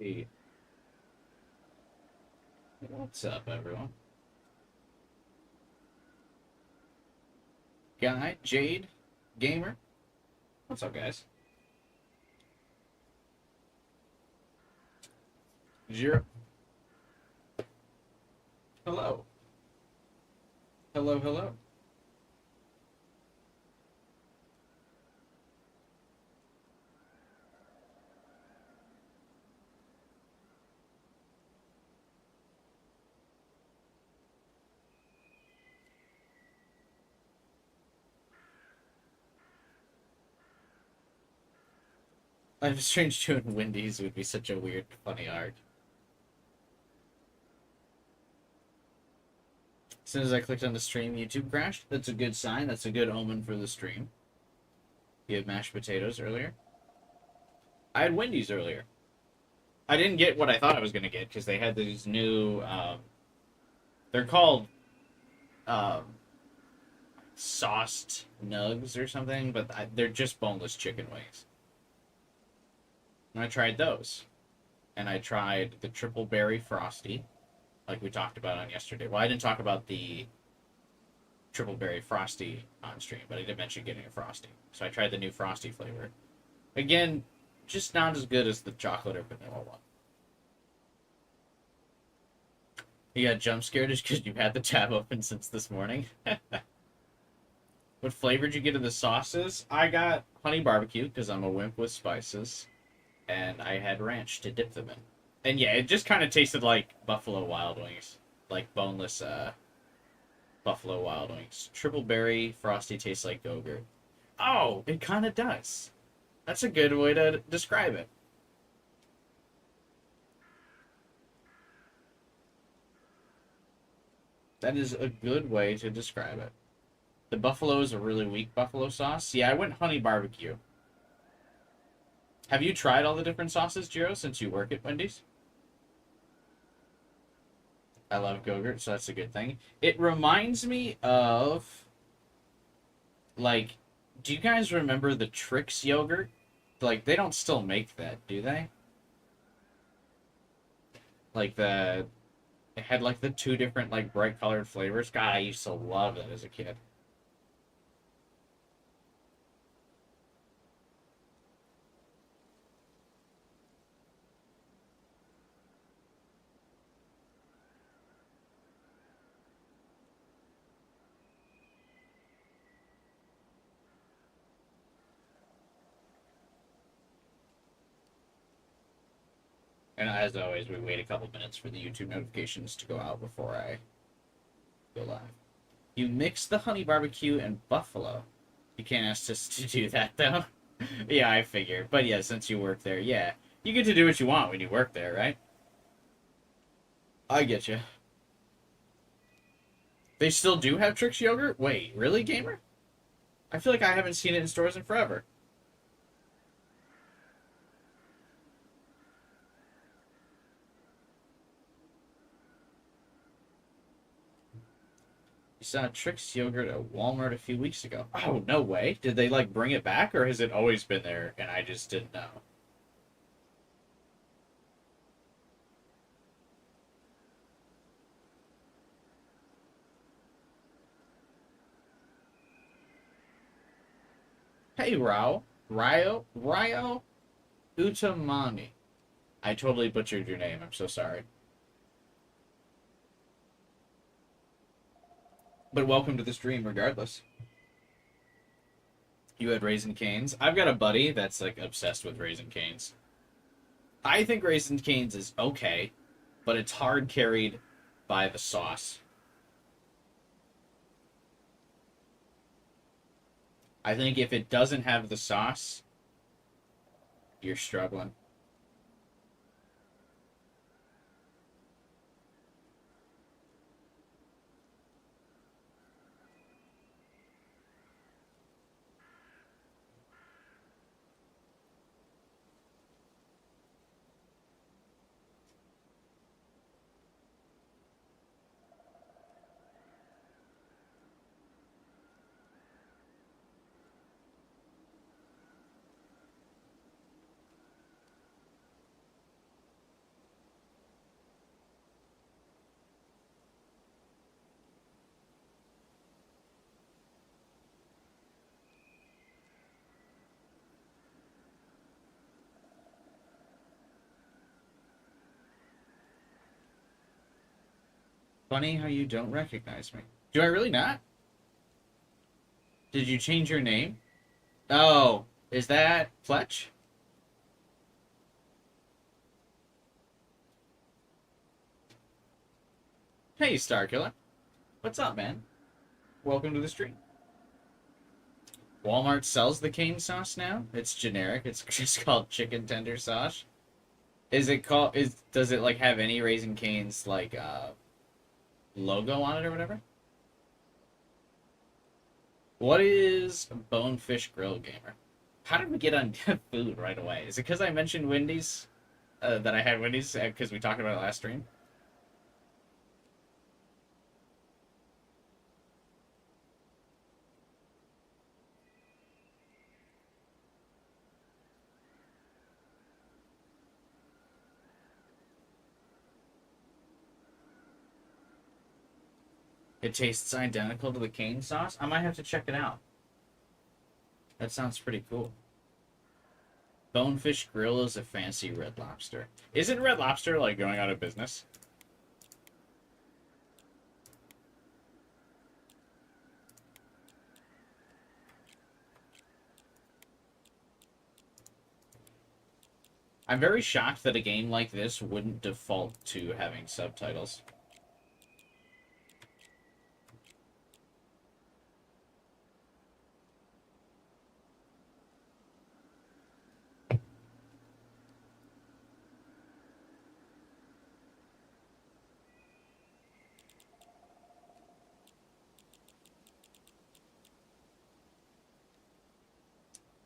Hey, what's up, everyone? Guy, Jade, Gamer, what's up, guys? Zero, hello, hello, hello. Life is Strange 2 and Wendy's would be such a weird, funny arc. As soon as I clicked on the stream, YouTube crashed. That's a good sign. That's a good omen for the stream. You had mashed potatoes earlier. I had Wendy's earlier. I didn't get what I thought I was going to get because they had these new, they're called um, sauced nugs or something, but they're just boneless chicken wings. And I tried those. And I tried the triple berry frosty, like we talked about on yesterday. Well, I didn't talk about the triple berry frosty on stream, but I did mention getting a frosty. So I tried the new frosty flavor. Again, just not as good as the chocolate or vanilla one. You got jump scared just because you've had the tab open since this morning. What flavor did you get of the sauces? I got honey barbecue because I'm a wimp with spices, and I had ranch to dip them in. And yeah, it just kind of tasted like Buffalo Wild Wings, like boneless Buffalo Wild Wings. Triple berry frosty tastes like Go-Gurt. Oh, it kind of does. That's a good way to describe it. That is a good way to describe it. The buffalo is a really weak buffalo sauce. Yeah, I went honey barbecue. Have you tried all the different sauces, Jiro, since you work at Wendy's? I love Go-Gurt, so that's a good thing. It reminds me of, like, do you guys remember the Trix yogurt? Like, they don't still make that, do they? Like, it had, like, the two different, like, bright colored flavors. God, I used to love that as a kid. And as always, we wait a couple minutes for the YouTube notifications to go out before I go live. You mix the honey barbecue and buffalo. You can't ask us to do that, though. Yeah, I figured. But yeah, since you work there, yeah. You get to do what you want when you work there, right? I get you. They still do have Trix yogurt? Wait, really, gamer? I feel like I haven't seen it in stores in forever. You saw Trix yogurt at Walmart a few weeks ago. Oh, no way. Did they, like, bring it back, or has it always been there and I just didn't know? Hey, Rao. Ryo Utamani. I totally butchered your name. I'm so sorry. But welcome to the stream, regardless. You had Raisin Canes. I've got a buddy that's like obsessed with Raisin Canes. I think Raisin Canes is okay, but it's hard carried by the sauce. I think if it doesn't have the sauce, you're struggling. Funny how you don't recognize me. Do I really not? Did you change your name? Oh, is that Fletch? Hey, Starkiller. What's up, man? Welcome to the stream. Walmart sells the cane sauce now. It's generic. It's just called chicken tender sauce. Is it called? Does it like have any Raising Cane's like logo on it or whatever? What is Bonefish Grill Gamer? How did we get on food right away? Is it because I mentioned Wendy's? That I had Wendy's because we talked about it last stream? It tastes identical to the cane sauce? I might have to check it out. That sounds pretty cool. Bonefish Grill is a fancy Red Lobster. Isn't Red Lobster, like, going out of business? I'm very shocked that a game like this wouldn't default to having subtitles.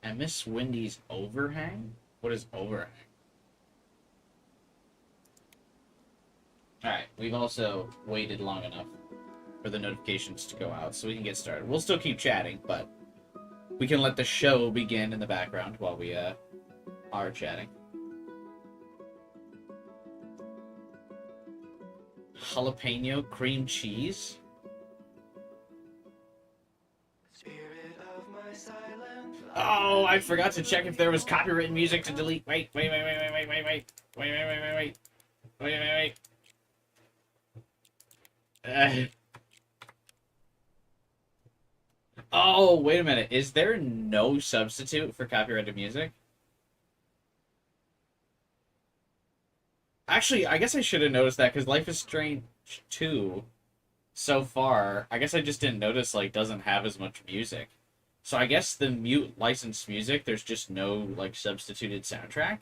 And Miss Wendy's overhang? What is overhang? Alright, we've also waited long enough for the notifications to go out so we can get started. We'll still keep chatting, but we can let the show begin in the background while we are chatting. Jalapeno cream cheese? Oh, I forgot to check if there was copyrighted music to delete. Wait. Oh, wait a minute. Is there no substitute for copyrighted music? Actually, I guess I should have noticed that because Life is Strange 2, so far, I guess I just didn't notice, like, doesn't have as much music. So I guess the mute licensed music, there's just no, like, substituted soundtrack.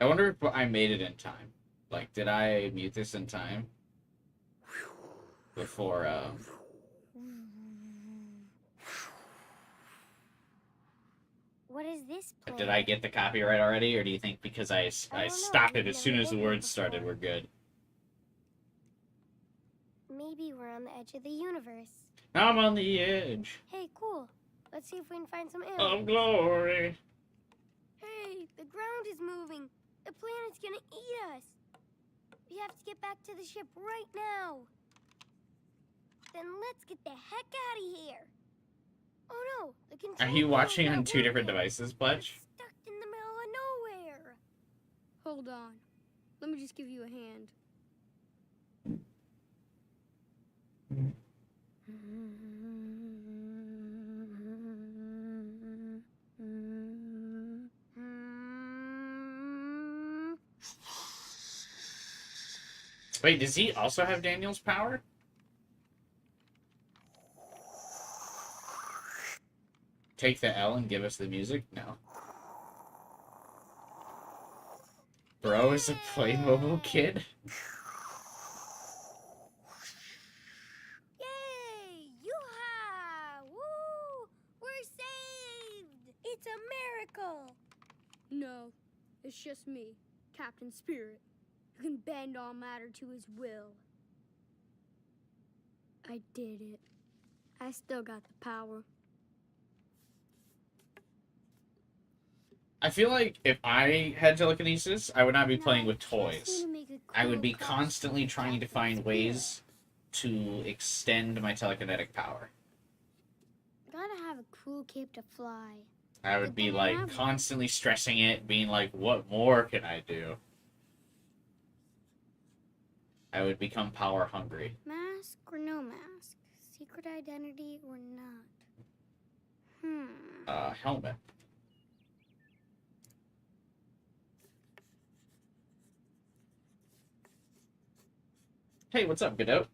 I wonder if I made it in time. Like, did I mute this in time? Before, What is this place? Did I get the copyright already, or do you think because I stopped it as soon as the words started, we're good? Maybe we're on the edge of the universe. I'm on the edge. Hey, cool. Let's see if we can find some air. Of glory. Hey, the ground is moving. The planet's gonna eat us. We have to get back to the ship right now. Then let's get the heck out of here. Oh no, the control. Are you watching on two different devices, Pledge? Stuck in the middle of nowhere. Hold on. Let me just give you a hand. Wait, does he also have Daniel's power? Take the L and give us the music? No. Bro is a Playmobil kid? Yay! Yoo-ha! Woo! We're saved! It's a miracle! No, it's just me, Captain Spirit, who can bend all matter to his will. I did it. I still got the power. I feel like if I had telekinesis, I would not be Now, playing with I just need toys. to make a I would cool be costume constantly for trying to Captain find Spirit. ways to extend my telekinetic power. Gotta have a cool cape to fly. I would Good be thing I like have one. constantly stressing it, being like, what more can I do? I would become power hungry. Mask or no mask? Secret identity or not? Helmet. Hey, what's up, Godot?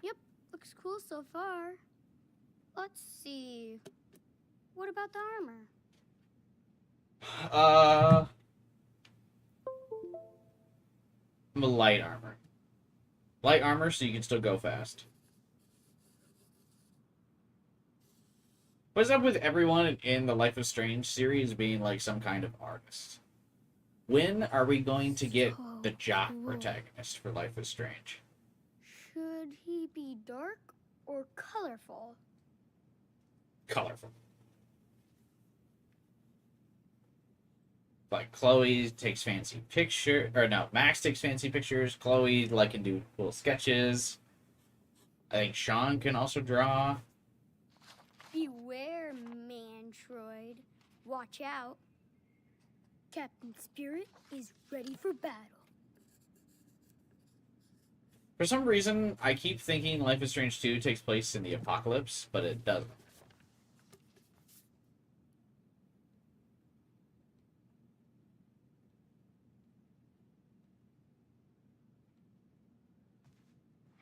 Yep, looks cool so far. Let's see. What about the armor? I'm a light armor. Light armor so you can still go fast. What's up with everyone in the Life is Strange series being like some kind of artist? When are we going to get the Jock cool. protagonist for Life is Strange? Should he be dark or colorful? Colorful. Like Chloe takes fancy pictures, or no, Max takes fancy pictures. Chloe like can do cool sketches. I think Sean can also draw. Beware, Mantroid. Watch out. Captain Spirit is ready for battle. For some reason, I keep thinking Life is Strange 2 takes place in the apocalypse, but it doesn't.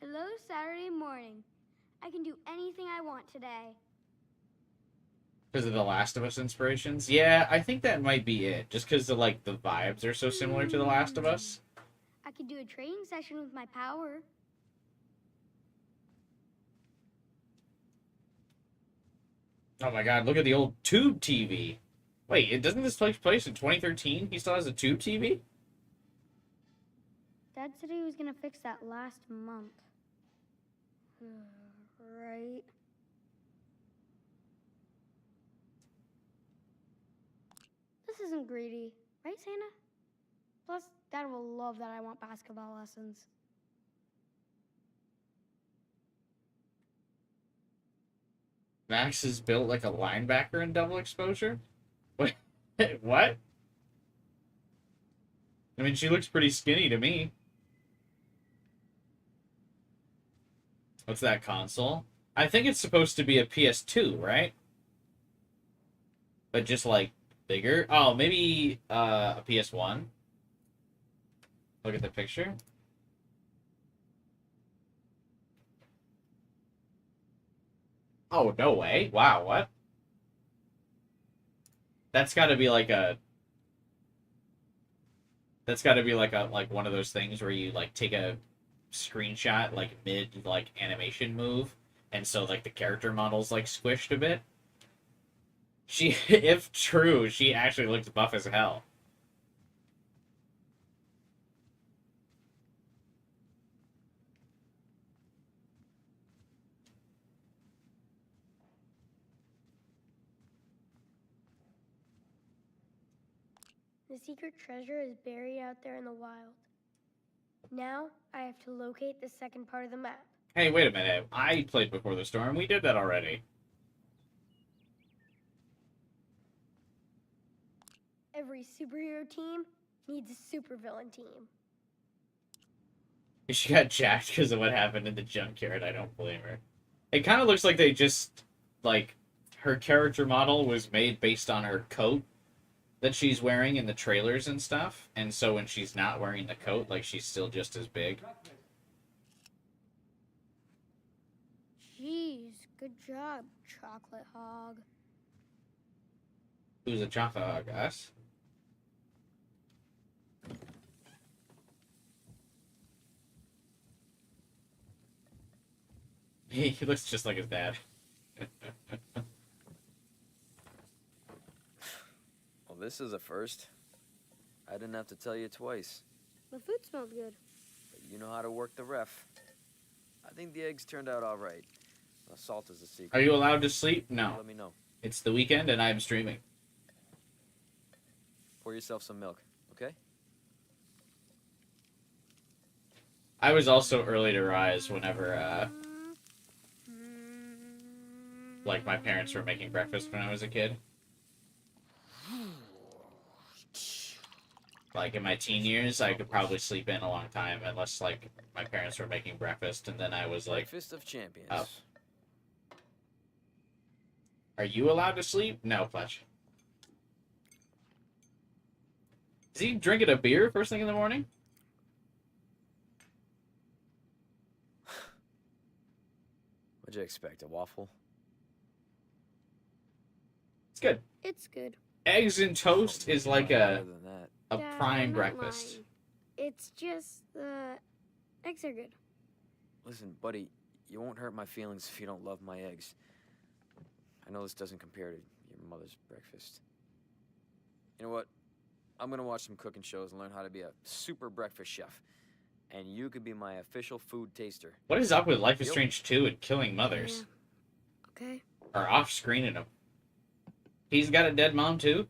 Hello, Saturday morning. I can do anything I want today. Because of the Last of Us inspirations? Yeah, I think that might be it. Just because the vibes are so similar to The Last of Us. I could do a training session with my power. Oh my god, look at the old tube TV. Wait, doesn't this take place in 2013? He still has a tube TV? Dad said he was gonna fix that last month. Right. This isn't greedy, right, Santa? Plus, Dad will love that I want basketball lessons. Max is built like a linebacker in Double Exposure? What? What? I mean, she looks pretty skinny to me. What's that console? I think it's supposed to be a PS2, right? But just like bigger. Oh, maybe a PS1. Look at the picture. Oh, no way. Wow, what? That's got to be like a like one of those things where you like take a screenshot like mid like animation move, and so like the character model's like squished a bit. She, if true, she actually looks buff as hell. The secret treasure is buried out there in the wild. Now, I have to locate the second part of the map. Hey, wait a minute. I played Before the Storm. We did that already. Every superhero team needs a supervillain team. She got jacked because of what happened in the junkyard. I don't blame her. It kind of looks like they just, like, her character model was made based on her coat that she's wearing in the trailers and stuff. And so when she's not wearing the coat, like, she's still just as big. Jeez, good job, Chocolate Hog. Who's a chocolate hog? Us? He looks just like his dad. Well, this is a first. I didn't have to tell you twice. The food smelled good. But you know how to work the ref. I think the eggs turned out all right. The salt is a secret. Are you allowed to sleep? No. Let me know. It's the weekend and I'm streaming. pour yourself some milk, okay? I was also early to rise whenever, like, my parents were making breakfast when I was a kid. Like, in my teen years, I could probably sleep in a long time unless, like, my parents were making breakfast, and then I was like, Breakfast of champions. up. Are you allowed to sleep? No, Fletch. Is he drinking a beer first thing in the morning? What'd you expect, a waffle? It's good. It's good. Eggs and toast is like Other a than that. prime I'm not breakfast. lying. It's just the eggs are good. Listen, buddy, you won't hurt my feelings if you don't love my eggs. I know this doesn't compare to your mother's breakfast. You know what? I'm gonna watch some cooking shows and learn how to be a super breakfast chef. And you could be my official food taster. What is up with Life is Yep. Strange 2 and killing mothers? Yeah. Okay. Or off-screening them? He's got a dead mom, too?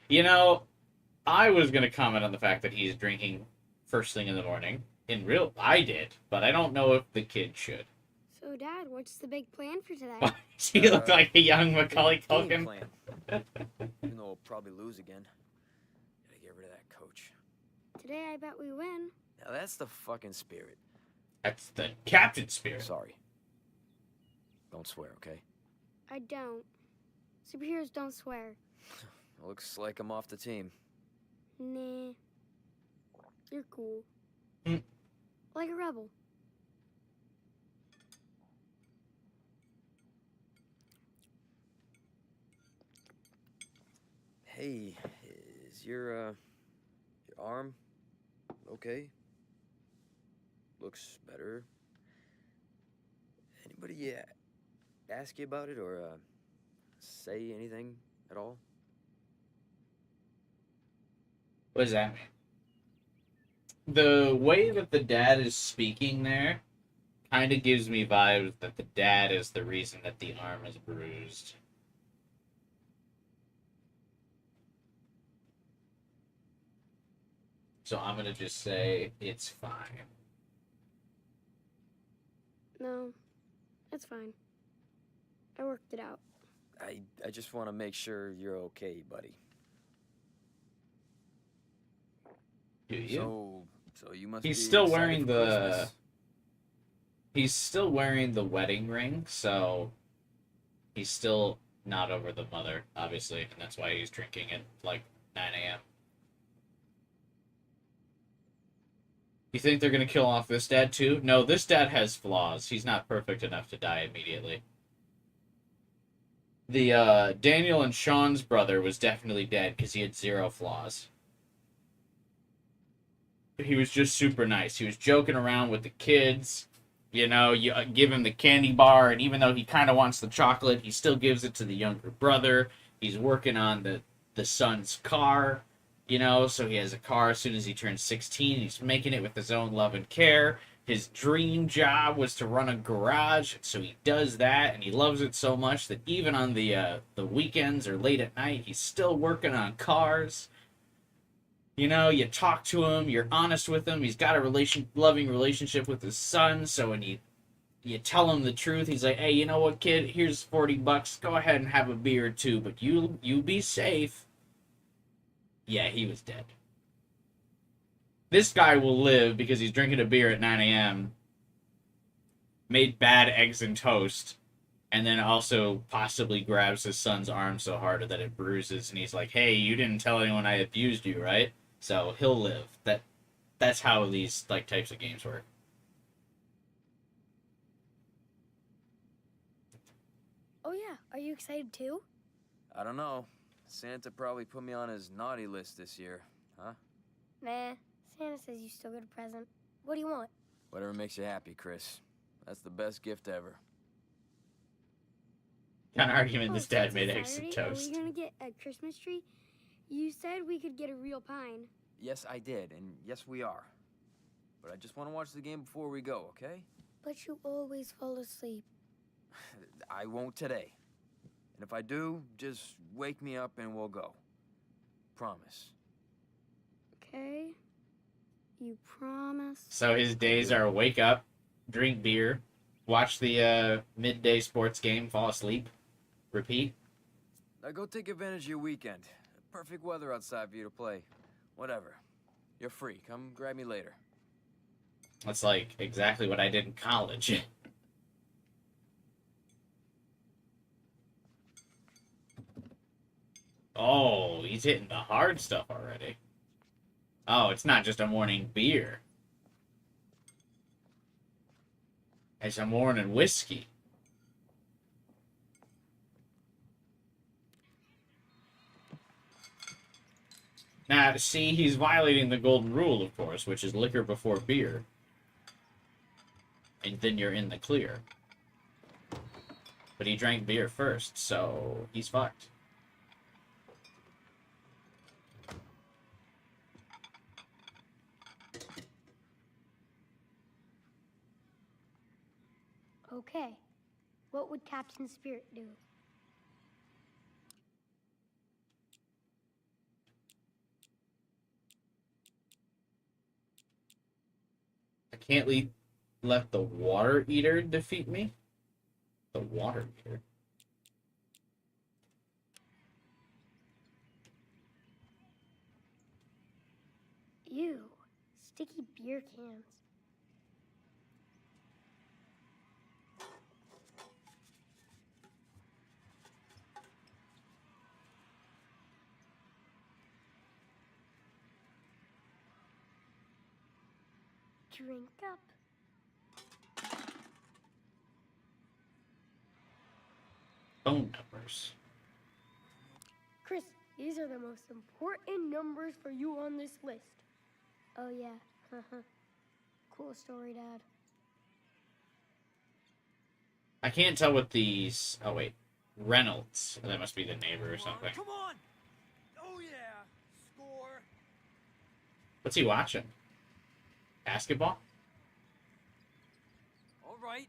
You know, I was going to comment on the fact that he's drinking first thing in the morning. I did, but I don't know if the kid should. So, Dad, what's the big plan for today? Does he look like a young Macaulay Game Culkin? plan. Even though we'll probably lose again. Gotta get rid of that coach. Today, I bet we win. Now that's the fucking spirit. That's the captain spirit. Sorry. Don't swear, okay? I don't. Superheroes don't swear. Looks like I'm off the team. Nah. You're cool. Hmm. Like a rebel. Hey, is your arm okay? Looks better. Anybody ask you about it or say anything at all? What does that mean? The way that the dad is speaking there kind of gives me vibes that the dad is the reason that the arm is bruised. So I'm gonna just say it's fine. No, it's fine. I worked it out. I just want to make sure you're okay, buddy. Do you? So you must He's be still excited wearing for the- Christmas. He's still wearing the wedding ring, so he's still not over the mother, obviously, and that's why he's drinking at like 9 a.m. You think they're gonna kill off this dad too? No, this dad has flaws. He's not perfect enough to die immediately. The Daniel and Sean's brother was definitely dead because he had 0 flaws. He was just super nice. He was joking around with the kids. You know, you give him the candy bar, and even though he kind of wants the chocolate, he still gives it to the younger brother. He's working on the son's car, you know, so he has a car as soon as he turns 16. He's making it with his own love and care. His dream job was to run a garage, so he does that, and he loves it so much that even on the weekends or late at night, he's still working on cars. You know, you talk to him, you're honest with him. He's got a loving relationship with his son, so when you tell him the truth, he's like, hey, you know what, kid? Here's $40. Go ahead and have a beer or two, but you be safe. Yeah, he was dead. This guy will live because he's drinking a beer at 9 a.m., made bad eggs and toast, and then also possibly grabs his son's arm so hard that it bruises, and he's like, hey, you didn't tell anyone I abused you, right? So he'll live. That's how these like types of games work. Oh yeah, are you excited too? I don't know. Santa probably put me on his naughty list this year, huh? Nah, Santa says you still get a present. What do you want? Whatever makes you happy, Chris. That's the best gift ever. Kind of argument this dad since made it's eggs and Saturday, toast. Are we gonna get a Christmas tree? You said we could get a real pine. Yes, I did, and yes, we are. But I just want to watch the game before we go, okay? But you always fall asleep. I won't today. And if I do, just wake me up and we'll go. Promise. Okay? You promise? So his days are wake up, drink beer, watch the midday sports game, fall asleep, repeat. Now go take advantage of your weekend. Perfect weather outside for you to play. Whatever. You're free. Come grab me later. That's like exactly what I did in college. Oh, he's hitting the hard stuff already. Oh, it's not just a morning beer. It's a morning whiskey. Now, see, he's violating the golden rule, of course, which is liquor before beer. And then you're in the clear. But he drank beer first, so he's fucked. Okay. What would Captain Spirit do? I can't let the water eater defeat me? The water eater? Ew. Sticky beer cans. Drink up. Phone numbers. Chris, these are the most important numbers for you on this list. Oh, yeah. Cool story, Dad. I can't tell what these... Oh, wait. Reynolds. That must be the neighbor or something. Come on! Oh yeah! Score! What's he watching? Basketball? All right.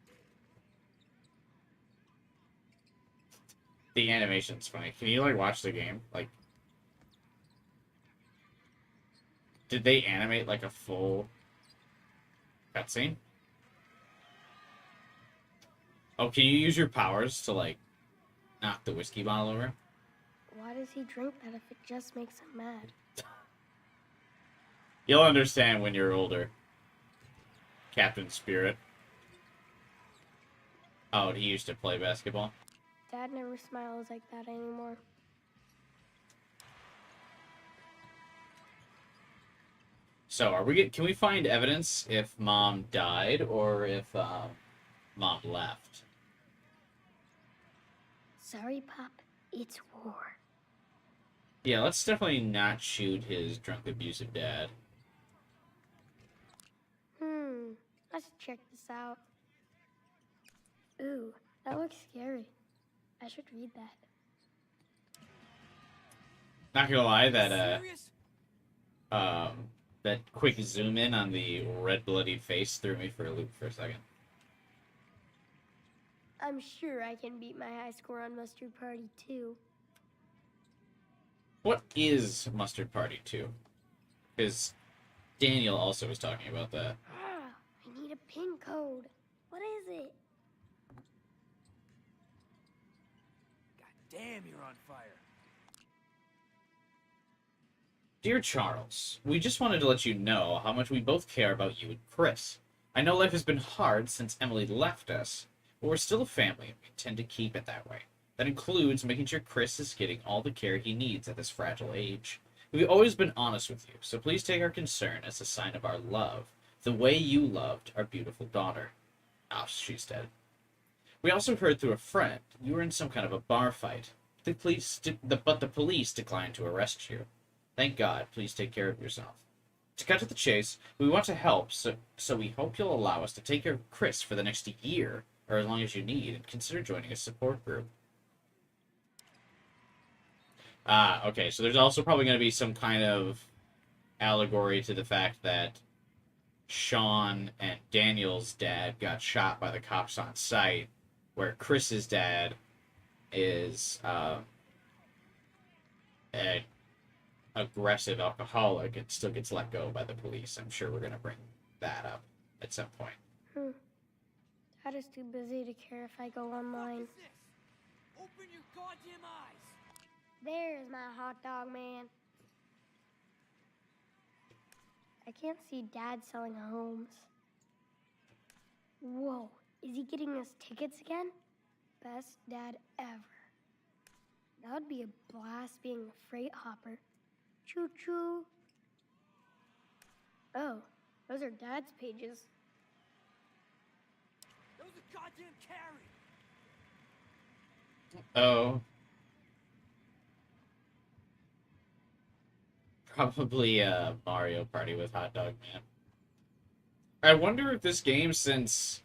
The animation's funny. Can you, like, watch the game? Like... Did they animate, like, a full cutscene? Oh, can you use your powers to, like, knock the whiskey bottle over? Why does he drink that if it just makes him mad? You'll understand when you're older. Captain Spirit. Oh, he used to play basketball? Dad never smiles like that anymore. So, can we find evidence if Mom died or if Mom left? Sorry, Pop. It's war. Yeah, let's definitely not shoot his drunk, abusive dad. Let's check this out. Ooh, that looks scary. I should read that. Not gonna lie, that Serious? that quick zoom in on the red bloody face threw me for a loop for a second. I'm sure I can beat my high score on Mustard Party too. What is Mustard Party 2? Because Daniel also was talking about that. I need a pin code. What is it? God damn, you're on fire. Dear Charles, we just wanted to let you know how much we both care about you and Chris. I know life has been hard since Emily left us, but we're still a family and we intend to keep it that way. That includes making sure Chris is getting all the care he needs at this fragile age. We've always been honest with you, so please take our concern as a sign of our love, the way you loved our beautiful daughter. Ah, she's dead. We also heard through a friend you were in some kind of a bar fight. But the police declined to arrest you. Thank God. Please take care of yourself. To cut to the chase, we want to help, so we hope you'll allow us to take care of Chris for the next year, or as long as you need, and consider joining a support group. Ah, okay, so there's also probably going to be some kind of allegory to the fact that Sean and Daniel's dad got shot by the cops on site, where Chris's dad is an aggressive alcoholic and still gets let go by the police. I'm sure we're gonna bring that up at some point. Dad is too busy to care if I go online. Open your goddamn eyes! There's my hot dog man. I can't see Dad selling homes. Whoa, is he getting us tickets again? Best dad ever. That would be a blast being a freight hopper. Choo choo. Oh, those are Dad's pages. That was a goddamn carry! Oh. Probably Mario Party with Hot Dog Man. I wonder if this game, since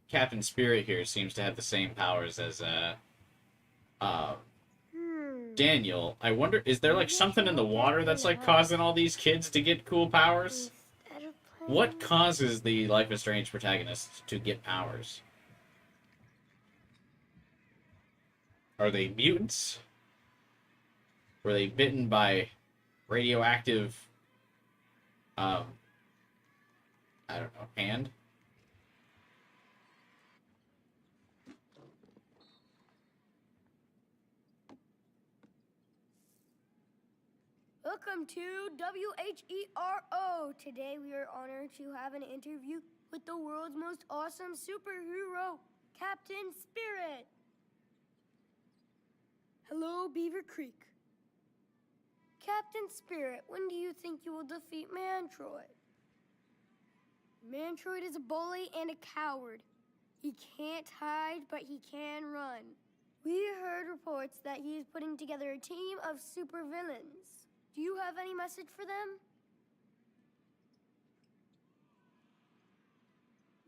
Captain Spirit here seems to have the same powers as Daniel, I wonder, is there like something in the water that's like causing all these kids to get cool powers? Instead of playing... What causes the Life is Strange protagonists to get powers? Are they mutants? Were they bitten by radioactive, I don't know, hand? Welcome to WHERO. Today we are honored to have an interview with the world's most awesome superhero, Captain Spirit. Hello, Beaver Creek. Captain Spirit, when do you think you will defeat Mantroid? Mantroid is a bully and a coward. He can't hide, but he can run. We heard reports that he is putting together a team of supervillains. Do you have any message for them?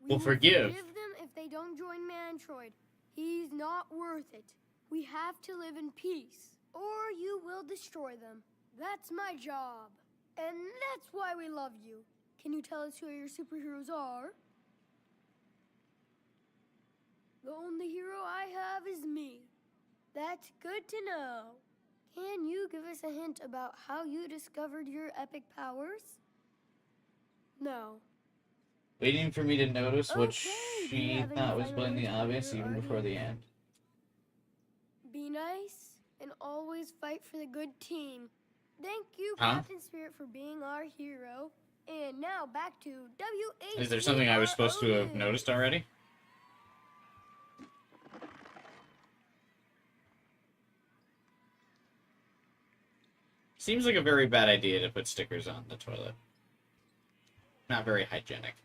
We'll will forgive. them if they don't join Mantroid. He's not worth it. We have to live in peace, or you will destroy them. That's my job. And that's why we love you. Can you tell us who your superheroes are? The only hero I have is me. That's good to know. Can you give us a hint about how you discovered your epic powers? No. Waiting for me to notice what Okay, do you she have any thought was final blatantly words obvious for your even before the audience? end. Be nice and always fight for the good team. Thank you, Huh? Captain Spirit, for being our hero. And now back to WH. Is there something I was supposed to have noticed already? Seems like a very bad idea to put stickers on the toilet. Not very hygienic.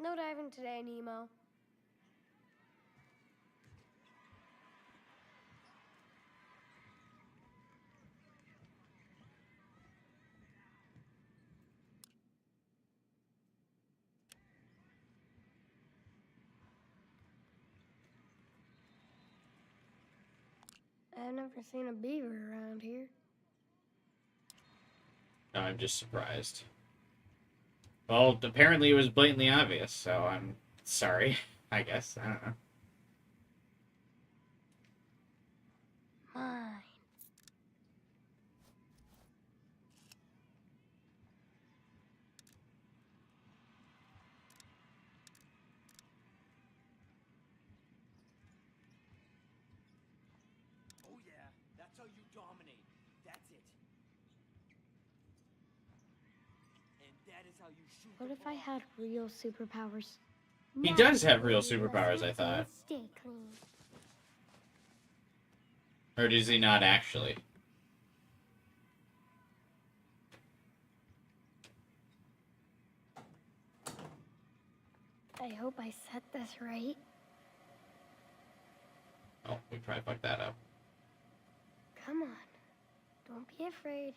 No diving today, Nemo. I've never seen a beaver around here. No, I'm just surprised. Well, apparently it was blatantly obvious, so I'm sorry, I guess. I don't know. Mine. Oh yeah, that's how you dominate. That's it. And that is how you shoot. What if I had real superpowers? He does have real superpowers, I thought. Stay clean. Or does he not actually? I hope I set this right. Oh, we probably fucked that up. Come on. Don't be afraid.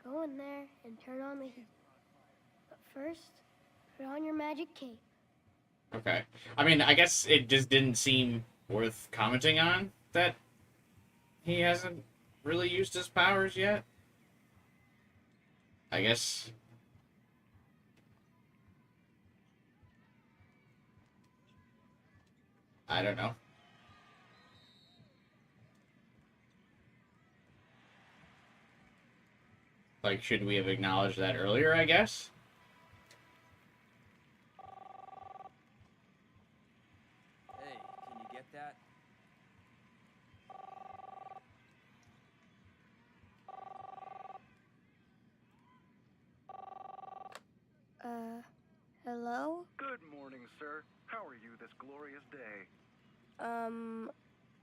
Go in there and turn on the heat. But first, put on your magic cape. Okay. I mean, I guess it just didn't seem worth commenting on that he hasn't really used his powers yet. I guess. I don't know. Like, should we have acknowledged that earlier, I guess? Hey, can you get that? Hello? Good morning, sir. How are you this glorious day?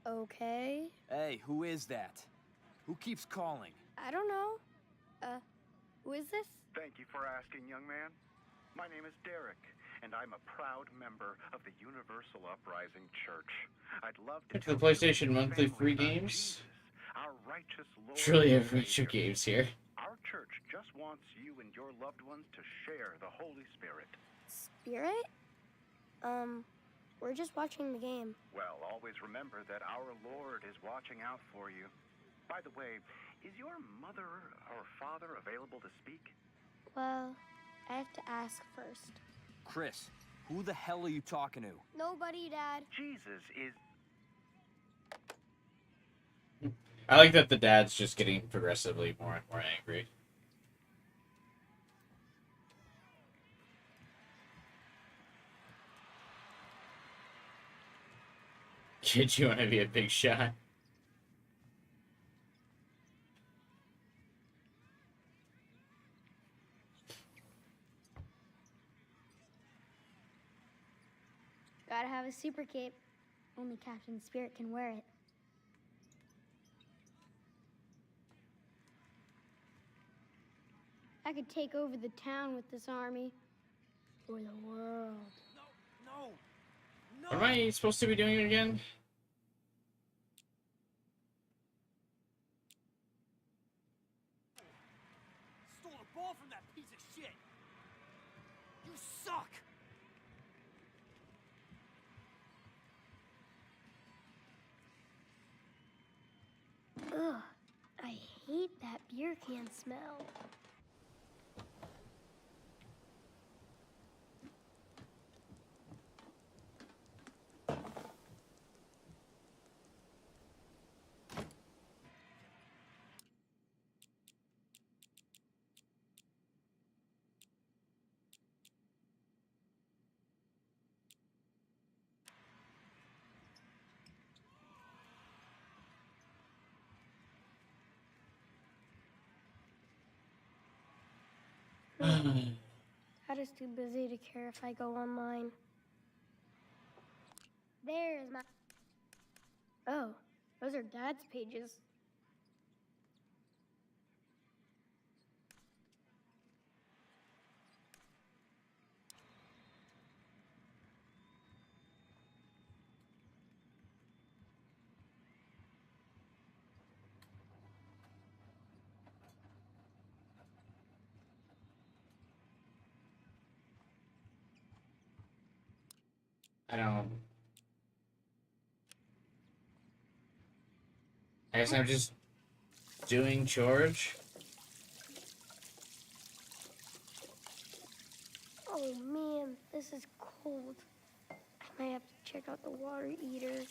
Okay. Hey, who is that? Who keeps calling? I don't know. Who is this? Thank you for asking, young man. My name is Derek, and I'm a proud member of the Universal Uprising Church. I'd love to Get to the tell you PlayStation about monthly family free about games. Jesus, our righteous Lord Truly and have a bunch of Savior. games here. Our church just wants you and your loved ones to share the Holy Spirit. Spirit? We're just watching the game. Well, always remember that our Lord is watching out for you. By the way, is your mother or father available to speak? Well, I have to ask first. Chris, who the hell are you talking to? Nobody, Dad. Jesus is... I like that the dad's just getting progressively more and more angry. Kid, you want to be a big shot? Gotta have a super cape. Only Captain Spirit can wear it. I could take over the town with this army. Or the world. No! What am I supposed to be doing again? Stole the ball from that piece of shit! You suck! Ugh, I hate that beer can smell. Dad is too busy to care if I go online. There's my... Oh, those are Dad's pages. I don't. I guess I'm just doing George. Oh man, this is cold. I might have to check out the water heater.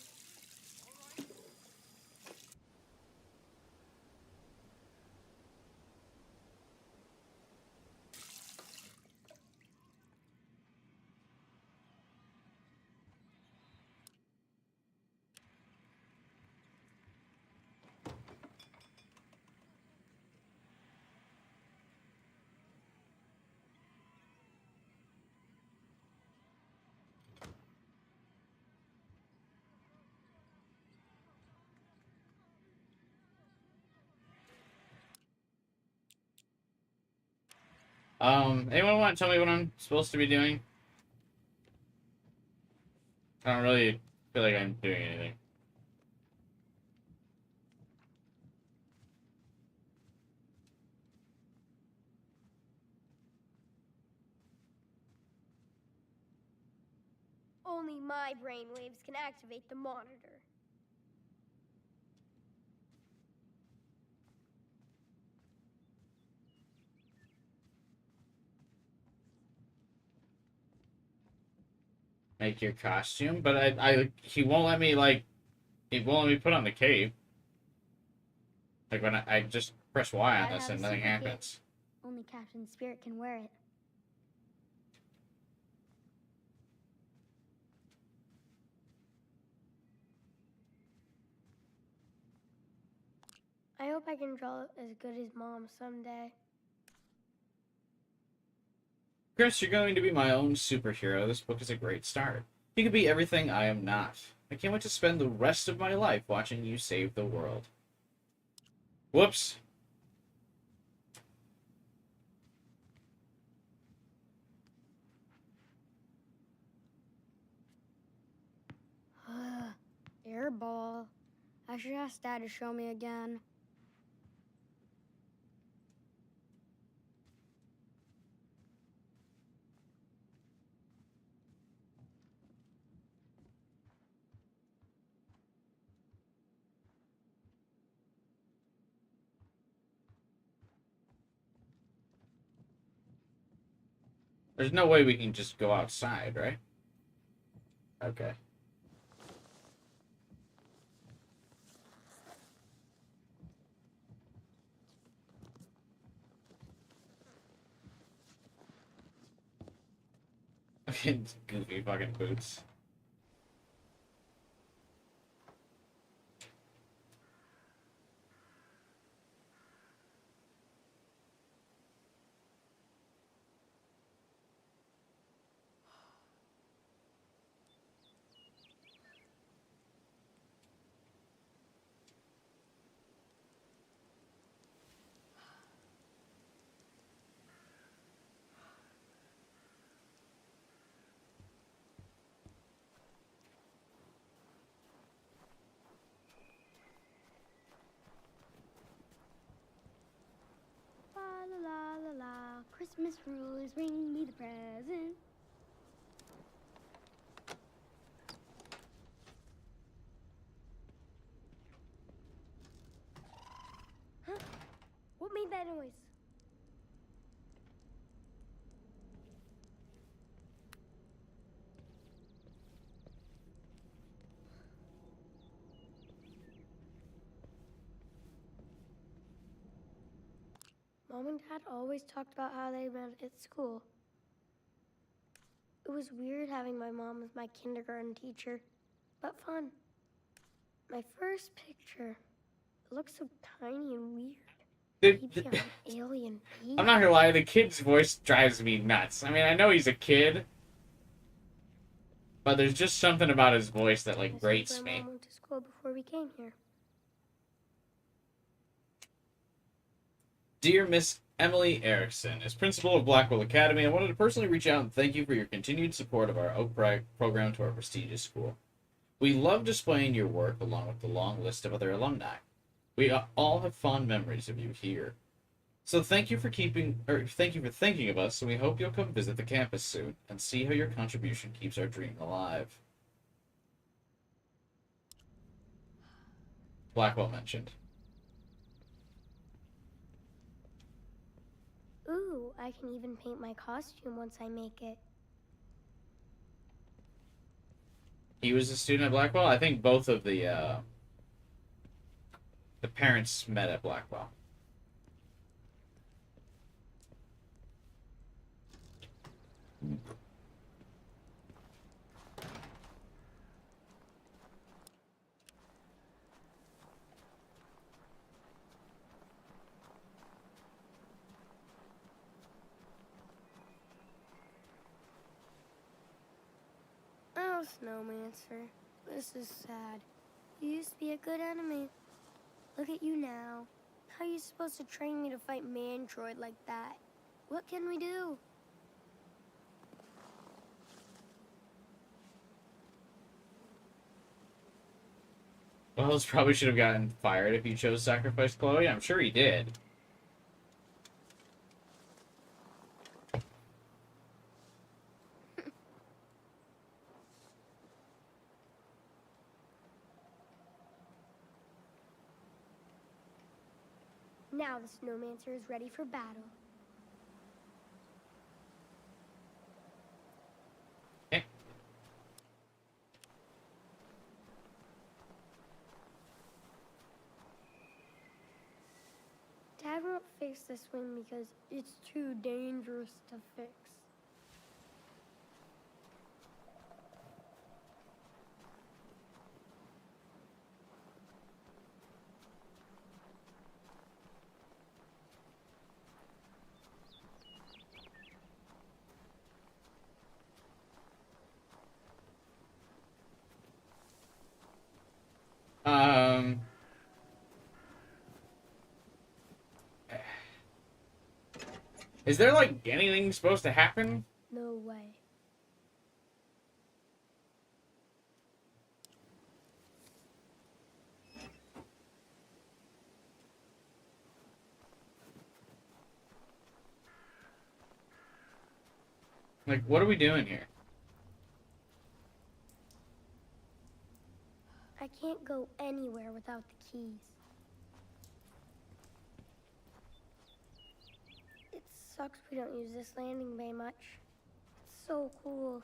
Anyone want to tell me what I'm supposed to be doing? I don't really feel like I'm doing anything. Only my brainwaves can activate the monitor. make your costume, but he won't let me he won't let me put on the cape. Like when I just press Y on I this have and a nothing super cape. happens. Only Captain Spirit can wear it. I hope I can draw as good as Mom someday. Chris, you're going to be my own superhero. This book is a great start. You can be everything I am not. I can't wait to spend the rest of my life watching you save the world. Whoops. Airball. I should ask Dad to show me again. There's no way we can just go outside, right? Okay. Goofy fucking boots. La la la la la. Christmas rulers, bring me the present. Huh? What made that noise? Mom and Dad always talked about how they met at school. It was weird having my mom as my kindergarten teacher, but fun. My first picture. It looks so tiny and weird. Maybe I'm an alien baby. I'm not gonna lie, the kid's voice drives me nuts. I mean, I know he's a kid, but there's just something about his voice that This is grates where me. Mom went to school before we came here. Dear Miss Emily Erickson, as principal of Blackwell Academy, I wanted to personally reach out and thank you for your continued support of our Oak program to our prestigious school. We love displaying your work along with the long list of other alumni. We all have fond memories of you here. So thank you for thinking of us, and we hope you'll come visit the campus soon and see how your contribution keeps our dream alive. Blackwell mentioned. Ooh, I can even paint my costume once I make it. He was a student at Blackwell. I think both of the parents met at Blackwell. Oh, Snowmancer, this is sad. You used to be a good enemy. Look at you now. How are you supposed to train me to fight Mantroid like that? What can we do? Wells probably should have gotten fired if he chose sacrifice Chloe. I'm sure he did. Now the Snowmancer is ready for battle. fix this wing because it's too dangerous to fix. Um. Is there like anything supposed to happen? No way. Like, what are we doing here? I can't go anywhere without the keys. It sucks we don't use this landing bay much. It's so cool.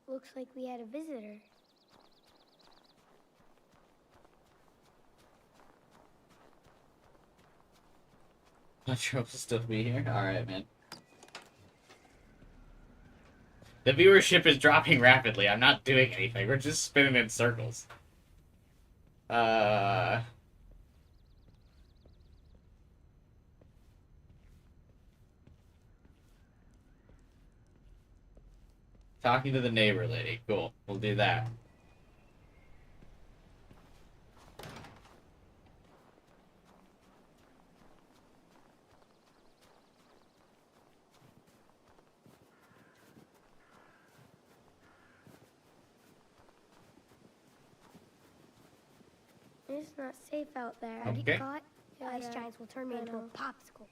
Looks like we had a visitor. Not sure if we'll still be here. Alright, man. The viewership is dropping rapidly. I'm not doing anything. We're just spinning in circles. Talking to the neighbor lady. Cool. We'll do that. It's not safe out there. Okay. Get caught, the ice Yeah, giants will turn me I into know. a popsicle.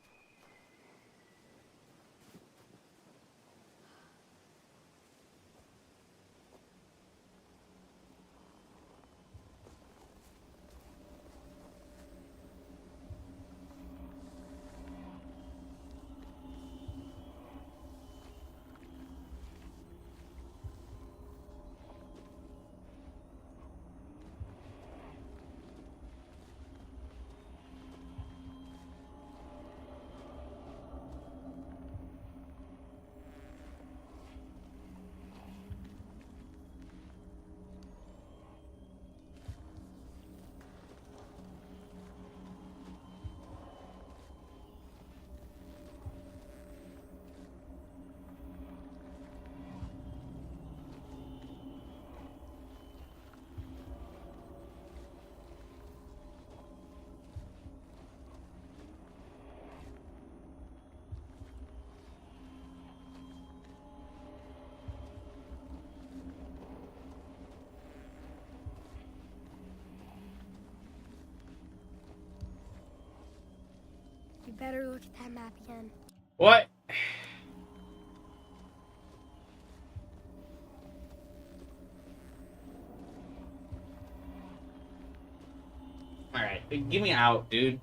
You better look at that map again. What? Alright, get me out, dude.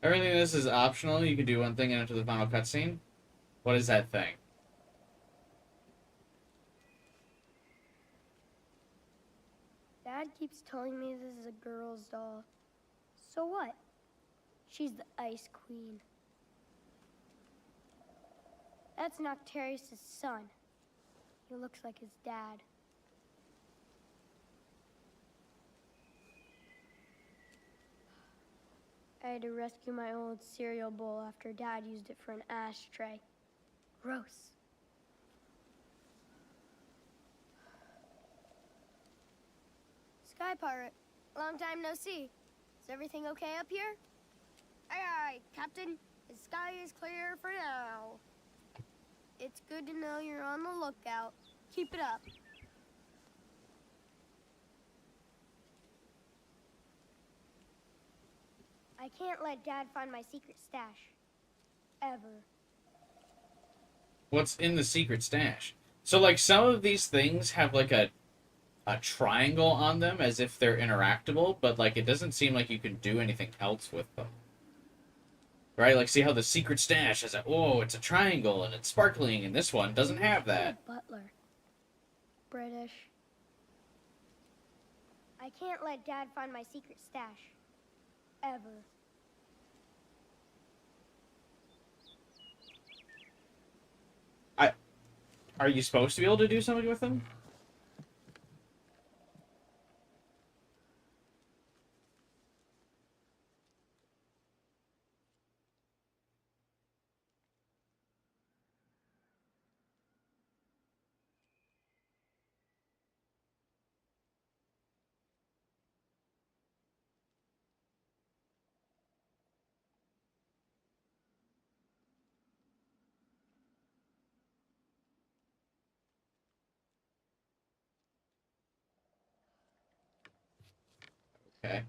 Everything in this is optional. You can do one thing and enter the final cutscene. What is that thing? Dad keeps telling me this is a girl's doll. So what? She's the Ice Queen. That's Noctarius' son. He looks like his dad. I had to rescue my old cereal bowl after Dad used it for an ashtray. Gross. Sky Pirate, long time no see. Is everything okay up here? Aye, aye, Captain. The sky is clear for now. It's good to know you're on the lookout. Keep it up. I can't let Dad find my secret stash. Ever. What's in the secret stash? So, like, some of these things have, like, a triangle on them as if they're interactable, but, like, it doesn't seem like you can do anything else with them. Right? Like, see how the secret stash has it's a triangle and it's sparkling, and this one doesn't have that. Butler. British. I can't let Dad find my secret stash. Ever. Are you supposed to be able to do something with them? Okay.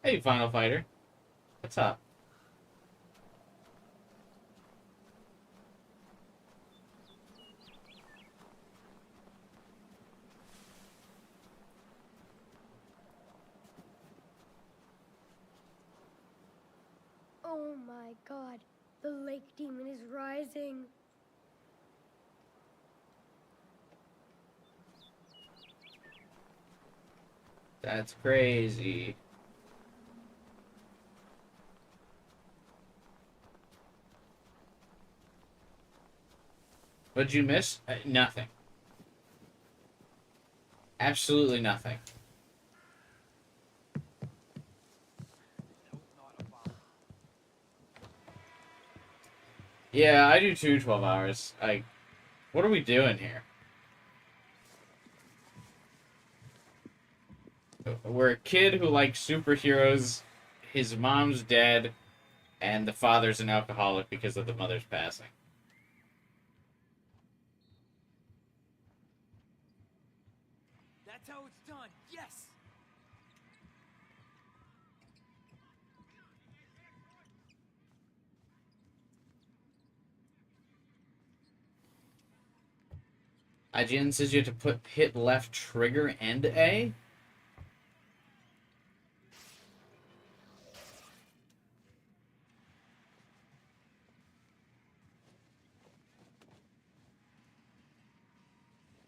Hey, Final Fighter. What's up? Oh my god. The lake demon is rising. That's crazy. What'd you miss? Nothing. Absolutely nothing. Yeah, I do too, 12 hours. What are we doing here? We're a kid who likes superheroes, his mom's dead, and the father's an alcoholic because of the mother's passing. That's how it's done. Yes. IGN says you have to hit left trigger and A?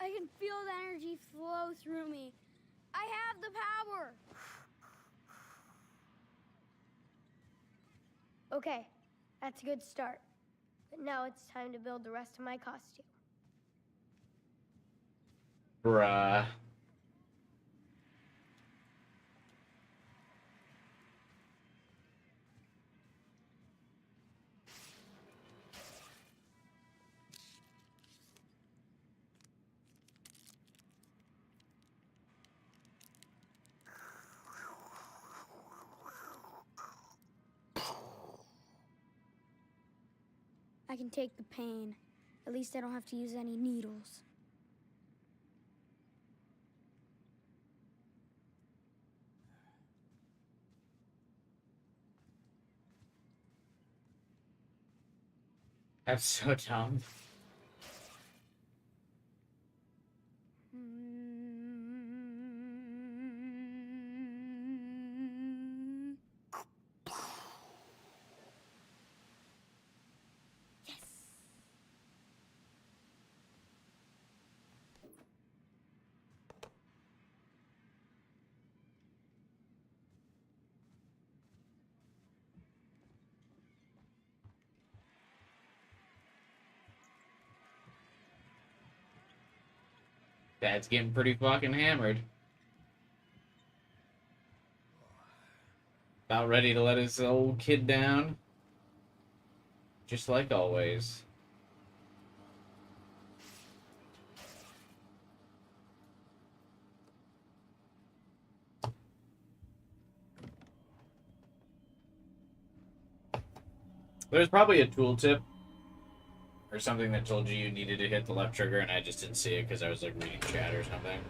I can feel the energy flow through me. I have the power. Okay, that's a good start. But now it's time to build the rest of my costume. Bruh. I can take the pain. At least I don't have to use any needles. That's so dumb. Yes! Dad's getting pretty fucking hammered. About ready to let his old kid down. Just like always. There's probably a tooltip or something that told you needed to hit the left trigger, and I just didn't see it because I was like reading chat or something.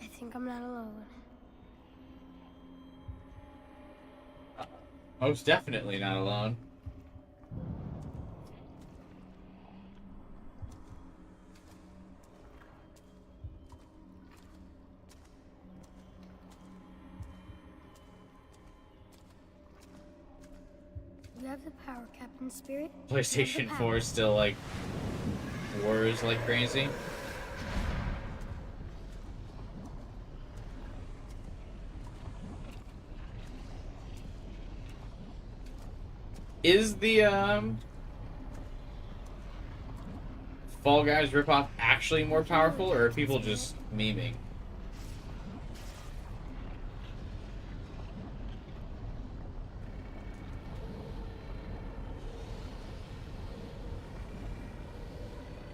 I think I'm not alone. Most definitely not alone. You have the power, Captain Spirit. PlayStation 4 is still like wars like crazy. Is the Fall Guys ripoff actually more powerful, or are people just memeing?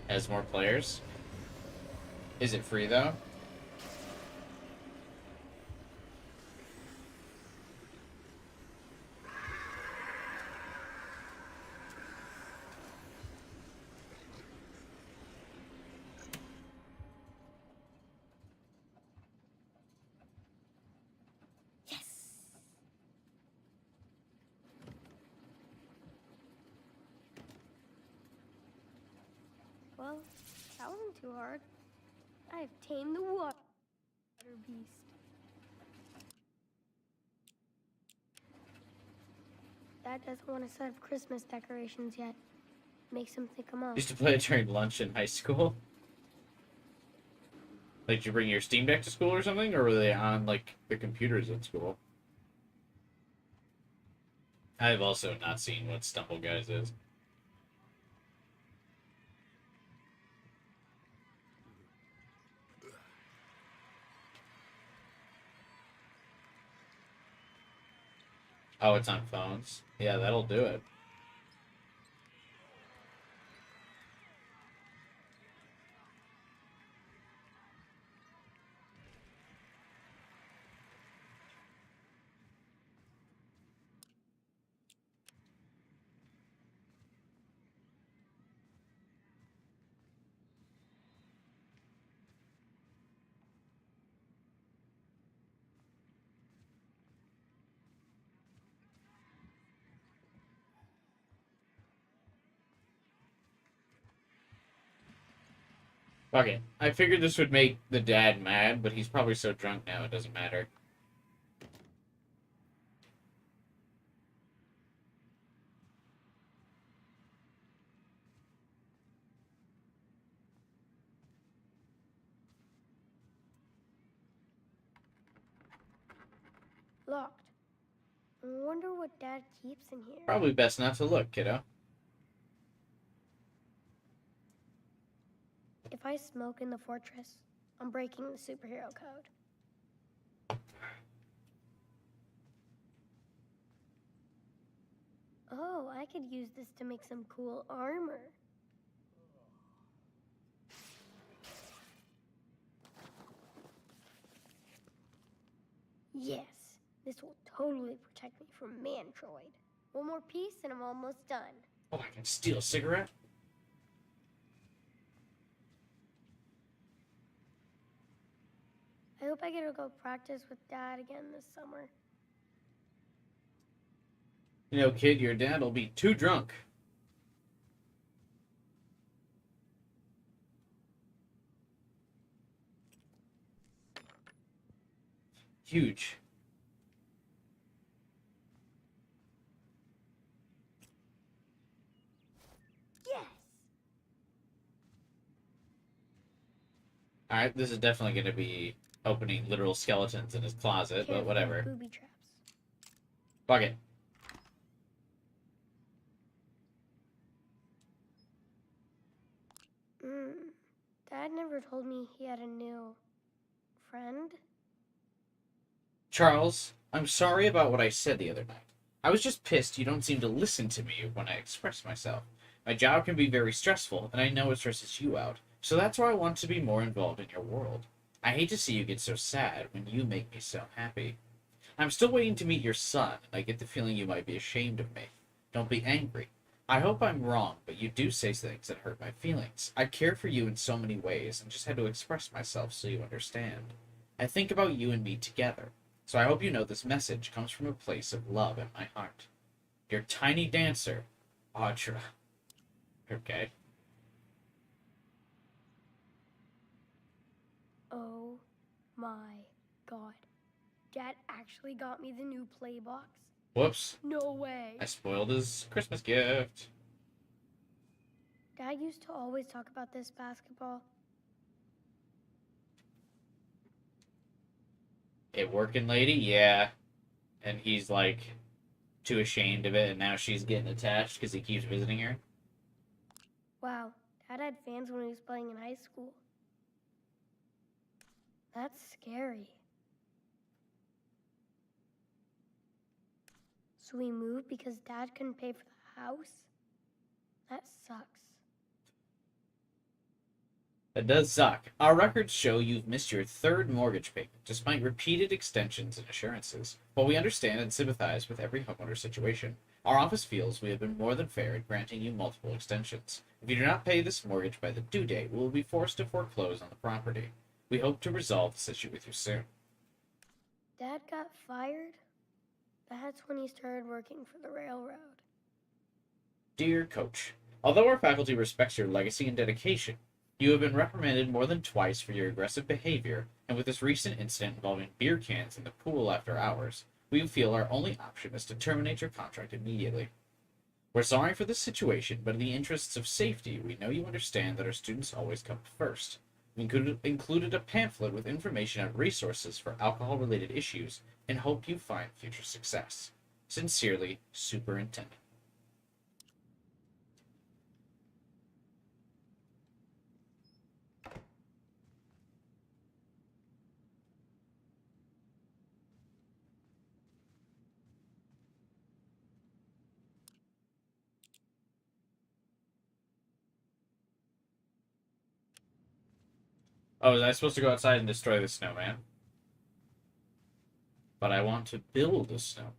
Has more players? Is it free though? Yes. Well, that wasn't too hard. I've tamed the water beast. Dad doesn't want to set up Christmas decorations yet. Makes him think I'm off. Used to play it during lunch in high school. Like, did you bring your Steam Deck to school or something, or were they on like the computers at school? I've also not seen what Stumble Guys is. Oh, it's on phones. Yeah, that'll do it. Fuck it. I figured this would make the dad mad, but he's probably so drunk now it doesn't matter. Locked. I wonder what Dad keeps in here. Probably best not to look, kiddo. If I smoke in the fortress, I'm breaking the superhero code. Oh, I could use this to make some cool armor. Yes, this will totally protect me from Mantroid. One more piece and I'm almost done. Oh, I can steal a cigarette? I hope I get to go practice with Dad again this summer. You know, kid, your dad will be too drunk. Huge. Yes! Alright, this is definitely going to be opening literal skeletons in his closet, but Careful, whatever. Booby traps. Fuck it. Dad never told me he had a new friend. Charles, I'm sorry about what I said the other night. I was just pissed you don't seem to listen to me when I express myself. My job can be very stressful, and I know it stresses you out, so that's why I want to be more involved in your world. I hate to see you get so sad when you make me so happy. I'm still waiting to meet your son, and I get the feeling you might be ashamed of me. Don't be angry. I hope I'm wrong, but you do say things that hurt my feelings. I care for you in so many ways, and just had to express myself so you understand. I think about you and me together, so I hope you know this message comes from a place of love in my heart. Your tiny dancer, Audra. Okay. Oh my god. Dad actually got me the new play box? Whoops. No way. I spoiled his Christmas gift. Dad used to always talk about this basketball. A working lady? Yeah. And he's like too ashamed of it, and now she's getting attached because he keeps visiting her. Wow, Dad had fans when he was playing in high school. That's scary. So we moved because Dad couldn't pay for the house? That sucks. That does suck. Our records show you've missed your third mortgage payment, despite repeated extensions and assurances. While we understand and sympathize with every homeowner's situation, our office feels we have been more than fair in granting you multiple extensions. If you do not pay this mortgage by the due date, we will be forced to foreclose on the property. We hope to resolve this issue with you soon. Dad got fired? That's when he started working for the railroad. Dear Coach, although our faculty respects your legacy and dedication, you have been reprimanded more than twice for your aggressive behavior, and with this recent incident involving beer cans in the pool after hours, we feel our only option is to terminate your contract immediately. We're sorry for this situation, but in the interests of safety, we know you understand that our students always come first. We included a pamphlet with information and resources for alcohol-related issues and hope you find future success. Sincerely, Superintendent. Oh, was I supposed to go outside and destroy the snowman? But I want to build a snowman.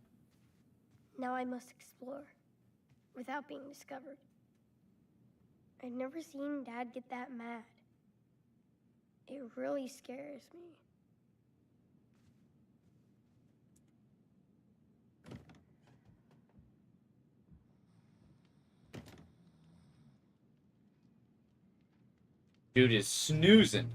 Now I must explore, without being discovered. I've never seen Dad get that mad. It really scares me. Dude is snoozing.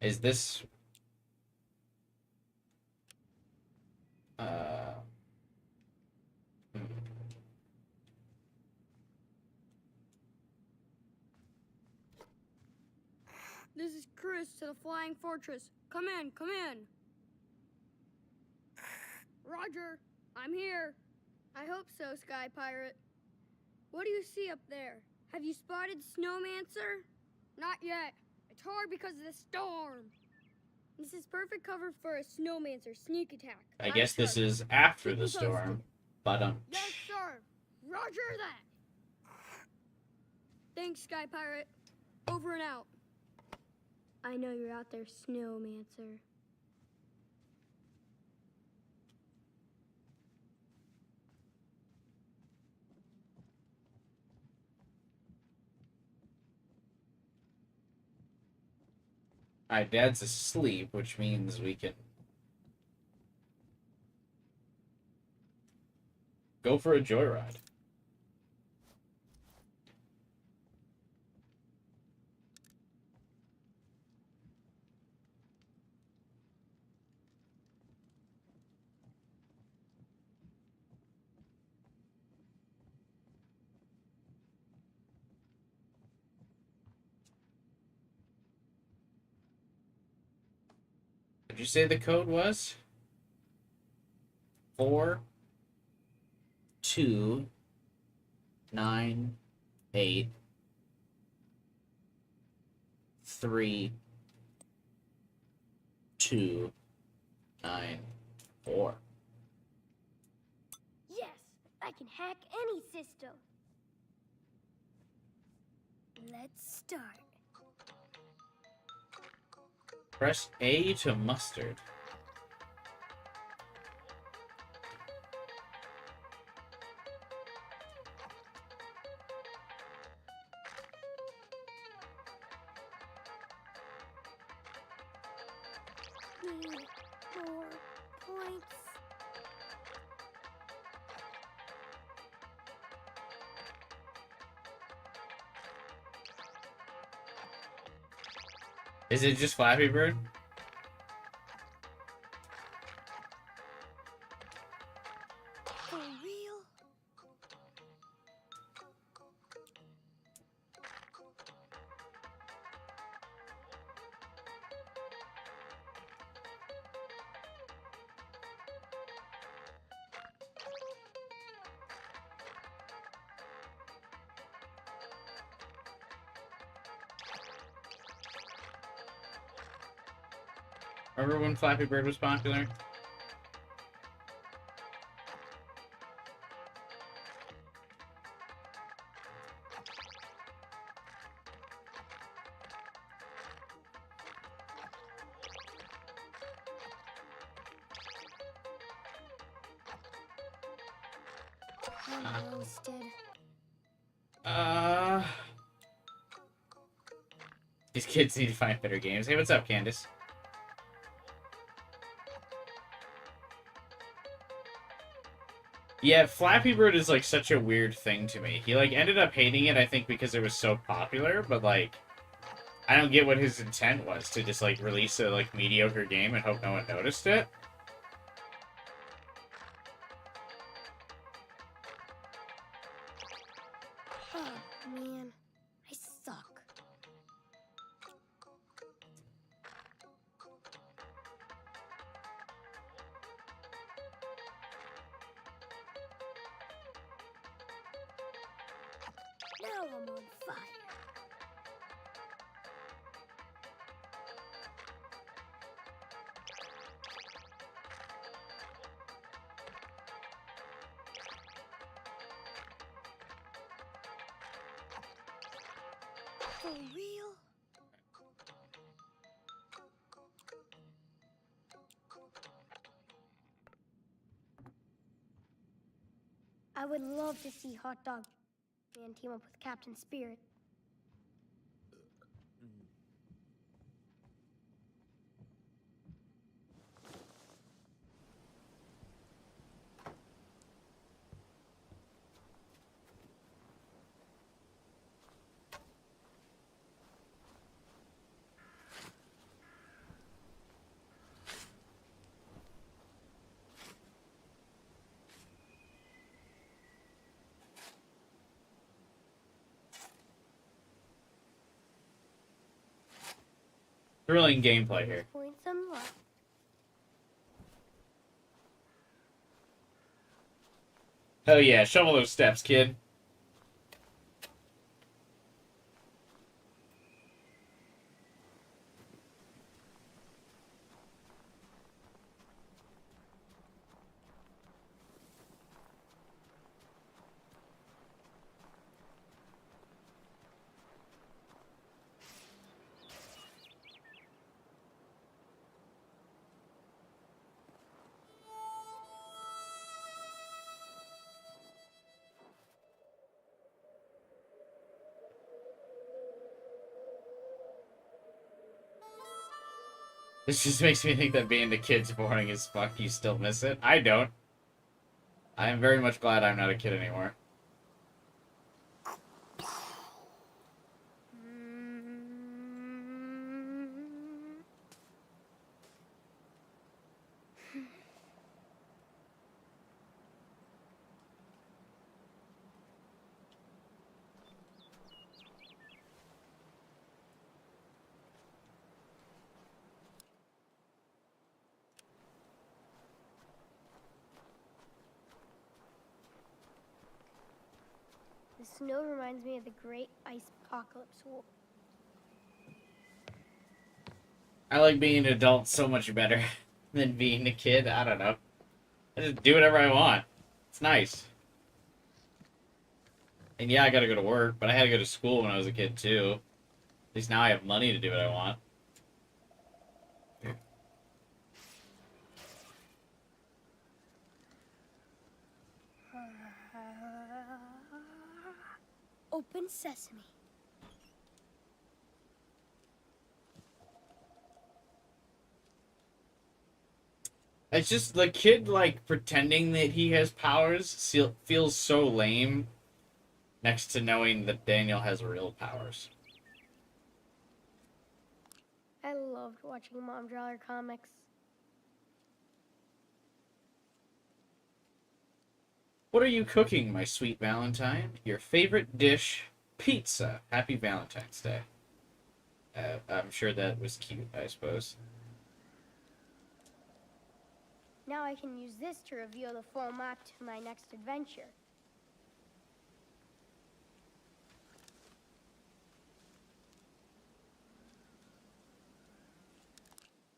Is this... hmm. This is Chris to the Flying Fortress. Come in, come in. Roger, I'm here. I hope so, Sky Pirate. What do you see up there? Have you spotted Snowmancer? Not yet. It's hard because of the storm. This is perfect cover for a Snowmancer sneak attack. I guess this is after the storm. But Yes, sir. Roger that. Thanks, Sky Pirate. Over and out. I know you're out there, Snowmancer. Alright, Dad's asleep, which means we can go for a joyride. you say the code was? 4283294. Yes, I can hack any system. Let's start. Press A to mustard. Need more points. Is it just Flappy Bird? For real? Remember when Flappy Bird was popular? I'm roasted. These kids need to find better games. Hey, what's up, Candace? Yeah, Flappy Bird is like such a weird thing to me. He like ended up hating it, I think, because it was so popular, but like I don't get what his intent was to just like release a like mediocre game and hope no one noticed it. Oh, man. I suck. Now I'm on fire. For real? I would love to see Hot Dog Man team up with Captain Spirit. Thrilling gameplay here. Points unlocked. Hell yeah, shovel those steps, kid. This just makes me think that being the kid's boring as fuck. You still miss it? I don't. I am very much glad I'm not a kid anymore. The snow reminds me of the Great Ice Apocalypse War. I like being an adult so much better than being a kid. I don't know. I just do whatever I want. It's nice. And yeah, I gotta go to work, but I had to go to school when I was a kid too. At least now I have money to do what I want. Open sesame. It's just the kid, like, pretending that he has powers feels so lame next to knowing that Daniel has real powers. I loved watching Mom draw her comics. What are you cooking, my sweet Valentine? Your favorite dish, pizza. Happy Valentine's Day. I'm sure that was cute, I suppose. Now I can use this to reveal the full map to my next adventure.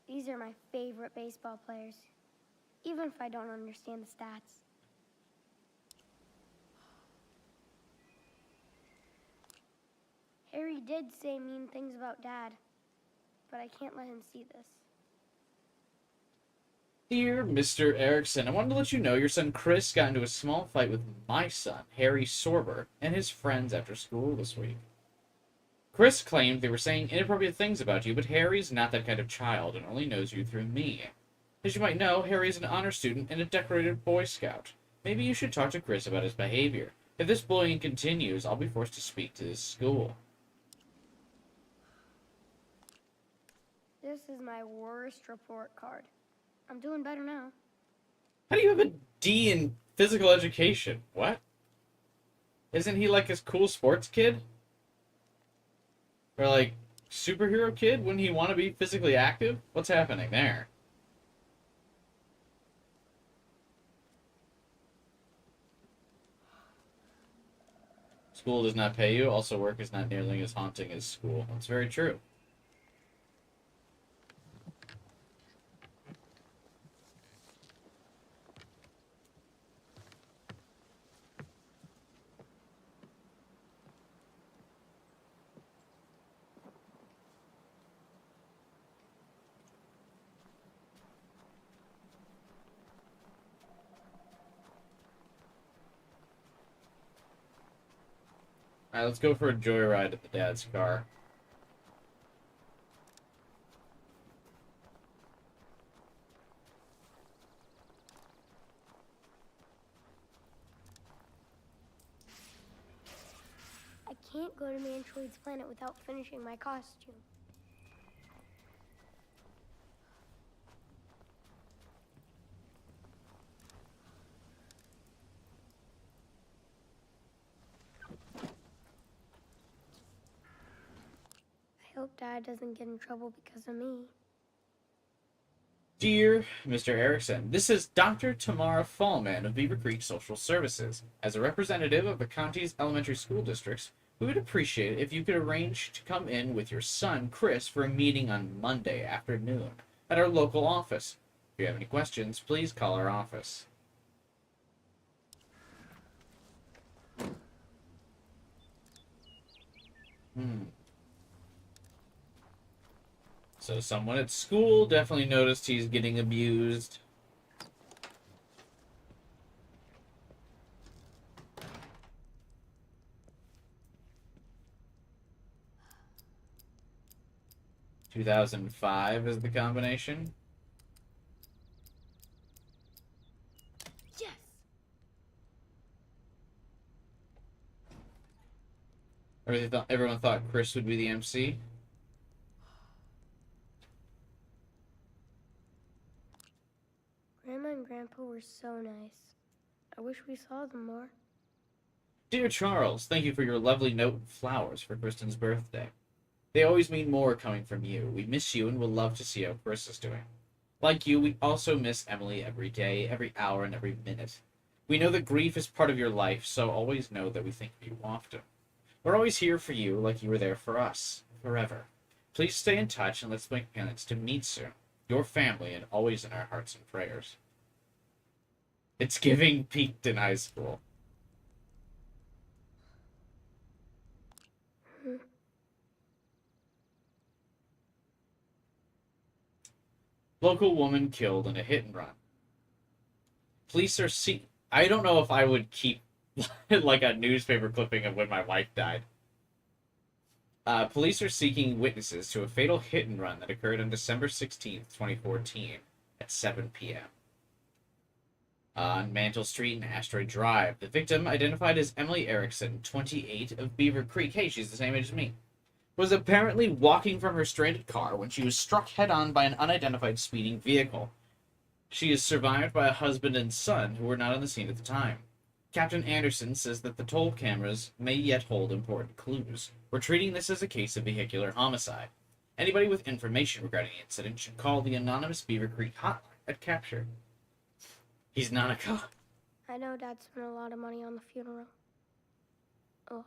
These are my favorite baseball players, even if I don't understand the stats. Harry did say mean things about Dad, but I can't let him see this. Dear Mr. Erickson, I wanted to let you know your son Chris got into a small fight with my son, Harry Sorber, and his friends after school this week. Chris claimed they were saying inappropriate things about you, but Harry's not that kind of child and only knows you through me. As you might know, Harry is an honor student and a decorated Boy Scout. Maybe you should talk to Chris about his behavior. If this bullying continues, I'll be forced to speak to this school. This is my worst report card. I'm doing better now. How do you have a D in physical education? What? Isn't he like his cool sports kid? Or like superhero kid? Wouldn't he want to be physically active? What's happening there? School does not pay you. Also, work is not nearly as haunting as school. That's very true. Alright, let's go for a joyride at the dad's car. I can't go to Mantroid's planet without finishing my costume. I hope Dad doesn't get in trouble because of me. Dear Mr. Erickson, this is Dr. Tamara Fallman of Beaver Creek Social Services. As a representative of the county's elementary school districts, we would appreciate it if you could arrange to come in with your son, Chris, for a meeting on Monday afternoon at our local office. If you have any questions, please call our office. So someone at school definitely noticed he's getting abused. $2005 is the combination. Yes! Everyone thought Chris would be the MC. Grandma and Grandpa were so nice. I wish we saw them more. Dear Charles, thank you for your lovely note and flowers for Kristen's birthday. They always mean more coming from you. We miss you and will love to see how Chris is doing. Like you, we also miss Emily every day, every hour, and every minute. We know that grief is part of your life, so always know that we think of you often. We're always here for you like you were there for us, forever. Please stay in touch and let's make plans to meet soon. Your family and always in our hearts and prayers. It's giving peaked in high school. Local woman killed in a hit and run. Police are I don't know if I would keep like a newspaper clipping of when my wife died. Police are seeking witnesses to a fatal hit and run that occurred on December 16th, 2014 at 7 p.m. On Mantle Street and Asteroid Drive. The victim, identified as Emily Erickson, 28, of Beaver Creek, hey, she's the same age as me, was apparently walking from her stranded car when she was struck head-on by an unidentified speeding vehicle. She is survived by a husband and son who were not on the scene at the time. Captain Anderson says that the toll cameras may yet hold important clues. We're treating this as a case of vehicular homicide. Anybody with information regarding the incident should call the anonymous Beaver Creek hotline at Capture. He's not a cop. I know Dad spent a lot of money on the funeral. Oh.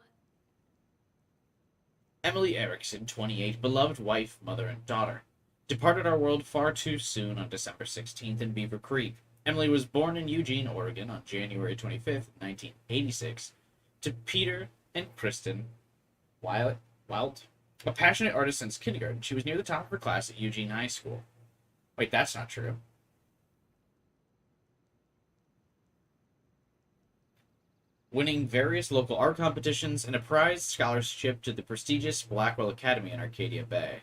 Emily Erickson, 28, beloved wife, mother, and daughter, departed our world far too soon on December 16th in Beaver Creek. Emily was born in Eugene, Oregon on January 25th, 1986, to Peter and Kristen Wilt, a passionate artist since kindergarten. She was near the top of her class at Eugene High School. Wait, that's not true. Winning various local art competitions and a prized scholarship to the prestigious Blackwell Academy in Arcadia Bay.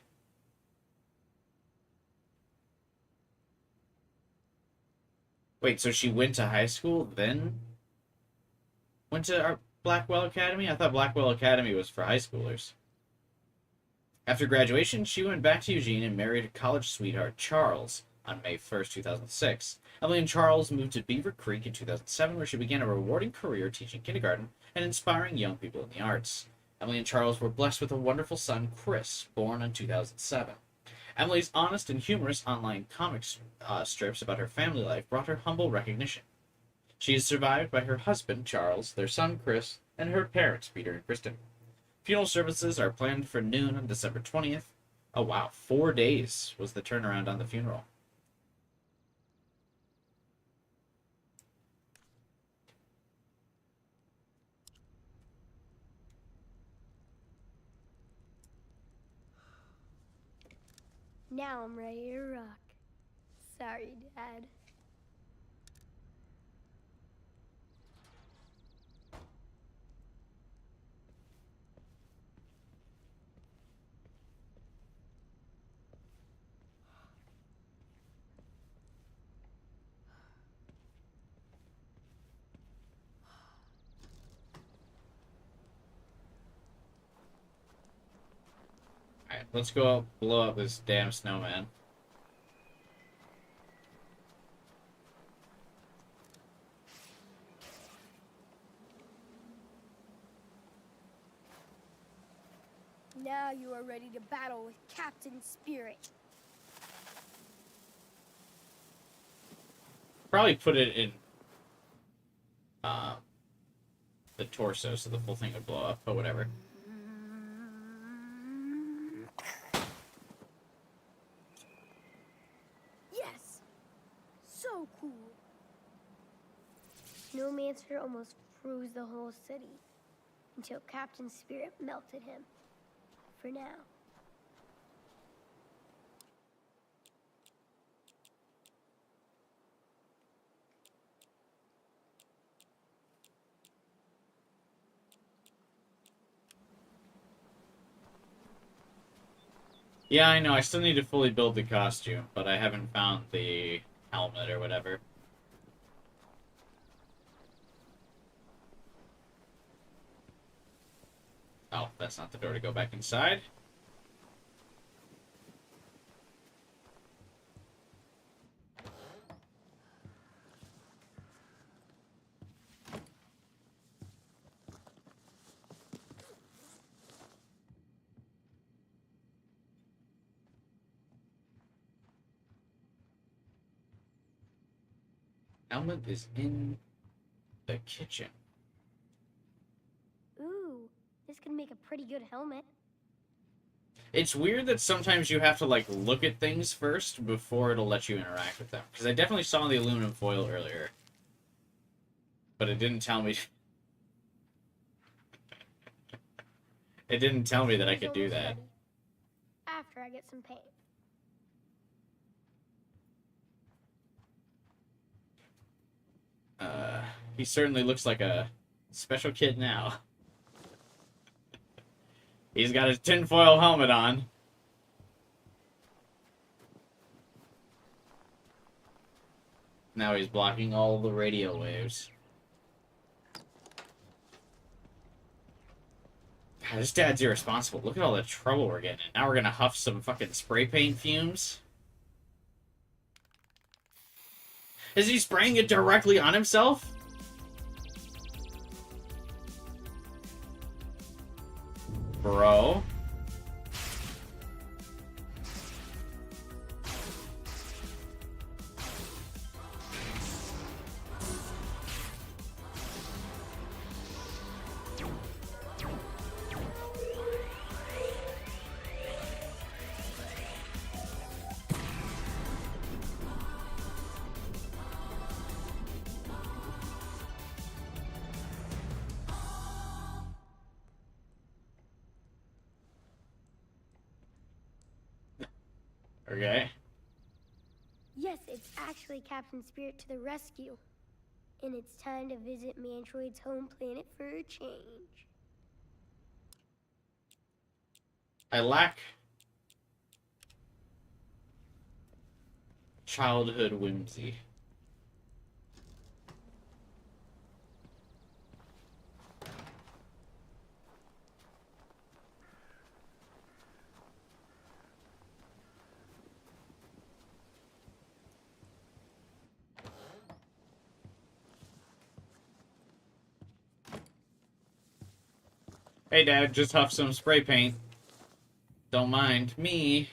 Wait, so she went to high school, then went to our Blackwell Academy? I thought Blackwell Academy was for high schoolers. After graduation, she went back to Eugene and married her college sweetheart, Charles, on May 1st, 2006. Emily and Charles moved to Beaver Creek in 2007, where she began a rewarding career teaching kindergarten and inspiring young people in the arts. Emily and Charles were blessed with a wonderful son, Chris, born in 2007. Emily's honest and humorous online comic strips about her family life brought her humble recognition. She is survived by her husband, Charles, their son, Chris, and her parents, Peter and Kristen. Funeral services are planned for noon on December 20th. Oh wow, 4 days was the turnaround on the funeral. Now I'm ready to rock. Sorry, Dad. Alright, let's go blow up this damn snowman. Now you are ready to battle with Captain Spirit. Probably put it in the torso so the full thing would blow up, but whatever. Yes! So cool. Snowmancer almost froze the whole city until Captain Spirit melted him. For now. Yeah, I know, I still need to fully build the costume, but I haven't found the helmet or whatever. Oh, that's not the door to go back inside. Helmet is in the kitchen. Ooh, this could make a pretty good helmet. It's weird that sometimes you have to, like, look at things first before it'll let you interact with them. Because I definitely saw the aluminum foil earlier. But it didn't tell me... It didn't tell me that I It's could do almost that. ready. After I get some paint. He certainly looks like a special kid now. He's got his tinfoil helmet on. Now he's blocking all the radio waves. God, this dad's irresponsible. Look at all the trouble we're getting in. Now we're gonna huff some fucking spray paint fumes. Is he spraying it directly on himself? Bro. Okay. Yes, it's actually Captain Spirit to the rescue. And it's time to visit Mantroid's home planet for a change. I lack childhood whimsy. Hey, Dad, just huff some spray paint. Don't mind me.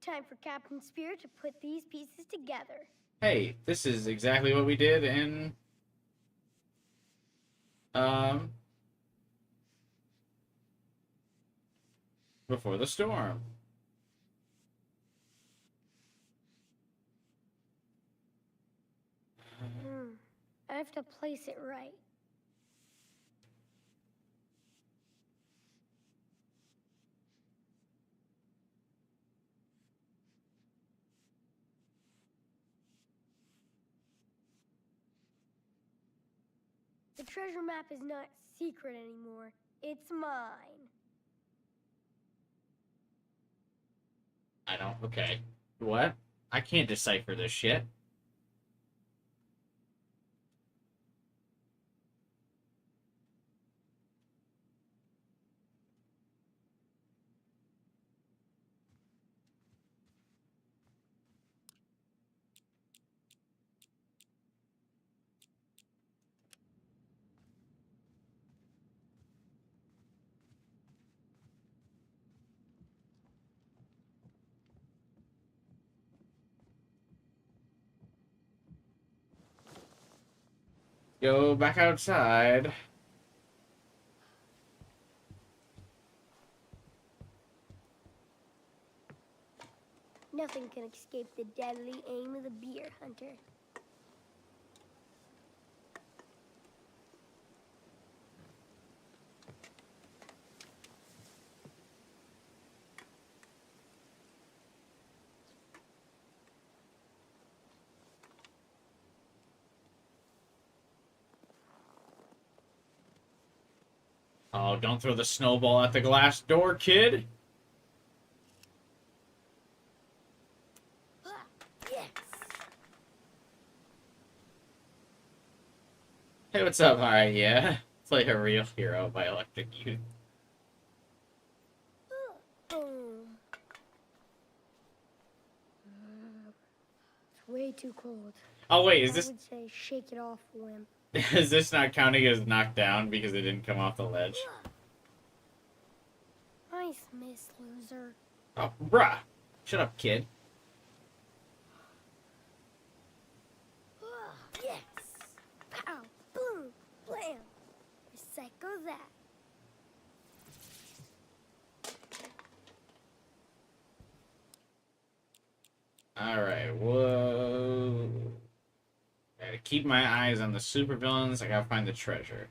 Time for Captain Spirit to put these pieces together. Hey, this is exactly what we did in... Before the Storm. I have to place it right. The treasure map is not secret anymore. It's mine. I don't... Okay. What? I can't decipher this shit. Go back outside. Nothing can escape the deadly aim of the beer hunter. Oh, don't throw the snowball at the glass door, kid. Yes! Hey, what's up? Alright, yeah. Play a real hero by Electric Youth. Boom. It's way too cold. Oh, wait, is I this... would say shake it off, Wimp. Is this not counting as knocked down because it didn't come off the ledge? Nice miss, loser. Oh, bruh. Shut up, kid. Yes! Pow! Boom! Blam! Recycle that. Alright, whoa. Gotta keep my eyes on the supervillains. I gotta find the treasure.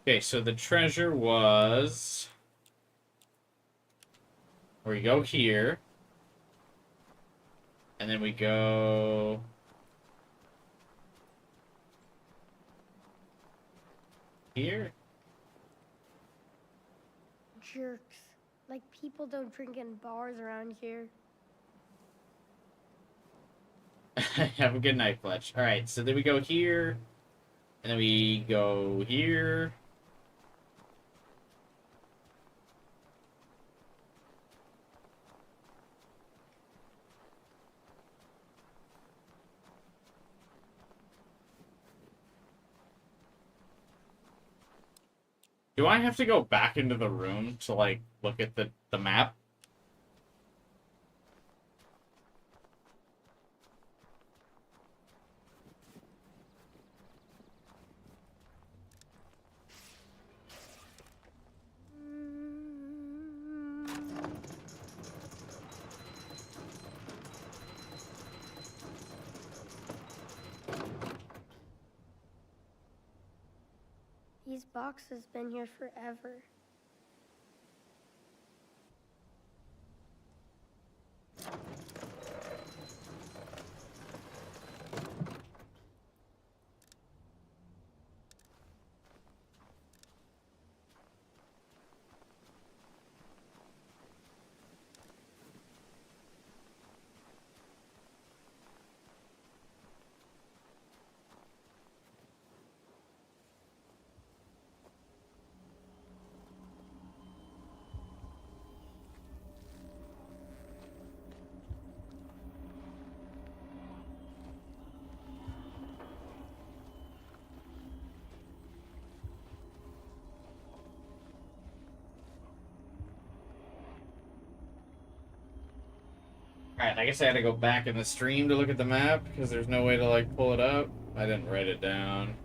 Okay, so the treasure was... We go here. And then we go... Here? Jerks. Like people don't drink in bars around here. Have a good night, Fletch. Alright, so then we go here. And then we go here. Do I have to go back into the room to, like, look at the map? These boxes been here forever. Alright, I guess I had to go back in the stream to look at the map, because there's no way to, like, pull it up. I didn't write it down.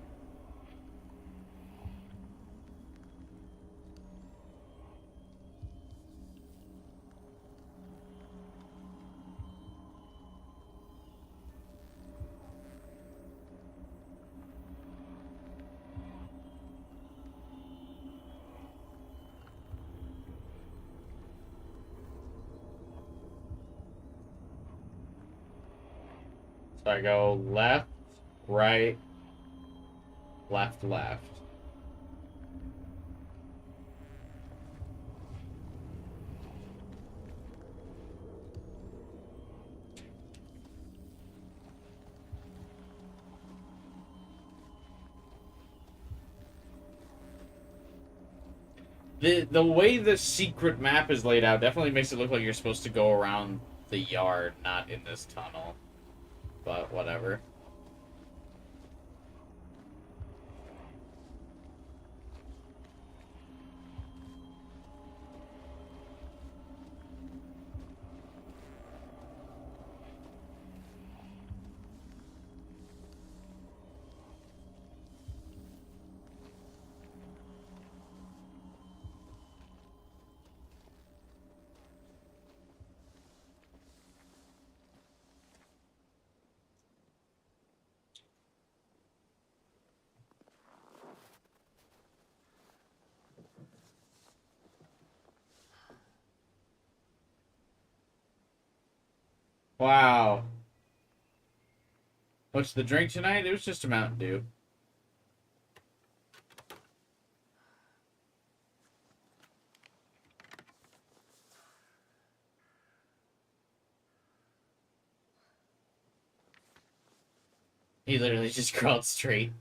So I go left, right, left, left. The way the secret map is laid out definitely makes it look like you're supposed to go around the yard, not in this tunnel. But whatever. Wow. What's the drink tonight? It was just a Mountain Dew. He literally just crawled straight.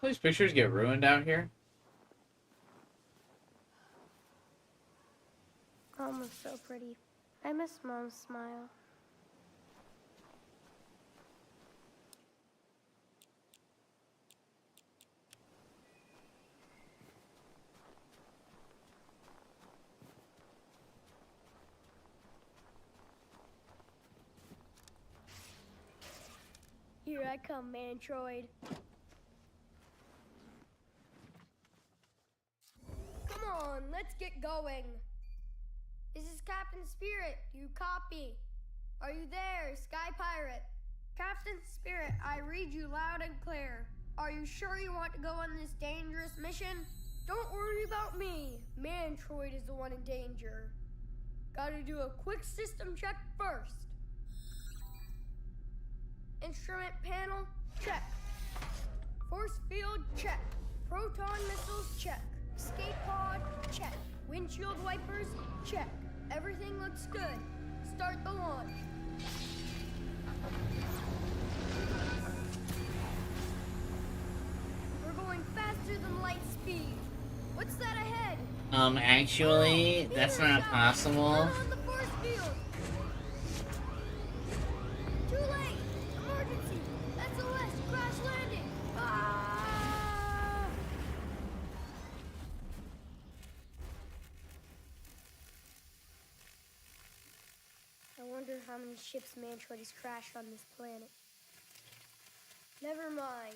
These pictures get ruined out here. Mom was so pretty. I miss Mom's smile. Here I come, Mantroid. Come on, let's get going. This is Captain Spirit. Do you copy? Are you there, Sky Pirate? Captain Spirit, I read you loud and clear. Are you sure you want to go on this dangerous mission? Don't worry about me. Mantroid is the one in danger. Gotta do a quick system check first. Instrument panel, check. Force field, check. Proton missiles, check. Escape pod, check. Windshield wipers, check. Everything looks good. Start the launch. We're going faster than light speed. What's that ahead? Actually, that's not possible. Turn on the force field. Too late. Emergency. SOS. Crash landing. Ah! I wonder how many ships Mantroid has crashed on this planet. Never mind.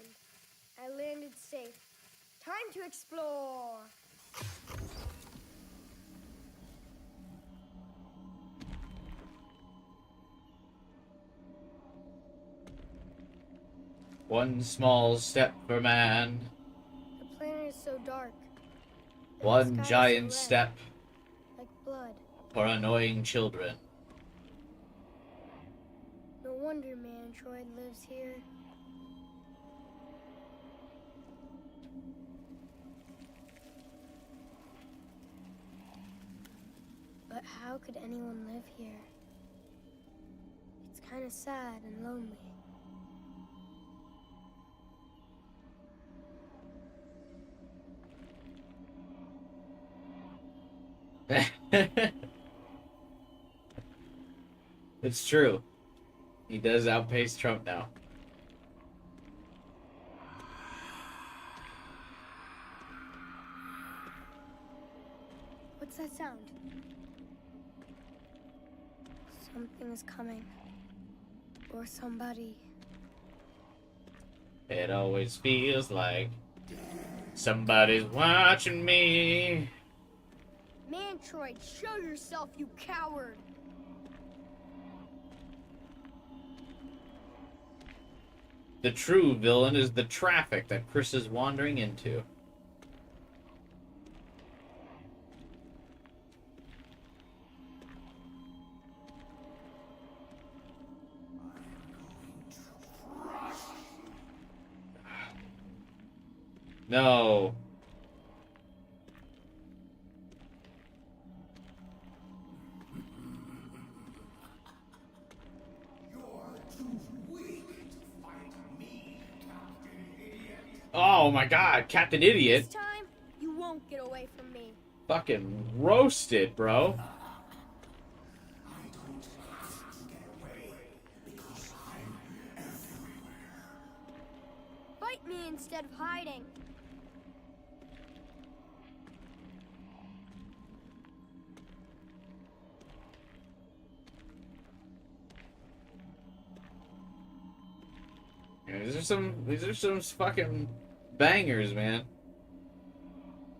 I landed safe. Time to explore. One small step for man, The planet is so dark. and the one sky is giant so red, step like blood. for annoying children. No wonder Mantroid lives here. But how could anyone live here? It's kind of sad and lonely. It's true. He does outpace Trump now. What's that sound? Something is coming. Or somebody. It always feels like somebody's watching me. Mantroid, show yourself, you coward! The true villain is the traffic that Chris is wandering into. No. Oh my god, Captain Idiot. This time, you won't get away from me. Fucking roasted, bro. Fight me instead of hiding. These are some fucking bangers, man.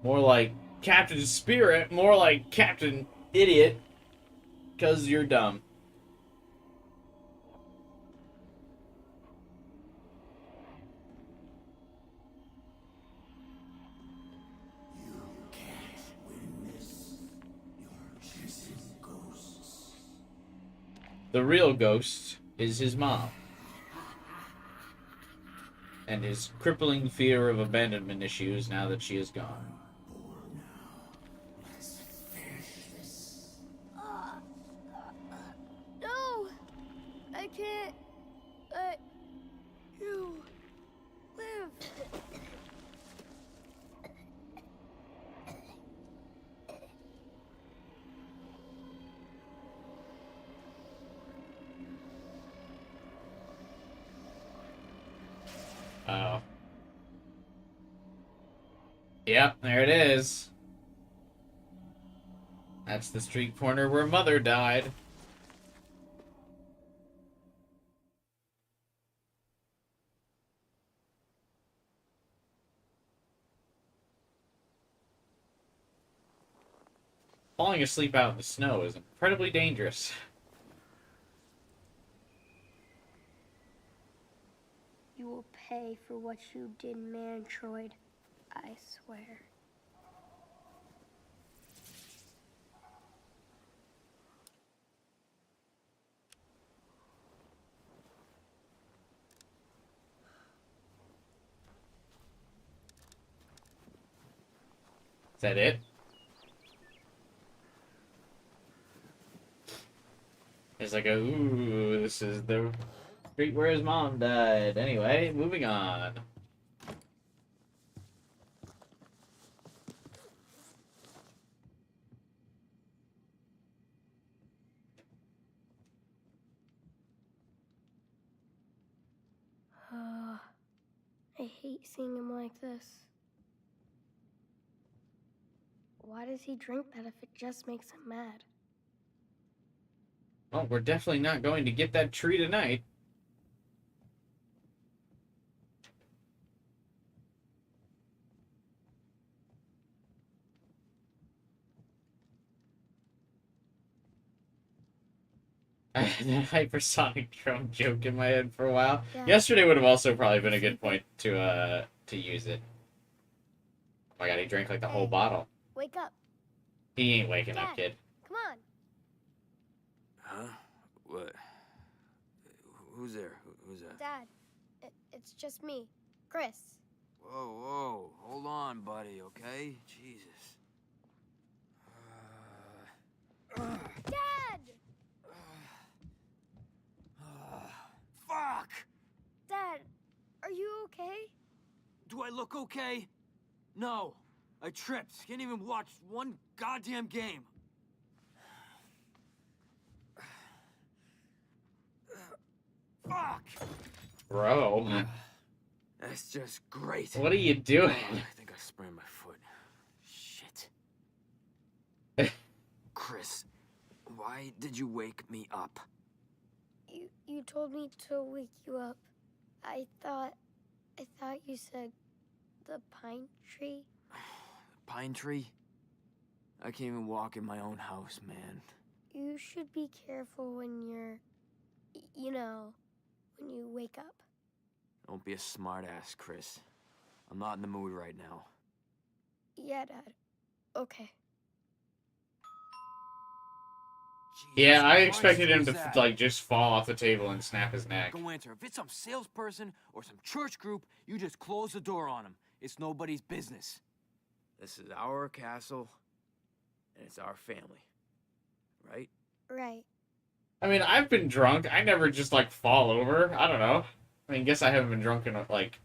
More like Captain Spirit, more like Captain Idiot, because you're dumb. The real ghost is his mom. And his crippling fear of abandonment issues now that she is gone. No! I can't let you live. Oh. Yep, there it is. That's the street corner where Mother died. Falling asleep out in the snow is incredibly dangerous. You will pay for what you did, Mantroid. I swear. Is that it? It's like a, ooh, this is the street where his mom died. Anyway, moving on. I hate seeing him like this. Why does he drink that if it just makes him mad? Well, we're definitely not going to get that tree tonight. I had a hypersonic drone joke in my head for a while. Yeah. Yesterday would have also probably been a good point to use it. Oh my god, he drank like the whole bottle. Wake up. He ain't waking up, Dad. kid. Come on. Huh? What? Who's there? Who's that? Dad, it's just me, Chris. Whoa, hold on, buddy, okay? Jesus. Dad! Fuck! Dad, are you okay? Do I look okay? No. I tripped. Can't even watch one goddamn game. Fuck! Bro, That's just great. what are you doing? I think I sprained my foot. Shit. Chris, why did you wake me up? You told me to wake you up. I thought you said the pine tree. Pine tree? I can't even walk in my own house, man. You should be careful when you're, when you wake up. Don't be a smartass, Chris. I'm not in the mood right now. Yeah, Dad. Okay. Yeah, I Jesus expected him Christ, to, who's like, just fall off the table and snap his neck. Go answer. If it's some salesperson or some church group, you just close the door on him. It's nobody's business. This is our castle, and it's our family. Right? Right. I mean, I've been drunk. I never just, like, fall over. I don't know. I mean, guess I haven't been drunk enough, like,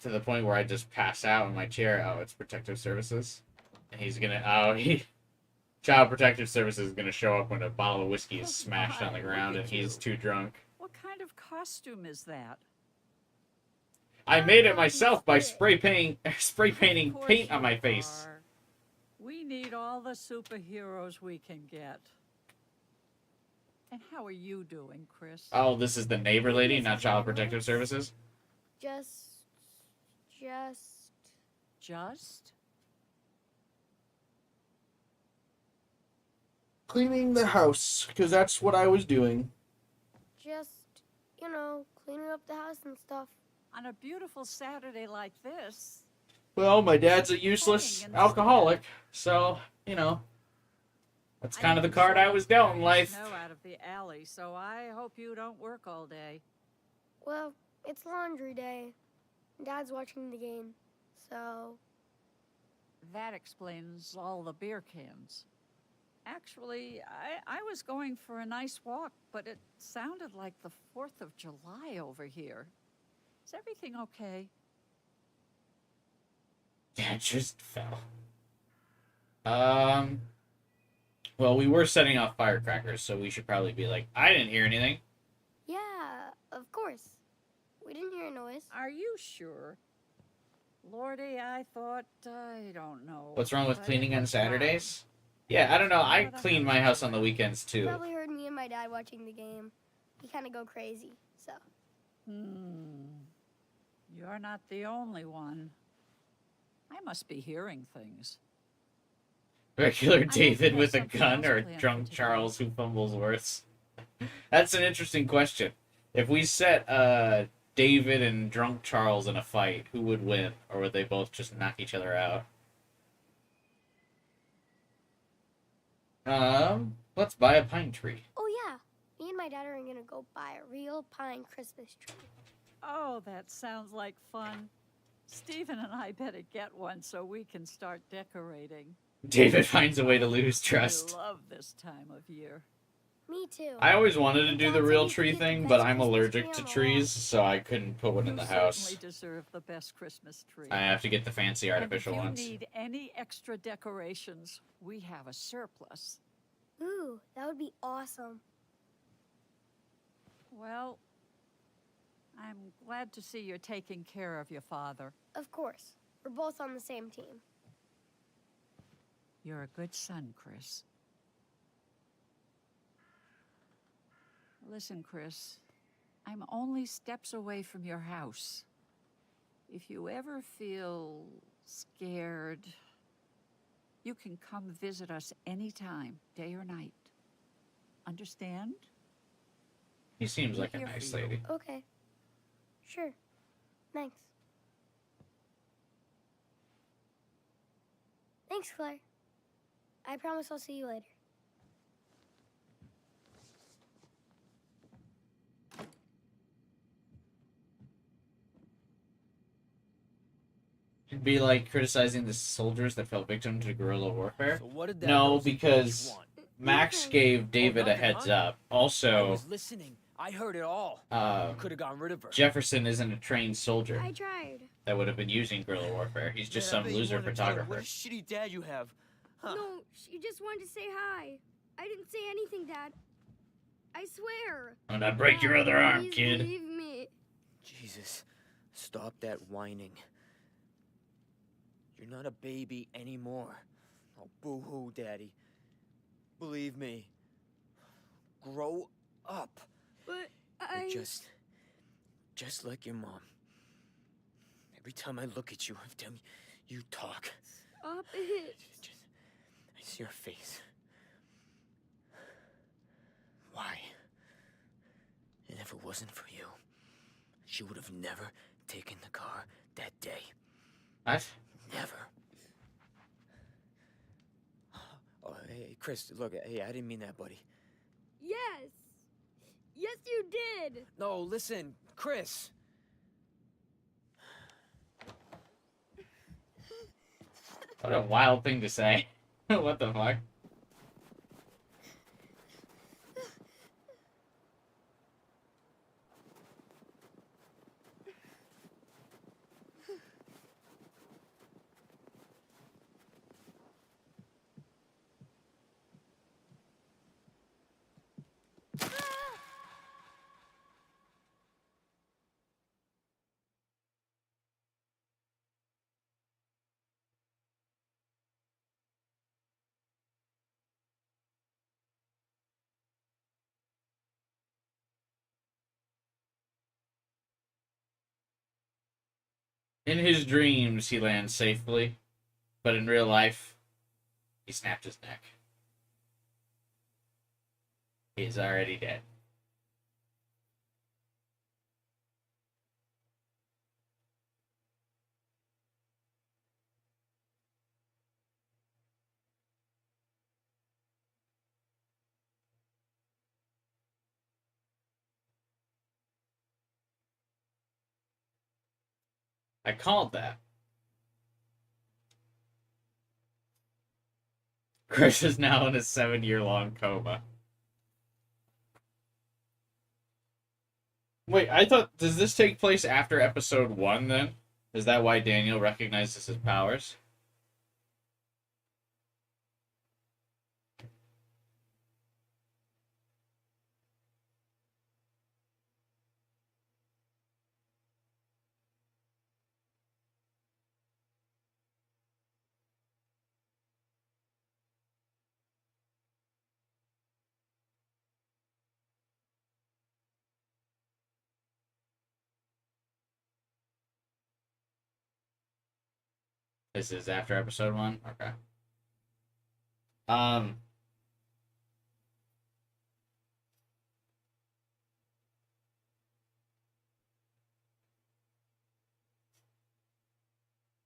to the point where I just pass out in my chair. Oh, it's Protective Services. And he's gonna, Child Protective Services is gonna show up when a bottle of whiskey is smashed on the ground and he's too drunk. What kind of costume is that? I made it myself by spray painting Of course paint on you my face. are. We need all the superheroes we can get. And how are you doing, Chris? Oh, this is the neighbor lady, not Child Protective Services. Just. Just? Cleaning the house, because that's what I was doing. Just, cleaning up the house and stuff. On a beautiful Saturday like this? Well, my dad's a useless Playing alcoholic, so, that's kind of the card I was dealt in life. Snow out of the alley, so I hope you don't work all day. Well, it's laundry day. Dad's watching the game, so. That explains all the beer cans. Actually, I was going for a nice walk, but it sounded like the 4th of July over here. Is everything okay? Yeah, it just fell. Well, we were setting off firecrackers, so we should probably be like, I didn't hear anything. Yeah, of course. We didn't hear a noise. Are you sure? Lordy, I thought, I don't know. What's wrong with but cleaning it on was Saturdays? Yeah, I don't know. I What a clean my house on the weekends, You too. probably heard me and my dad watching the game. We kind of go crazy, so. You're not the only one. I must be hearing things. Regular think David we with a have something gun else or planned for drunk today. Charles who fumbles worse? That's an interesting question. If we set David and drunk Charles in a fight, who would win? Or would they both just knock each other out? Let's buy a pine tree. Oh, yeah. Me and my dad are gonna go buy a real pine Christmas tree. Oh, that sounds like fun. Stephen and I better get one so we can start decorating. David finds a way to lose I trust. love this time of year. Me too. I always wanted to My do dad the said real we could tree get the thing, best but I'm Christmas allergic tree to on the trees, so I couldn't put one in You the house. certainly deserve the best Christmas tree. I have to get the fancy artificial and if ones. you need any extra decorations, we have a surplus. Ooh, that would be awesome. Well, I'm glad to see you're taking care of your father. Of course. We're both on the same team. You're a good son, Chris. Listen, Chris, I'm only steps away from your house. If you ever feel scared, you can come visit us anytime, day or night. Understand? He seems like a Here for nice you. lady. Okay. Sure. Thanks. Thanks, Claire. I promise I'll see you later. It'd be like criticizing the soldiers that fell victim to guerrilla warfare. So what did that No, nosy because bitch want? Max Nothing. gave David a nothing, heads huh? up. I Also, was listening. I heard it all. Could have gotten rid of her. Jefferson isn't a trained soldier I tried. that would have been using guerrilla warfare. He's just Man, I some bet you loser wanted to tell her photographer. What a shitty dad you have. Huh. No, she just wanted to say hi. I didn't say anything, Dad. I swear. I'm gonna break your other arm, Please kid. believe me. Jesus, stop that whining. You're not a baby anymore. Oh, boo-hoo, Daddy. Believe me. Grow up. But You're just like your mom. Every time I look at you, every time you talk, Stop it. I see your face. Why? And if it wasn't for you, she would have never taken the car that day. What? Never. Oh, hey, Chris, look, hey, I didn't mean that, buddy. Yes. Yes, you did. No, listen, Chris. What a wild thing to say. What the fuck? In his dreams, he lands safely, but in real life, he snapped his neck. He's already dead. I called that. Chris is now in a 7-year-long coma. Wait, I thought, does this take place after episode 1 then? Is that why Daniel recognizes his powers? This is after episode 1? Okay.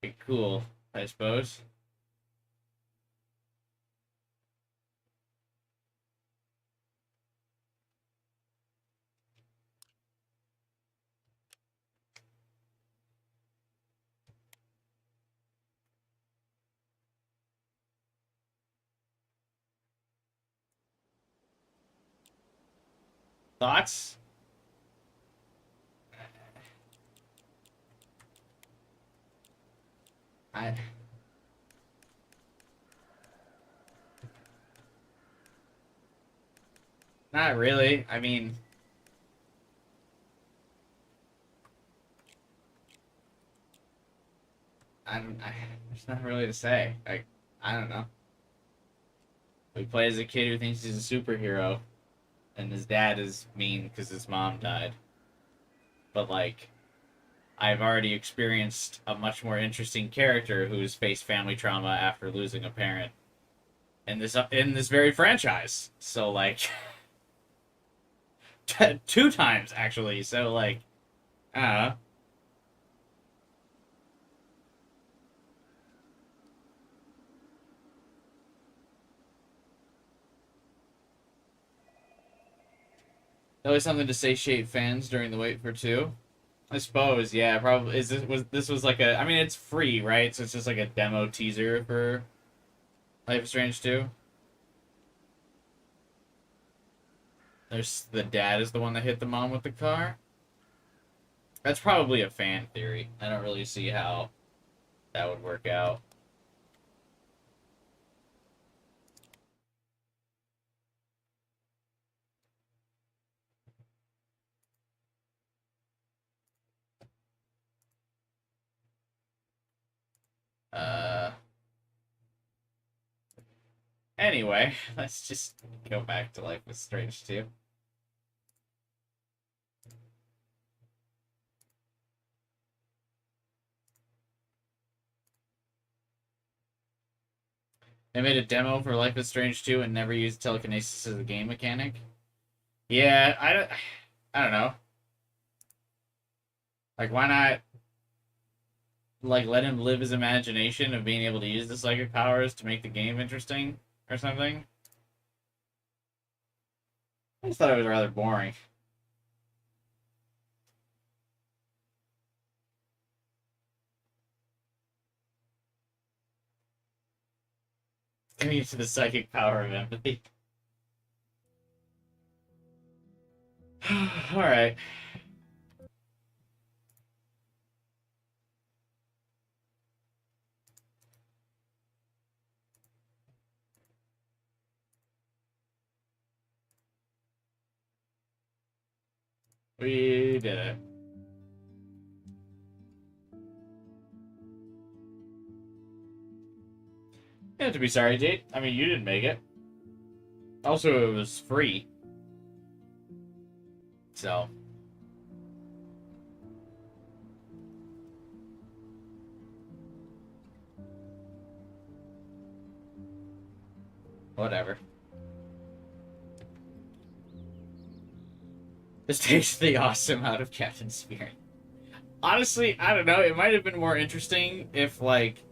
Okay, cool, I suppose. Thoughts? I... Not really. I mean... there's nothing really to say. Like, I don't know. We play as a kid who thinks he's a superhero, and his dad is mean because his mom died. But, like, I've already experienced a much more interesting character who's faced family trauma after losing a parent in this very franchise. So, like, 2 times, actually. So, like, I don't know. Always something to satiate fans during the wait for 2. I suppose, yeah, probably. This was like a? I mean, it's free, right? So it's just like a demo teaser for Life is Strange 2. There's the dad is the one that hit the mom with the car. That's probably a fan theory. I don't really see how that would work out. Anyway, let's just go back to Life is Strange 2. They made a demo for Life is Strange 2 and never used telekinesis as a game mechanic. Yeah, I don't know. Like, why not, like, let him live his imagination of being able to use the psychic powers to make the game interesting or something? I just thought it was rather boring. Giving it to the psychic power of empathy. Alright. We did it. You have to be sorry, Jade. I mean, you didn't make it. Also, it was free. So. Whatever. This takes the awesome out of Captain Spirit. Honestly, I don't know. It might have been more interesting if, like...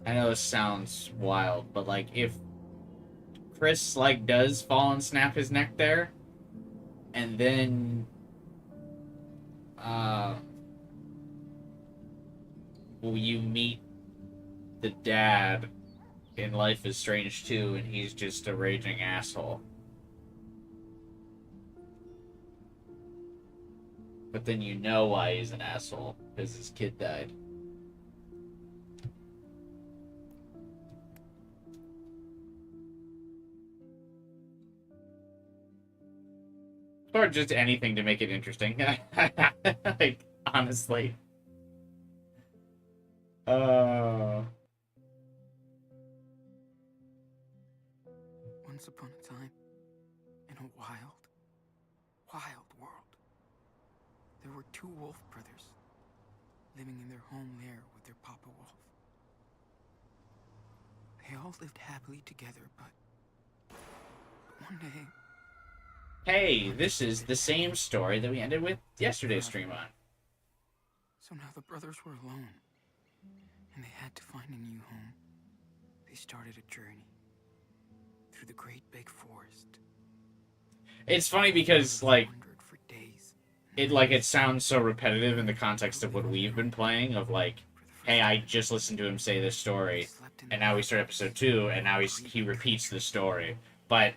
I know this sounds wild, but, like, if Chris, like, does fall and snap his neck there, and then... will you meet the dad in Life is Strange 2, and he's just a raging asshole. But then you know why he's an asshole, because his kid died. Or just anything to make it interesting. Like, honestly. Once upon a time, in a wild, wild world, there were two wolf brothers living in their home lair with their papa wolf. They all lived happily together, but one day... Hey, this is the same story that we ended with yesterday's stream on. So now the brothers were alone, and they had to find a new home. They started a journey through the great big forest. It's funny because, like, Wandered for days. it sounds so repetitive in the context of what we've been playing, of like, hey, I just listened to him say this story, and now we start episode 2, and now he repeats the story. But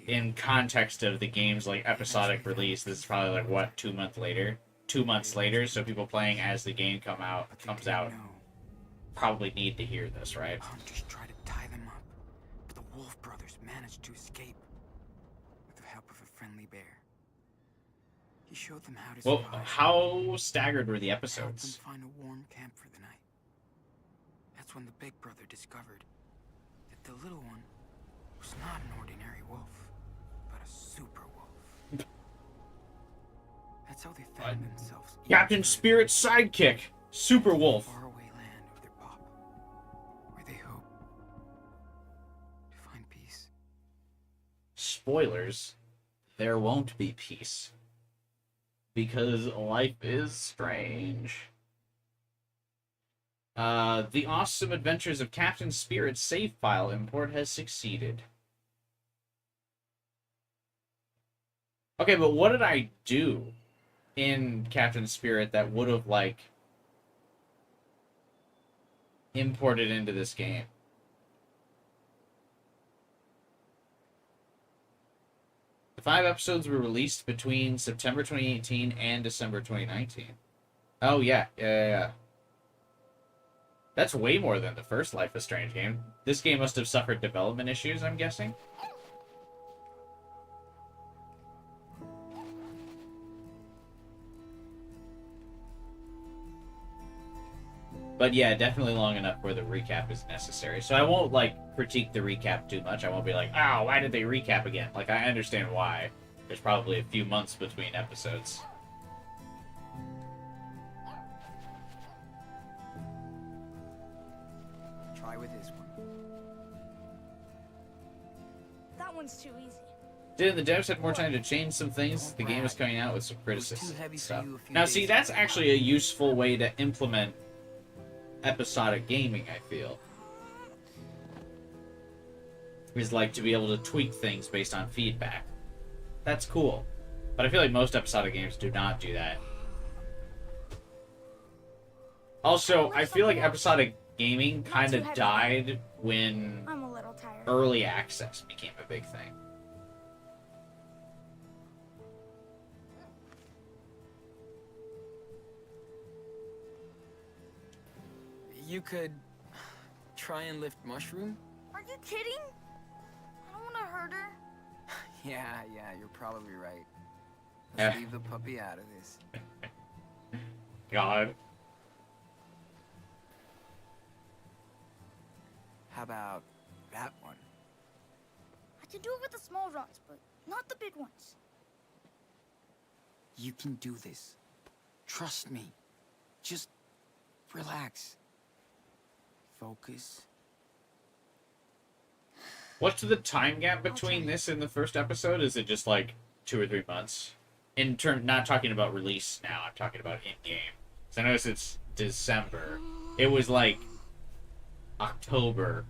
in context of the game's, like, episodic release, this is probably, like, what, 2 months later? 2 months later, so people playing as the game comes out, probably need to hear this, right? Hunters tried to tie them up, but the wolf brothers managed to escape with the help of a friendly bear. He showed them how to Well, survive. how staggered were the Helped them episodes? find a warm camp for the night. That's when the big brother discovered that the little one was not an ordinary wolf, but a super wolf. That's how they found themselves. Captain Spirit's sidekick, Super Wolf. Faraway land of their pop, where they hope to find peace. Spoilers, there won't be peace. Because life is strange. The Awesome Adventures of Captain Spirit's save file import has succeeded. Okay, but what did I do in Captain Spirit that would have, like, imported into this game? The 5 episodes were released between September 2018 and December 2019. Oh, yeah. That's way more than the first Life is Strange game. This game must have suffered development issues, I'm guessing. But yeah, definitely long enough where the recap is necessary. So I won't, like, critique the recap too much. I won't be like, oh, why did they recap again? Like, I understand why. There's probably a few months between episodes. Try with this one. That one's too easy. Did the devs had more time to change some things? The game was coming out with some criticism heavy for stuff. you a few Now, see, days that's ago. actually a useful way to implement episodic gaming, I feel. Is like to be able to tweak things based on feedback. That's cool. But I feel like most episodic games do not do that. Also, I feel like episodic gaming kind of died when I'm a little tired. early access became a big thing. You could try and lift Mushroom? Are you kidding? I don't want to hurt her. Yeah, you're probably right. Eh. Let's leave the puppy out of this. God. How about that one? I can do it with the small rocks, but not the big ones. You can do this. Trust me. Just relax. Focus. What's the time gap between this and the first episode? Is it just like 2 or 3 months? In term, not talking about release now. I'm talking about in game. So I notice it's December. It was like October,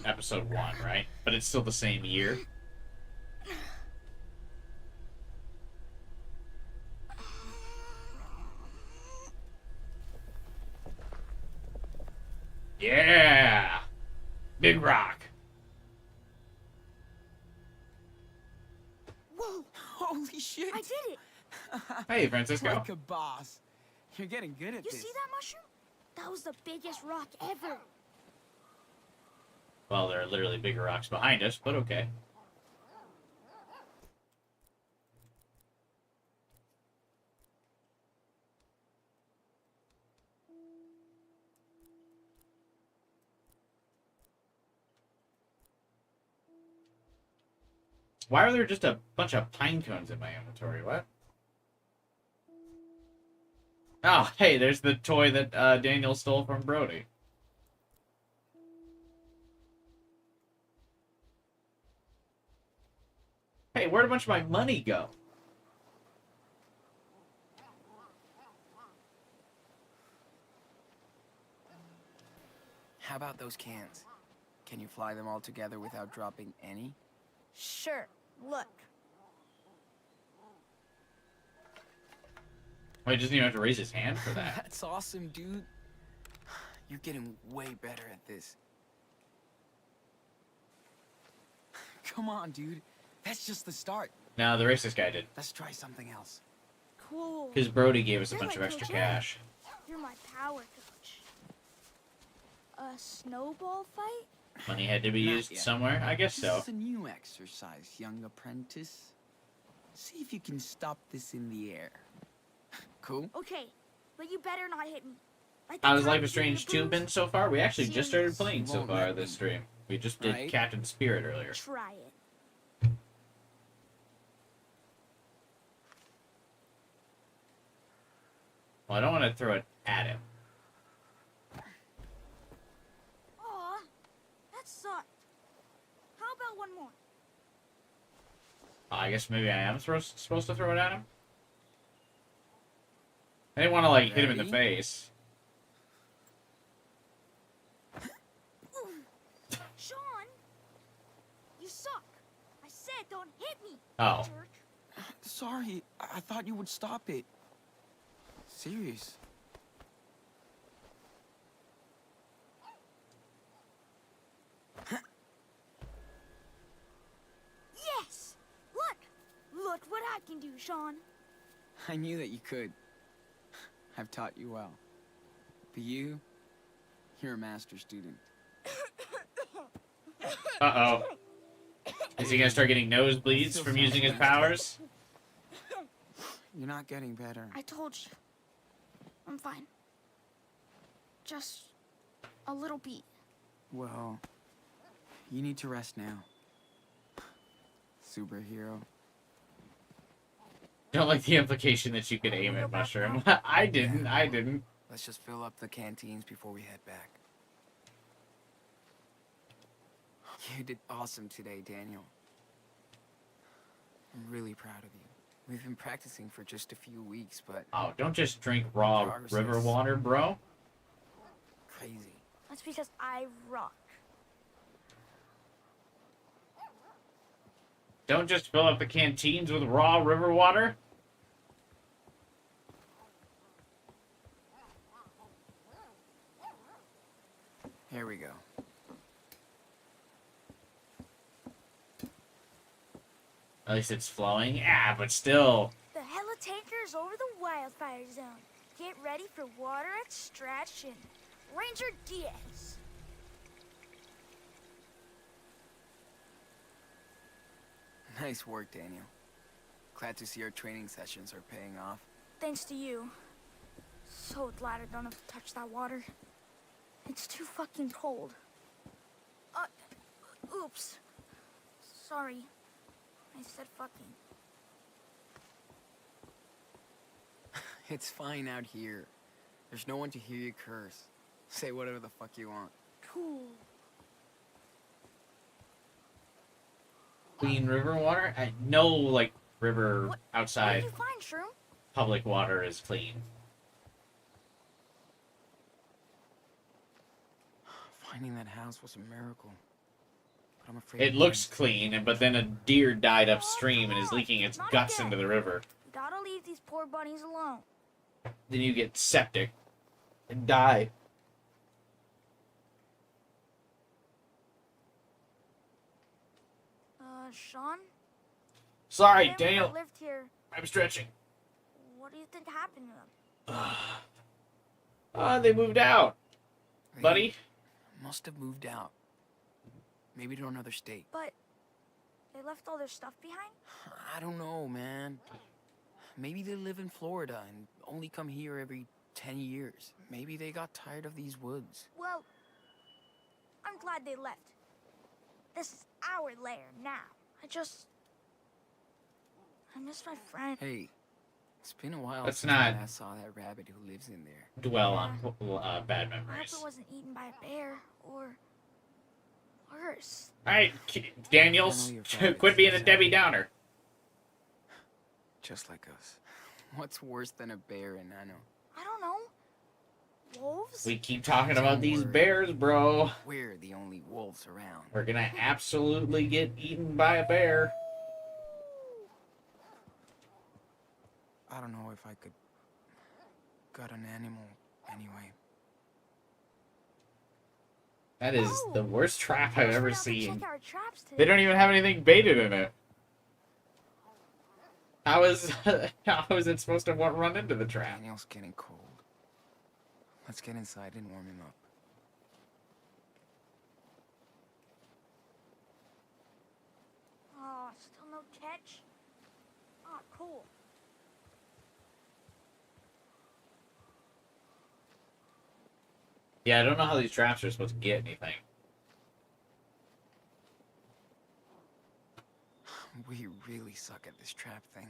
episode 1, right? But it's still the same year. Yeah, Big Rock. Whoa! Holy shit! I did it! Hey, Francisco. Like a boss. You're getting good at You this. see that mushroom? That was the biggest rock ever. Well, there are literally bigger rocks behind us, but okay. Why are there just a bunch of pine cones in my inventory? What? Oh, hey, there's the toy that Daniel stole from Brody. Hey, where'd a bunch of my money go? How about those cans? Can you fly them all together without dropping any? Sure. Look. Wait, he doesn't even have to raise his hand for that. That's awesome, dude. You're getting way better at this. Come on, dude. That's just the start. No, the racist guy did. Let's try something else. Cool. Because Brody gave us a You're bunch of my extra coach, eh? cash. You're my power coach. A snowball fight? Money had to be Not used yet. somewhere? I guess so. This is a new exercise, young apprentice. See if you can stop this in the air. Cool? Okay, but you better not hit me. Like the How has time Life you is Strange did 2 the been so far? We actually just started playing You so won't far let this me. stream. We just did Right? Captain Spirit earlier. Try it. Well, I don't want to throw it at him. Aw, that sucked. How about one more? I guess maybe I am supposed to throw it at him? I didn't want to, like, hit him in the Ready? face. Sean! You suck. I said don't hit me, Oh. jerk. Sorry, I thought you would stop it. Serious. Yes! Look! Look what I can do, Sean. I knew that you could. I've taught you well. But you're a master student. Uh-oh. Is he gonna start getting nosebleeds Still from sounds using his bad. powers? You're not getting better. I told you. I'm fine. Just a little beat. Well, you need to rest now. Superhero. Don't like the implication that you could aim at Mushroom. I didn't. Let's just fill up the canteens before we head back. You did awesome today, Daniel. I'm really proud of you. We've been practicing for just a few weeks, but Oh, don't just drink raw Progress river is- water, bro. crazy. That's because I rock. Don't just fill up the canteens with raw river water. Here we go. At least it's flowing. Yeah, but still. The heli tanker's over the wildfire zone. Get ready for water extraction. Ranger Diaz. Nice work, Daniel. Glad to see our training sessions are paying off. Thanks to you. So glad I don't have to touch that water. It's too fucking cold. Oops. Sorry. I said fucking. It's fine out here. There's no one to hear you curse. Say whatever the fuck you want. Cool. Clean river water? No, like, river What outside did you find, Shroom? public water is clean. Finding that house was a miracle. But I'm afraid It looks clean, but then a deer died upstream and is leaking its Not guts again. into the river. You gotta leave these poor bunnies alone. Then you get septic and die. Sean? Sorry, Family that Daniel. lived here. I'm stretching. What do you think happened to them? They moved out, They buddy. must have moved out. Maybe to another state. But they left all their stuff behind? I don't know, man. Maybe they live in Florida and only come here every 10 years. Maybe they got tired of these woods. Well, I'm glad they left. This is our lair now. I miss my friend. Hey, it's been a while Let's since not- I saw that rabbit who lives in there. Dwell on bad I hope memories. it wasn't eaten by a bear or worse. All right, Daniels, I know your father quit being a says Debbie that. Downer. Just like us. What's worse than a bear in Nano? I don't know. Wolves? We keep talking about these Word. bears, bro. We're the only wolves around. We're gonna absolutely get eaten by a bear. I don't know if I could gut an animal anyway. That is Oh, the worst trap I've Guess we ever have to seen. check our traps today. They don't even have anything baited in it. How is how is it supposed to run into the trap? Daniel's getting cold. Let's get inside and warm him up. Oh, still no catch? Oh, cool. Yeah, I don't know how these traps are supposed to get anything. We really suck at this trap thing.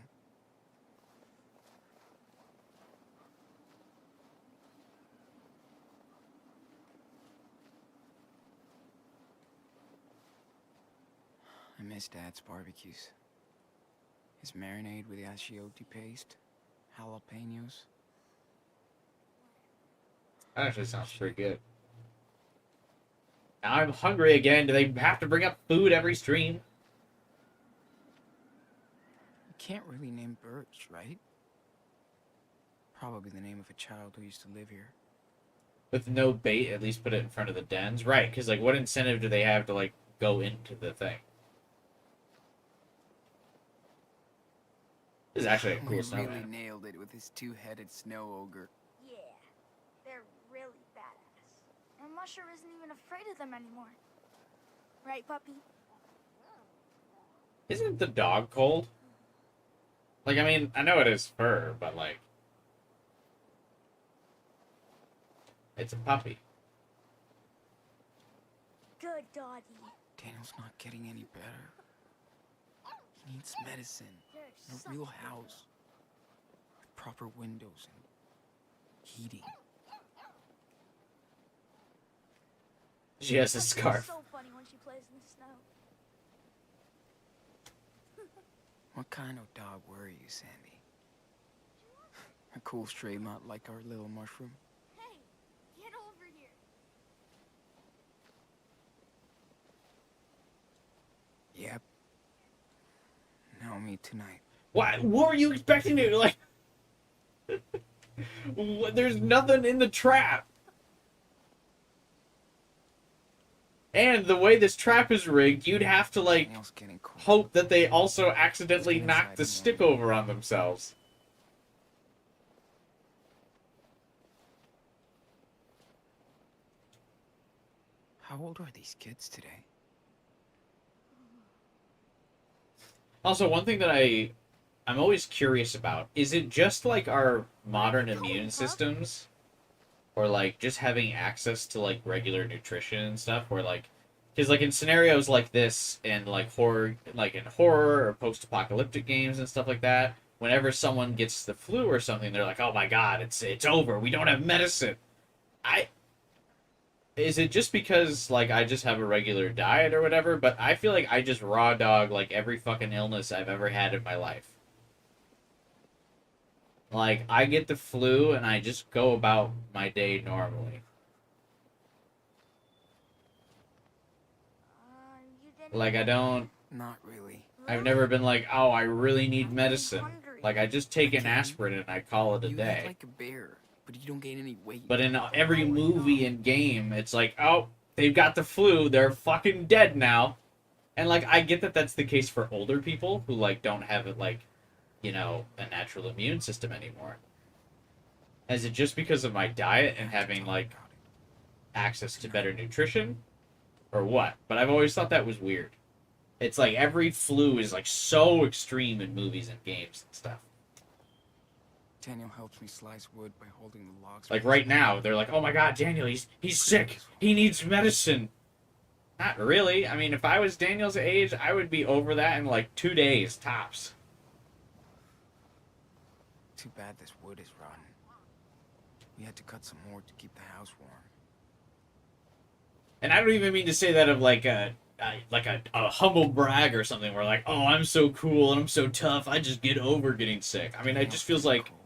I miss Dad's barbecues. His marinade with achiote paste, jalapenos. That actually sounds pretty good. Now I'm hungry again. Do they have to bring up food every stream? You can't really name Birch, right? Probably the name of a child who used to live here. With no bait, at least put it in front of the dens. Right, because, like, what incentive do they have to, like, go into the thing? This is actually a We cool really snowman. nailed it with his two-headed snow ogre. Yeah, they're really badass. And Musher isn't even afraid of them anymore. Right, puppy? Isn't the dog cold? Like, I mean, I know it is fur, but, like... It's a puppy. Good doggy. Daniel's not getting any better. He needs medicine. You're And such a real a- house. With proper windows and heating. She has a Puppy's scarf. so funny when she plays in the snow. What kind of dog were you, Sandy? A cool stray mutt like our little mushroom? Hey, get over here. Yep. Now me tonight. What were you expecting to, like... There's nothing in the trap. And the way this trap is rigged, you'd have to, like, Daniel's getting cold. hope that they also accidentally Let's get knock inside the and stick warm over on themselves. How old are these kids today? Also, one thing that I'm always curious about, is it just like our modern immune systems? Or like just having access to like regular nutrition and stuff where like, because like in scenarios like this and like horror, like in horror or post-apocalyptic games and stuff like that, whenever someone gets the flu or something, they're like, oh my god, it's over, we don't have medicine. is it just because like I just have a regular diet or whatever? But I feel like I just raw dog like every fucking illness I've ever had in my life. Like I get the flu and I just go about my day normally. You didn't Like I don't. Not really. I've never been like, oh, I really need I'm medicine. hungry. Like I just take an aspirin and I call it a You day. act like a bear, but you don't gain any weight. But in every movie and game, it's like, oh, they've got the flu. They're fucking dead now. And, like, I get that that's the case for older people who, like, don't have it, like, you know, a natural immune system anymore. Is it just because of my diet and having, like, access to better nutrition? Or what? But I've always thought that was weird. It's like every flu is, like, so extreme in movies and games and stuff. Daniel helps me slice wood by holding the logs. Like with right his now, hand. they're like, "Oh my God, Daniel, he's sick. He needs medicine." Not really. I mean, if I was Daniel's age, I would be over that in like 2 days tops. Too bad this wood is rotten. We had to cut some more to keep the house warm. And I don't even mean to say that of like a humble brag or something. Where like, "Oh, I'm so cool and I'm so tough. I just get over getting sick." I mean, it just feels like Cold.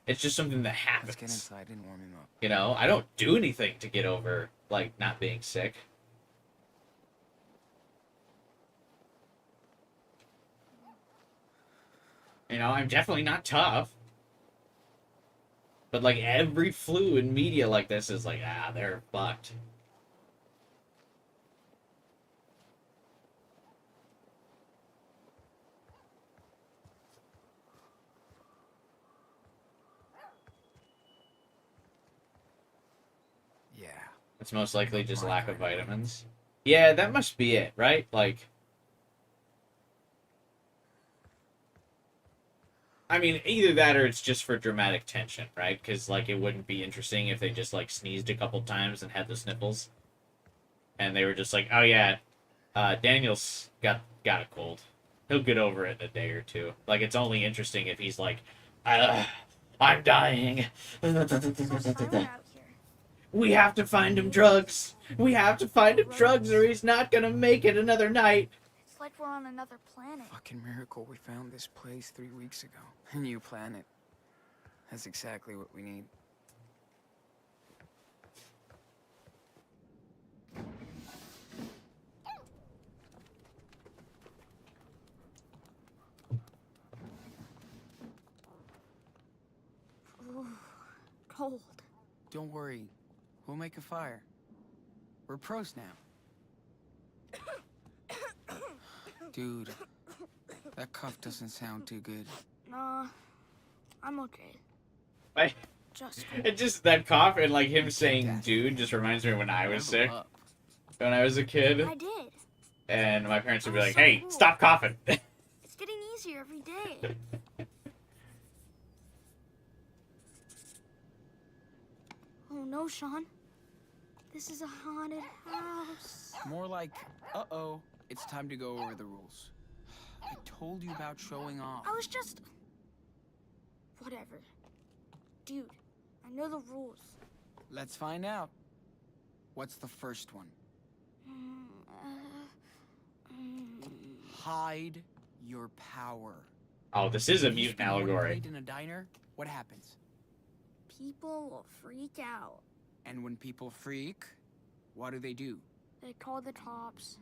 it's just something that Let's get happens. inside and warm him up. You know, I don't do anything to get over like not being sick. You know, I'm definitely not tough. But like every flu in media like this is like, ah, they're fucked. Yeah. It's most likely just lack of vitamins. Yeah, that must be it, right? Like, I mean, either that or it's just for dramatic tension, right? Because, like, it wouldn't be interesting if they just, like, sneezed a couple times and had the sniffles. And they were just like, oh, yeah, Daniel's got a cold. He'll get over it in a day or two. Like, it's only interesting if he's like, I'm dying. so silent out here. We have to find him drugs. We have to find him drugs or he's not gonna make it another night. It's like we're on another planet. Fucking miracle we found this place 3 weeks ago. A new planet. That's exactly what we need. Ooh, cold. Don't worry. We'll make a fire. We're pros now. Dude, that cough doesn't sound too good. Nah, I'm okay. I, Just it just that cough and like him saying Death. "dude" just reminds me of when I was Level sick. up. When I was a kid, I did. and my parents would be That like, was so "Hey, cool. stop coughing." It's getting easier every day. Oh no, Sean. This is a haunted house. More like, uh-oh, it's time to go over the rules. I told you about showing off. I was just... Whatever. Dude, I know the rules. Let's find out. What's the first one? Hide your power. Oh, this is a If you mutant spin one allegory. plate in a diner, what happens? People will freak out. And when people freak, what do? They call the cops.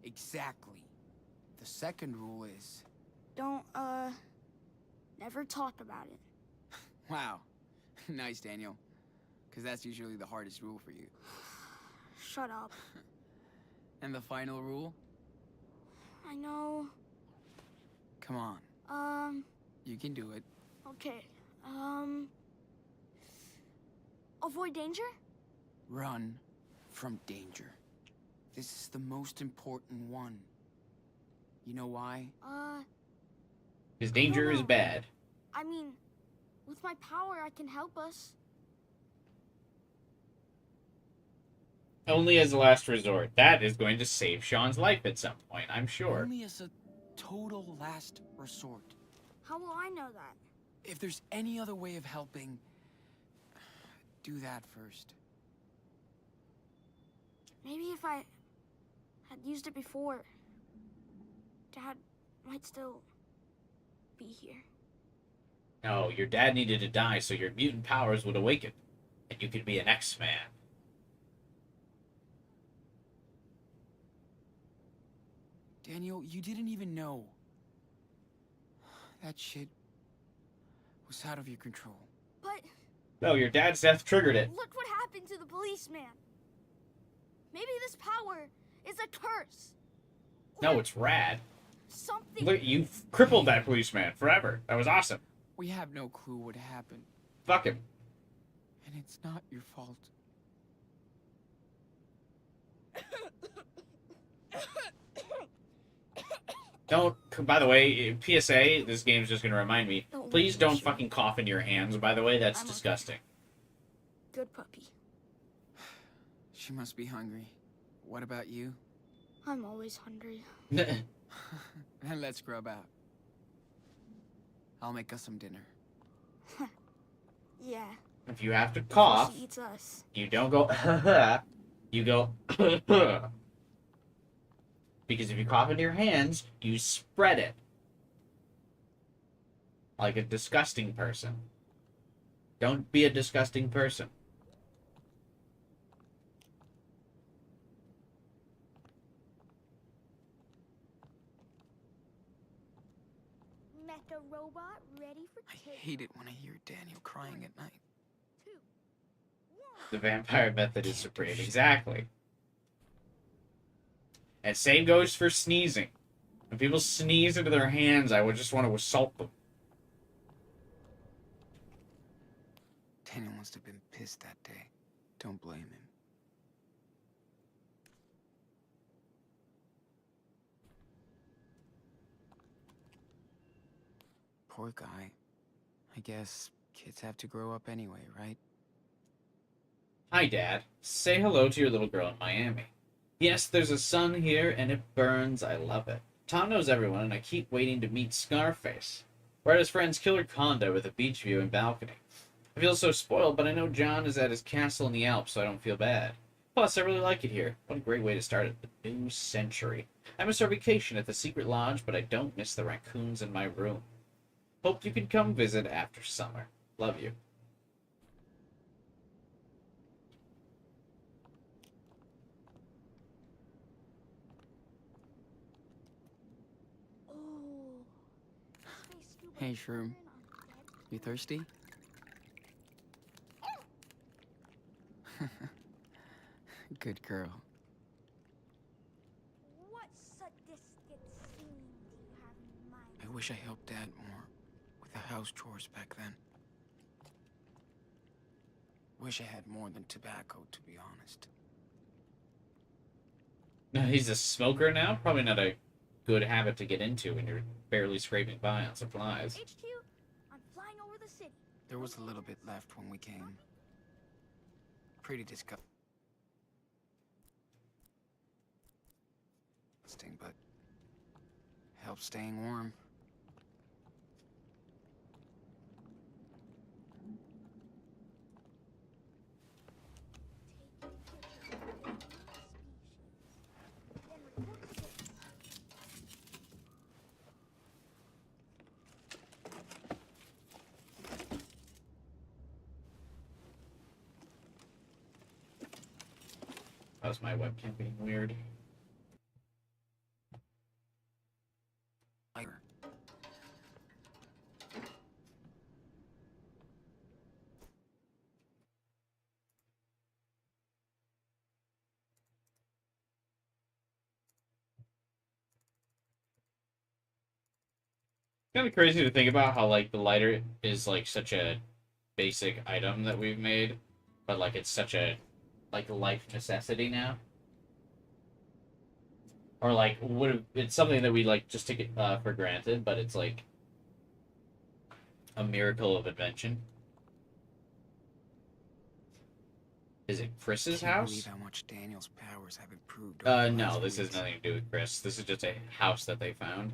Exactly. The second rule is, Don't, never talk about it. wow, nice, Daniel. Because that's usually the hardest rule for you. Shut up. And the final rule? I know. Come on, you can do it. Okay. Avoid danger? Run from danger. This is the most important one. You know why? Because danger is bad. I mean, with my power, I can help us. Only as a last resort. That is going to save Sean's life at some point, I'm sure. Only as a total last resort. How will I know that? If there's any other way of helping, do that first. Maybe if I had used it before, Dad might still be here. No, your dad needed to die so your mutant powers would awaken, and you could be an X-Man. Daniel, you didn't even know. That shit was out of your control. But No, your dad's death triggered it. look what happened to the policeman. Maybe this power is a curse. No, it's rad. Something. Look, you crippled that policeman forever. That was awesome. We have no clue what happened, Fuck him. and it's not your fault. Don't. By the way, PSA. This game's just gonna remind me. Don't Please worry, don't Sure. fucking cough into your hands. By the way, that's I'm okay. disgusting. Good puppy. She must be hungry. What about you? I'm always hungry. Then let's grub out. I'll make us some dinner. Yeah. If you have to before cough, She eats us. you don't go. You go. Because if you cough into your hands, you spread it. Like a disgusting person. Don't be a disgusting person. Mecha robot ready for I takeoff. hate it when I hear Daniel crying at night. 2, 1. The vampire method is supreme. Exactly. And same goes for sneezing. When people sneeze into their hands, I would just want to assault them. Daniel must have been pissed that day. Don't blame him. Poor guy. I guess kids have to grow up anyway, right? Hi, Dad. Say hello to your little girl in Miami. Yes, there's a sun here, and it burns. I love it. Tom knows everyone, and I keep waiting to meet Scarface. We're at his friend's killer condo with a beach view and balcony. I feel so spoiled, but I know John is at his castle in the Alps, so I don't feel bad. Plus, I really like it here. What a great way to start the new century. I miss our vacation at the secret lodge, but I don't miss the raccoons in my room. Hope you can come visit after summer. Love you. Oh. Space scuba Hey, Shroom. diving on dead You thirsty? Good girl. What sadistic scene do you have in mind? I wish I helped Dad more with the house chores back then. Wish I had more than tobacco, to be honest. He's a smoker now? Probably not a good habit to get into when you're barely scraping by on supplies. HQ, I'm flying over the city. There was a little bit left when we came. Pretty disgusting, but helps staying warm. Then report to base. How's my webcam being weird? Lighter. Kind of crazy to think about how like the lighter is like such a basic item that we've made, but like it's such a like life necessity now. Or like would have it's something that we like just take it for granted, but it's like a miracle of invention. Is it Chris's Can't house? believe how much Daniel's powers have improved. No, over the last this has weeks. nothing to do with Chris. This is just a house that they found.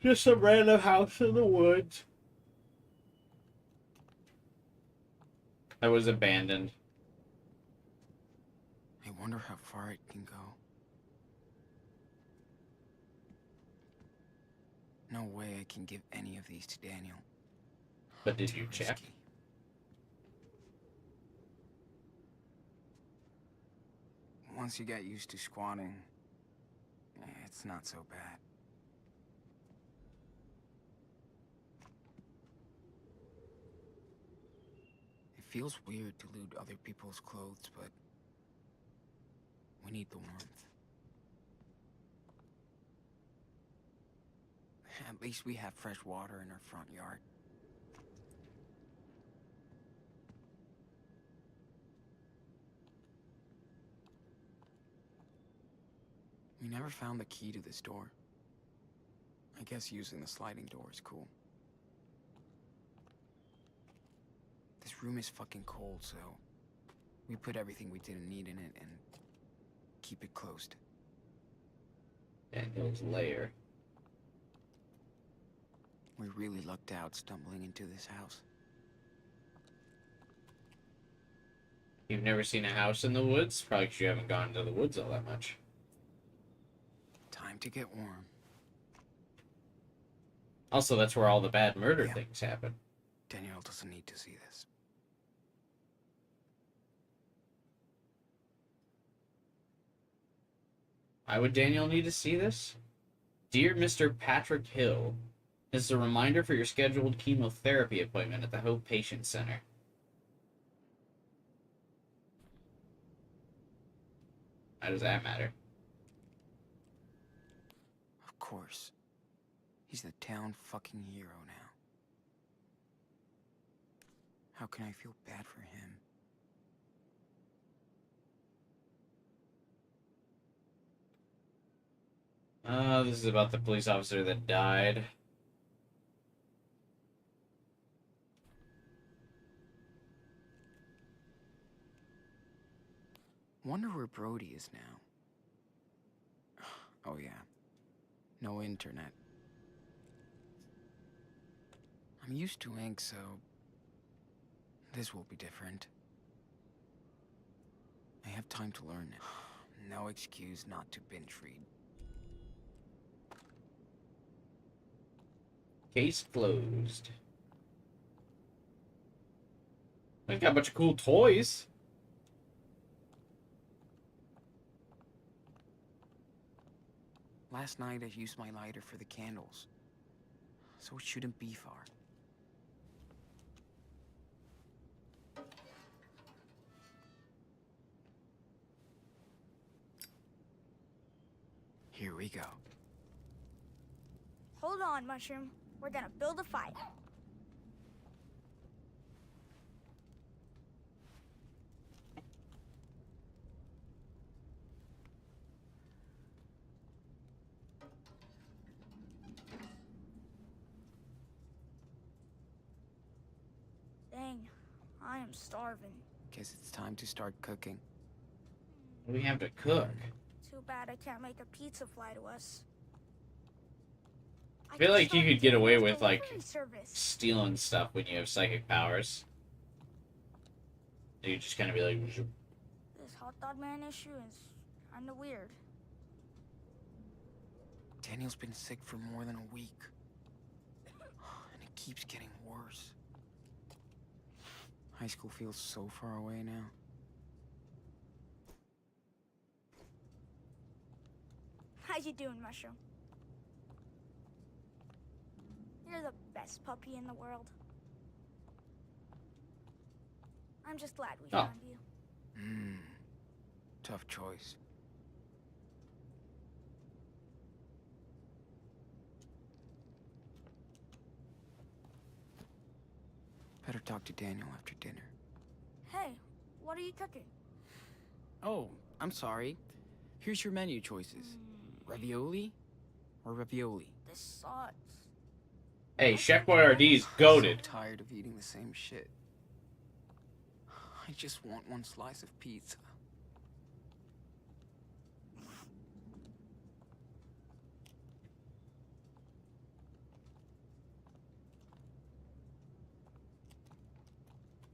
Just some random house in the woods. That was abandoned. I wonder how far it can go. No way I can give any of these to Daniel. But did Too you check? risky. Once you get used to squatting, it's not so bad. It feels weird to loot other people's clothes, but we need the warmth. At least we have fresh water in our front yard. We never found the key to this door. I guess using the sliding door is cool. This room is fucking cold, so we put everything we didn't need in it and keep it closed. Daniel's lair. We really lucked out stumbling into this house. You've never seen a house in the woods? Probably because you haven't gone into the woods all that much. Time to get warm. Also, that's where all the bad murder Yeah. things happen. Daniel doesn't need to see this. Why would Daniel need to see this? Dear Mr. Patrick Hill, this is a reminder for your scheduled chemotherapy appointment at the Hope Patient Center. How does that matter? Of course. He's the town fucking hero now. How can I feel bad for him? This is about the police officer that died. Wonder where Brody is now. Oh yeah. No internet. I'm used to ink, so this will be different. I have time to learn it. No excuse not to binge read. Case closed. I got a bunch of cool toys. Last night I used my lighter for the candles, so it shouldn't be far. Here we go. Hold on, Mushroom. We're gonna build a fire. Dang, I am starving. Guess it's time to start cooking. We have to cook. Too bad I can't make a pizza fly to us. I feel like you could get away with, like, delivery service. stealing stuff when you have psychic powers. You just kind of be like, This hot dog man issue is kinda weird. Daniel's been sick for more than a week. And it keeps getting worse. High school feels so far away now. How you doing, Mushroom? You're the best puppy in the world. I'm just glad we Oh. found you. Tough choice. Better talk to Daniel after dinner. Hey, what are you cooking? Oh, I'm sorry. Here's your menu choices. Ravioli or ravioli? This sucks. hey, Chef Boyardee's goated. I'm so tired of eating the same shit. I just want one slice of pizza.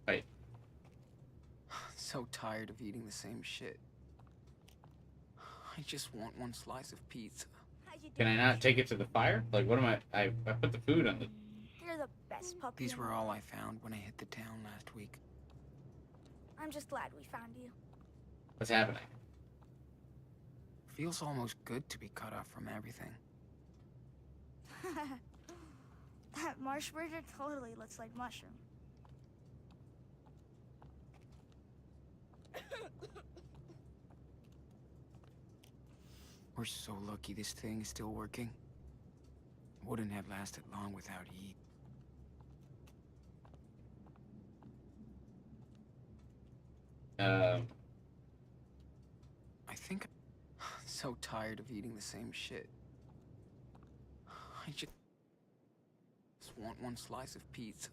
Wait, so tired of eating the same shit. I just want one slice of pizza. How'd you Can I do, not Mushroom? take it to the fire? Like, what am I put the food on the... You're the best puppy. These in were the all world. I found when I hit the town last week. I'm just glad we found you. What's happening? Feels almost good to be cut off from everything. That marsh burger totally looks like Mushroom. We're so lucky this thing is still working. Wouldn't have lasted long without heat. I think I'm so tired of eating the same shit. I just want one slice of pizza.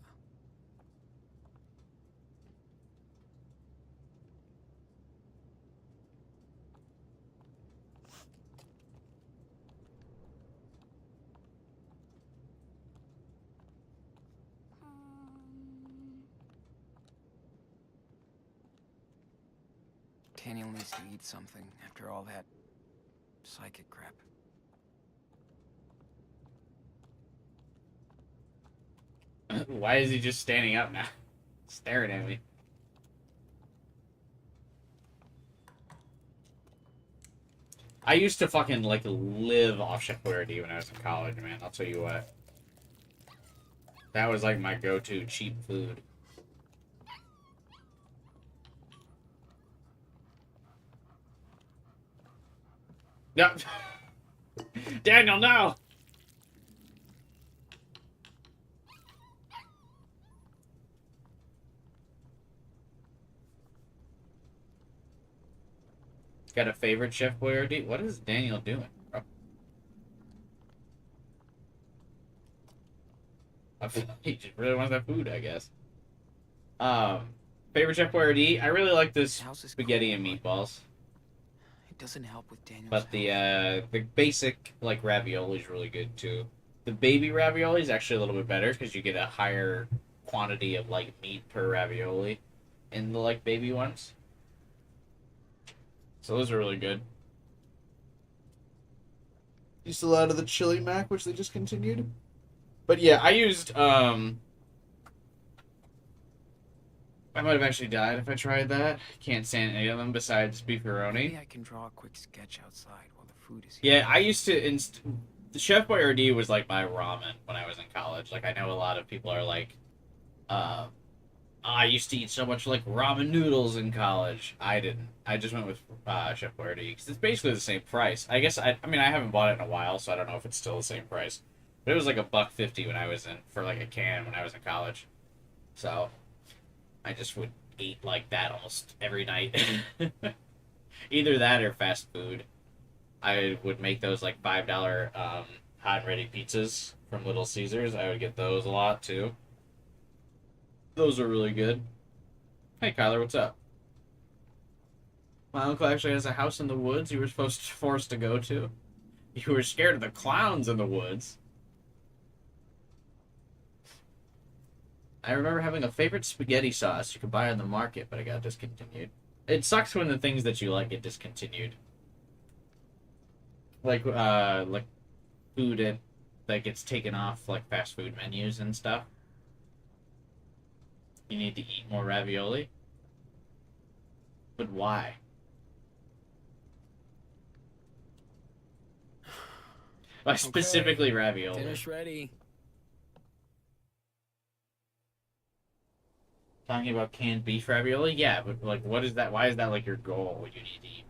Daniel needs to eat something after all that psychic crap. Why is he just standing up now? Staring at me. I used to fucking, like, live off Chef Boyardee when I was in college, man. I'll tell you what. That was, like, my go-to cheap food. Yep. Daniel, no! Got a favorite Chef Boyardee? What is Daniel doing, bro? He just really wants that food, I guess. Favorite Chef Boyardee? I really like this House is spaghetti cool, and but meatballs. it doesn't help with Daniel's But health. the basic, like, ravioli is really good, too. The baby ravioli is actually a little bit better because you get a higher quantity of, like, meat per ravioli in the, like, baby ones. So those are really good. Used a lot of the chili mac, which they discontinued. But yeah, I used, I might have actually died if I tried that. Can't stand any of them besides beefaroni. Maybe I can draw a quick sketch outside while the food is here. Yeah, I used to. The Chef Boyardee was like my ramen when I was in college. Like, I know a lot of people are like, I used to eat so much like ramen noodles in college. I didn't. I just went with Chef Boyardee because it's basically the same price. I guess I mean I haven't bought it in a while, so I don't know if it's still the same price. But it was like $1.50 when I was in for like a can when I was in college. So I just would eat like that almost every night. Either that or fast food. I would make those like $5 hot and ready pizzas from Little Caesars. I would get those a lot too. Those are really good. Hey Kyler, what's up? My uncle actually has a house in the woods you were forced to go to. You were scared of the clowns in the woods. I remember having a favorite spaghetti sauce you could buy on the market, but it got discontinued. It sucks when the things that you like get discontinued. Like food that gets taken off like fast food menus and stuff. You need to eat more ravioli. But why? Why specifically ravioli? Dinner's ready. Talking about canned beef ravioli? Yeah, but like what is that? Why is that like your goal? What you need to eat?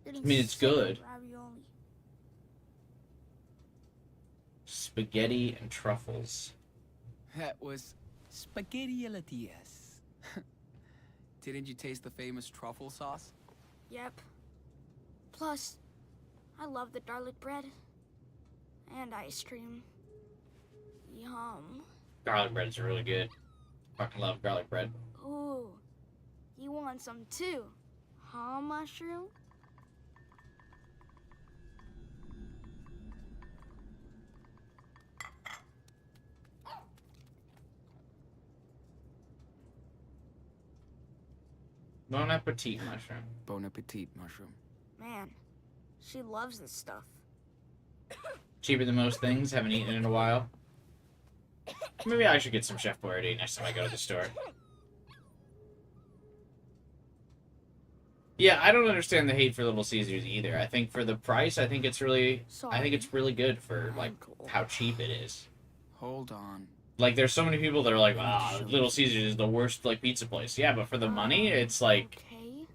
Getting I mean, it's sick of good. Ravioli. Spaghetti and truffles. That was spaghetti alla Diaz. Didn't you taste the famous truffle sauce? Yep. Plus, I love the garlic bread. And ice cream. Yum. Garlic bread's really good. Fucking love garlic bread. Ooh. You want some too? Huh, Mushroom? Bon appetit mushroom. Bon appetit mushroom. Man, she loves this stuff. Cheaper than most things. Haven't eaten in a while. Maybe I should get some Chef Boyardee next time I go to the store. Yeah, I don't understand the hate for Little Caesars either. I think for the price, I think it's really good for like how cheap it is. Hold on. Like, there's so many people that are like, "Ah, Little Caesars is the worst like pizza place." Yeah, but for the money, it's like Okay.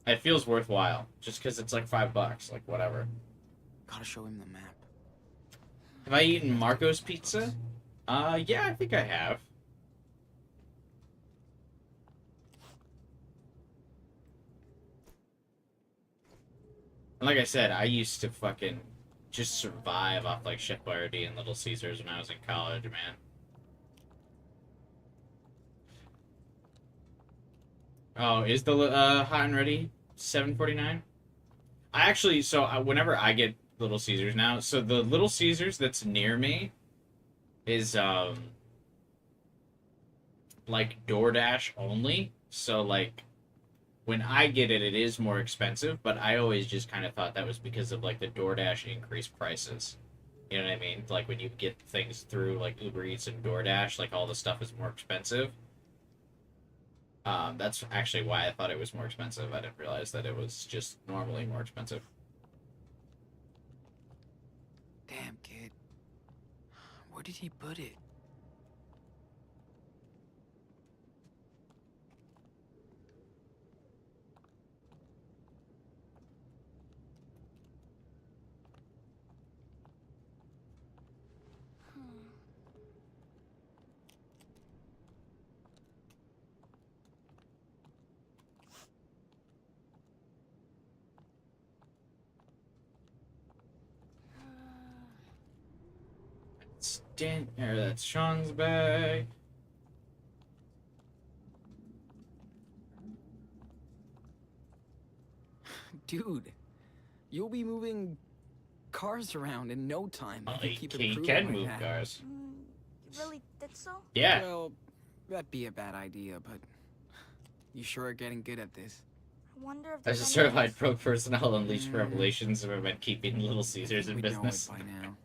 it feels worthwhile just because it's like $5, like whatever. Gotta show him the map. Have I eaten Marco's Pizza? Yeah, I think I have. And like I said, I used to fucking just survive off like Chef Boyardee and Little Caesars when I was in college, man. Oh, is the hot and ready $7.49? I actually, whenever I get Little Caesars now, so the Little Caesars that's near me is like DoorDash only. So like when I get it, it is more expensive, but I always just kind of thought that was because of like the DoorDash increased prices. You know what I mean? Like when you get things through like Uber Eats and DoorDash, like all the stuff is more expensive. That's actually why I thought it was more expensive. I didn't realize that it was just normally more expensive. Damn, kid. Where did he put it? That's Sean's bag. Dude, you'll be moving cars around in no time. Oh, if you he keep he improving can like move that. cars. You really think so? Yeah. Well, that'd be a bad idea, but you sure are getting good at this. I wonder if As a there's any certified pro personnel, unleashed revelations have been keeping Little Caesars in We business. know it by now.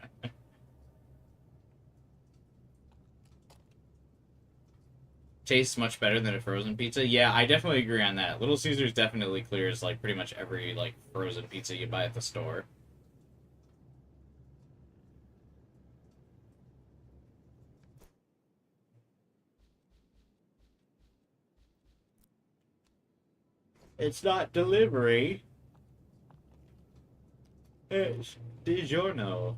Tastes much better than a frozen pizza. Yeah, I definitely agree on that. Little Caesars definitely clears like pretty much every like frozen pizza you buy at the store. It's not delivery. It's DiGiorno.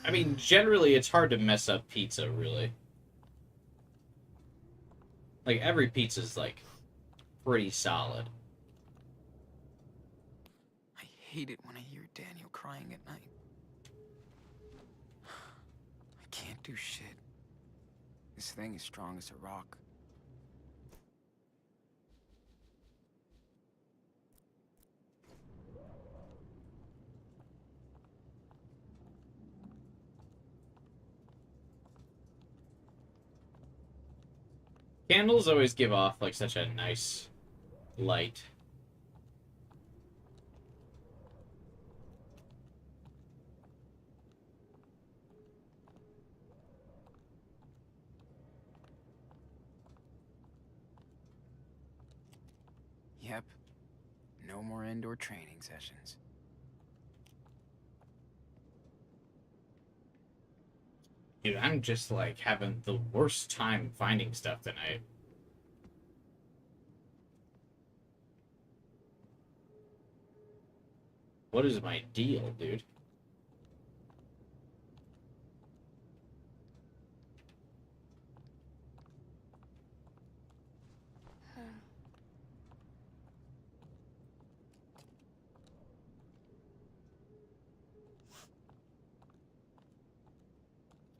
I mean, generally, it's hard to mess up pizza, really. Like, every pizza's, like, pretty solid. I hate it when I hear Daniel crying at night. I can't do shit. This thing is strong as a rock. Candles always give off, like, such a nice light. Yep. No more indoor training sessions. Dude, I'm just, like, having the worst time finding stuff tonight. What is my deal, dude?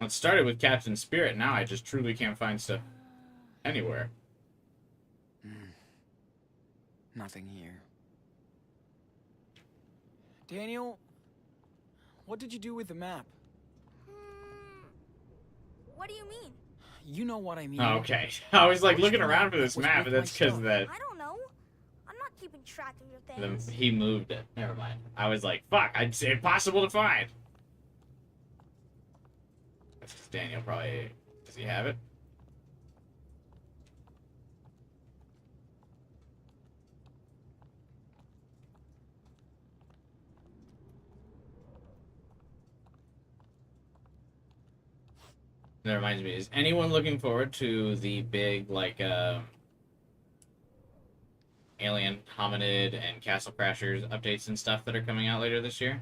It started with Captain Spirit, now I just truly can't find stuff anywhere. Nothing here. Daniel, what did you do with the map? What do you mean? You know what I mean. Oh, okay. I was like Which looking one around for this was map, with and that's my because stuff? that I don't know. I'm not keeping track of your things. he moved it. Never mind. I was like, fuck, I'd say impossible to find. That's 'cause Daniel probably... Does he have it? That reminds me, is anyone looking forward to the big, like, Alien, Hominid, and Castle Crashers updates and stuff that are coming out later this year?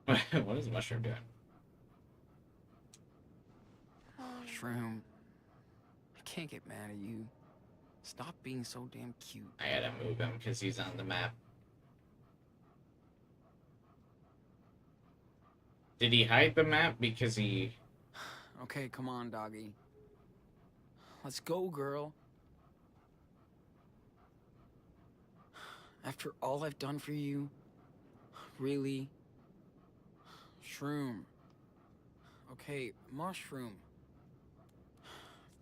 What is Mushroom doing? Shroom, I can't get mad at you. Stop being so damn cute. I had to move him because he's on the map. Did he hide the map because he... Okay, come on, doggy. Let's go, girl. After all I've done for you, really? Shroom. Okay, Mushroom.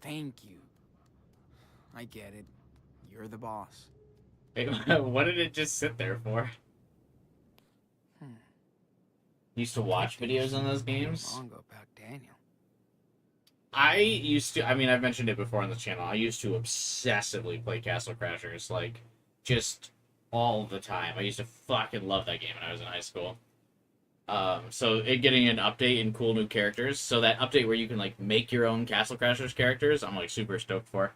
Thank you. I get it. You're the boss. Wait, what did it just sit there for? Used to watch videos on those games? Manga about Daniel. I used to, I mean, I've mentioned it before on the channel, I used to obsessively play Castle Crashers, like, just all the time. I used to fucking love that game when I was in high school. So it getting an update and cool new characters, so that update where you can, like, make your own Castle Crashers characters, I'm, like, super stoked for.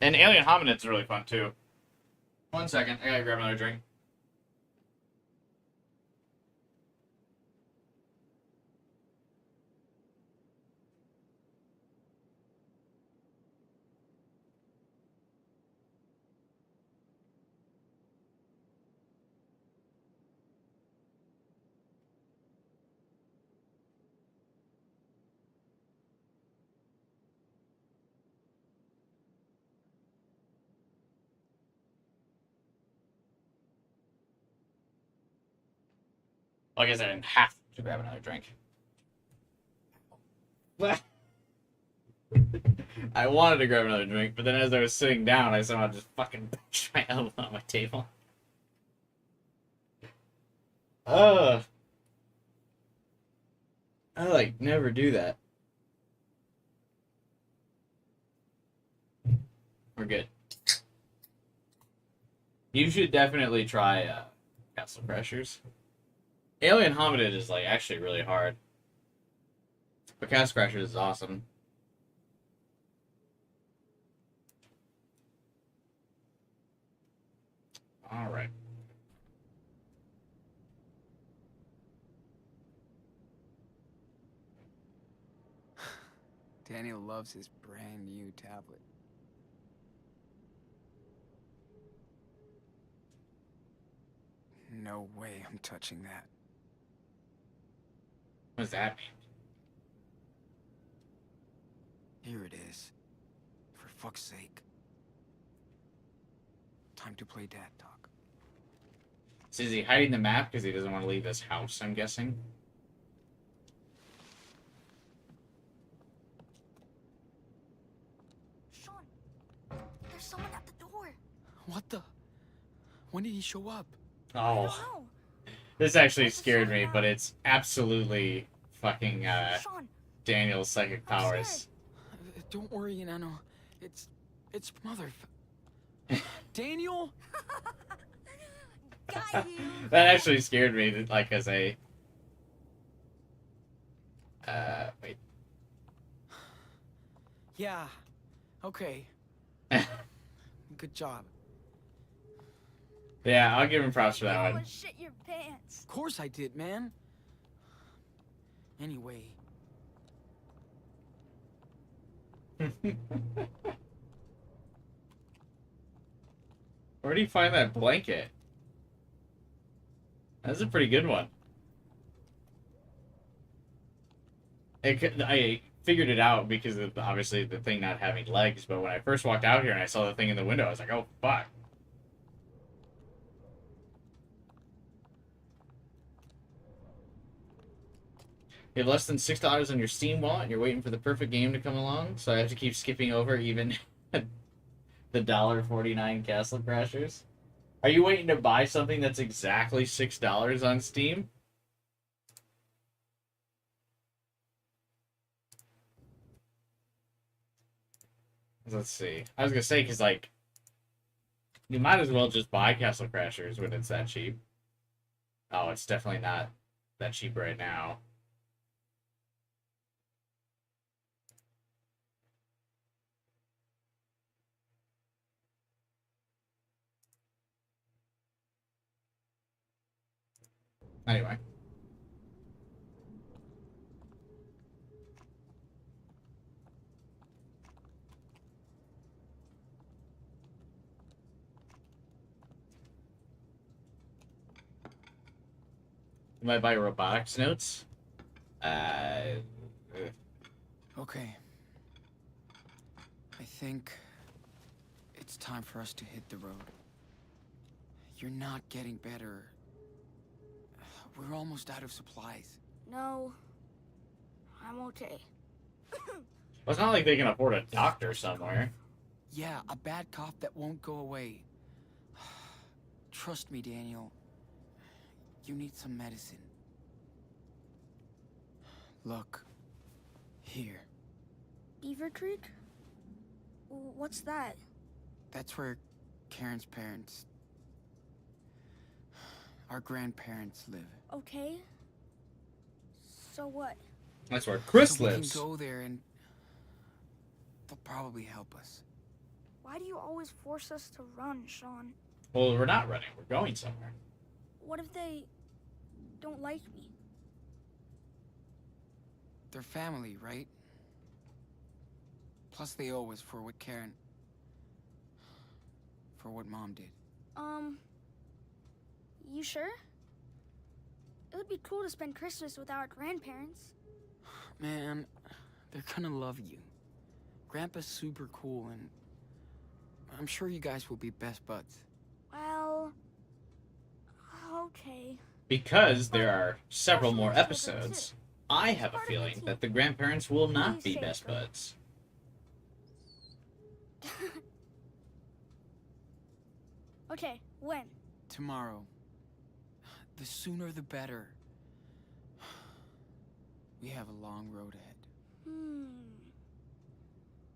And Alien Hominid's really fun, too. 1 second, I gotta grab another drink. Well, I guess I didn't have to grab another drink. I wanted to grab another drink, but then as I was sitting down, I somehow just fucking bashed my elbow on my table. I like never do that. We're good. You should definitely try Castle Crashers. Alien Hominid is like actually really hard, but Castle Crashers is awesome. All right. Daniel loves his brand new tablet. No way I'm touching that. What does that mean? Here it is. For fuck's sake. Time to play dad talk. So is he hiding the map because he doesn't want to leave his house, I'm guessing? Sean, there's someone at the door. What the? When did he show up? I Oh, don't know. this actually scared me, but it's absolutely fucking Sean, Daniel's psychic powers. upstairs. Don't worry, Nano. It's mother. Daniel? Got you. That actually scared me, like, as a... wait. Yeah. Okay. Good job. Yeah, I'll give him props for You that one. almost shit your pants. Of course I did, man. Anyway, Where do you find that blanket? That's a pretty good one. I figured it out because of, obviously, the thing not having legs, but when I first walked out here and I saw the thing in the window, I was like, oh, fuck. You have less than $6 on your Steam wallet, and you're waiting for the perfect game to come along, so I have to keep skipping over even the $1.49 Castle Crashers. Are you waiting to buy something that's exactly $6 on Steam? Let's see. I was gonna say, because, like, you might as well just buy Castle Crashers when it's that cheap. Oh, it's definitely not that cheap right now. Anyway. You might buy robotics notes. Okay. I think it's time for us to hit the road. You're not getting better. We're almost out of supplies. No, I'm okay. Well, it's not like they can afford a doctor somewhere. Yeah, a bad cough that won't go away. Trust me, Daniel. You need some medicine. Look. Here. Beaver Creek? What's that? That's where Karen's parents... our grandparents live. Okay. So what? That's where Chris So lives. we can go there and... they'll probably help us. Why do you always force us to run, Sean? Well, we're not running. We're going somewhere. What if they don't like me? They're family, right? Plus they owe us for what Karen... for what Mom did. You sure? It would be cool to spend Christmas with our grandparents. Man, they're gonna love you. Grandpa's super cool, and I'm sure you guys will be best buds. Well, okay. Because there are several more episodes, I have a feeling that the grandparents will not be best buds. Okay, when? Tomorrow. The sooner the better. We have a long road ahead.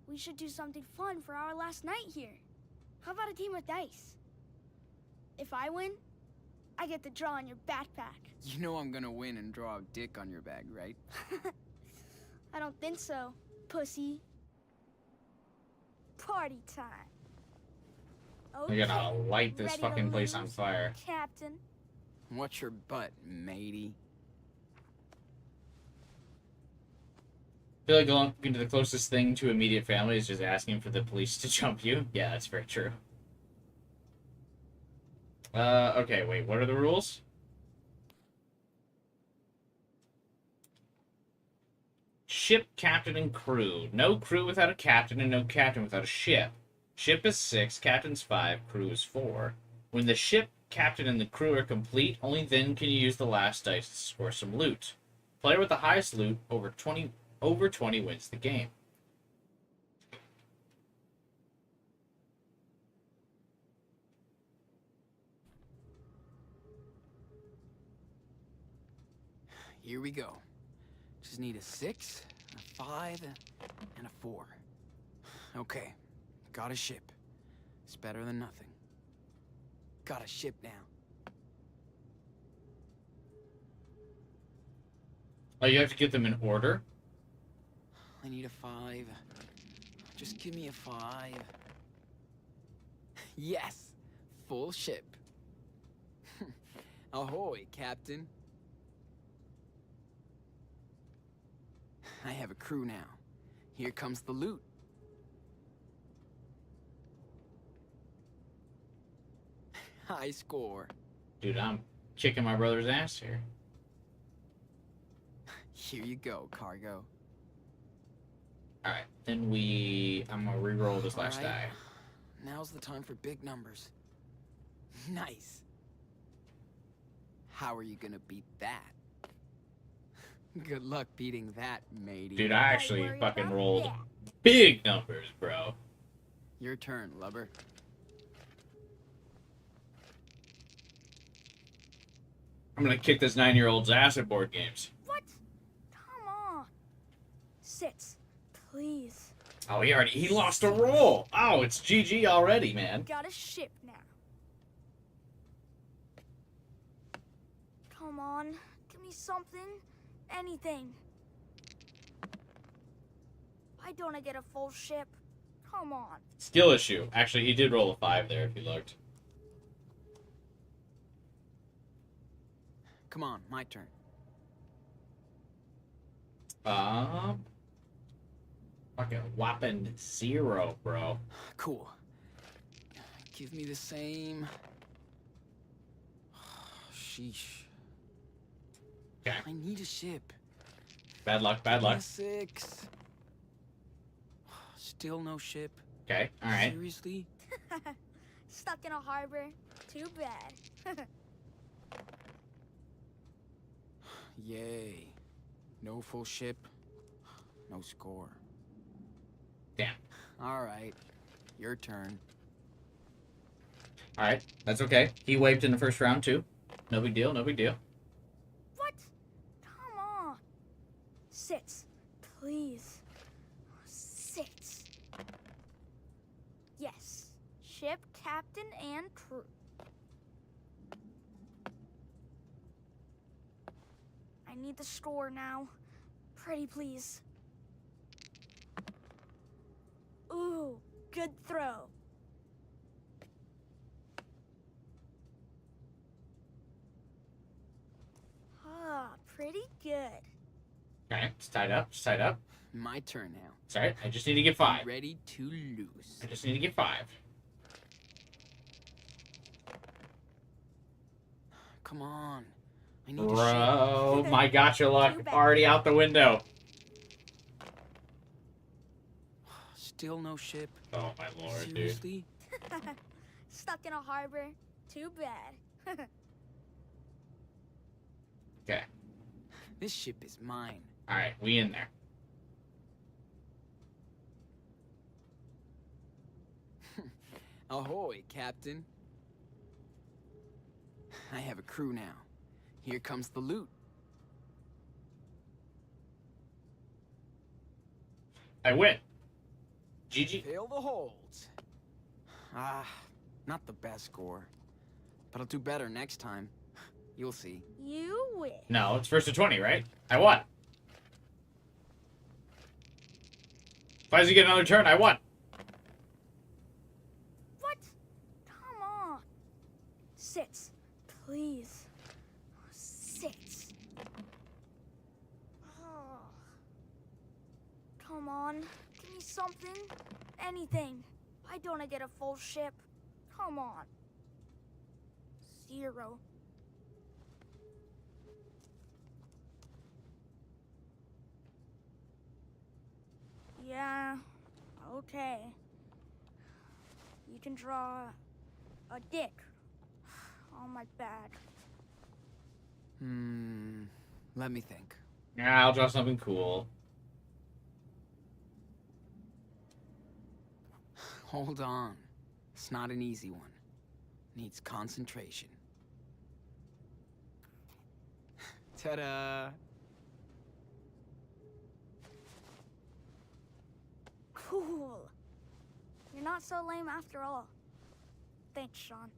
We should do something fun for our last night here. How about a game of dice? If I win, I get to draw on your backpack. You know I'm gonna win and draw a dick on your bag, right? I don't think so, pussy. Party time. They're gonna light this ready to fucking place on lose, fire. Captain. Watch your butt, matey. I feel like going to the closest thing to immediate family is just asking for the police to jump you. Yeah, that's very true. Okay, wait, what are the rules? Ship, captain, and crew. No crew without a captain, and no captain without a ship. Ship is 6, captain's 5, crew is 4. When the ship, captain, and the crew are complete, only then can you use the last dice to score some loot. Player with the highest loot, over 20 wins the game. Here we go. Just need a 6, a 5, and a 4. Okay, got a ship. It's better than nothing. Got a ship now. Oh, you have to get them in order? I need a 5. Just give me a 5. Yes! Full ship. Ahoy, Captain. I have a crew now. Here comes the loot. High score. Dude, I'm kicking my brother's ass here. Here you go, cargo. Alright, then I'm gonna re-roll this last Alright. die. Now's the time for big numbers. Nice. How are you gonna beat that? Good luck beating that, matey. Dude, I Gotta actually worry fucking about rolled that. big numbers, bro. Your turn, lubber. I'm gonna kick this 9-year-old's ass at board games. What? Come on. Sits, please. Oh, he lost a roll. Oh, it's GG already, man. Got a ship now. Come on, give me something. Anything. Why don't I get a full ship? Come on. Skill issue. Actually, he did roll a 5 there if you looked. Come on, my turn. Fucking whopping 0, bro. Cool. Give me the same. Sheesh. Okay. I need a ship. Bad luck, bad luck. 6. Still no ship. Okay, alright. Seriously? Stuck in a harbor. Too bad. Yay. No full ship. No score. Damn. Alright. Your turn. Alright, that's okay. He waved in the first round, too. No big deal, no big deal. What? Come on. Sits, please. Sits. Yes. Ship, captain, and crew. I need the score now. Pretty please. Ooh, good throw. Ah, pretty good. Alright, it's tied up, it's tied up. My turn now. It's alright, I just need to get 5. Ready to lose. I just need to get 5. Come on. I need a Bro, my gotcha luck Too bad. already out the window. ship. Still no ship. Oh my lord, dude. Seriously? Stuck in a harbor. Too bad. Okay, This ship is mine. alright, we in there. Ahoy, Captain. I have a crew now. Here comes the loot. I win. GG. Fill the holds. Ah, not the best score. But I'll do better next time. You'll see. You win. No, it's first to 20, right? I won. If I get another turn, I won. What? Come on. Sits, please. Sits. Oh. Come on. Give me something. Anything. Why don't I get a full ship? Come on. 0. Yeah, okay. You can draw a dick on my back. Let me think. Yeah, I'll draw something cool. Hold on. It's not an easy one. Needs concentration. Ta-da! Cool. You're not so lame after all. Thanks, Sean.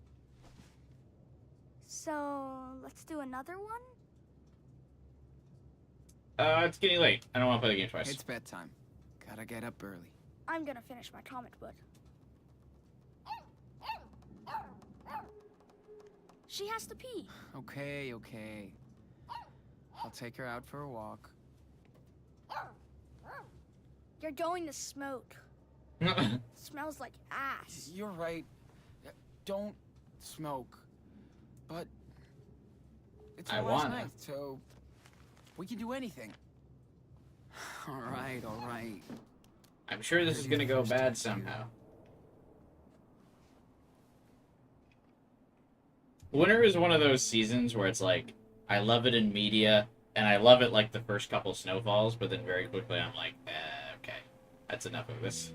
So, let's do another one? It's getting late. I don't want to play the game twice. It's bedtime. Gotta get up early. I'm gonna finish my comic book. She has to pee. Okay, okay. I'll take her out for a walk. You're going to smoke. Smells like ass. You're right. Don't smoke. But it's I our last wanna. night, so we can do anything. All right, all right. I'm sure this is gonna go bad somehow. Winter is one of those seasons where it's like, I love it in media, And I love it like the first couple snowfalls, but then very quickly I'm like, okay, that's enough of this.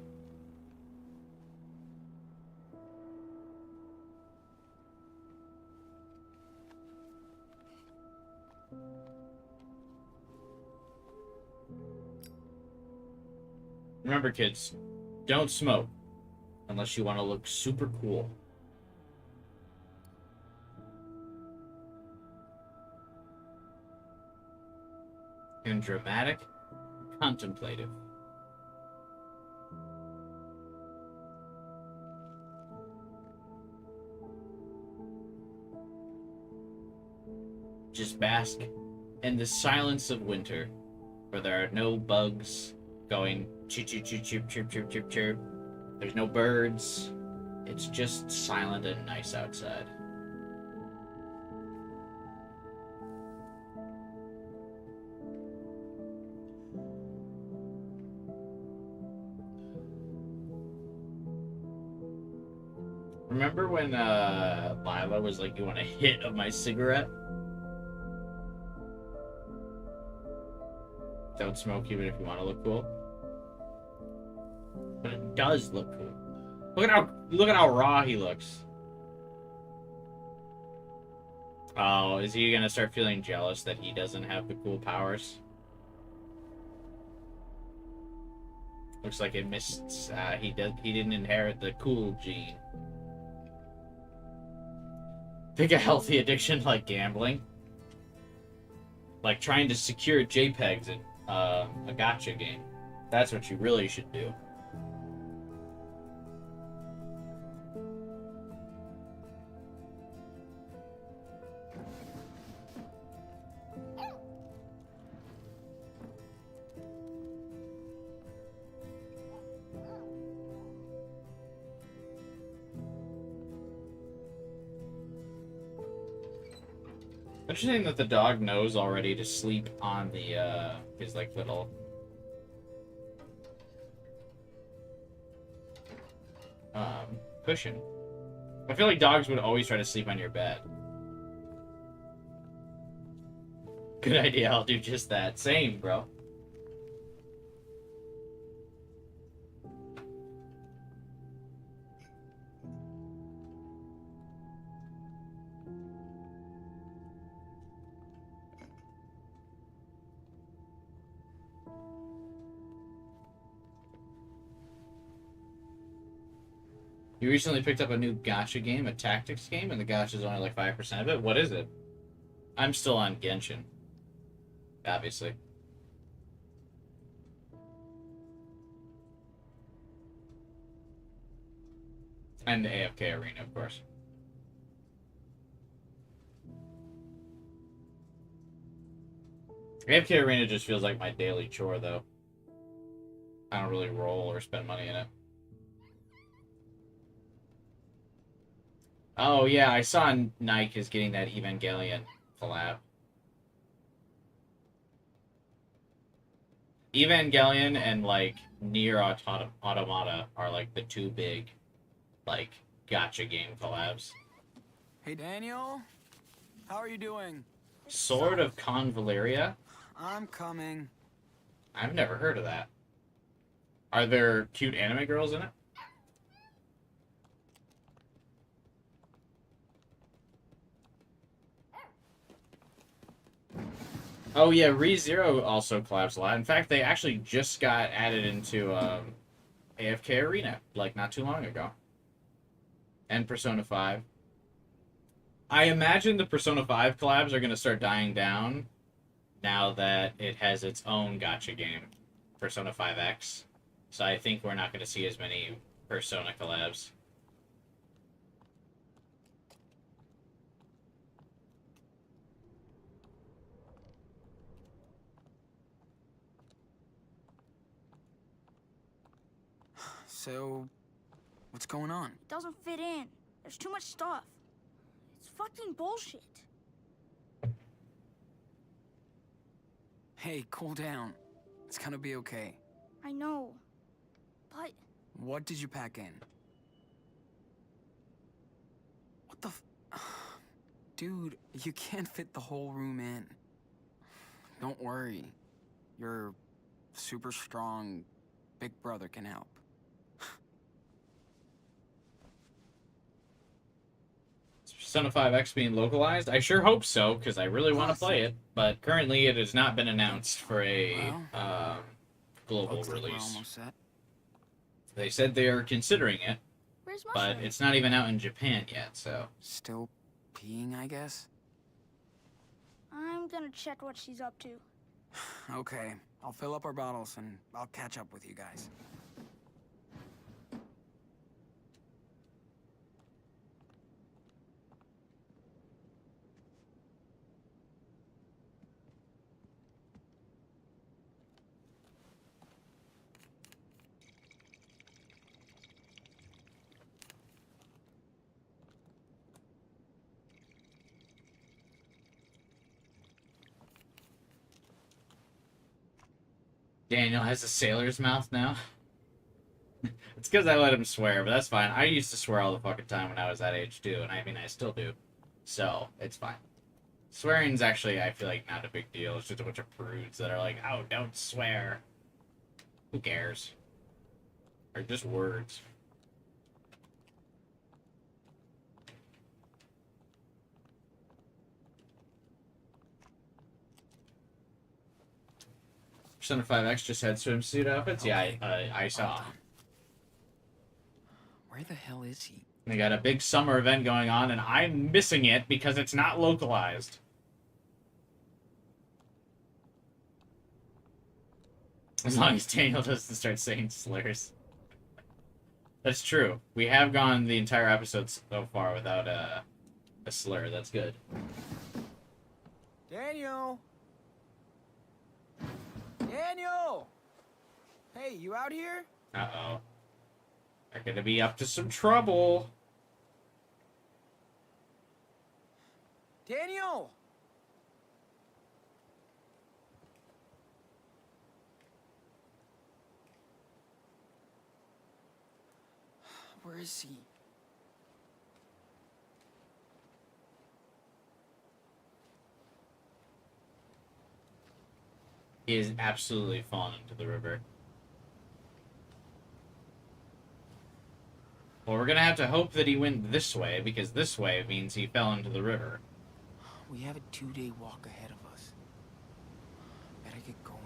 Remember, kids, don't smoke unless you want to look super cool. And dramatic, contemplative. Just bask in the silence of winter, where there are no bugs going chirp, chirp, chirp, chirp, chirp, chirp, chirp, chirp. There's no birds. It's just silent and nice outside. Remember when Lila was like, you want a hit of my cigarette? Don't smoke even if you want to look cool. But it does look cool. Look at how raw he looks. Oh, is he gonna start feeling jealous that he doesn't have the cool powers? Looks like it missed. He didn't inherit the cool gene. Think a healthy addiction like gambling, like trying to secure JPEGs in a gacha game. That's what you really should do. Interesting that the dog knows already to sleep on the his like little cushion. I feel like dogs would always try to sleep on your bed. Good idea, I'll do just that. Same, bro. You recently picked up a new gacha game, a tactics game, and the gacha is only like 5% of it. What is it? I'm still on Genshin. Obviously. And the AFK Arena, of course. AFK Arena just feels like my daily chore, though. I don't really roll or spend money in it. Oh, yeah, I saw Nike is getting that Evangelion collab. Evangelion and, like, Nier Automata are, like, the two big, like, gacha game collabs. Hey, Daniel. How are you doing? Sword of Convaleria? I'm coming. I've never heard of that. Are there cute anime girls in it? Oh yeah, ReZero also collabs a lot. In fact, they actually just got added into AFK Arena, like, not too long ago. And Persona 5. I imagine the Persona 5 collabs are going to start dying down now that it has its own gacha game, Persona 5X. So I think we're not going to see as many Persona collabs. So, what's going on? It doesn't fit in. There's too much stuff. It's fucking bullshit. Hey, cool down. It's gonna be okay. I know. But What did you pack in? What the Dude, you can't fit the whole room in. Don't worry. Your super strong big brother can help. Persona 5X being localized? I sure hope so, because I really want to play it. But currently it has not been announced for a global Looks like we're release. almost set. They said they are considering it, Where's but Mushroom? it's not even out in Japan yet, so... Still peeing, I guess? I'm gonna check what she's up to. Okay, I'll fill up our bottles and I'll catch up with you guys. Daniel has a sailor's mouth now. It's because I let him swear, but that's fine. I used to swear all the fucking time when I was that age, too, and I mean, I still do. So, it's fine. Swearing's actually, I feel like, not a big deal. It's just a bunch of prudes that are like, oh, don't swear. Who cares? Or just words. Persona 5X just had swimsuit outfits? Yeah, I saw. Where the hell is he? They got a big summer event going on, and I'm missing it because it's not localized. As long as Daniel doesn't start saying slurs. That's true. We have gone the entire episode so far without a slur. That's good. Daniel! Daniel! Hey, you out here? Uh-oh. They're gonna be up to some trouble. Daniel! Where is he? He is absolutely fallen into the river. Well, we're gonna have to hope that he went this way, because this way means he fell into the river. We have a 2-day walk ahead of us. Better get going.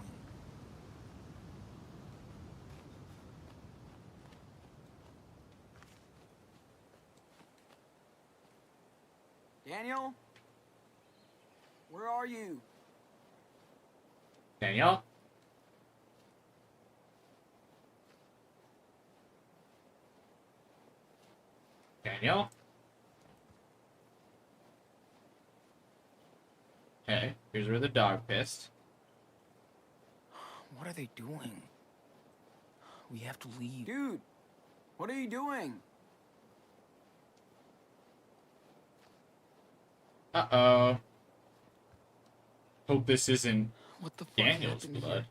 Daniel? Where are you? Daniel? Daniel? Okay, here's where the dog pissed. What are they doing? We have to leave. Dude, what are you doing? Uh-oh. Hope this isn't What the fuck Daniel's happened blood. here?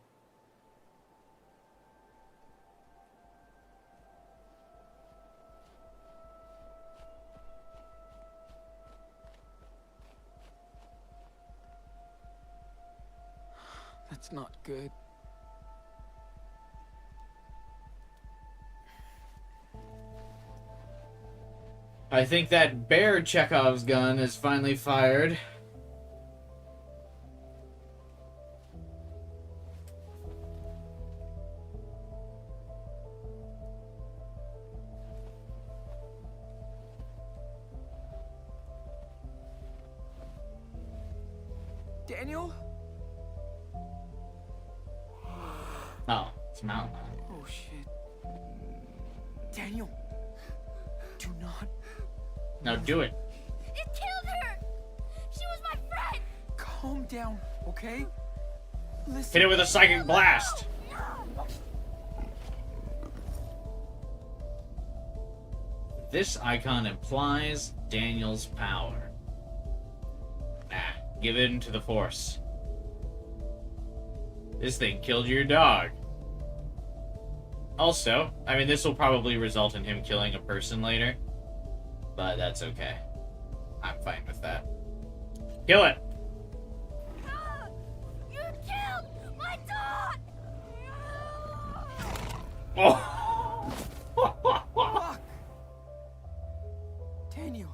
That's not good. I think that bear Chekhov's gun is finally fired. Daniel? Oh, it's Mountain Lion. Oh shit. Daniel! Do not Now do it. It killed her! She was my friend! calm down, okay? Listen. Hit it with a psychic blast. This icon implies Daniel's power. Nah, give in to the Force. This thing killed your dog. Also, I mean, this will probably result in him killing a person later, but that's okay. I'm fine with that. Kill it! Ah, you're Oh! Fuck! Daniel.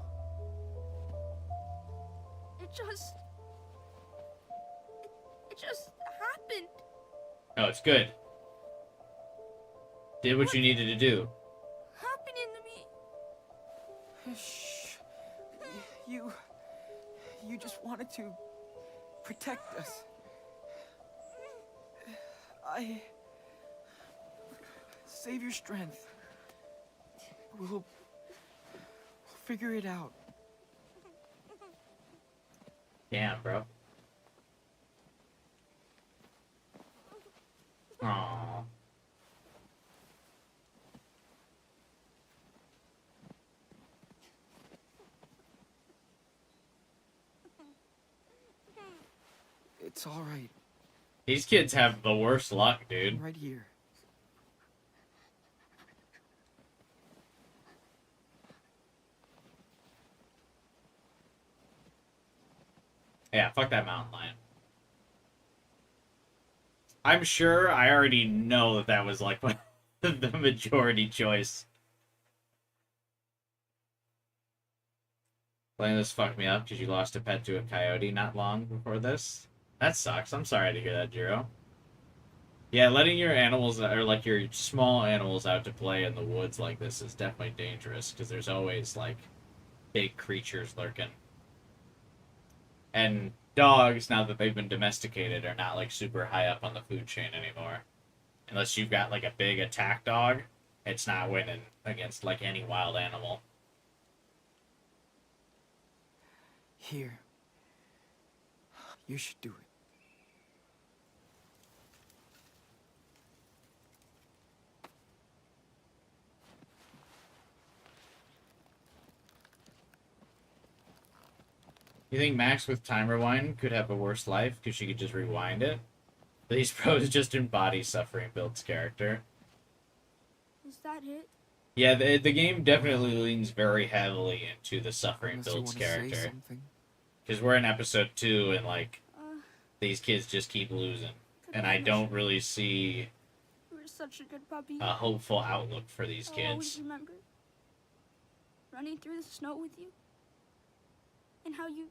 It just happened. No, it's good. Did what you needed to do. Happening to me. Shh. You just wanted to protect us. Save your strength. We'll figure it out. Damn, bro. Aww. It's all right. These kids have the worst luck, dude. I'm right here. Yeah, fuck that mountain lion. I'm sure I already know that that was like the majority choice. Playing this fucked me up because you lost a pet to a coyote not long before this. That sucks. I'm sorry to hear that, Jiro. Yeah, letting your animals, or like your small animals out to play in the woods like this is definitely dangerous because there's always like big creatures lurking. And dogs, now that they've been domesticated, are not like super high up on the food chain anymore. Unless you've got like a big attack dog, it's not winning against like any wild animal. Here. You should do it. You think Max with Time Rewind could have a worse life because she could just rewind it? These pros just embody Suffering Build's character. Is that it? Yeah, the game definitely leans very heavily into the Suffering Unless you Build's wanna say character. something. Because we're in episode 2 and like Uh, these kids just keep losing. And I don't really see You were such a good puppy. a hopeful outlook for these I'll always kids. remember running through the snow with you, and how you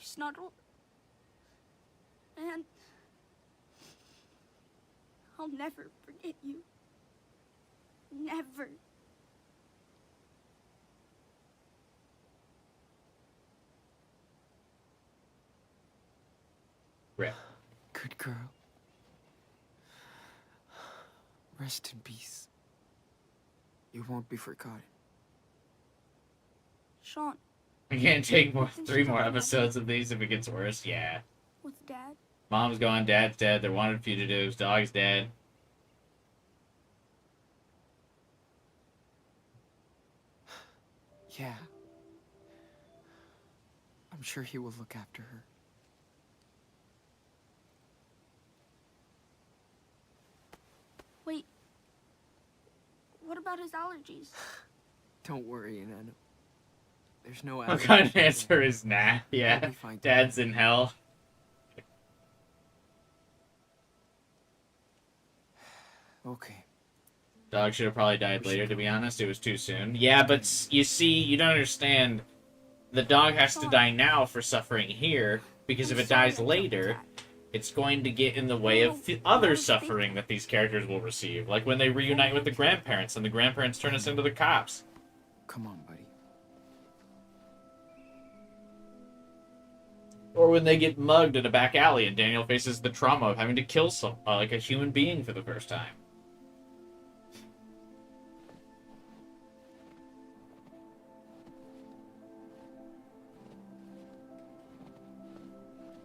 snuggled, and I'll never forget you. Never. Rip. Good girl. Rest in peace. You won't be forgotten. Sean, We can't take 3 more episodes of these if it gets worse. Yeah. with Dad. Mom's gone, Dad's dead, they're wanted fugitives, dog's dead. Yeah. I'm sure he will look after her. Wait. What about his allergies? Don't worry, Inanna. There's no What kind of answer is nah? I'll Yeah. be fine. Dad's in hell. Okay. Dog should have probably died later, to be honest. It was too soon. Yeah, but you see, you don't understand. The dog has to die now for suffering here, because if it dies later, it's going to get in the way of other suffering that these characters will receive. Like when they reunite with the grandparents, and the grandparents turn us into the cops. Come on, buddy. Or when they get mugged in a back alley, and Daniel faces the trauma of having to kill like a human being for the first time.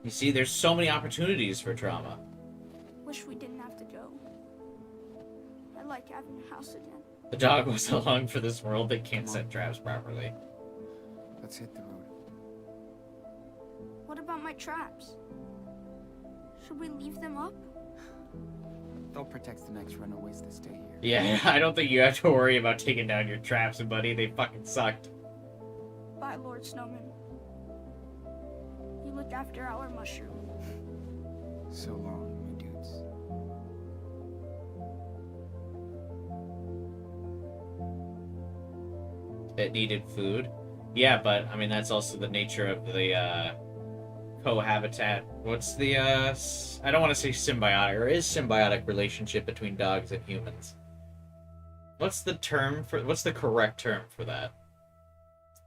You see, there's so many opportunities for trauma. Wish we didn't have to go. I like having a house again. The dog was along for this world that can't set traps properly. Let's hit the road. What about my traps? Should we leave them up? They'll protect the next runaways that stay here. Yeah, I don't think you have to worry about taking down your traps, buddy. They fucking sucked. Bye, Lord Snowman. You look after our mushroom. So long, my dudes. that needed food. Yeah, but I mean that's also the nature of the cohabitat. What's the I don't want to say symbiotic, or is symbiotic relationship between dogs and humans. What's the correct term for that?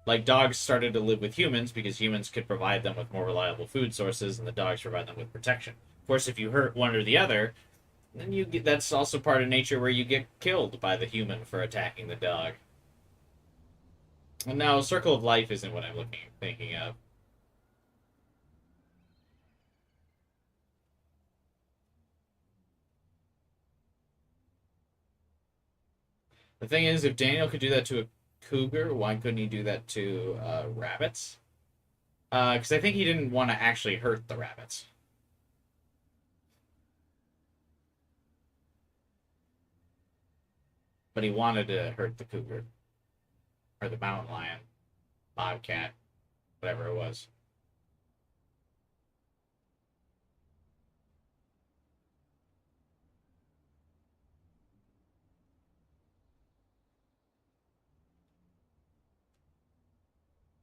Like, dogs started to live with humans because humans could provide them with more reliable food sources, and the dogs provide them with protection. Of course, if you hurt one or the other, then that's also part of nature where you get killed by the human for attacking the dog. And now, circle of life isn't what I'm thinking of. The thing is, if Daniel could do that to a cougar, why couldn't he do that to rabbits? Because I think he didn't want to actually hurt the rabbits. But he wanted to hurt the cougar. Or the mountain lion. Bobcat. Whatever it was.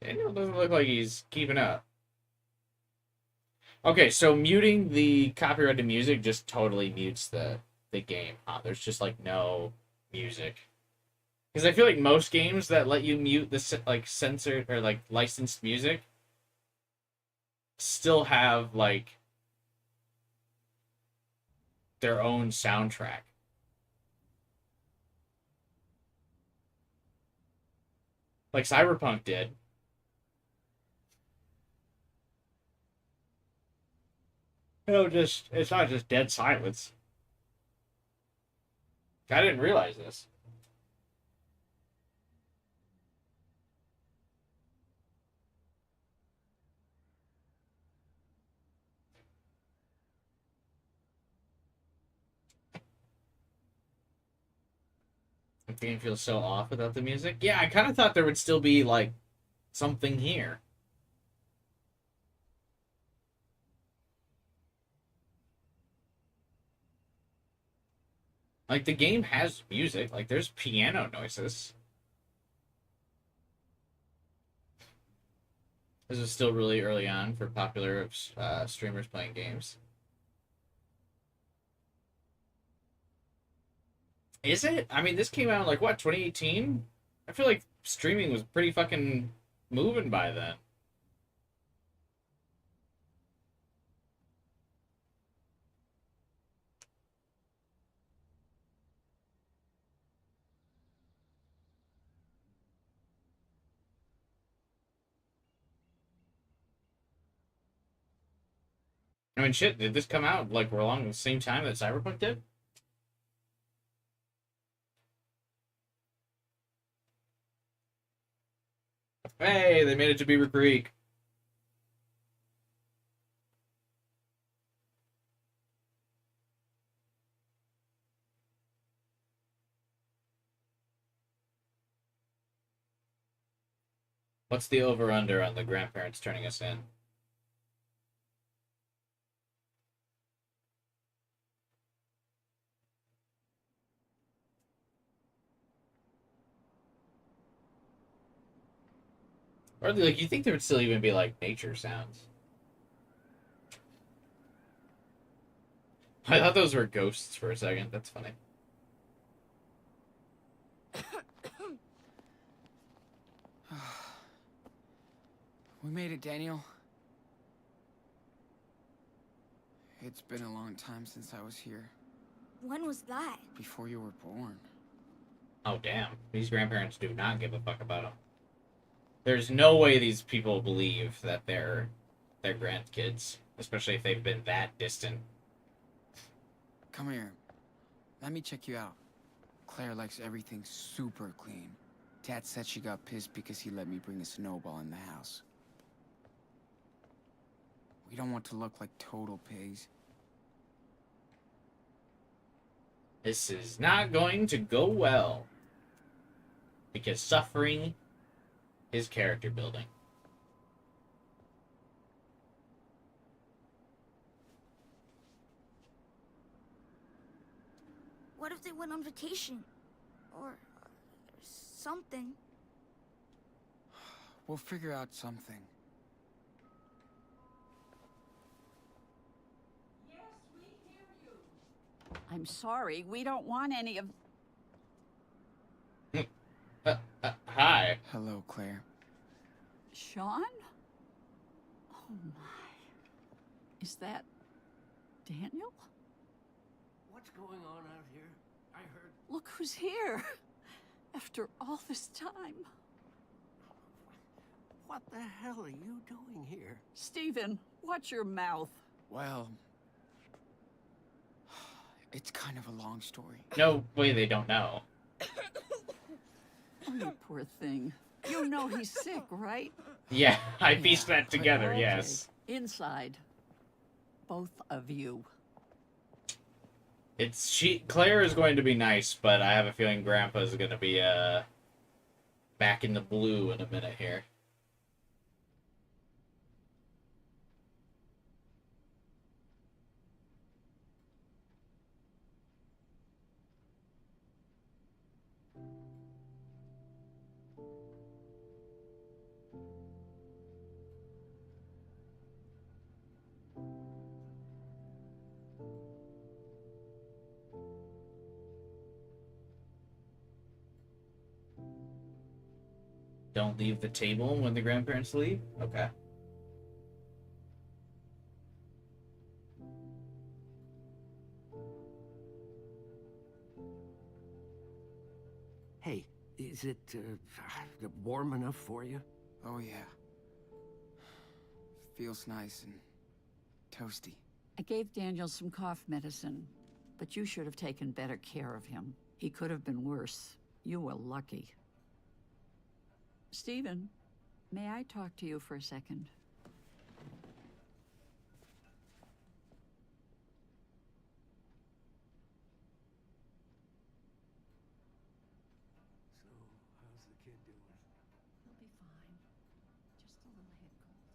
Daniel doesn't look like he's keeping up. Okay, so muting the copyrighted music just totally mutes the game. There's just like no music. Because I feel like most games that let you mute the like censored or like licensed music still have like their own soundtrack. Like Cyberpunk did. No, it's not just dead silence. I didn't realize this. The game feels so off without the music. Yeah, I kind of thought there would still be like something here. Like, the game has music. Like, there's piano noises. This is still really early on for popular streamers playing games. Is it? I mean, this came out in, like, what, 2018? I feel like streaming was pretty fucking moving by then. I mean, shit, did this come out, like, along the same time that Cyberpunk did? Hey, they made it to Beaver Creek. What's the over-under on the grandparents turning us in? Or, like, you think there would still even be, like, nature sounds. I thought those were ghosts for a second. That's funny. We made it, Daniel. It's been a long time since I was here. When was that? Before you were born. Oh, damn. These grandparents do not give a fuck about them. There's no way these people believe that they're their grandkids, especially if they've been that distant. Come here. Let me check you out. Claire likes everything super clean. Dad said she got pissed because he let me bring a snowball in the house. We don't want to look like total pigs. This is not going to go well. Because suffering is character building. What if they went on vacation? Or something? We'll figure out something. I'm sorry, we don't want any of... Hi. Hello, Claire. Sean? Oh my. Is that Daniel? What's going on out here? I heard. Look who's here. After all this time. What the hell are you doing here? Stephen, watch your mouth. Well, it's kind of a long story. No way they don't know. Oh, you poor thing. You know he's sick, right? Yeah, I pieced that together, Okay. yes. Inside. Both of you. Claire is going to be nice, but I have a feeling Grandpa's gonna be back in the blue in a minute here. Don't leave the table when the grandparents leave? Okay. Hey, is it warm enough for you? Oh, yeah. Feels nice and toasty. I gave Daniel some cough medicine, but you should have taken better care of him. He could have been worse. You were lucky. Stephen, may I talk to you for a second? So, how's the kid doing? He'll be fine. Just a little head cold.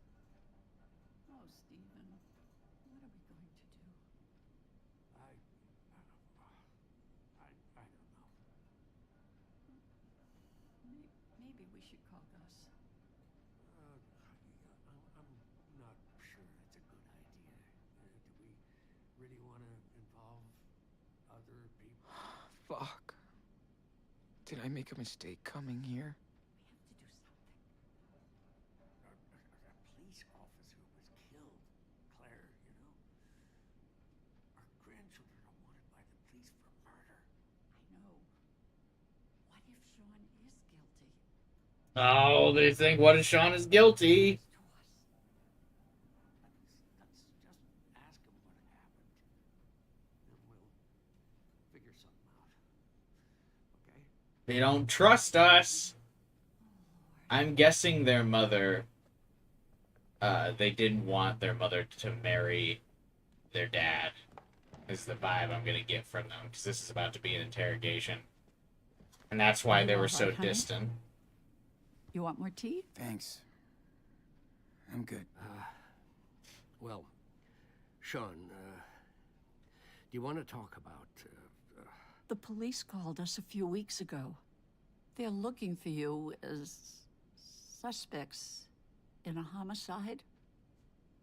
Oh, Stephen, what are we going to do? I don't know. Maybe we should call Gus. I'm not sure it's a good idea. Do we really want to involve other people? Fuck. Did I make a mistake coming here? We have to do something. A police officer was killed, Claire, you know? Our grandchildren are wanted by the police for murder. I know. What if Sean is guilty? Oh, they think what if Sean is guilty? To us. Let's just ask him what happened. Then we'll figure something out. Okay? They don't trust us. I'm guessing their mother, they didn't want their mother to marry their dad, is the vibe I'm gonna get from them, because this is about to be an interrogation. And that's why they were so Alright, honey. distant. You want more tea? Thanks. I'm good. Well, Sean, do you want to talk about, The police called us a few weeks ago. They're looking for you as suspects in a homicide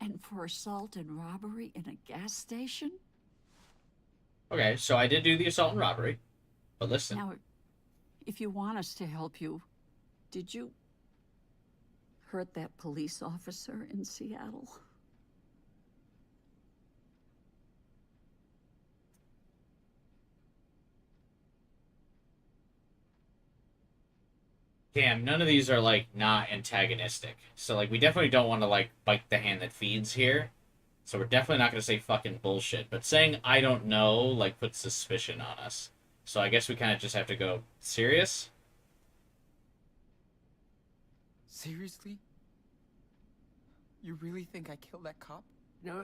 and for assault and robbery in a gas station. Okay, so I did do the assault and robbery. But listen, Now, if you want us to help you, did you hurt that police officer in Seattle? damn, none of these are, like, not antagonistic. So, like, we definitely don't want to, like, bite the hand that feeds here. So we're definitely not going to say fucking bullshit. But saying I don't know, like, puts suspicion on us. So I guess we kind of just have to go, serious? Seriously? You really think I killed that cop? no,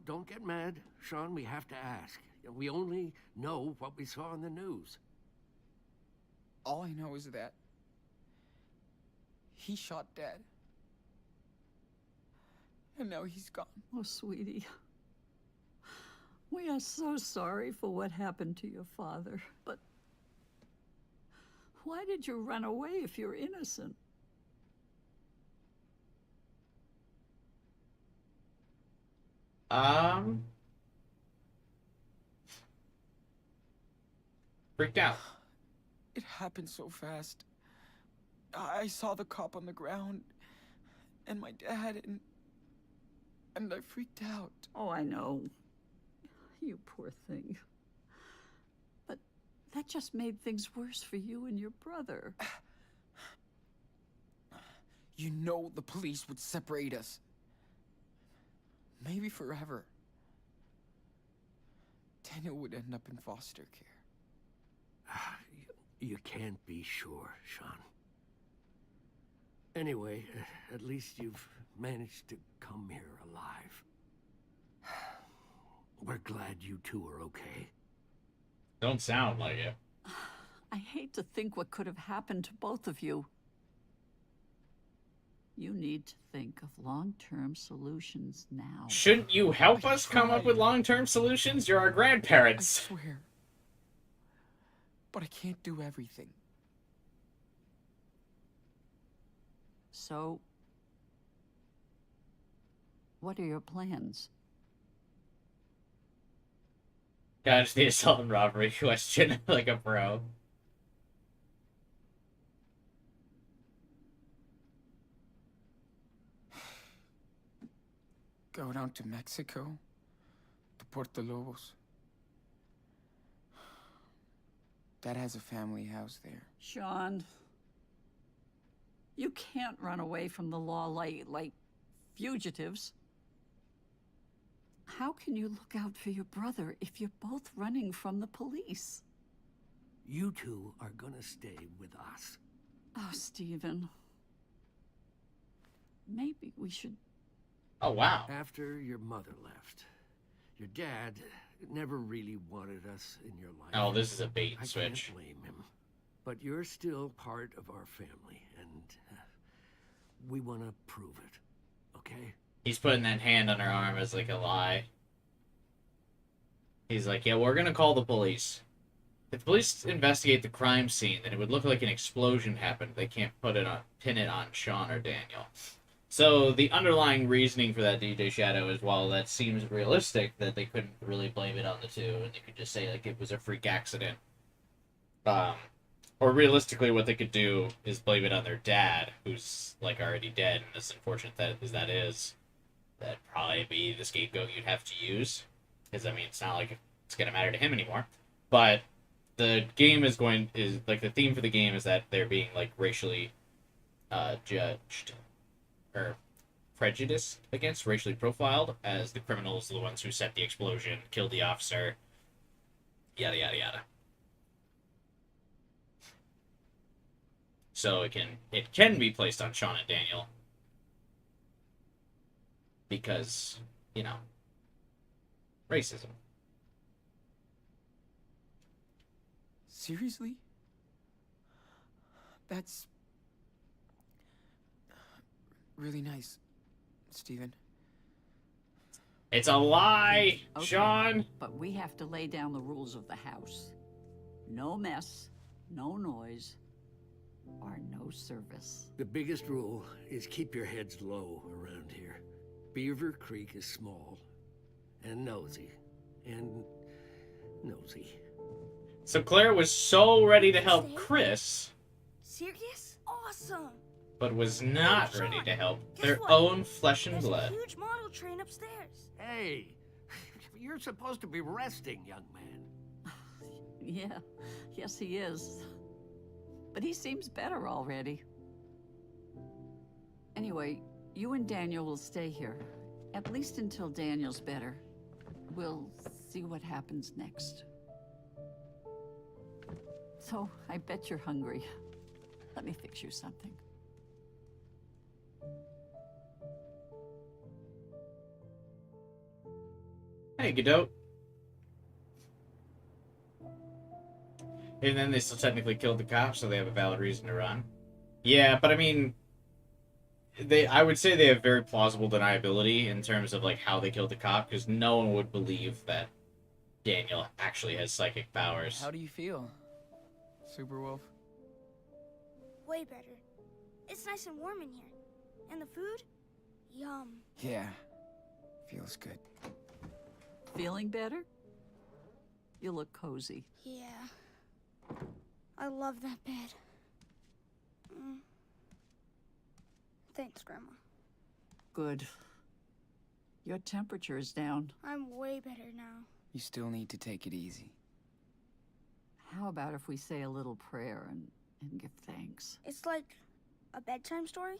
don't get mad, Sean. We have to ask. We only know what we saw on the news. All I know is that he shot Dad. And now he's gone. Oh, sweetie. We are so sorry for what happened to your father, but why did you run away if you're innocent? Freaked out. It happened so fast. I saw the cop on the ground, and my dad, and I freaked out. Oh, I know. You poor thing. But that just made things worse for you and your brother. You know the police would separate us. Maybe forever. Daniel would end up in foster care. You can't be sure, Sean. Anyway, at least you've managed to come here alive. We're glad you two are okay. Don't sound like it. I hate to think what could have happened to both of you. You need to think of long-term solutions now. Shouldn't you help us come up with long-term solutions? You're our I grandparents. swear. But I can't do everything. So, what are your plans? Dodge the assault and robbery question like a pro. Go down to Mexico, to Puerto Lobos. Dad has a family house there. Sean, you can't run away from the law like fugitives. How can you look out for your brother if you're both running from the police? You two are gonna stay with us. Oh, Stephen. Maybe we should... Oh, wow. After your mother left, your dad never really wanted us in your life. Oh, this is a bait and I switch. can't blame him. But you're still part of our family, and we want to prove it, okay? He's putting that hand on her arm as like a lie. He's like, yeah, we're gonna call the police. If the police investigate the crime scene, then it would look like an explosion happened. They can't pin it on Sean or Daniel. So the underlying reasoning for that, DJ Shadow, is while that seems realistic, that they couldn't really blame it on the two, and they could just say like it was a freak accident. Or realistically, what they could do is blame it on their dad, who's like already dead, and as unfortunate that is, that'd probably be the scapegoat you'd have to use. Because I mean, it's not like it's gonna matter to him anymore. But the game is like the theme for the game is that they're being like racially judged or prejudiced against, racially profiled, as the criminals are the ones who set the explosion, killed the officer, yada yada yada. So it can be placed on Sean and Daniel because, you know, racism. Seriously? That's really nice, Stephen. It's a lie, Okay, Sean. but we have to lay down the rules of the house. No mess, no noise, or no service. The biggest rule is keep your heads low around here. Beaver Creek is small and nosy. So Claire was so ready to help Chris, Serious? Awesome. but was not Sean, ready to help guess their what? own flesh and There's blood. a huge model train upstairs. Hey, you're supposed to be resting, young man. Yeah, yes he is. But he seems better already. Anyway, you and Daniel will stay here. At least until Daniel's better. We'll see what happens next. So, I bet you're hungry. Let me fix you something. Hey, Godot. And then they still technically killed the cop, so they have a valid reason to run. Yeah, but I mean, I would say they have very plausible deniability in terms of like how they killed the cop, because no one would believe that Daniel actually has psychic powers. How do you feel, Superwolf? Way better. It's nice and warm in here. And the food? Yum. Yeah. Feels good. Feeling better? You look cozy. Yeah. I love that bed. Thanks, Grandma. Good. Your temperature is down. I'm way better now. You still need to take it easy. How about if we say a little prayer and give thanks? It's like a bedtime story,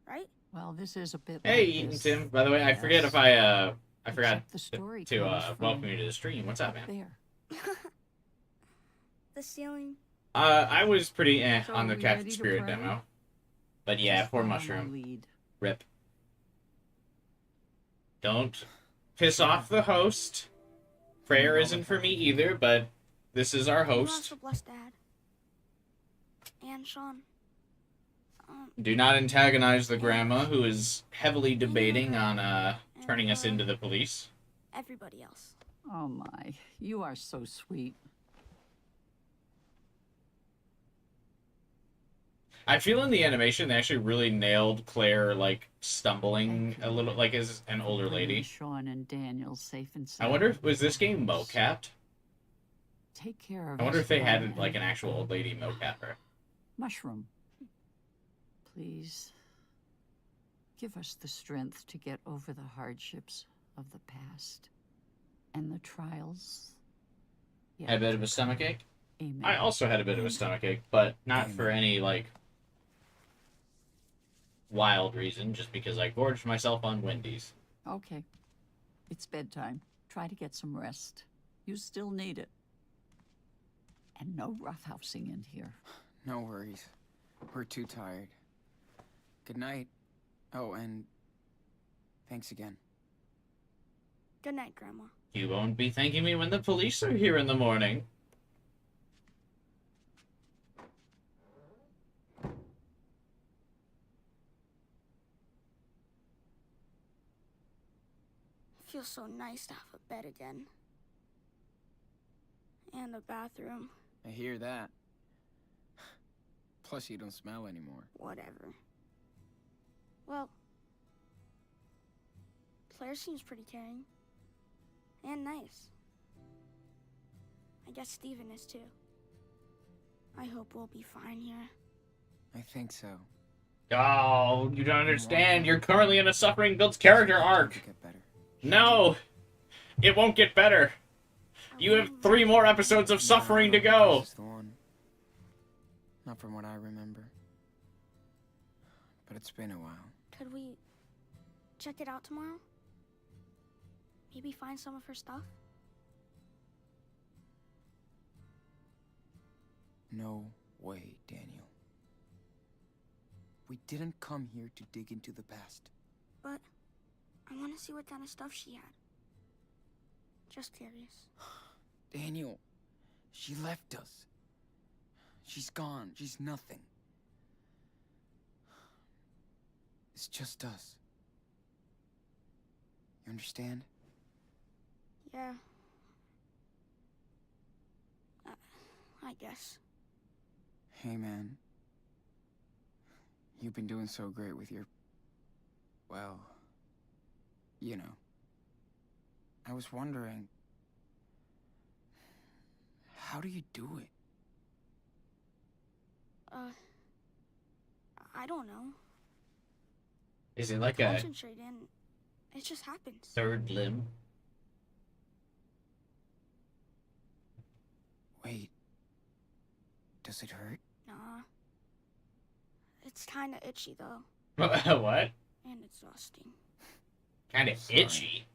right? Well, this is a bit Hey, like Eaton this. Tim. By the way, I forget if I forgot Except the story to comes from welcome you to the stream. What's up, man? There. The ceiling. I was pretty So on the are we Captain ready to Spirit pray? demo. But yeah, Just poor follow my Mushroom. lead. Rip. Don't piss off the host. Prayer isn't for me either, but this is our You host. also bless Dad. And Sean. Do not antagonize the grandma who is heavily debating on turning us into the police. Everybody else. Oh my, you are so sweet. I feel in the animation they actually really nailed Claire like stumbling Thank a you. little like as an older Bringing lady. Sean and Daniel safe and I sound. wonder if was this game mocapped? Take care of I wonder us, if they had Sean, like an and actual old lady mocap her. Mushroom. Please give us the strength to get over the hardships of the past and the trials. Had a bit of a stomachache. Amen. I also had a bit of a stomachache, but not for any like wild reason, just because I gorged myself on Wendy's. Okay. It's bedtime. Try to get some rest. You still need it. And no roughhousing in here. No worries. We're too tired. Good night. Oh, and thanks again. Good night, Grandma. You won't be thanking me when the police are here in the morning. Feels so nice to have a bed again. And a bathroom. I hear that. Plus, you don't smell anymore. Whatever. Well, Claire seems pretty caring. And nice. I guess Steven is too. I hope we'll be fine here. I think so. Oh, you don't understand. You're currently in a suffering builds character arc. Get better. No, it won't get better. You have 3 more episodes of suffering to go. This is the one. Not from what I remember. But it's been a while. Could we check it out tomorrow? Maybe find some of her stuff? No way, Daniel. We didn't come here to dig into the past. But I want to see what kind of stuff she had. Just curious. Daniel, she left us. She's gone. She's nothing. It's just us. You understand? Yeah. I guess. Hey, man. You've been doing so great with your... well... you know. I was wondering... how do you do it? I don't know. Is it like a Concentrate and it just happens. third limb? Wait. Does it hurt? Nah. It's kinda itchy though. What? And exhausting. Kind of Sorry. itchy.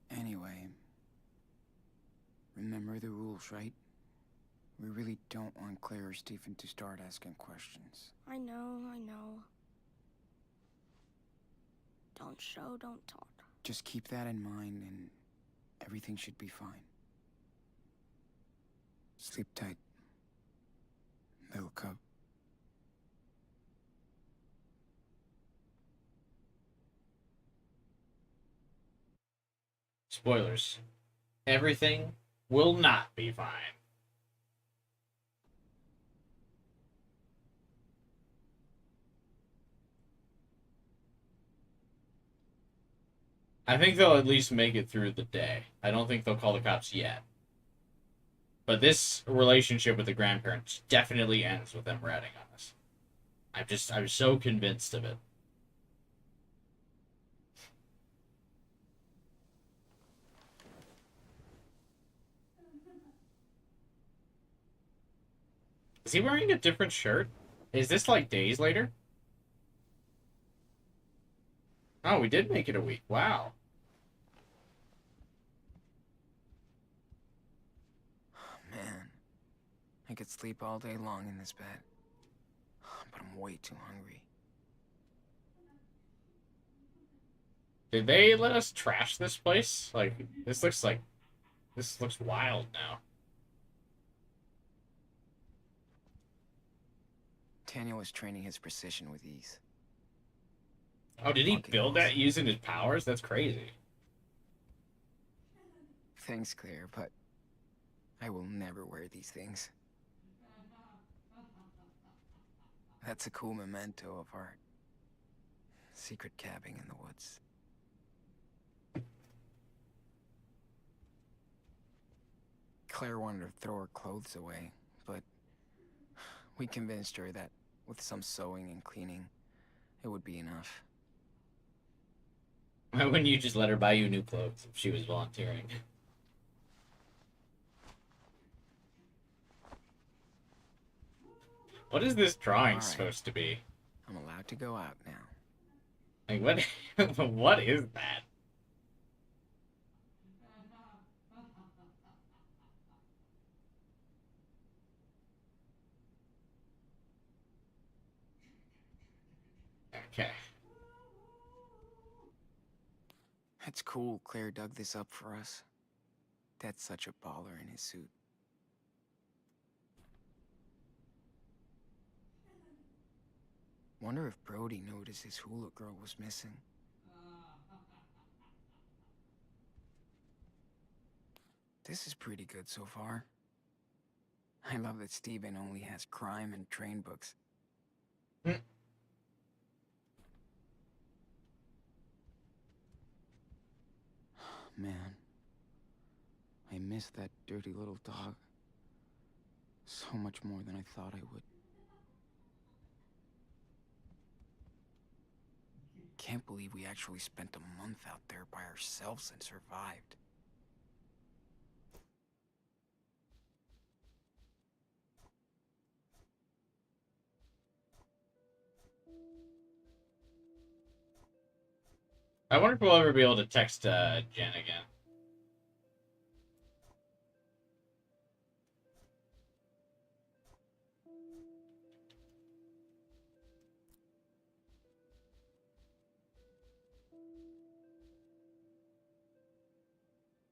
Anyway. Remember the rules, right? We really don't want Claire or Stephen to start asking questions. I know. Don't show, don't talk. Just keep that in mind and everything should be fine. Sleep tight. Little cub. Spoilers. Everything will not be fine. I think they'll at least make it through the day. I don't think they'll call the cops yet. But this relationship with the grandparents definitely ends with them ratting on us. I'm so convinced of it. Is he wearing a different shirt? Is this like days later? Oh, we did make it a week. Wow. Man, I could sleep all day long in this bed. But I'm way too hungry. Did they let us trash this place? Like, this looks wild now. Daniel was training his precision with ease. Oh, did he Fucking build that awesome. using his powers? That's crazy. Thanks, Claire, but I will never wear these things. That's a cool memento of our secret cabbing in the woods. Claire wanted to throw her clothes away, but we convinced her that with some sewing and cleaning, it would be enough. Why wouldn't you just let her buy you new clothes if she was volunteering? What is this drawing Alright. supposed to be? I'm allowed to go out now. Like, what? What is that? Okay. It's cool Claire dug this up for us. Dad's such a baller in his suit. Wonder if Brody noticed his hula girl was missing. This is pretty good so far. I love that Steven only has crime and train books. Man, I miss that dirty little dog so much more than I thought I would. Can't believe we actually spent a month out there by ourselves and survived. I wonder if we'll ever be able to text Jen again.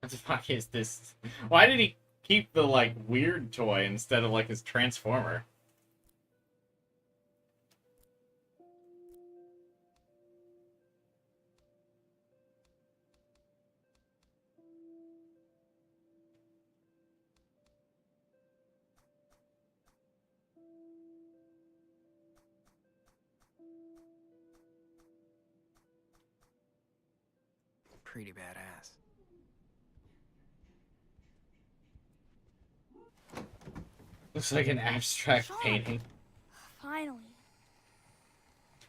What the fuck is this? Why did he keep the, like, weird toy instead of, like, his Transformer? Pretty badass. Looks like an abstract Sean. painting. Finally.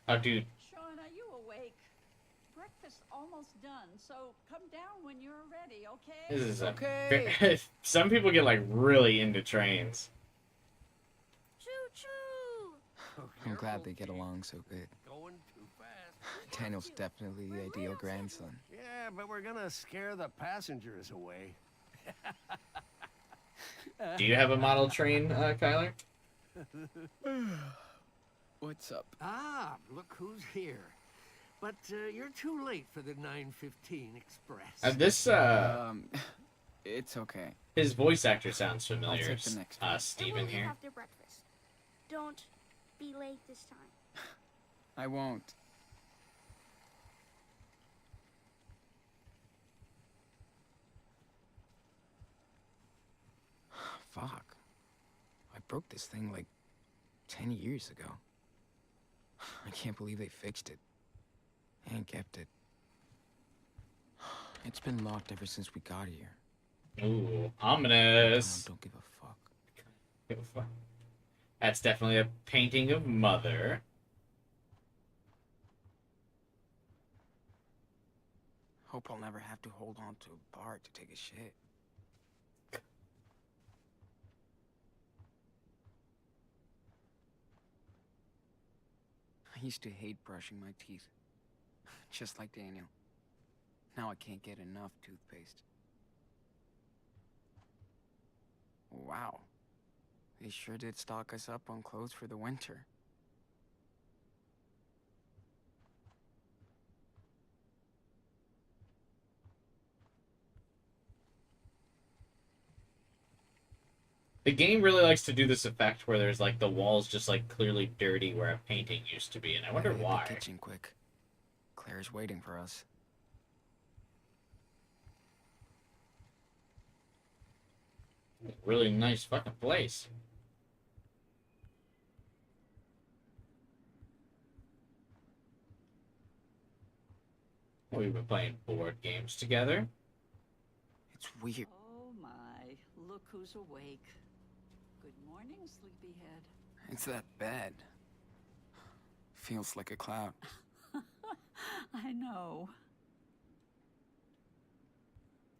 Oh, dude. Sean, are you awake? Breakfast's almost done, so come down when you're ready, okay? This is Okay. some people get, like, really into trains. Choo-choo! I'm glad they get along so good. Going too fast. Daniel's definitely the ideal grandson. Yeah, but we're gonna scare the passengers away. Do you have a model train, Kyler? What's up? Ah, look who's here. But you're too late for the 9:15 express. This, It's okay. his voice actor sounds familiar. take the next one. And Steven we'll leave here. after breakfast. Don't be late this time. I won't. Fuck. I broke this thing like 10 years ago. I can't believe they fixed it. And kept it. It's been locked ever since we got here. Ooh, ominous. Don't give a fuck. Give a fuck. That's definitely a painting of Mother. Hope I'll never have to hold on to a bar to take a shit. I used to hate brushing my teeth. Just like Daniel. Now I can't get enough toothpaste. Wow. They sure did stock us up on clothes for the winter. The game really likes to do this effect where there's like the walls just like clearly dirty where a painting used to be, and I wonder Better hit why. the kitchen quick. Claire's waiting for us. Really nice fucking place. We've been playing board games together. It's weird. Oh my, look who's awake. Good morning, sleepyhead. It's that bed. Feels like a cloud. I know.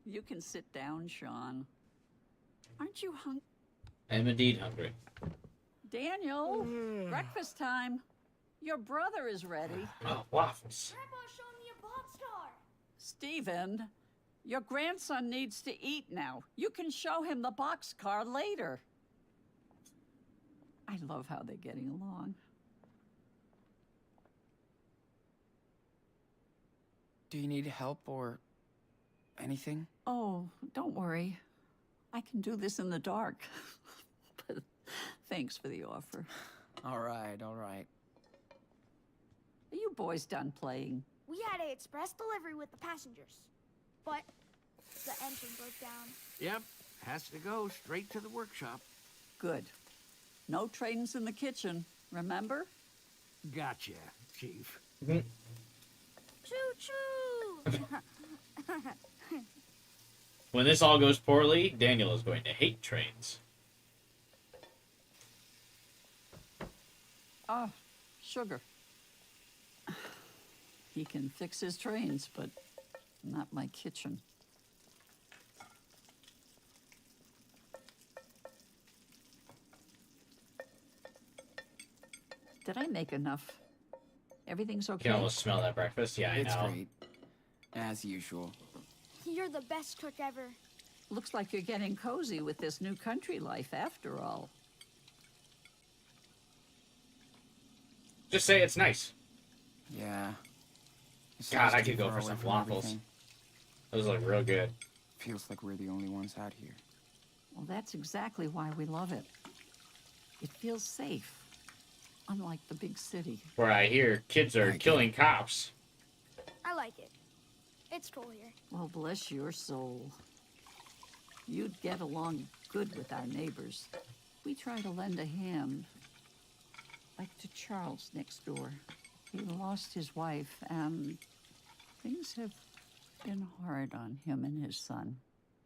You can sit down, Sean. Aren't you hungry? I'm indeed hungry. Daniel, breakfast time. Your brother is ready. Oh, waffles. Grandpa showed me a boxcar. Stephen, your grandson needs to eat now. You can show him the boxcar later. I love how they're getting along. Do you need help or anything? Oh, don't worry. I can do this in the dark. But thanks for the offer. All right, all right. Are you boys done playing? We had a express delivery with the passengers, but the engine broke down. Yep, has to go straight to the workshop. Good. No trains in the kitchen, remember? Gotcha, Chief. Choo-choo! When this all goes poorly, Daniel is going to hate trains. Ah, sugar. He can fix his trains, but not my kitchen. Did I make enough? Everything's You okay? can almost smell that breakfast. Yeah, I It's know. great. As usual. You're the best cook ever. Looks like you're getting cozy with this new country life after all. Just say it's nice. Yeah. It's God, nice I to could be go far for away some from waffles. everything. Those look real good. Feels like we're the only ones out here. Well, that's exactly why we love it. It feels safe, unlike the big city. Where I hear kids are killing cops. I like it. It's cool here. Well, bless your soul. You'd get along good with our neighbors. We try to lend a hand, like to Charles next door. He lost his wife, and things have been hard on him and his son.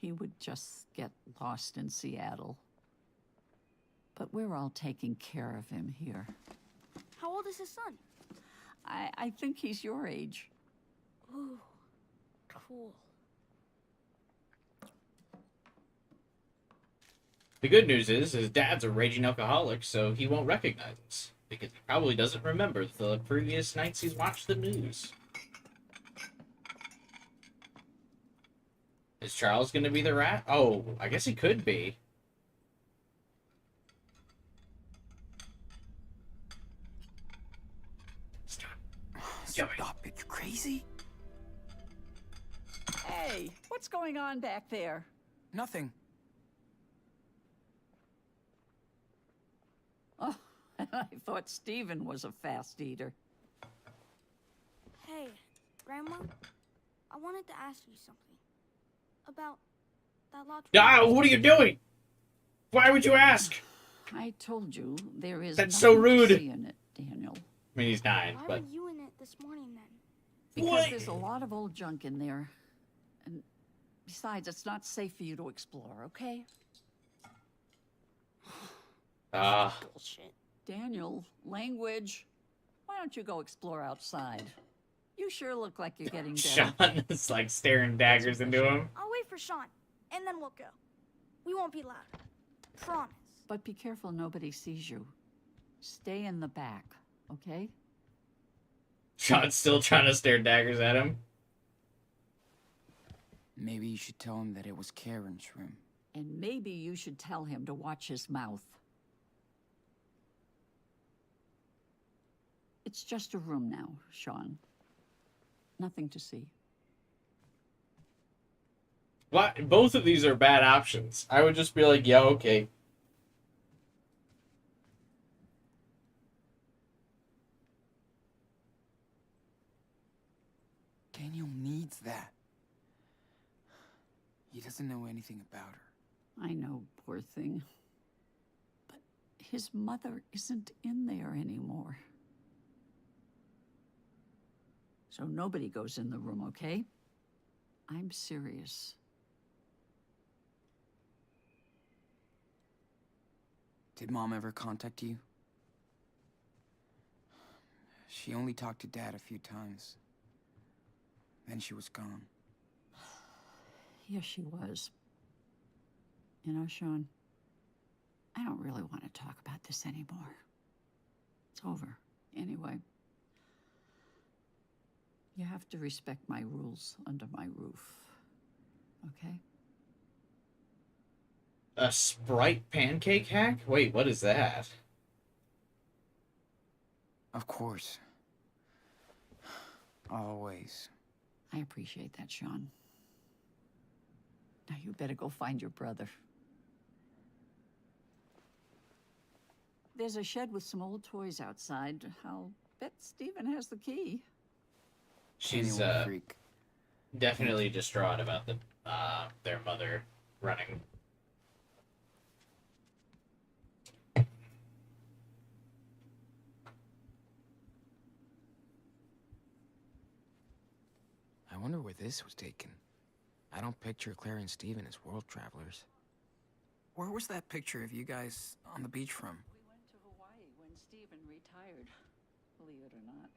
He would just get lost in Seattle. But we're all taking care of him here. How old is his son? I think he's your age. Ooh, cool. The good news is his dad's a raging alcoholic, so he won't recognize us. Because he probably doesn't remember the previous nights he's watched the news. Is Charles gonna be the rat? Oh, I guess he could be. Stop it, you crazy? Hey, what's going on back there? Nothing. Oh, I thought Stephen was a fast eater. Hey, Grandma, I wanted to ask you something. About that locked room. Ah, what are you doing? Why would you ask? I told you there is That's so nothing rude. to see in it, Daniel. I mean, he's 9, Why but were you in it this morning then? Because What? there's a lot of old junk in there. Besides, it's not safe for you to explore, okay? Ah, Bullshit. Daniel, language. Why don't you go explore outside? You sure look like you're getting better. Sean is like staring daggers into him. I'll wait for Sean, and then we'll go. We won't be loud. Promise. But be careful nobody sees you. Stay in the back, okay? Sean's still trying to stare daggers at him. Maybe you should tell him that it was Karen's room. And maybe you should tell him to watch his mouth. It's just a room now, Sean. Nothing to see. What? Both of these are bad options. I would just be like, yeah, okay. Daniel needs that. He doesn't know anything about her. I know, poor thing. But his mother isn't in there anymore. So nobody goes in the room, okay? I'm serious. Did Mom ever contact you? She only talked to Dad a few times. Then she was gone. Yes, she was. You know, Sean, I don't really want to talk about this anymore. It's over. Anyway, you have to respect my rules under my roof. Okay? A Sprite pancake hack? Wait, what is that? Of course. Always. I appreciate that, Sean. Now you better go find your brother. There's a shed with some old toys outside. I'll bet Stephen has the key. She's Daniel, a freak. definitely distraught about the their mother running. I wonder where this was taken. I don't picture Claire and Steven as world travelers. Where was that picture of you guys on the beach from? We went to Hawaii when Stephen retired, believe it or not.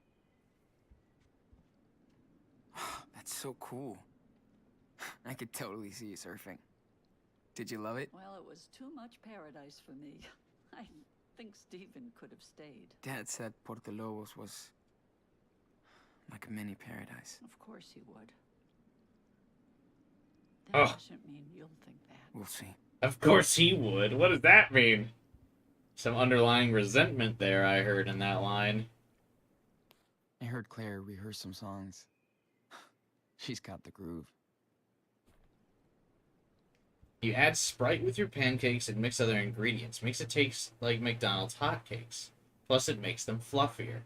That's so cool. I could totally see you surfing. Did you love it? Well, it was too much paradise for me. I think Stephen could have stayed. Dad said Puerto Lobos was like a mini paradise. Of course he would. That Oh. doesn't mean you'll think that. We'll see. Of course he would. What does that mean? Some underlying resentment there, I heard in that line. I heard Claire rehearse some songs. She's got the groove. You add Sprite with your pancakes and mix other ingredients. Makes it taste like McDonald's hotcakes. Plus it makes them fluffier.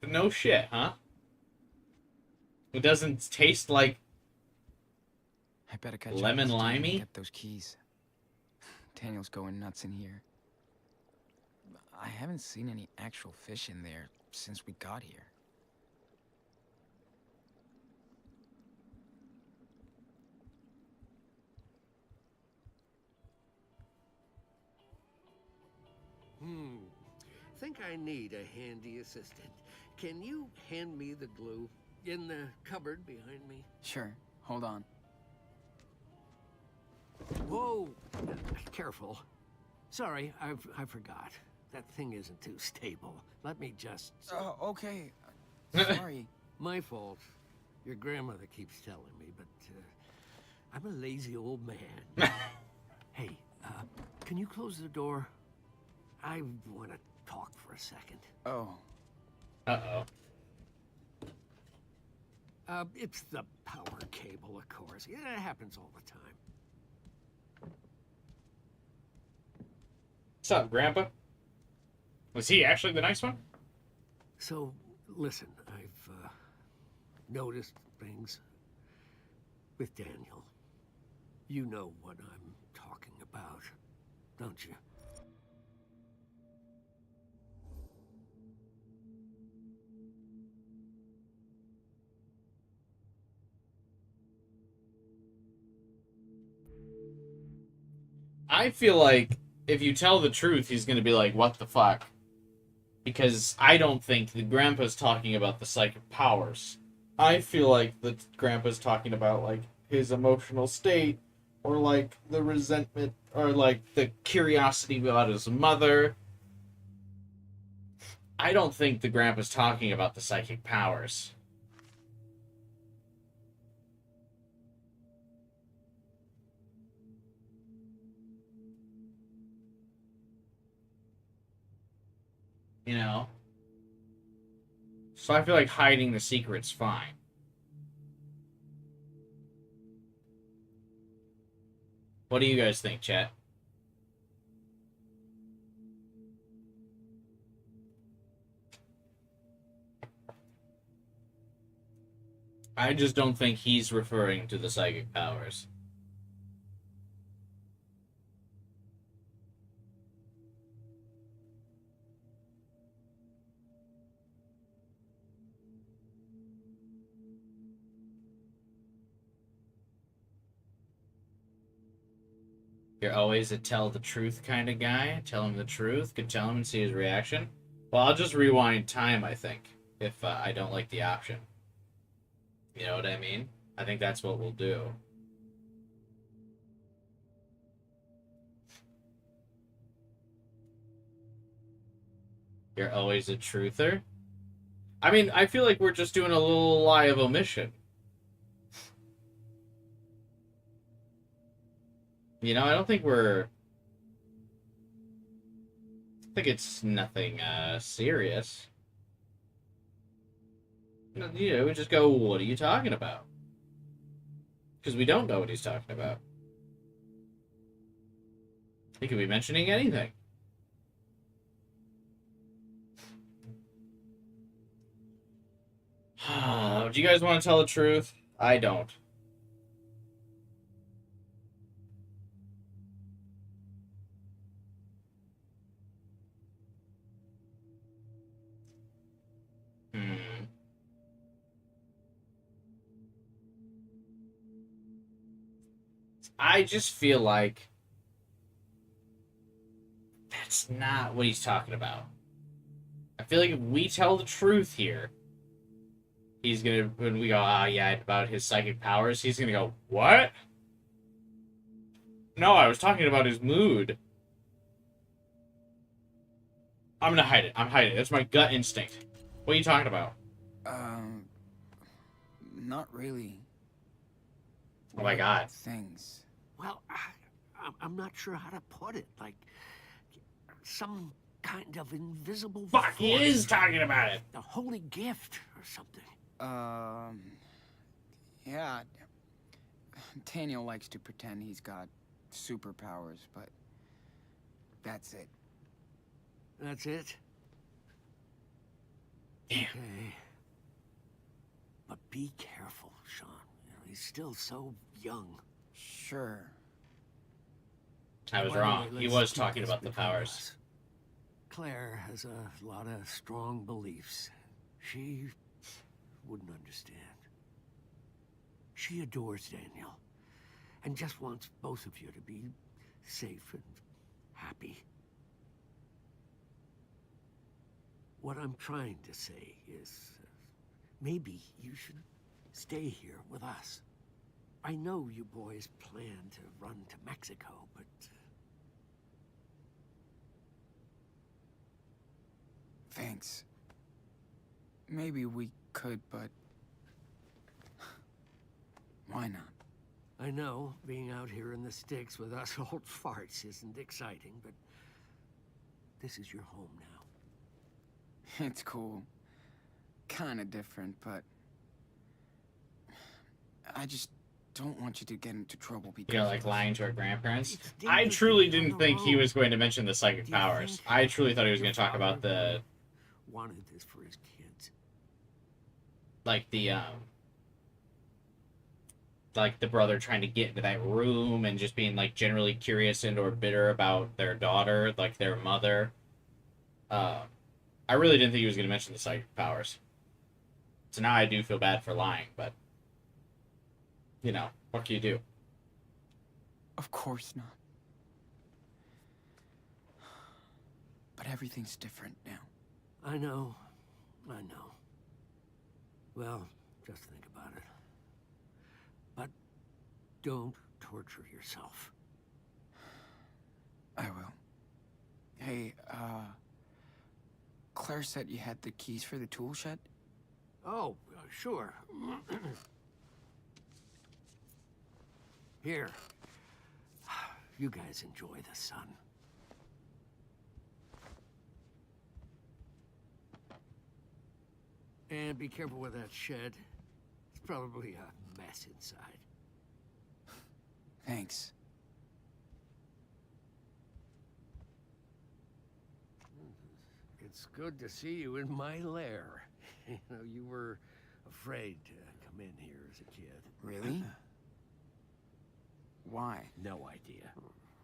No shit, huh? It doesn't taste like I better catch lemon up with Steve and limey? Get those keys. Daniel's going nuts in here. I haven't seen any actual fish in there since we got here. Think I need a handy assistant. Can you hand me the glue in the cupboard behind me? Sure. Hold on. Whoa! Careful. Sorry, I forgot. That thing isn't too stable. Let me just... Okay. Sorry. My fault. Your grandmother keeps telling me, but I'm a lazy old man. Hey, can you close the door? I want to talk for a second. Oh. Uh-oh. It's the power cable, of course. Yeah, it happens all the time. What's up, Grandpa? Was he actually the nice one? So, listen, I've noticed things with Daniel. You know what I'm talking about, don't you? I feel like if you tell the truth, he's going to be like, what the fuck? Because I don't think the grandpa's talking about the psychic powers. I feel like the grandpa's talking about, like, his emotional state, or, like, the resentment, or, like, the curiosity about his mother. I don't think the grandpa's talking about the psychic powers. You know? So I feel like hiding the secret's fine. What do you guys think, chat? I just don't think he's referring to the psychic powers. You're always a tell the truth kind of guy. Tell him the truth. Could tell him and see his reaction. Well, I'll just rewind time, I think, if I don't like the option. You know what I mean? I think that's what we'll do. You're always a truther? I mean, I feel like we're just doing a little lie of omission. You know, I don't think we're... I think it's nothing serious. You know, we just go, what are you talking about? Because we don't know what he's talking about. He could be mentioning anything. Do you guys want to tell the truth? I don't. I just feel like that's not what he's talking about. I feel like if we tell the truth here, he's gonna, when we go, yeah, about his psychic powers, he's gonna go, what? No, I was talking about his mood. I'm gonna hide it. I'm hiding it. That's my gut instinct. What are you talking about? Not really. Oh my god. Things. Well, I'm not sure how to put it. Like, some kind of invisible Fuck, he force. is talking about it. A holy gift or something. Yeah. Daniel likes to pretend he's got superpowers, but that's it. That's it? Damn. Okay. But be careful, Sean. You know, he's still so young. Sure. I was Well, wrong. anyway, He let's was keep talking this about the between powers. us. Claire has a lot of strong beliefs. She wouldn't understand. She adores Daniel and just wants both of you to be safe and happy. What I'm trying to say is, maybe you should stay here with us. I know you boys plan to run to Mexico, but... Thanks. Maybe we could, but... why not? I know being out here in the sticks with us old farts isn't exciting, but this is your home now. It's cool. Kinda different, but... I just don't want you to get into trouble because... You know, like lying to our grandparents. It's I dangerous truly to be on didn't the think he road. was going to mention the psychic Do you powers. think I truly thought he was your going to talk about the, wanted this for his kids. like the brother trying to get into that room and just being like generally curious and or bitter about their daughter, like their mother. I really didn't think he was going to mention the psychic powers. So now I do feel bad for lying, but you know, what can you do? Of course not. everything's different now. I know. Well, just think about it. But don't torture yourself. I will. Hey, Claire said you had the keys for the tool shed? Oh, sure. Here. You guys enjoy the sun. And be careful with that shed. It's probably a mess inside. Thanks. It's good to see you in my lair. You know, you were afraid to come in here as a kid. Really? Why? No idea.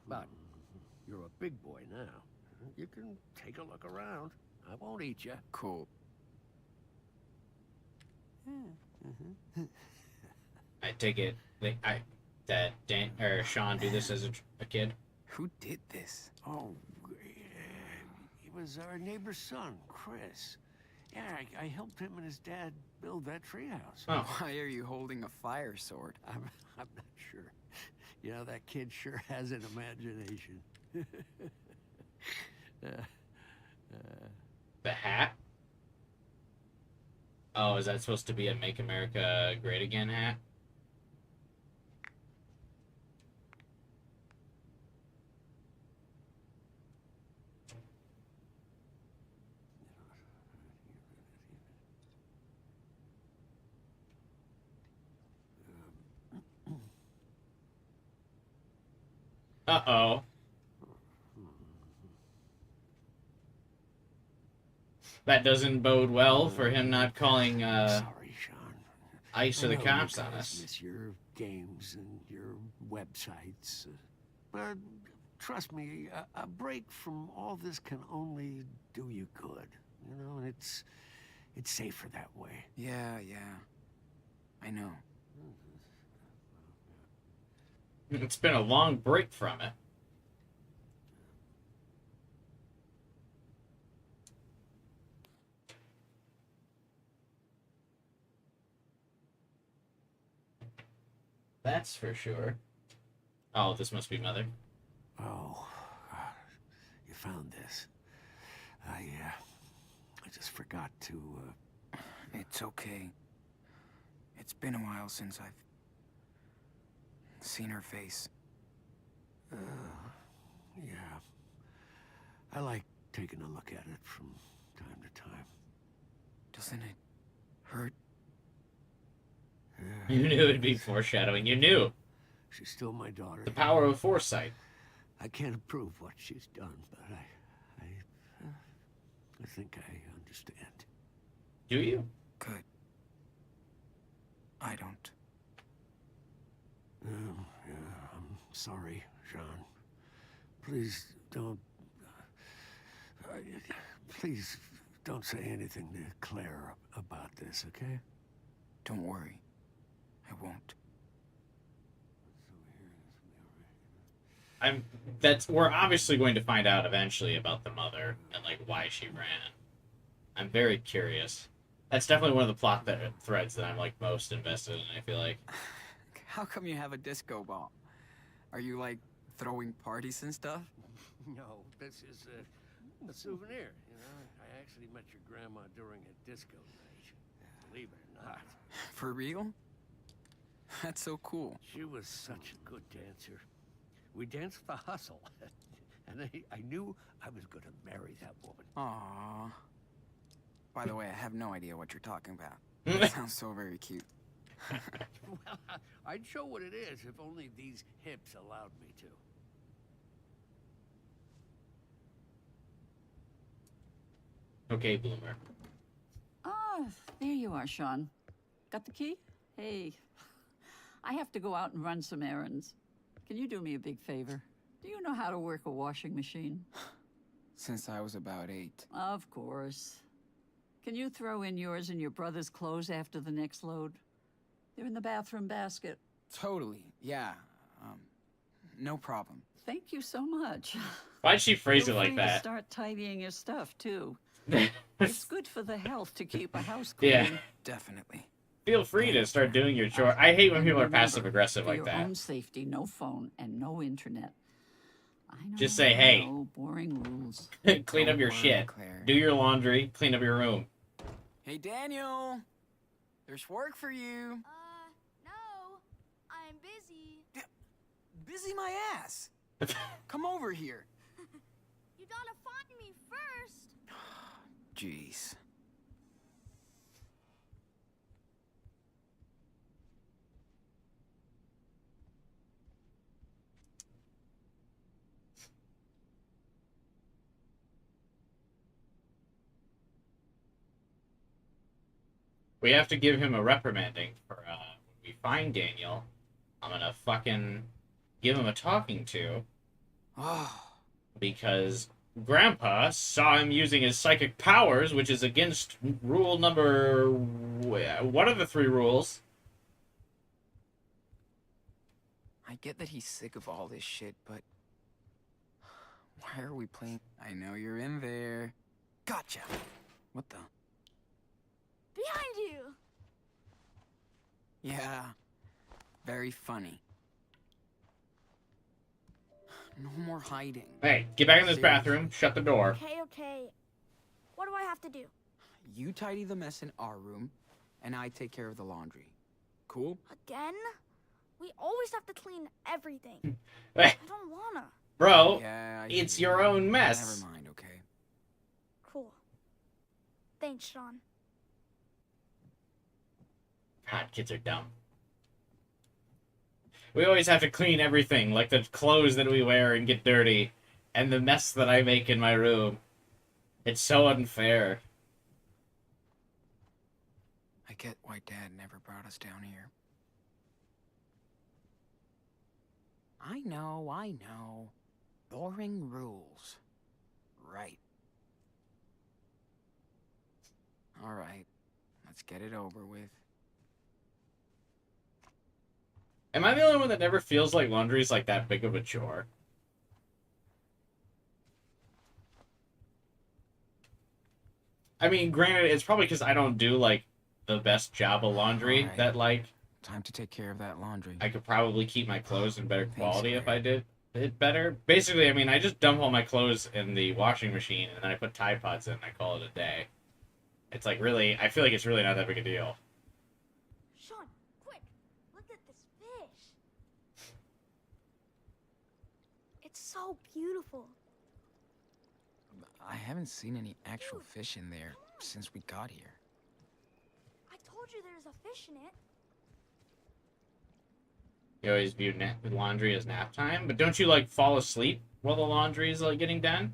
But you're a big boy now. You can take a look around. I won't eat you. Cool. I take it that Dan or Sean do this as a kid. Who did this? Oh, he was our neighbor's son, Chris. Yeah, I helped him and his dad build that treehouse. Oh. Why are you holding a fire sword? I'm not sure. You know, that kid sure has an imagination. The hat? Oh, is that supposed to be a Make America Great Again hat? Uh-oh. That doesn't bode well for him not calling Sorry, Sean. ICE or the I know cops you on guys us. miss your games and your websites. But trust me, a break from all this can only do you good. You know, and it's safer that way. Yeah. I know. It's been a long break from it. That's for sure. Oh, this must be Mother. Oh, you found this. I just forgot to, It's okay. It's been a while since I've seen her face. Yeah. I like taking a look at it from time to time. Doesn't it hurt? Yeah. You knew it'd be foreshadowing. You knew. She's still my daughter. The power of foresight. I can't approve what she's done, but I think I understand. Do you? Good. I don't. Yeah, I'm sorry, Sean. Please don't... please don't say anything to Claire about this, okay? Don't worry. I won't. We're obviously going to find out eventually about the mother and like why she ran. I'm very curious. That's definitely one of the plot threads that I'm like most invested in, I feel like. How come you have a disco ball? Are you like throwing parties and stuff? No, this is a souvenir, you know? I actually met your grandma during a disco night. Believe it or not. For real? That's so cool. She was such a good dancer. We danced the hustle. And I knew I was gonna marry that woman. Aww. By the way, I have no idea what you're talking about. That sounds so very cute. Well, I'd show what it is if only these hips allowed me to. Okay, Bloomer. Ah, there you are, Sean. Got the key? Hey, I have to go out and run some errands. Can you do me a big favor? Do you know how to work a washing machine? Since I was about 8. Of course. Can you throw in yours and your brother's clothes after the next load? They're in the bathroom basket. Totally, yeah. No problem. Thank you so much. Why'd she phrase Feel it like free to that? start tidying your stuff too. It's good for the health to keep a house clean. Yeah. Definitely. Feel free to start doing your chore. I hate when And people are remember, passive aggressive for like your that. own safety, no phone and no internet. I know, Just say, I hey. know, boring rules. Clean up Don't your worry, shit. Claire. Do your laundry. Clean up your room. Hey, Daniel. There's work for you. No. I'm busy. Busy my ass. Come over here. You gotta find me first. Jeez. We have to give him a reprimanding for when we find Daniel. I'm gonna fucking give him a talking to Oh, because Grandpa saw him using his psychic powers, which is against rule number. What are the 3 rules? I get that he's sick of all this shit, but why are we playing? I know you're in there. Gotcha. What the? Behind you. Yeah. Very funny. No more hiding. Hey, get back in this Safe. bathroom. Shut the door. Okay. What do I have to do? You tidy the mess in our room, and I take care of the laundry. Cool? Again? We always have to clean everything. Hey, I don't wanna. bro, Yeah, I it's hear your you. own mess. Never mind, okay? Cool. Thanks, Sean. God, kids are dumb. We always have to clean everything, like the clothes that we wear and get dirty, and the mess that I make in my room. It's so unfair. I get why Dad never brought us down here. I know. Boring rules. Right. Alright, let's get it over with. Am I the only one that never feels like laundry's like that big of a chore? I mean, granted, it's probably because I don't do, like, the best job of laundry Alright. that, like, Time to take care of that laundry. I could probably keep my clothes in better Thanks, quality if Claire. I did it better. Basically, I mean, I just dump all my clothes in the washing machine, and then I put Tide Pods in, and I call it a day. It's, like, really, I feel like it's really not that big a deal. Sean, quick! Look at this fish. It's so beautiful. I haven't seen any actual fish in there since we got here. I told you there's a fish in it. You always view laundry as nap time, but don't you, like, fall asleep while the laundry is, like, getting done?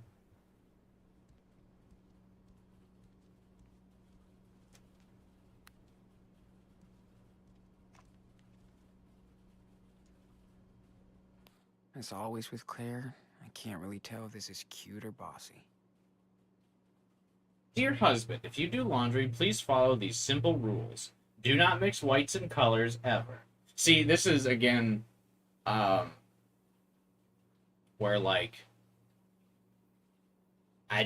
As always with Claire, I can't really tell if this is cute or bossy. Dear husband, if you do laundry, please follow these simple rules. Do not mix whites and colors ever. See, this is, again, where, like, I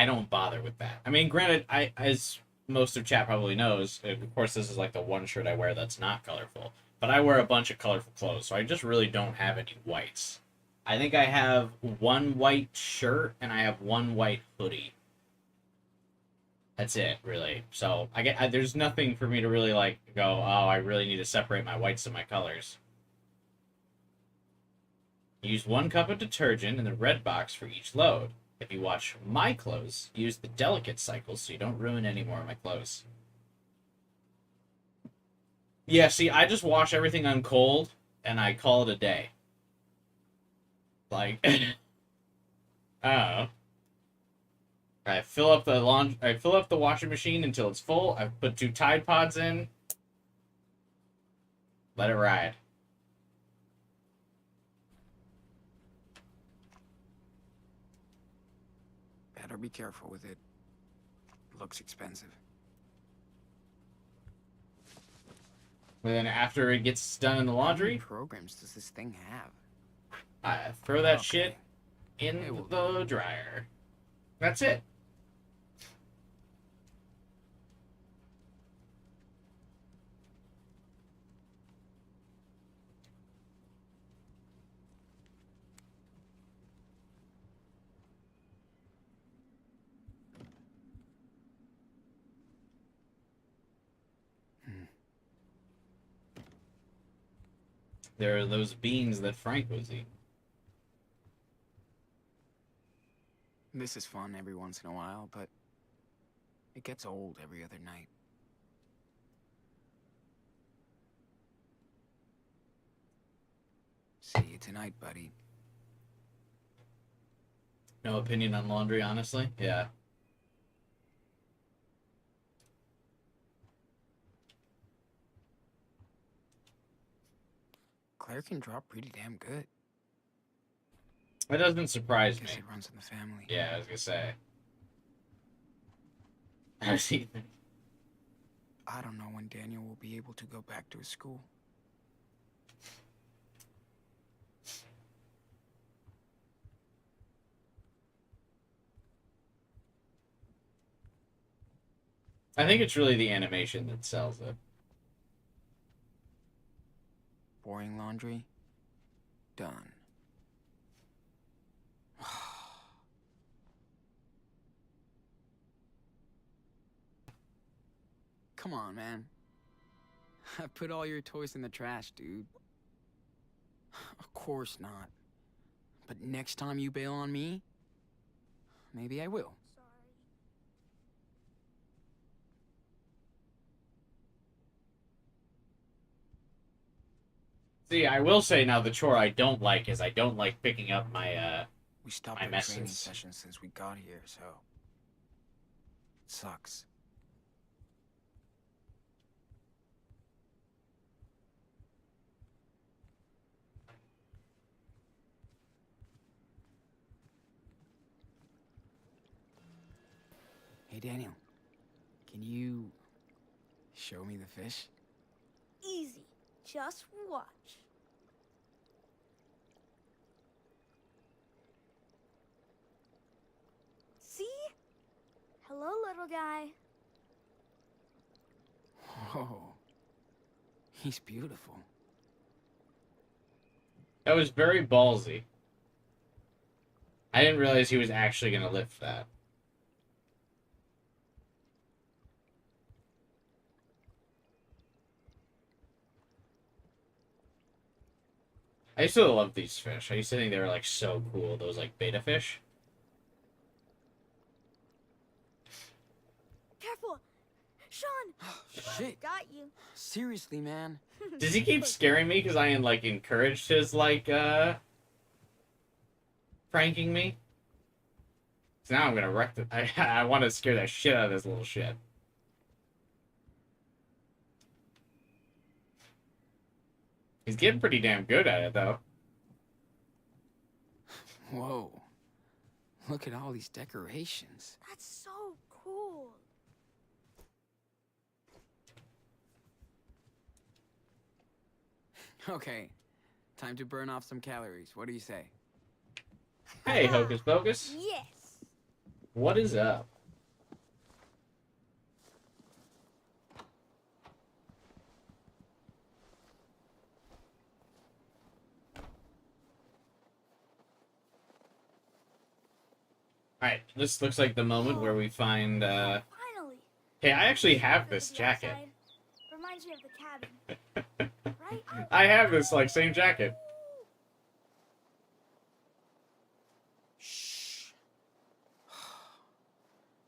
don't bother with that. I mean, granted, as most of chat probably knows, of course, this is, like, the one shirt I wear that's not colorful. But I wear a bunch of colorful clothes, so I just really don't have any whites. I think I have one white shirt, and I have one white hoodie. That's it, really. So there's nothing for me to really like go, oh, I really need to separate my whites and my colors. Use 1 cup of detergent in the red box for each load. If you wash my clothes, use the delicate cycle so you don't ruin any more of my clothes. Yeah, see, I just wash everything on cold and I call it a day. Like, oh. I fill up the washing machine until it's full. I put 2 Tide Pods in. Let it ride. Better be careful with it. Looks expensive. And then after it gets done in the How many laundry, programs does this thing have? I throw that Okay. shit in It will the dryer. That's it. There are those beans that Frank was eating. This is fun every once in a while, but it gets old every other night. See you tonight, buddy. No opinion on laundry, honestly? Yeah. Claire can drop pretty damn good. That doesn't surprise me. Guess it runs in the family. Yeah, I was gonna say. I see. I don't know when Daniel will be able to go back to his school. I think it's really the animation that sells it. Boring laundry? Done. Come on, man. I put all your toys in the trash, dude. Of course not. But next time you bail on me, maybe I will. See, I will say now the chore I don't like is I don't like picking up my We stopped my our training messes. session since we got here, so it sucks. Hey, Daniel, can you show me the fish? Easy. Just watch. See? Hello, little guy. Whoa, he's beautiful. That was very ballsy. I didn't realize he was actually gonna lift that. I used to love these fish. I used to think they were like so cool. Those like beta fish. Careful. Sean. Shit. Got you. Seriously, man. Does he keep scaring me because I like encouraged his like pranking me? So now I'm gonna wreck the. I want to scare the shit out of this little shit. He's getting pretty damn good at it though. Whoa. Look at all these decorations. That's so cool. Okay, time to burn off some calories. What do you say? Hey, Hocus Pocus. Yes. What is up? Alright, this looks like the moment where we find, Finally. Hey, I actually have Good this to be jacket. outside. Reminds me of the cabin. Right? I have this, like, same jacket. Shh.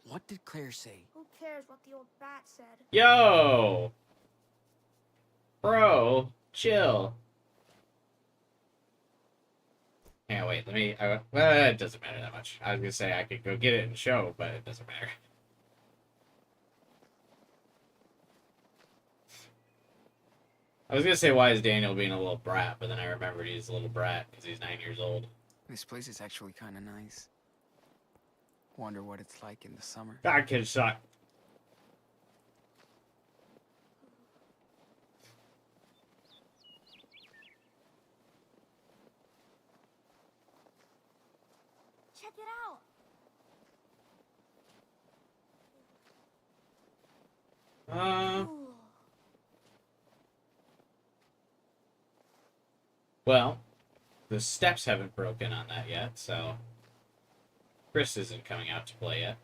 What did Claire say? Who cares what the old bat said? Yo! Bro, chill. Yeah, wait, let me, well, it doesn't matter that much. I was gonna say I could go get it and show, but it doesn't matter. I was gonna say, why is Daniel being a little brat, but then I remembered he's a little brat because he's 9 years old. This place is actually kind of nice. Wonder what it's like in the summer. God, kids suck. Well, the steps haven't broken on that yet, so Chris isn't coming out to play yet.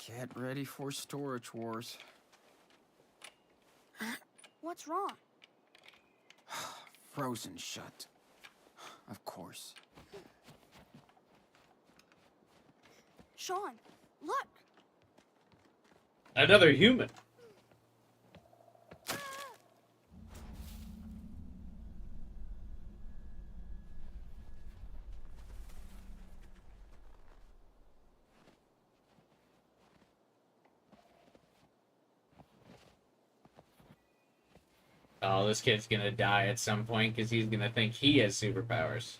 Get ready for storage wars. What's wrong? Frozen shut. Of course. Sean, look! Another human. Oh, this kid's gonna die at some point because he's gonna think he has superpowers.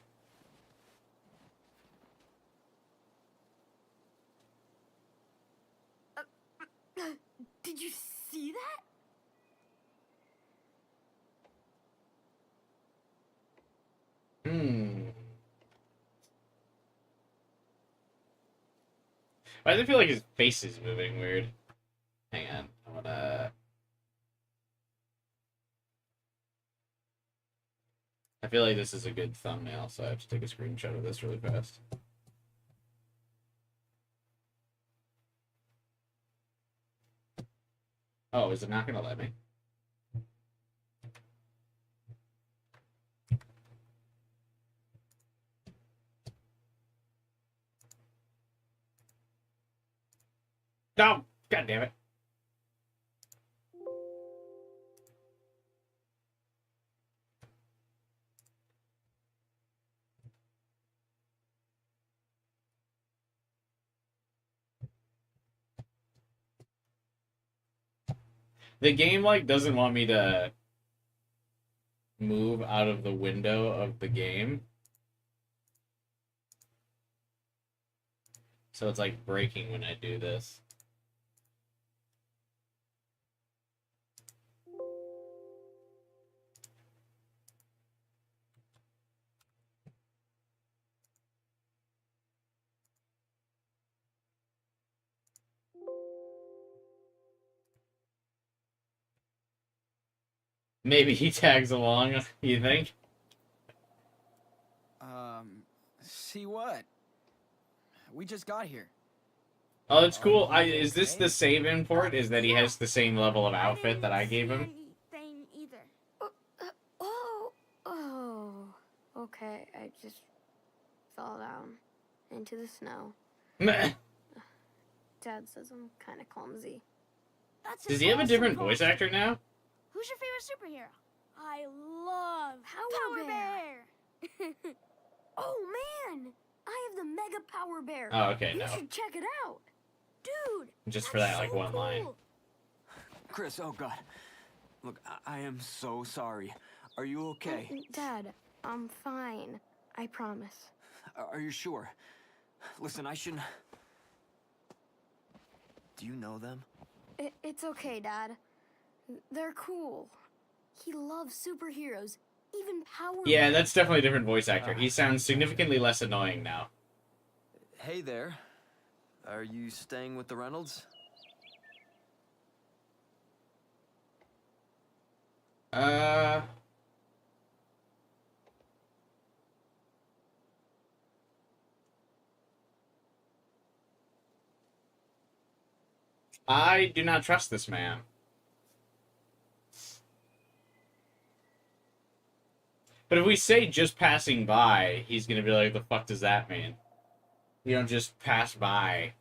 Did you see that? Why does it feel like his face is moving weird? Hang on, I wanna... I feel like this is a good thumbnail, so I have to take a screenshot of this really fast. Oh, is it not gonna let me? No! God damn it. The game, like, doesn't want me to move out of the window of the game. So it's, like, breaking when I do this. Maybe he tags along, you think? See what? We just got here. Oh, that's cool. Is this the save import? Is that he has the same level of outfit that I gave him? Anything either. Oh. Okay, I just fell down into the snow. Meh. Dad says I'm kind of clumsy. That's Does he have a different voice impossible. actor now? Who's your favorite superhero? I love Power Bear. Oh man! I have the Mega Power Bear. Oh, okay, You no. should check it out. Dude! Just for that's that, like, so one line. cool. Chris, oh god. Look, I am so sorry. Are you okay? Dad, I'm fine. I promise. Are you sure? Listen, I shouldn't... Do you know them? It's okay, Dad. They're cool. He loves superheroes. Even Power Yeah, Bear. that's definitely a different voice actor. He sounds significantly less annoying now. Hey there. Are you staying with the Reynolds? I do not trust this man. But if we say just passing by, he's gonna be like, the fuck does that mean? You don't just pass by,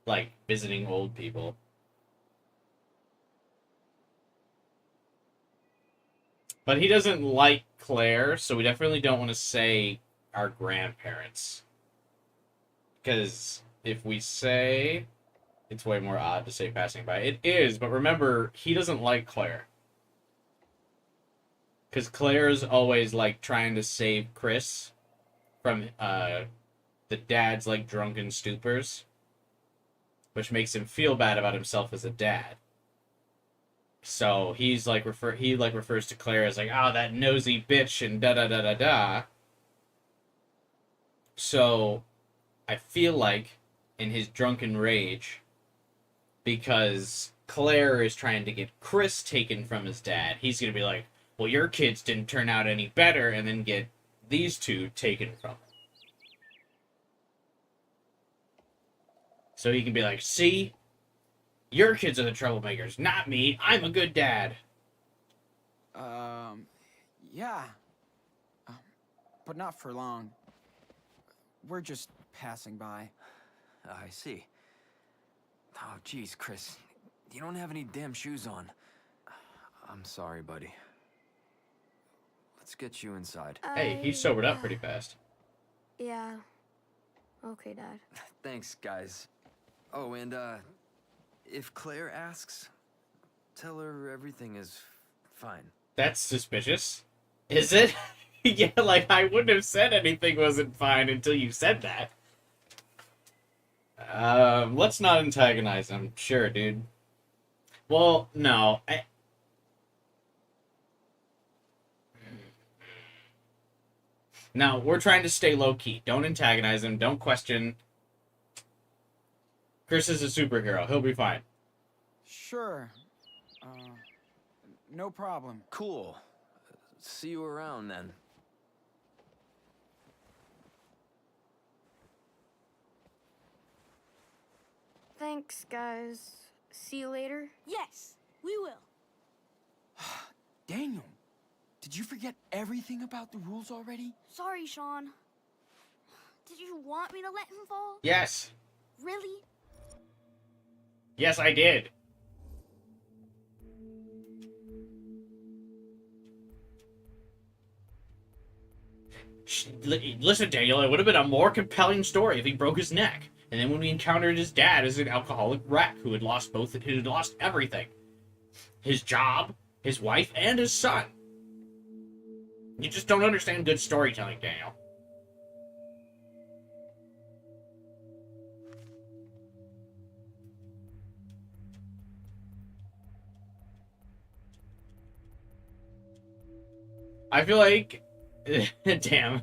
like, visiting old people. But he doesn't like Claire, so we definitely don't want to say our grandparents. Because if we say... It's way more odd to say passing by. It is, but remember, he doesn't like Claire. Because Claire's always, like, trying to save Chris from, the dad's, like, drunken stupors. Which makes him feel bad about himself as a dad. So, he's, like, refers to Claire as, like, oh, that nosy bitch, and da-da-da-da-da. So, I feel like, in his drunken rage, because Claire is trying to get Chris taken from his dad. He's going to be like, well, your kids didn't turn out any better, and then get these two taken from him. So he can be like, see? Your kids are the troublemakers, not me. I'm a good dad. Yeah. But not for long. We're just passing by. I see. Oh, jeez, Chris. You don't have any damn shoes on. I'm sorry, buddy. Let's get you inside. Hey, he sobered up pretty fast. Yeah. Okay, Dad. Thanks, guys. Oh, and, if Claire asks, tell her everything is fine. That's suspicious. Is it? Yeah, like, I wouldn't have said anything wasn't fine until you said that. Let's not antagonize him. Sure, dude. Well, no. No, we're trying to stay low-key. Don't antagonize him. Don't question. Chris is a superhero. He'll be fine. Sure. No problem. Cool. See you around, then. Thanks, guys. See you later. Yes, we will. Daniel, did you forget everything about the rules already? Sorry, Sean. Did you want me to let him fall? Yes. Really? Yes, I did. Listen, Daniel, it would have been a more compelling story if he broke his neck. And then when we encountered his dad as an alcoholic wreck who had lost everything. His job, his wife, and his son. You just don't understand good storytelling, Daniel. I feel like... Damn.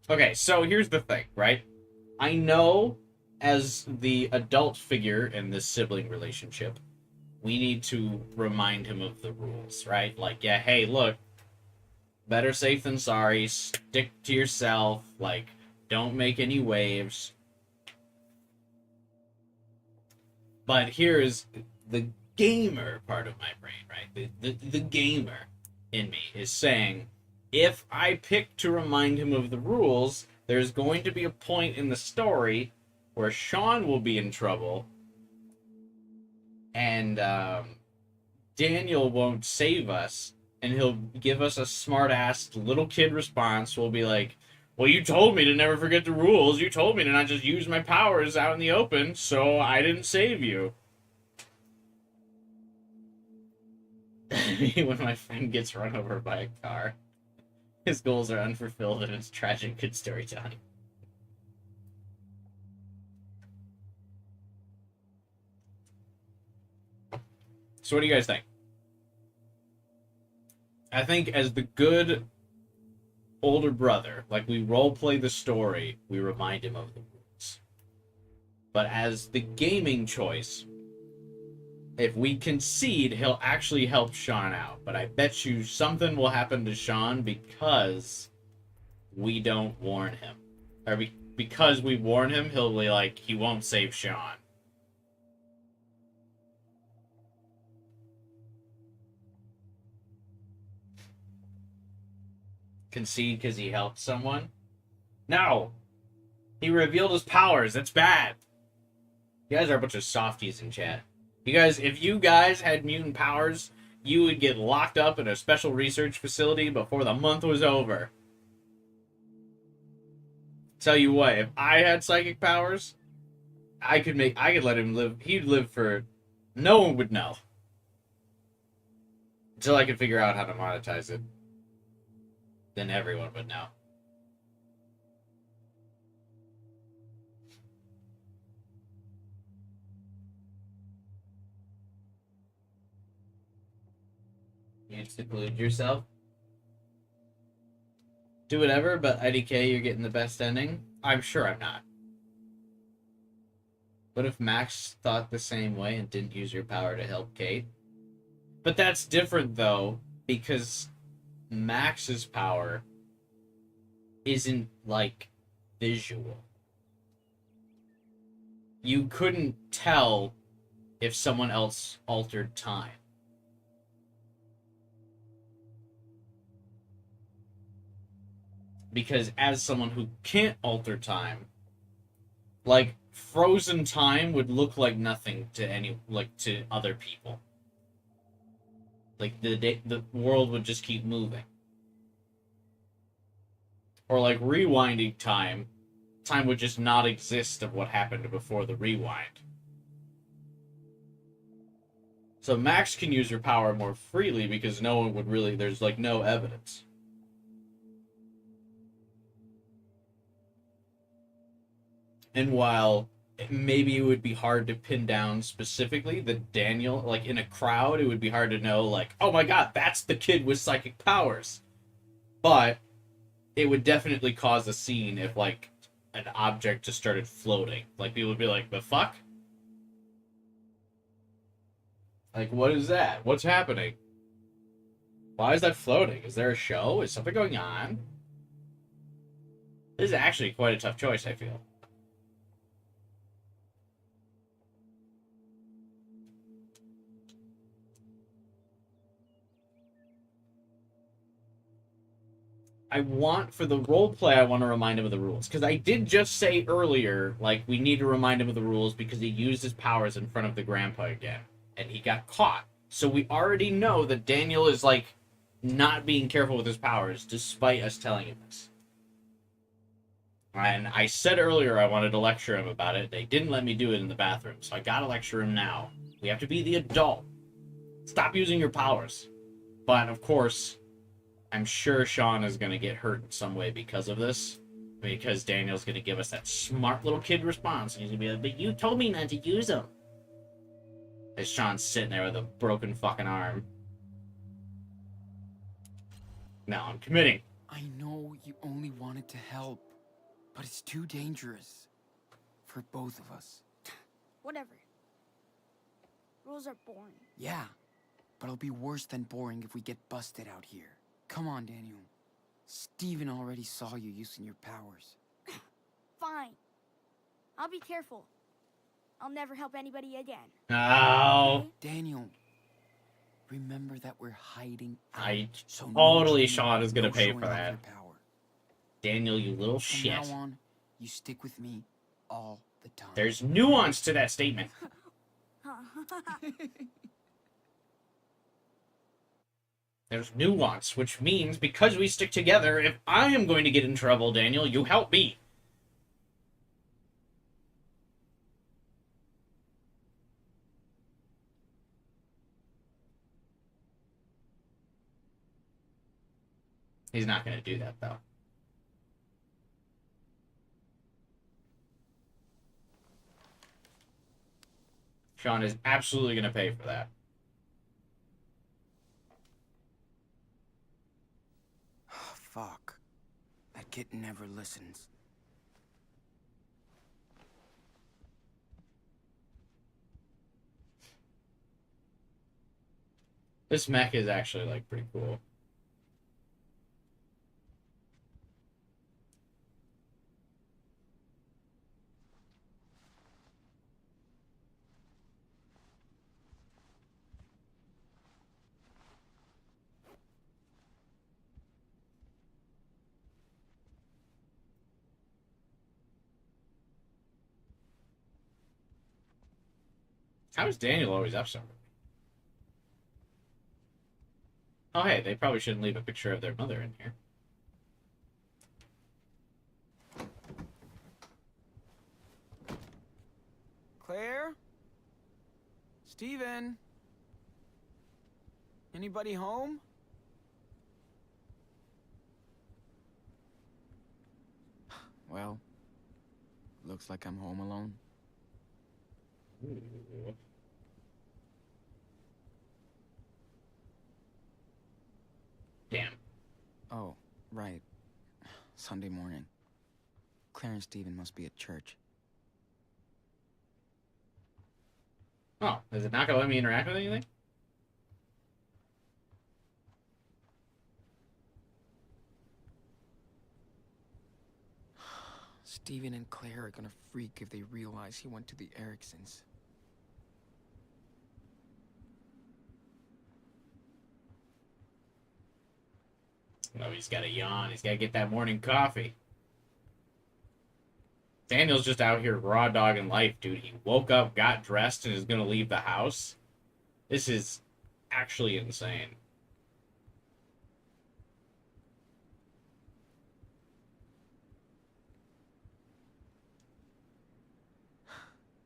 Okay, so here's the thing, right? I know as the adult figure in this sibling relationship, we need to remind him of the rules, right? Like, yeah, hey, look, better safe than sorry, stick to yourself, like, don't make any waves. But here's the gamer part of my brain, right? The gamer in me is saying, if I pick to remind him of the rules, there's going to be a point in the story where Sean will be in trouble and Daniel won't save us, and he'll give us a smart-ass little kid response. We'll be like, well, you told me to never forget the rules. You told me to not just use my powers out in the open, so I didn't save you. When my friend gets run over by a car, his goals are unfulfilled and it's tragic good storytelling. So what do you guys think? I think as the good older brother, like, we roleplay the story, we remind him of the rules. But as the gaming choice, if we concede, he'll actually help Sean out. But I bet you something will happen to Sean because we don't warn him. Or because we warn him, he'll be like, he won't save Sean. Concede because he helped someone? No! He revealed his powers. That's bad. You guys are a bunch of softies in chat. You guys, if you guys had mutant powers, you would get locked up in a special research facility before the month was over. Tell you what, if I had psychic powers, I could let him live. He'd live for... No one would know. Until I could figure out how to monetize it. Then everyone would know. You seclude yourself? Do whatever, but IDK, you're getting the best ending? I'm sure I'm not. What if Max thought the same way and didn't use your power to help Kate? But that's different, though, because Max's power isn't, like, visual. You couldn't tell if someone else altered time. Because as someone who can't alter time, like, frozen time would look like nothing to other people. Like, the world would just keep moving. Or like rewinding time, time would just not exist of what happened before the rewind. So Max can use her power more freely because no one would really, there's like no evidence. And while maybe it would be hard to pin down specifically that Daniel, like in a crowd, it would be hard to know, like, oh my god, that's the kid with psychic powers. But it would definitely cause a scene if, like, an object just started floating. Like, people would be like, the fuck? Like, what is that? What's happening? Why is that floating? Is there a show? Is something going on? This is actually quite a tough choice, I feel. For the role play, I want to remind him of the rules. Because I did just say earlier, like, we need to remind him of the rules because he used his powers in front of the grandpa again. And he got caught. So we already know that Daniel is, like, not being careful with his powers, despite us telling him this. And I said earlier I wanted to lecture him about it. They didn't let me do it in the bathroom, so I gotta lecture him now. We have to be the adult. Stop using your powers. But, of course, I'm sure Sean is going to get hurt in some way because of this. Because Daniel's going to give us that smart little kid response. And he's going to be like, but you told me not to use them. As Sean's sitting there with a broken fucking arm. No, I'm committing. I know you only wanted to help, but it's too dangerous. For both of us. Whatever. Rules are boring. Yeah, but it'll be worse than boring if we get busted out here. Come on, Daniel. Steven already saw you using your powers. Fine. I'll be careful. I'll never help anybody again. No. Okay? Daniel, remember that we're hiding out. Totally Sean is going to pay showing for off that. your power. Daniel, you little From shit. now on, you stick with me all the time. There's nuance to that statement. There's nuance, which means because we stick together, if I am going to get in trouble, Daniel, you help me. He's not going to do that, though. Sean is absolutely going to pay for that. Fuck. That kid never listens. This mech is actually, like, pretty cool. How is Daniel always up so early? Oh, hey, they probably shouldn't leave a picture of their mother in here. Claire? Steven? Anybody home? Well, looks like I'm home alone. Ooh. Damn. Oh, right. Sunday morning. Claire and Steven must be at church. Oh, is it not gonna let me interact with anything? Steven and Claire are gonna freak if they realize he went to the Ericksons. No, he's gotta yawn. He's gotta get that morning coffee. Daniel's just out here raw dogging life, dude. He woke up, got dressed, and is gonna leave the house. This is actually insane.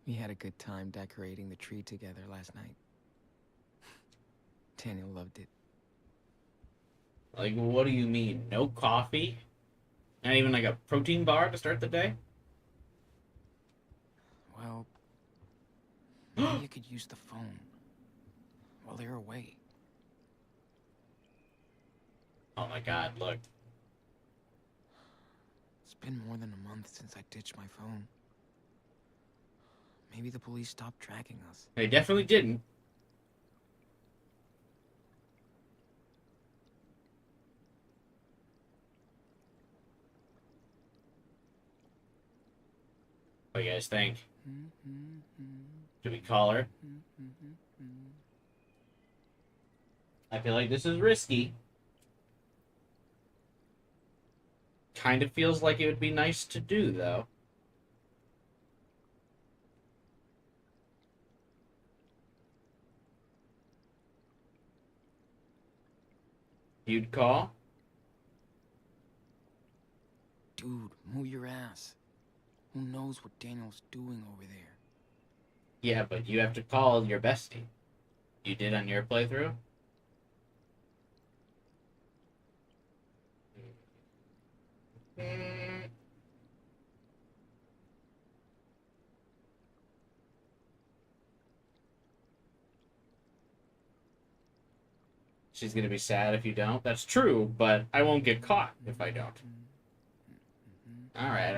We had a good time decorating the tree together last night. Daniel loved it. Like, what do you mean? No coffee? Not even like a protein bar to start the day? Well, maybe you could use the phone while they're away. Oh my god, look. It's been more than a month since I ditched my phone. Maybe the police stopped tracking us. They definitely didn't. What do you guys think? Should we call her? I feel like this is risky. Kind of feels like it would be nice to do, though. You'd call? Dude, move your ass. Who knows what Daniel's doing over there? Yeah, but you have to call your bestie. You did on your playthrough? She's gonna be sad if you don't. That's true, but I won't get caught if I don't. Alright.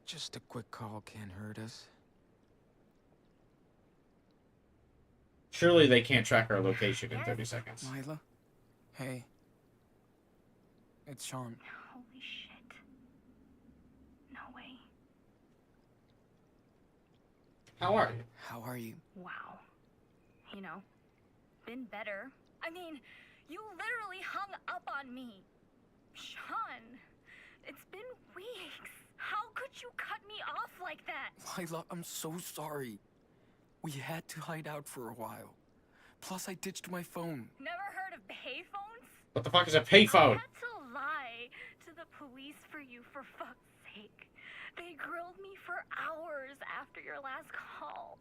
Just a quick call can't hurt us. Surely they can't track our location in 30 seconds. Lila? Hey. It's Sean. Holy shit. No way. How are you? How are you? Wow. You know, been better. I mean, you literally hung up on me. Sean, it's been weeks. How could you cut me off like that? Lila, I'm so sorry. We had to hide out for a while. Plus, I ditched my phone. Never heard of payphones? What the fuck is a payphone? I had to lie to the police for you, for fuck's sake. They grilled me for hours after your last call.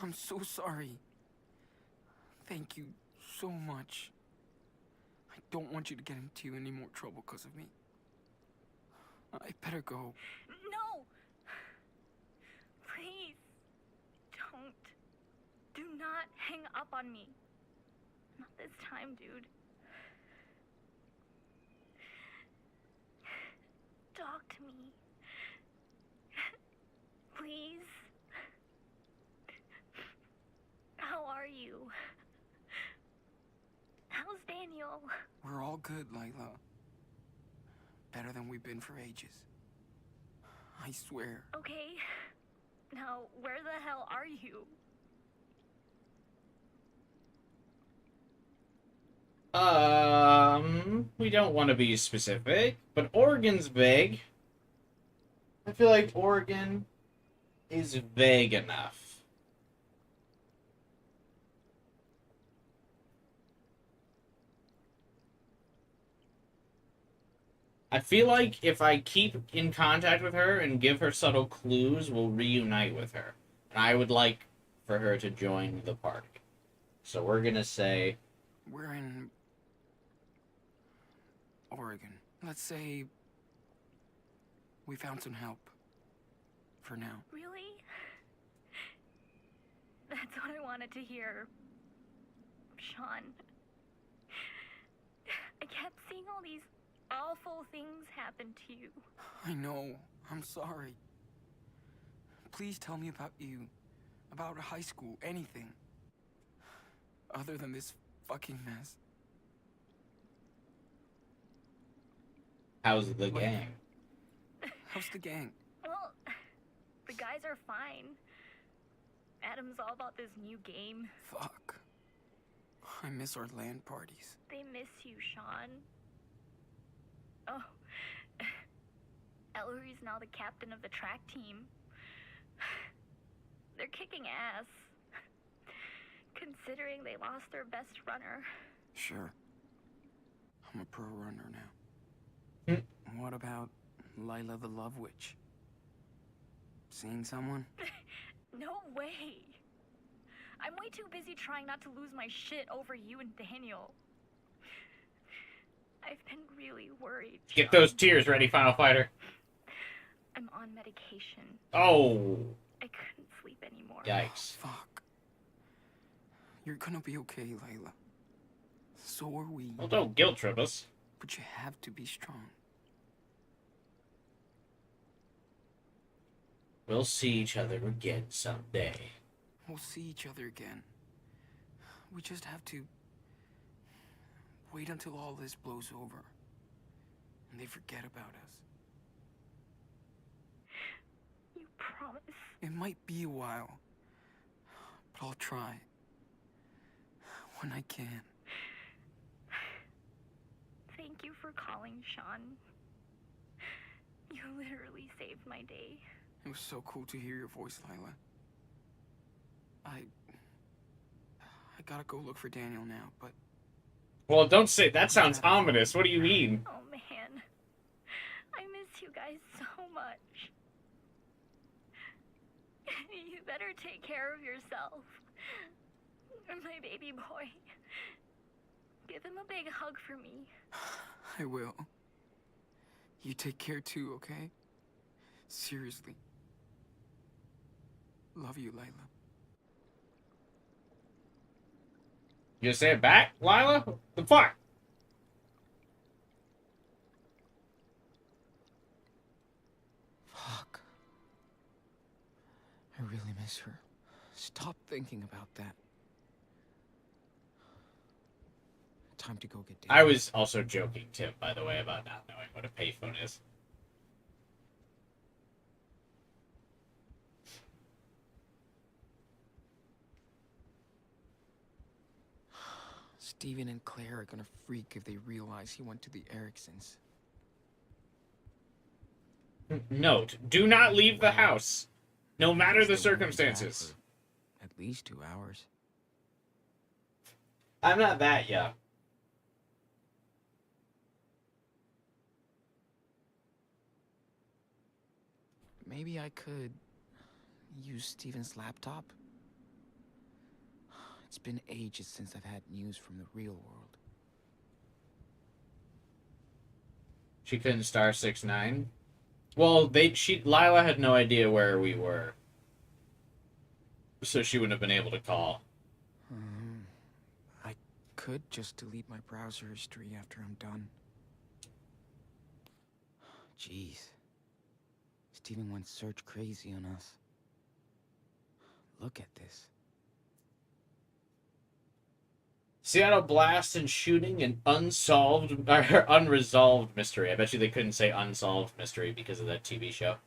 I'm so sorry. Thank you so much. I don't want you to get into any more trouble because of me. I better go. No! Please, don't. Do not hang up on me. Not this time, dude. Talk to me. Please. How are you? How's Daniel? We're all good, Lila. Better than we've been for ages. I swear. Okay. Now, where the hell are you? We don't want to be specific, but Oregon's vague. I feel like Oregon is vague enough. I feel like if I keep in contact with her and give her subtle clues, we'll reunite with her. And I would like for her to join the party. So we're gonna say... We're in... Oregon. Let's say... we found some help. For now. Really? That's what I wanted to hear. Sean. I kept seeing all these awful things happen to you. I know. I'm sorry. Please tell me about you. About high school. Anything. Other than this fucking mess. How's the gang? How's the gang? Well, the guys are fine. Adam's all about this new game. Fuck. I miss our LAN parties. They miss you, Sean. Oh. Ellery's now the captain of the track team. They're kicking ass. Considering they lost their best runner. Sure. I'm a pro runner now. What about Lila the Love Witch? Seeing someone? No way. I'm way too busy trying not to lose my shit over you and Daniel. I've been really worried. Get those tears ready, Final Fighter. I'm on medication. Oh. I couldn't sleep anymore. Yikes. Fuck. You're gonna be okay, Layla. So are we. Well, don't guilt trip us. But you have to be strong. We'll see each other again someday. We'll see each other again. We just have to wait until all this blows over. And they forget about us. You promise? It might be a while. But I'll try. When I can. Thank you for calling, Sean. You literally saved my day. It was so cool to hear your voice, Lila. I gotta go look for Daniel now, but... Well, don't say... That sounds ominous. What do you mean? Oh, man. I miss you guys so much. You better take care of yourself. My baby boy. Give him a big hug for me. I will. You take care too, okay? Seriously. Love you, Layla. You gonna say it back, Lila? What the fuck? Fuck. I really miss her. Stop thinking about that. Time to go get Daniel. I was also joking, Tim, by the way, about not knowing what a payphone is. Steven and Claire are gonna freak if they realize he went to the Ericksons. Note, do not leave the house, no matter the circumstances. At least 2 hours. I'm not that young. Maybe I could use Steven's laptop. It's been ages since I've had news from the real world. She couldn't star 6-9. Well, Lila had no idea where we were, so she wouldn't have been able to call. I could just delete my browser history after I'm done. Jeez. Steven went search crazy on us. Look at this. Seattle blast and shooting an unresolved mystery. I bet you they couldn't say unsolved mystery because of that TV show.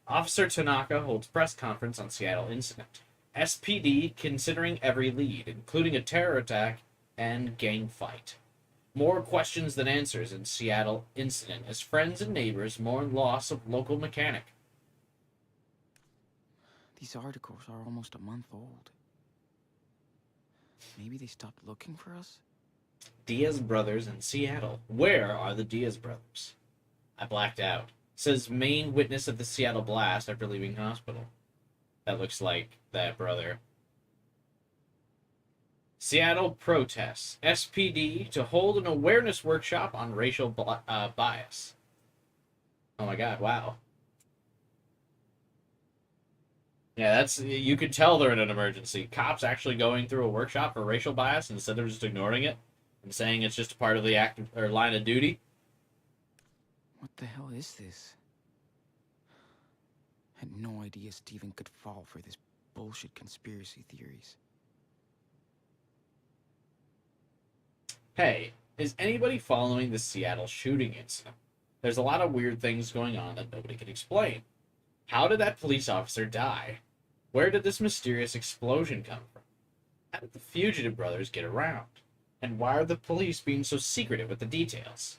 Officer Tanaka holds press conference on Seattle incident. SPD considering every lead, including a terror attack and gang fight. More questions than answers in Seattle incident as friends and neighbors mourn loss of local mechanic. These articles are almost a month old. Maybe they stopped looking for us? Diaz brothers in Seattle. Where are the Diaz brothers? I blacked out. Says main witness of the Seattle blast after leaving hospital. That looks like that brother. Seattle protests. SPD to hold an awareness workshop on racial bias. Oh my god, wow. Yeah, that's you could tell they're in an emergency. Cops actually going through a workshop for racial bias instead of just ignoring it and saying it's just a part of the act or line of duty. What the hell is this? Had no idea Steven could fall for this bullshit conspiracy theories. Hey, is anybody following the Seattle shooting incident? There's a lot of weird things going on that nobody can explain. How did that police officer die? Where did this mysterious explosion come from? How did the fugitive brothers get around? And why are the police being so secretive with the details?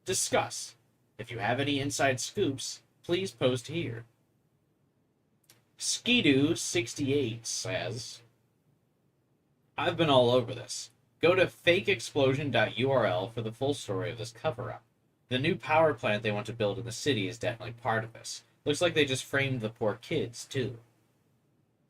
Discuss. If you have any inside scoops, please post here. Skidoo68 says, I've been all over this. Go to fakeexplosion.url for the full story of this cover-up. The new power plant they want to build in the city is definitely part of this. Looks like they just framed the poor kids, too.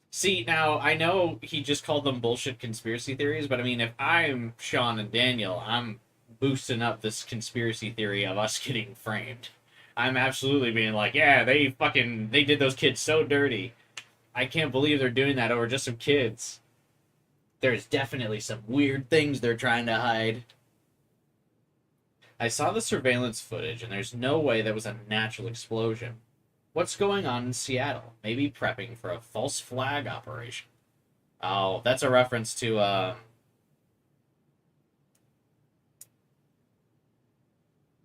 See, now, I know he just called them bullshit conspiracy theories, but I mean, if I'm Sean and Daniel, I'm boosting up this conspiracy theory of us getting framed. I'm absolutely being like, yeah, they did those kids so dirty. I can't believe they're doing that over just some kids. There's definitely some weird things they're trying to hide. I saw the surveillance footage, and there's no way that was a natural explosion. What's going on in Seattle? Maybe prepping for a false flag operation. Oh, that's a reference to, oh,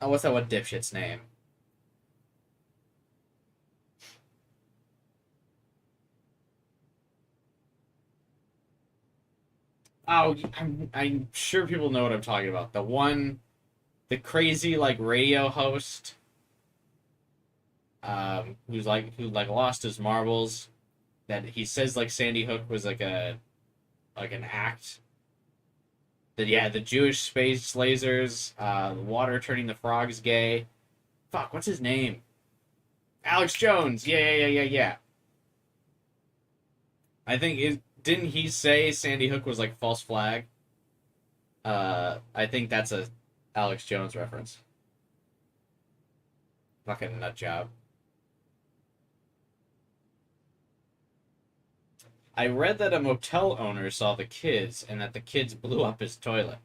what's that one dipshit's name? Oh, I'm sure people know what I'm talking about. The crazy, like, radio host, who lost his marbles, that he says, like, Sandy Hook was, like, an act. That, yeah, the Jewish space lasers, the water turning the frogs gay. Fuck, what's his name? Alex Jones! Yeah. I think, didn't he say Sandy Hook was, like, false flag? I think that's a Alex Jones reference. Fucking nut job. I read that a motel owner saw the kids and that the kids blew up his toilet.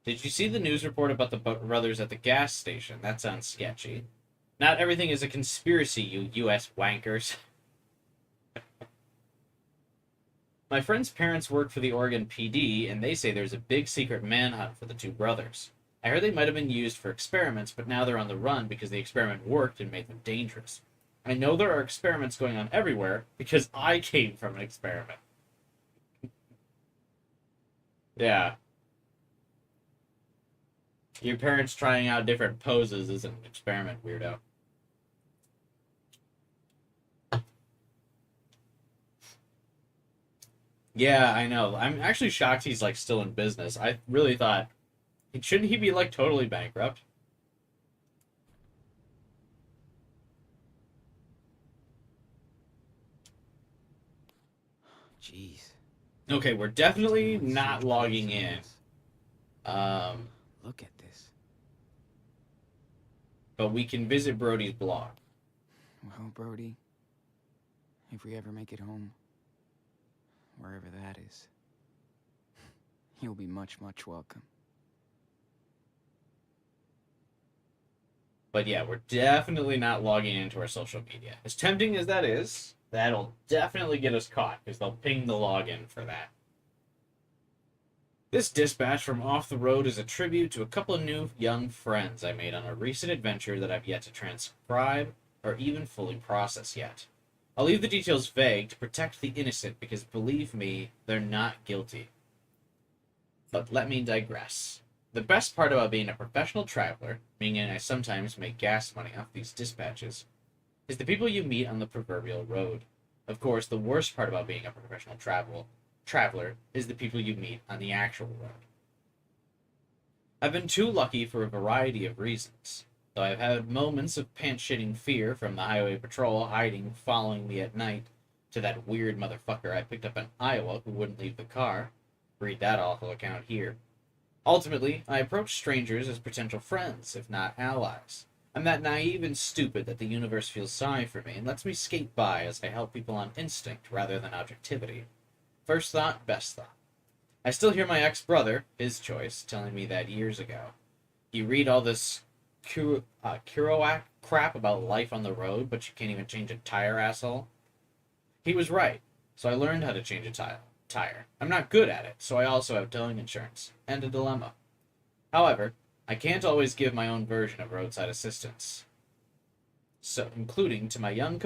Did you see the news report about the brothers at the gas station? That sounds sketchy. Not everything is a conspiracy, you US wankers. My friend's parents work for the Oregon PD, and they say there's a big secret manhunt for the two brothers. I heard they might have been used for experiments, but now they're on the run because the experiment worked and made them dangerous. I know there are experiments going on everywhere because I came from an experiment. Yeah. Your parents trying out different poses is an experiment, weirdo. Yeah, I know. I'm actually shocked he's, like, still in business. I really thought... Shouldn't he be, like, totally bankrupt? Jeez. Okay, we're definitely not logging in. Look at this. But we can visit Brody's blog. Well, Brody, if we ever make it home, wherever that is, you'll be much, much welcome. But yeah, we're definitely not logging into our social media. As tempting as that is, that'll definitely get us caught, because they'll ping the login for that. This dispatch from Off the Road is a tribute to a couple of new young friends I made on a recent adventure that I've yet to transcribe or even fully process yet. I'll leave the details vague to protect the innocent because, believe me, they're not guilty. But let me digress. The best part about being a professional traveler, meaning I sometimes make gas money off these dispatches, is the people you meet on the proverbial road. Of course, the worst part about being a professional traveler is the people you meet on the actual road. I've been too lucky for a variety of reasons, though I've had moments of pants-shitting fear from the highway patrol following me at night, to that weird motherfucker I picked up in Iowa who wouldn't leave the car. Read that awful account here. Ultimately, I approach strangers as potential friends, if not allies. I'm that naive and stupid that the universe feels sorry for me and lets me skate by as I help people on instinct rather than objectivity. First thought, best thought. I still hear my ex-brother, his choice, telling me that years ago. You read all this Kerouac crap about life on the road, but you can't even change a tire, asshole. He was right, so I learned how to change a tire. I'm not good at it, so I also have towing insurance, and a dilemma. However, I can't always give my own version of roadside assistance, so including to my young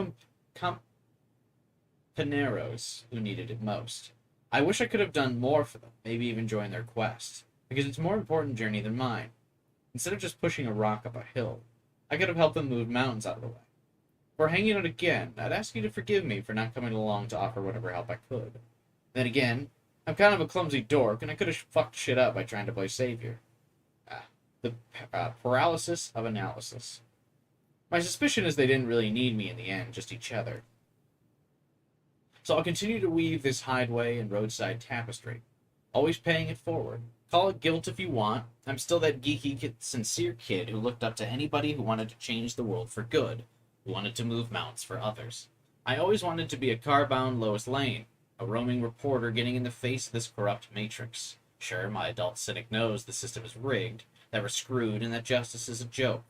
companeros who needed it most. I wish I could have done more for them, maybe even join their quest, because it's a more important journey than mine. Instead of just pushing a rock up a hill, I could have helped them move mountains out of the way. If we're hanging out again, I'd ask you to forgive me for not coming along to offer whatever help I could. Then again, I'm kind of a clumsy dork, and I could have fucked shit up by trying to play savior. The paralysis of analysis. My suspicion is they didn't really need me in the end, just each other. So I'll continue to weave this hideaway and roadside tapestry, always paying it forward. Call it guilt if you want. I'm still that geeky, sincere kid who looked up to anybody who wanted to change the world for good, who wanted to move mountains for others. I always wanted to be a car-bound Lois Lane, a roaming reporter getting in the face of this corrupt matrix. Sure, my adult cynic knows the system is rigged, that we're screwed, and that justice is a joke.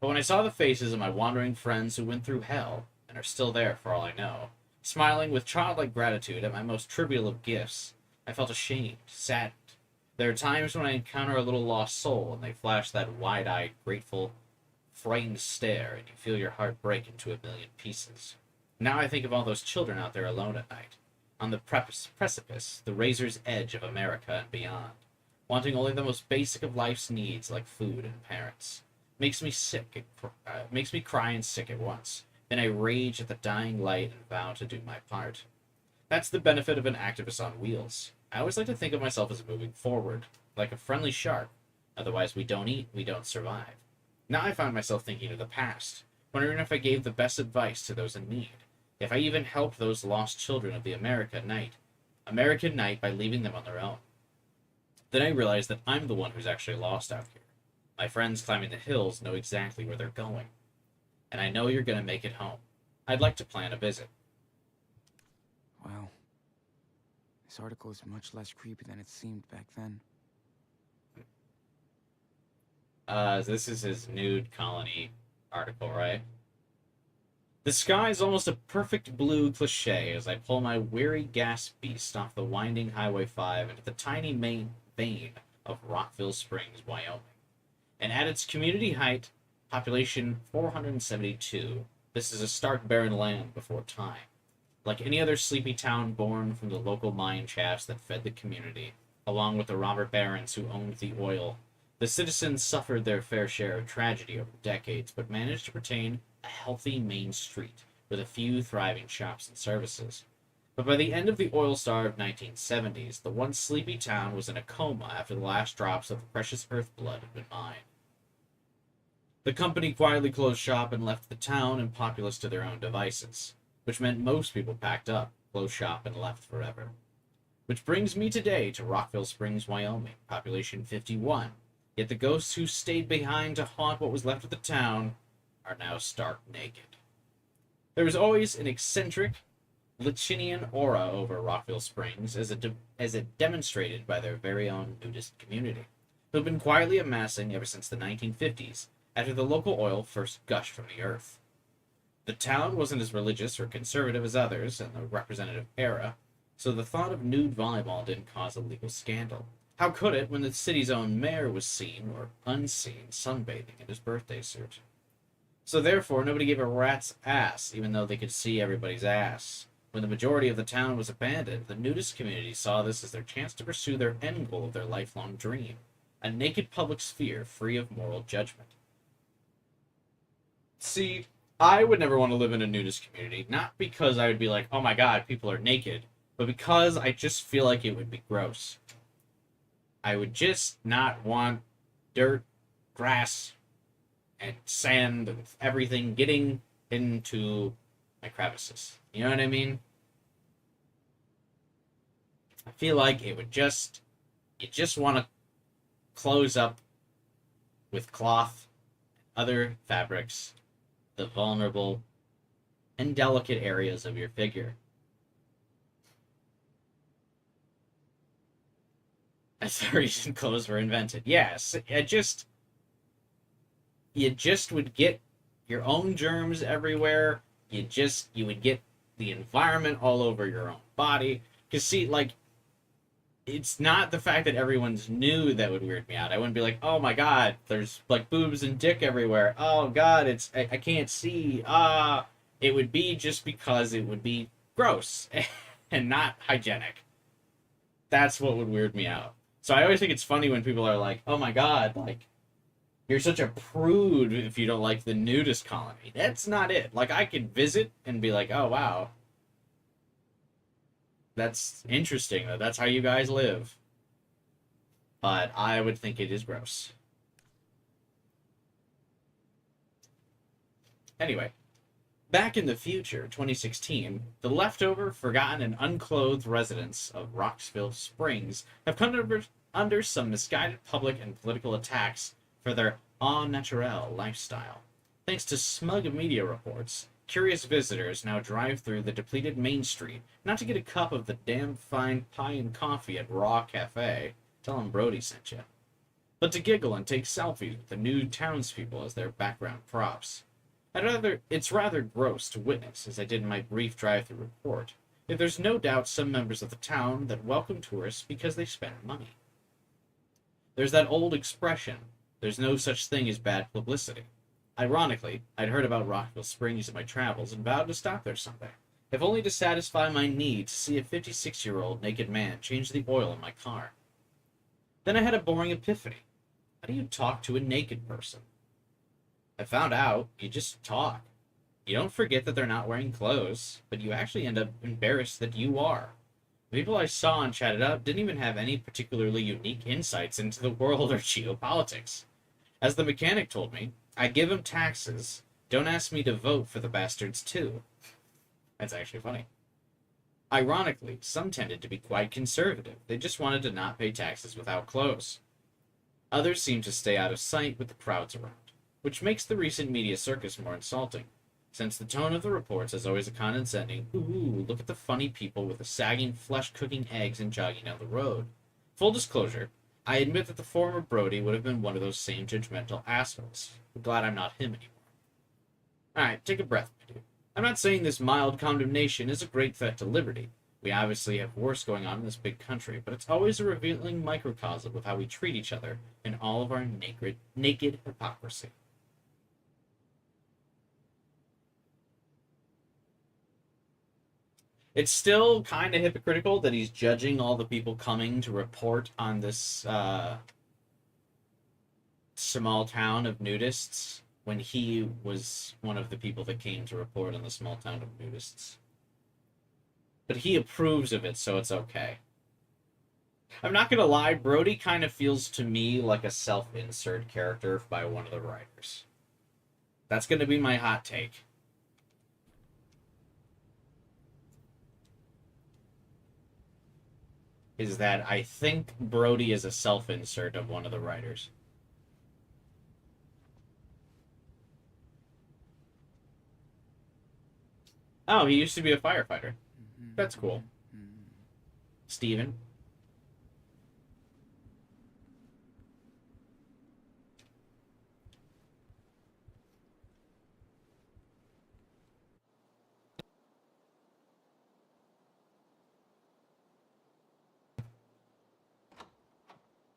But when I saw the faces of my wandering friends who went through hell, and are still there for all I know, smiling with childlike gratitude at my most trivial of gifts, I felt ashamed, saddened. There are times when I encounter a little lost soul, and they flash that wide-eyed, grateful, frightened stare, and you feel your heart break into a million pieces. Now I think of all those children out there alone at night, on the precipice, the razor's edge of America and beyond, wanting only the most basic of life's needs like food and parents. Makes me cry and sick at once. Then I rage at the dying light and vow to do my part. That's the benefit of an activist on wheels. I always like to think of myself as moving forward, like a friendly shark. Otherwise we don't eat, we don't survive. Now I find myself thinking of the past, wondering if I gave the best advice to those in need. If I even helped those lost children of the American night by leaving them on their own. Then I realized that I'm the one who's actually lost out here. My friends climbing the hills know exactly where they're going. And I know you're going to make it home. I'd like to plan a visit. Well, this article is much less creepy than it seemed back then. This is his nude colony article, right? The sky is almost a perfect blue cliche as I pull my weary gas beast off the winding Highway 5 into the tiny main vein of Rockville Springs, Wyoming. And at its community height, population 472, this is a stark barren land before time. Like any other sleepy town born from the local mine shafts that fed the community, along with the robber barons who owned the oil, the citizens suffered their fair share of tragedy over decades, but managed to retain a healthy main street with a few thriving shops and services. But by the end of the oil-starved 1970s, the once sleepy town was in a coma after the last drops of the precious earth blood had been mined. The company quietly closed shop and left the town and populace to their own devices, which meant most people packed up, closed shop, and left forever. Which brings me today to Rockville Springs, Wyoming, population 51, yet the ghosts who stayed behind to haunt what was left of the town are now stark naked. There was always an eccentric, Lichinian aura over Rockville Springs, as it demonstrated by their very own nudist community, who had been quietly amassing ever since the 1950s, after the local oil first gushed from the earth. The town wasn't as religious or conservative as others in the representative era, so the thought of nude volleyball didn't cause a legal scandal. How could it when the city's own mayor was seen or unseen sunbathing in his birthday suit? So therefore, nobody gave a rat's ass, even though they could see everybody's ass. When the majority of the town was abandoned, the nudist community saw this as their chance to pursue their end goal of their lifelong dream, a naked public sphere free of moral judgment. See, I would never want to live in a nudist community, not because I would be like, oh my god, people are naked, but because I just feel like it would be gross. I would just not want dirt, grass, and sand and everything getting into my crevices. You know what I mean? I feel like it would just... You just want to close up with cloth, other fabrics, the vulnerable and delicate areas of your figure. That's the reason clothes were invented. Yes, you just would get your own germs everywhere. You would get the environment all over your own body. Because see, like, it's not the fact that everyone's new that would weird me out. I wouldn't be like, oh my god, there's like boobs and dick everywhere. Oh god, I can't see. It would be just because it would be gross and not hygienic. That's what would weird me out. So I always think it's funny when people are like, oh my god, like, you're such a prude if you don't like the nudist colony. That's not it. Like, I could visit and be like, oh wow, that's interesting, though. That's how you guys live. But I would think it is gross. Anyway, back in the future, 2016, the leftover, forgotten, and unclothed residents of Roxville Springs have come under some misguided public and political attacks for their au naturel lifestyle. Thanks to smug media reports, curious visitors now drive through the depleted Main Street, not to get a cup of the damn fine pie and coffee at Raw Cafe, tell them Brody sent you, but to giggle and take selfies with the new townspeople as their background props. It's rather gross to witness, as I did in my brief drive-through report, yet there's no doubt some members of the town that welcome tourists because they spend money. There's that old expression, there's no such thing as bad publicity. Ironically, I'd heard about Rockville Springs in my travels and vowed to stop there someday, if only to satisfy my need to see a 56-year-old naked man change the oil in my car. Then I had a boring epiphany. How do you talk to a naked person? I found out you just talk. You don't forget that they're not wearing clothes, but you actually end up embarrassed that you are. The people I saw and chatted up didn't even have any particularly unique insights into the world or geopolitics. As the mechanic told me, I give them taxes. Don't ask me to vote for the bastards, too. That's actually funny. Ironically, some tended to be quite conservative. They just wanted to not pay taxes without clothes. Others seemed to stay out of sight with the crowds around, which makes the recent media circus more insulting, since the tone of the reports is always a condescending, ooh, look at the funny people with the sagging flesh-cooking eggs and jogging down the road. Full disclosure, I admit that the former Brody would have been one of those same judgmental assholes. I'm glad I'm not him anymore. Alright, take a breath, my dude. I'm not saying this mild condemnation is a great threat to liberty. We obviously have worse going on in this big country, but it's always a revealing microcosm of how we treat each other in all of our naked hypocrisy. It's still kind of hypocritical that he's judging all the people coming to report on this small town of nudists when he was one of the people that came to report on the small town of nudists. But he approves of it, so it's okay. I'm not gonna lie, Brody kind of feels to me like a self-insert character by one of the writers. That's gonna be my hot take. Is that I think Brody is a self-insert of one of the writers. Oh, he used to be a firefighter. That's cool. Steven.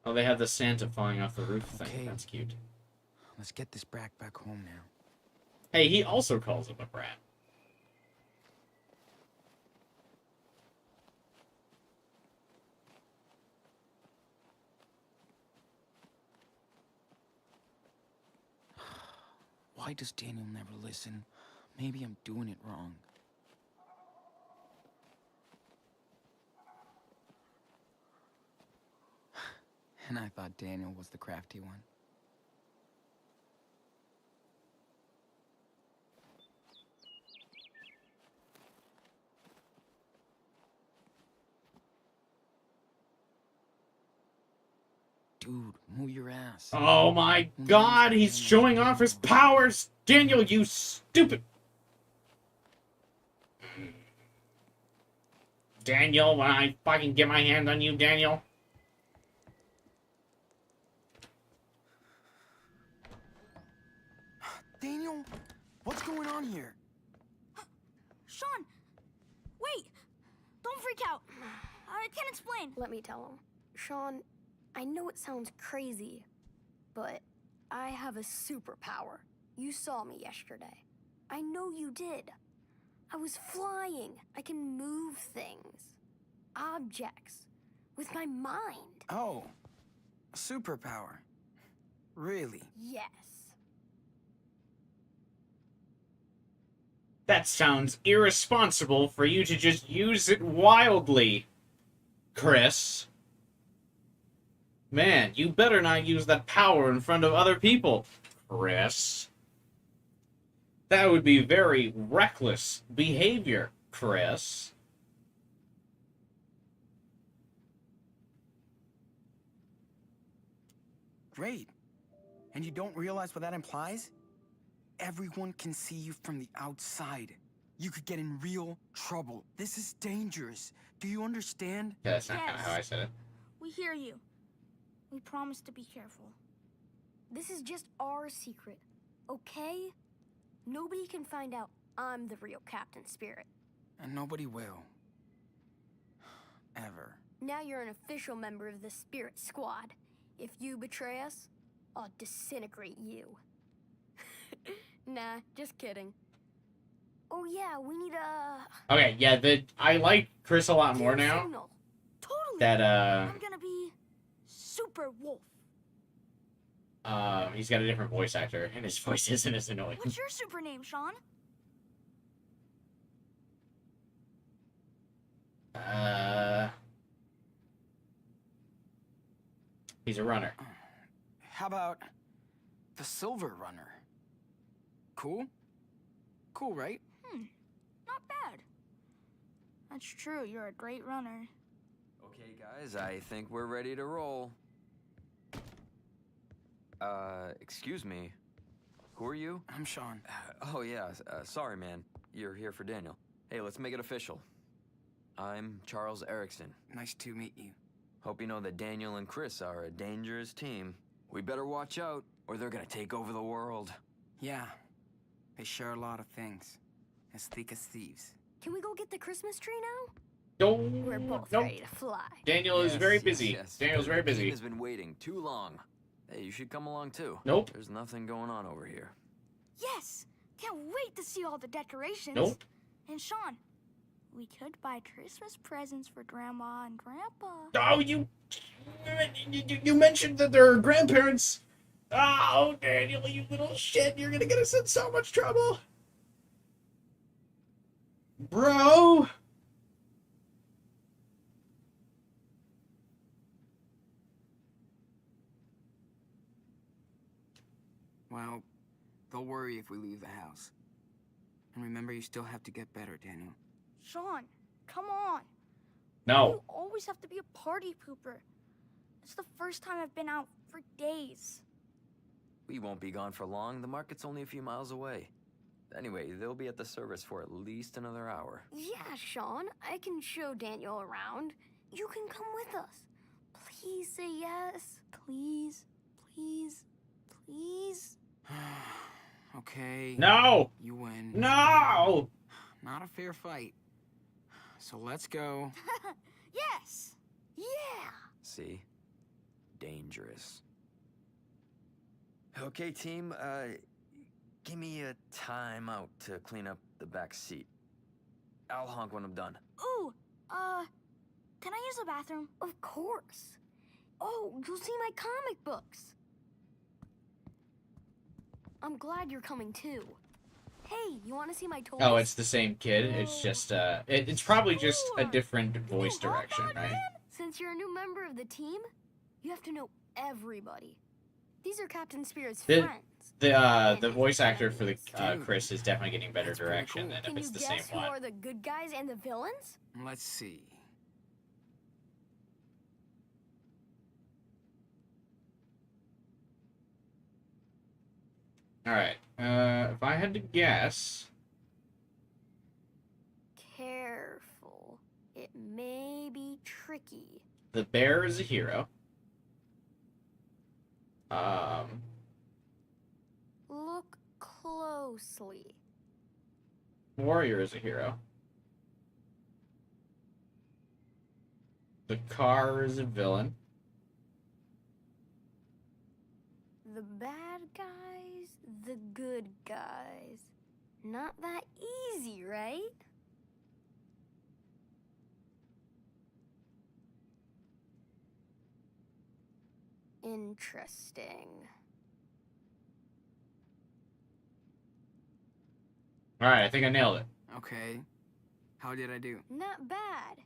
Oh, they have the Santa falling off the roof thing. Okay. That's cute. Let's get this brat back home now. Hey, he also calls him a brat. Why does Daniel never listen? Maybe I'm doing it wrong. And I thought Daniel was the crafty one. Dude, move your ass. Oh my god, he's showing off his powers! Daniel, you stupid... Daniel, when I fucking get my hand on you, Daniel. Daniel, what's going on here? Sean! Wait! Don't freak out. I can't explain. Let me tell him. Sean, I know it sounds crazy, but I have a superpower. You saw me yesterday. I know you did. I was flying. I can move things, objects, with my mind. Oh, a superpower. Really? Yes. That sounds irresponsible for you to just use it wildly, Chris. Man, you better not use that power in front of other people, Chris. That would be very reckless behavior, Chris. Great. And you don't realize what that implies? Everyone can see you from the outside. You could get in real trouble. This is dangerous. Do you understand? Yeah, that's not kind of how I said it. We hear you. We promise to be careful. This is just our secret, okay? Nobody can find out I'm the real Captain Spirit. And nobody will. Ever. Now you're an official member of the Spirit Squad. If you betray us, I'll disintegrate you. Nah, just kidding. Oh yeah, we need a... Okay, yeah, I like Chris a lot more now. Signal. Totally. That, I'm gonna be Super Wolf. he's got a different voice actor, and his voice isn't as annoying. What's your super name, Sean? He's a runner. How about the Silver Runner? Cool? Cool, right? Not bad. That's true, you're a great runner. Okay, guys, I think we're ready to roll. Excuse me. Who are you? I'm Sean. Oh, yeah, sorry, man. You're here for Daniel. Hey, let's make it official. I'm Charles Erickson. Nice to meet you. Hope you know that Daniel and Chris are a dangerous team. We better watch out, or they're gonna take over the world. Yeah, they share a lot of things. As thick as thieves. Can we go get the Christmas tree now? Don't. We're both Nope. ready to fly. Daniel is very Yes, busy. yes. Daniel's very The team busy. has been waiting too long. Hey, you should come along too. Nope. There's nothing going on over here. Yes! Can't wait to see all the decorations. Nope. And Sean, we could buy Christmas presents for Grandma and Grandpa. Oh, you mentioned that there are grandparents. Oh, Daniel, you little shit! You're gonna get us in so much trouble, bro. Well, they'll worry if we leave the house. And remember, you still have to get better, Daniel. Sean, come on. No. You always have to be a party pooper. It's the first time I've been out for days. We won't be gone for long. The market's only a few miles away. Anyway, they'll be at the service for at least another hour. Yeah, Sean, I can show Daniel around. You can come with us. Please say yes. Please, please, please. Okay. No. You win. No. Not a fair fight. So let's go. Yes! Yeah! See? Dangerous. Okay, team, give me a time out to clean up the back seat. I'll honk when I'm done. Ooh, can I use the bathroom? Of course. Oh, you'll see my comic books. I'm glad you're coming too. Hey, you want to see my toys? Oh, it's the same kid. It's just it's probably just a different voice direction, right? Since you're a new member of the team, you have to know everybody. These are Captain Spirit's friends. The voice actor for the Chris is definitely getting better direction than if Can it's you the same guess who one. are the good guys and the villains? Let's see. Alright. If I had to guess... Careful. It may be tricky. The bear is a hero. Look closely. Warrior is a hero. The car is a villain. The bad guys, the good guys. Not that easy, right? Interesting. Alright, I think I nailed it. Okay. How did I do? Not bad.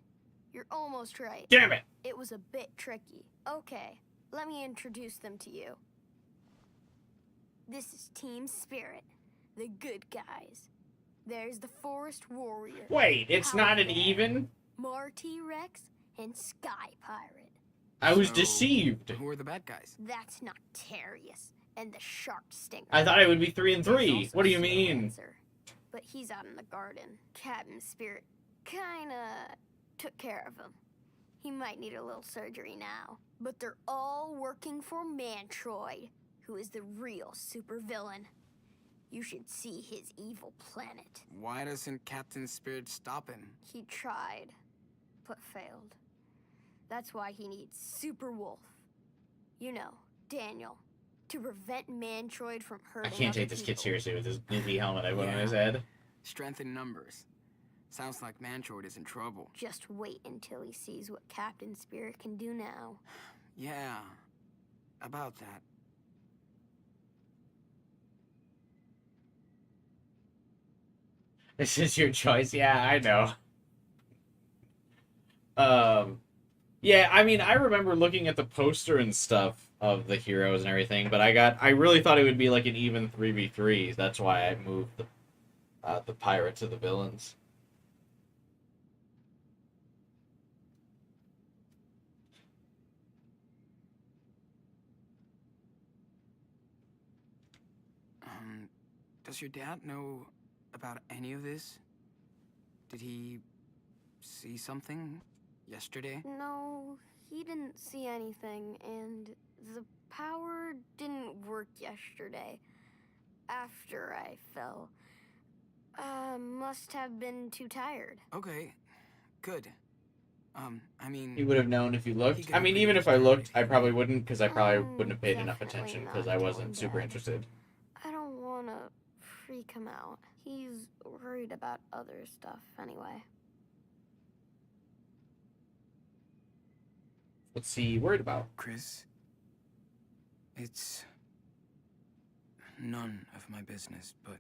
You're almost right. Damn it! It was a bit tricky. Okay, let me introduce them to you. This is Team Spirit, the good guys. There's the Forest Warrior. Wait, it's not an Howlbear, even? Marty Rex, and Sky Pirate. I was So, deceived. Who are the bad guys? That's Noctarius and the Shark Stinger. I thought it would be 3 and There's 3. also What do you mean? Snowmancer, but he's out in the garden. Captain Spirit kinda took care of him. He might need a little surgery now. But they're all working for Mantroid, who is the real supervillain. You should see his evil planet. Why doesn't Captain Spirit stop him? He tried, but failed. That's why he needs Super Wolf. You know, Daniel, to prevent Mantroid from I hurting can't other take this kid people. seriously with this goofy helmet I put on Yeah. his head. Strength in numbers. Sounds like Mantroid is in trouble. Just wait until he sees what Captain Spirit can do now. Yeah. About that. This is your choice. Yeah, I know. Yeah, I mean, I remember looking at the poster and stuff of the heroes and everything, but I really thought it would be like an even 3v3. That's why I moved the pirate to the villains. Does your dad know about any of this? Did he see something yesterday? No, he didn't see anything, and the power didn't work yesterday. After I fell. Must have been too tired. Okay, good. I mean... You would have known if you He looked. could I have mean, been even if I looked, I tired. probably wouldn't, because I probably wouldn't have paid enough Definitely attention, not because I telling wasn't super Dad. interested. I don't want to freak him out. He's worried about other stuff anyway. What's he worried about? Chris, it's none of my business, but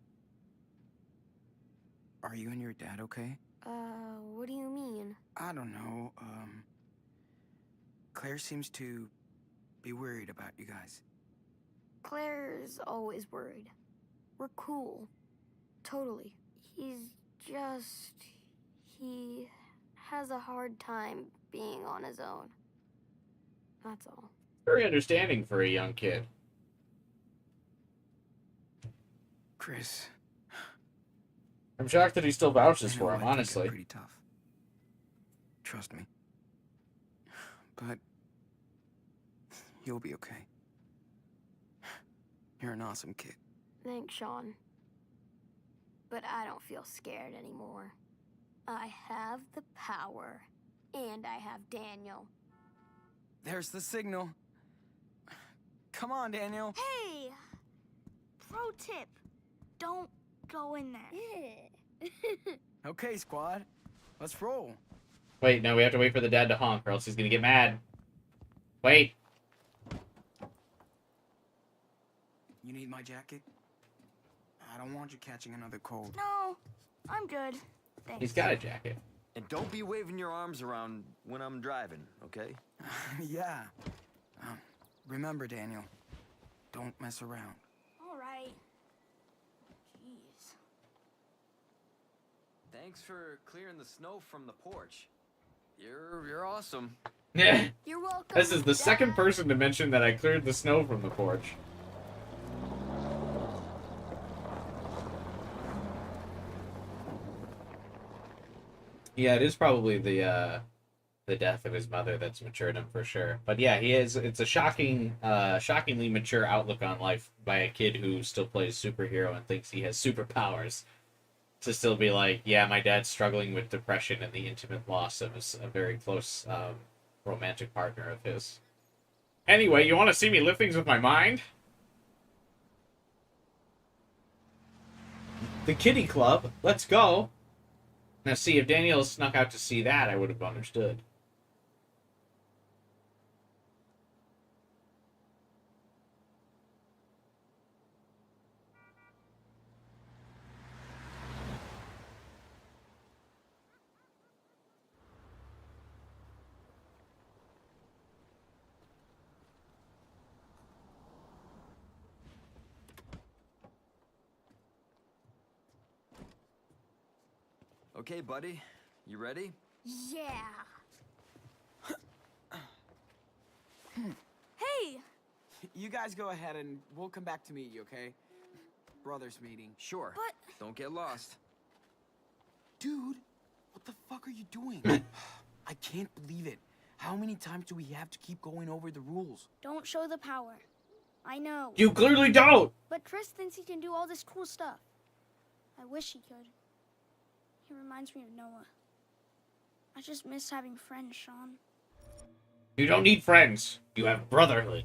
are you and your dad okay? What do you mean? I don't know, Claire seems to be worried about you guys. Claire's always worried. We're cool. Totally. He has a hard time being on his own. That's all. Very understanding for a young kid. Chris, I'm shocked that he still vouches I know for him, life can get honestly. pretty tough. Trust me. But you'll be okay. You're an awesome kid. Thanks, Sean. But I don't feel scared anymore. I have the power, and I have Daniel. There's the signal. Come on, Daniel. Hey! Pro tip. Don't go in there. Okay, squad. Let's roll. Wait, no, we have to wait for the dad to honk, or else he's gonna get mad. Wait. You need my jacket? I don't want you catching another cold. No, I'm good. Thanks. He's got a jacket. And don't be waving your arms around when I'm driving, okay? Yeah. Remember, Daniel, don't mess around. All right. Jeez. Thanks for clearing the snow from the porch. You're awesome. Yeah. You're welcome. This is the second Dad. person to mention that I cleared the snow from the porch. Yeah, it is probably the death of his mother that's matured him for sure. But yeah, he is. It's a shockingly mature outlook on life by a kid who still plays superhero and thinks he has superpowers. To still be like, yeah, my dad's struggling with depression and the intimate loss of a very close romantic partner of his. Anyway, you want to see me lift things with my mind? The Kitty Club. Let's go. Now, see, if Daniel snuck out to see that, I would have understood. Okay, buddy. You ready? Yeah. Hey! You guys go ahead and we'll come back to meet you, okay? Brothers meeting. Sure. But... Don't get lost. Dude, what the fuck are you doing? I can't believe it. How many times do we have to keep going over the rules? Don't show the power. I know. You clearly don't! But Chris thinks he can do all this cool stuff. I wish he could. He reminds me of Noah. I just miss having friends, Sean. You don't need friends. You have brotherhood.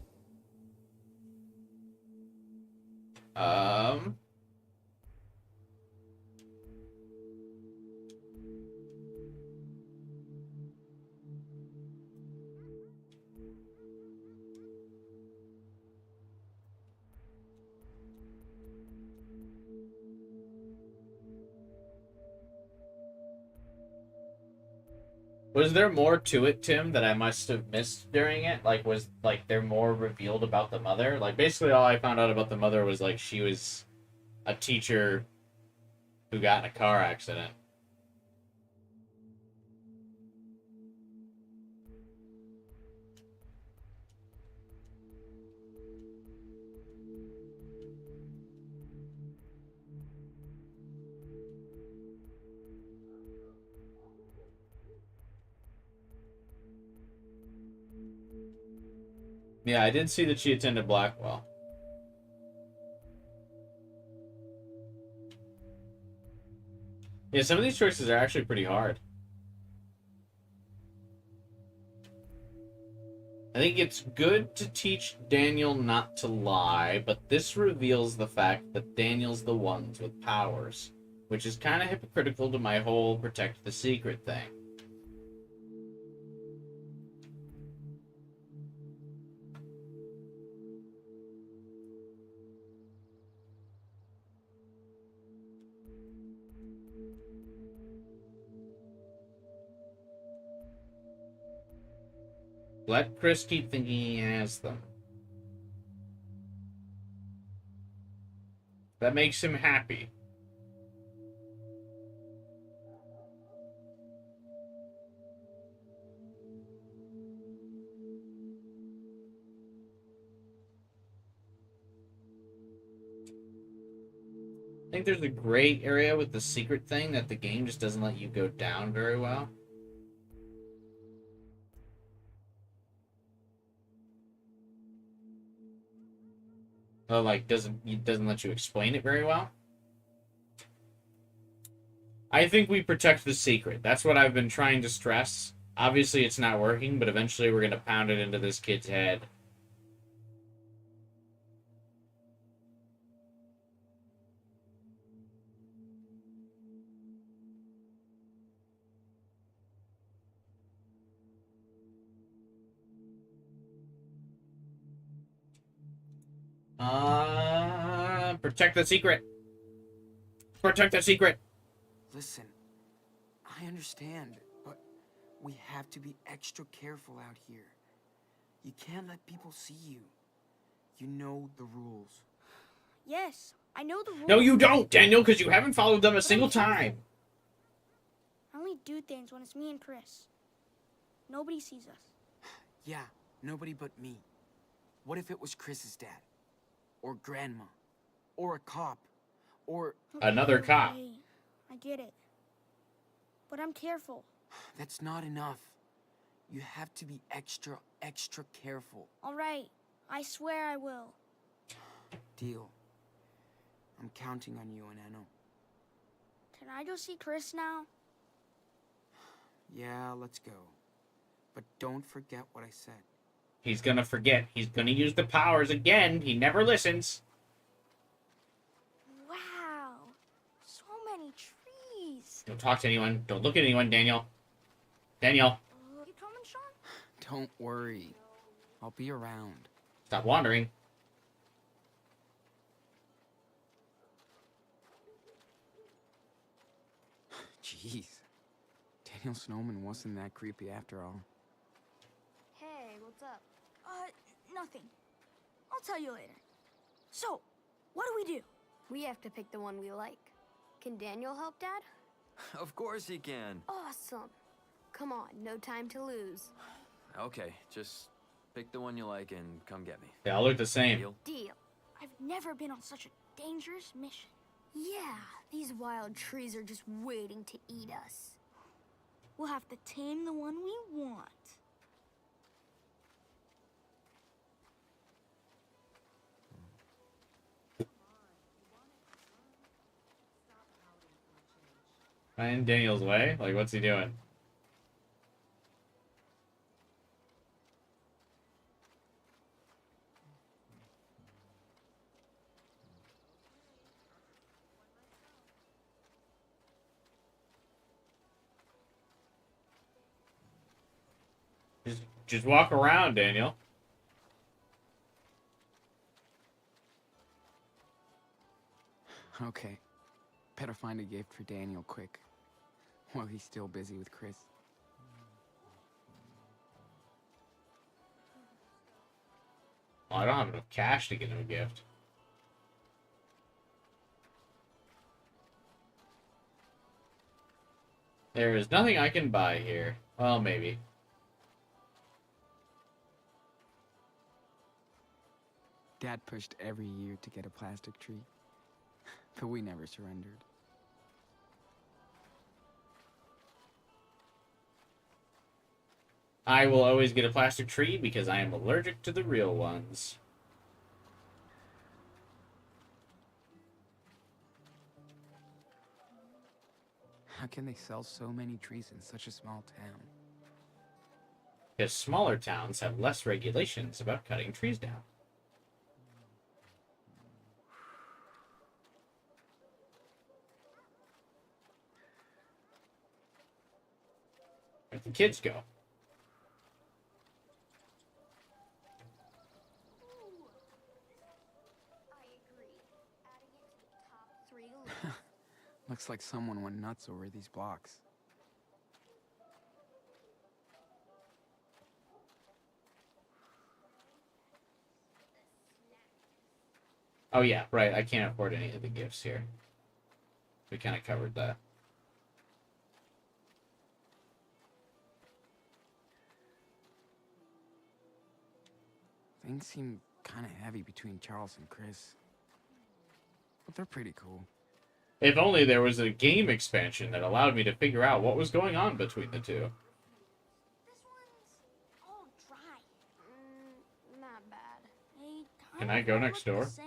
Was there more to it, Tim, that I must have missed during it? Like, was, like, there more revealed about the mother? Like, basically all I found out about the mother was, like, she was a teacher who got in a car accident. Yeah, I did see that she attended Blackwell. Yeah, some of these choices are actually pretty hard. I think it's good to teach Daniel not to lie, but this reveals the fact that Daniel's the ones with powers, which is kind of hypocritical to my whole protect the secret thing. Let Chris keep thinking he has them. That makes him happy. I think there's a gray area with the secret thing that the game just doesn't let you go down very well. Oh, like, it doesn't let you explain it very well. I think we protect the secret. That's what I've been trying to stress. Obviously, it's not working, but eventually we're going to pound it into this kid's head. Protect the secret. Protect the secret. Listen, I understand, but we have to be extra careful out here. You can't let people see you. You know the rules. Yes, I know the rules. No, you don't, Daniel, because you haven't followed them a single time. I only do things when it's me and Chris. Nobody sees us. Yeah, nobody but me. What if it was Chris's dad? Or grandma? Or a cop? Or... Another cop. Okay, I get it. but I'm careful. That's not enough. You have to be extra, extra careful. All right, I swear I will. Deal. I'm counting on you, Enano. Can I go see Chris now? Yeah, let's go. But don't forget what I said. He's gonna forget. He's gonna use the powers again. He never listens. Wow, so many trees. Don't talk to anyone. Don't look at anyone, Daniel. Daniel, You coming, Sean? Don't worry. I'll be around. stop wandering. Jeez. Daniel Snowman wasn't that creepy after all. Hey, what's up? Nothing. I'll tell you later. So, what do? We have to pick the one we like. Can Daniel help, Dad? Of course he can. Awesome. Come on, no time to lose. Okay, just pick the one you like and come get me. They all look the same. Deal? Deal. I've never been on such a dangerous mission. Yeah, these wild trees are just waiting to eat us. We'll have to tame the one we want. In Daniel's way? Like, what's he doing? Just walk around, Daniel. Okay. Better find a gift for Daniel quick. While he's still busy with Chris. Oh, I don't have enough cash to get him a gift. There is nothing I can buy here. Well, maybe. Dad pushed every year to get a plastic tree. But we never surrendered. I will always get a plastic tree because I am allergic to the real ones. How can they sell so many trees in such a small town? Because smaller towns have less regulations about cutting trees down. Where'd the kids go? Looks like someone went nuts over these blocks. Oh yeah, right. I can't afford any of the gifts here. We kind of covered that. Things seem kind of heavy between Charles and Chris. But they're pretty cool. If only there was a game expansion that allowed me to figure out what was going on between the two. This one's all dry. Not bad. They Can I go next door? the same.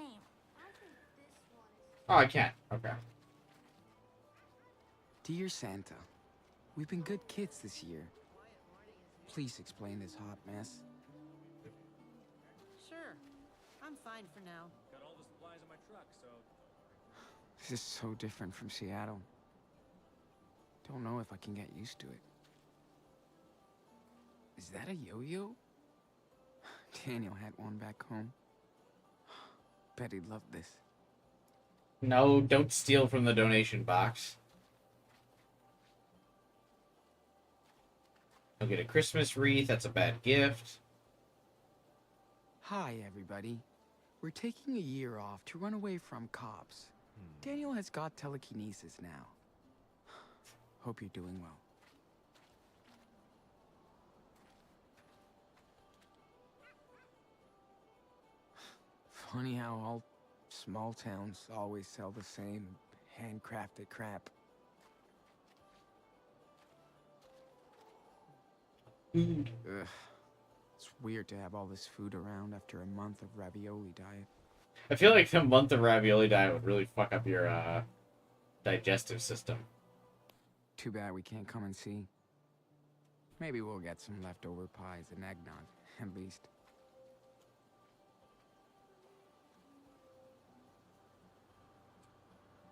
Oh, I can't. Okay. Dear Santa, we've been good kids this year. Please explain this hot mess. Sure. I'm fine for now. Got all the supplies in my truck, so... This is so different from Seattle. Don't know if I can get used to it. Is that a yo-yo? Daniel had one back home. Bet he'd love this. No, don't steal from the donation box. I'll get a Christmas wreath. That's a bad gift. Hi, everybody. We're taking a year off to run away from cops. Daniel has got telekinesis now. Hope you're doing well. Funny how all small towns always sell the same handcrafted crap. Food. Ugh. It's weird to have all this food around after a month of ravioli diet. I feel like a month of ravioli diet would really fuck up your digestive system. Too bad we can't come and see. Maybe we'll get some leftover pies and eggnog, at least.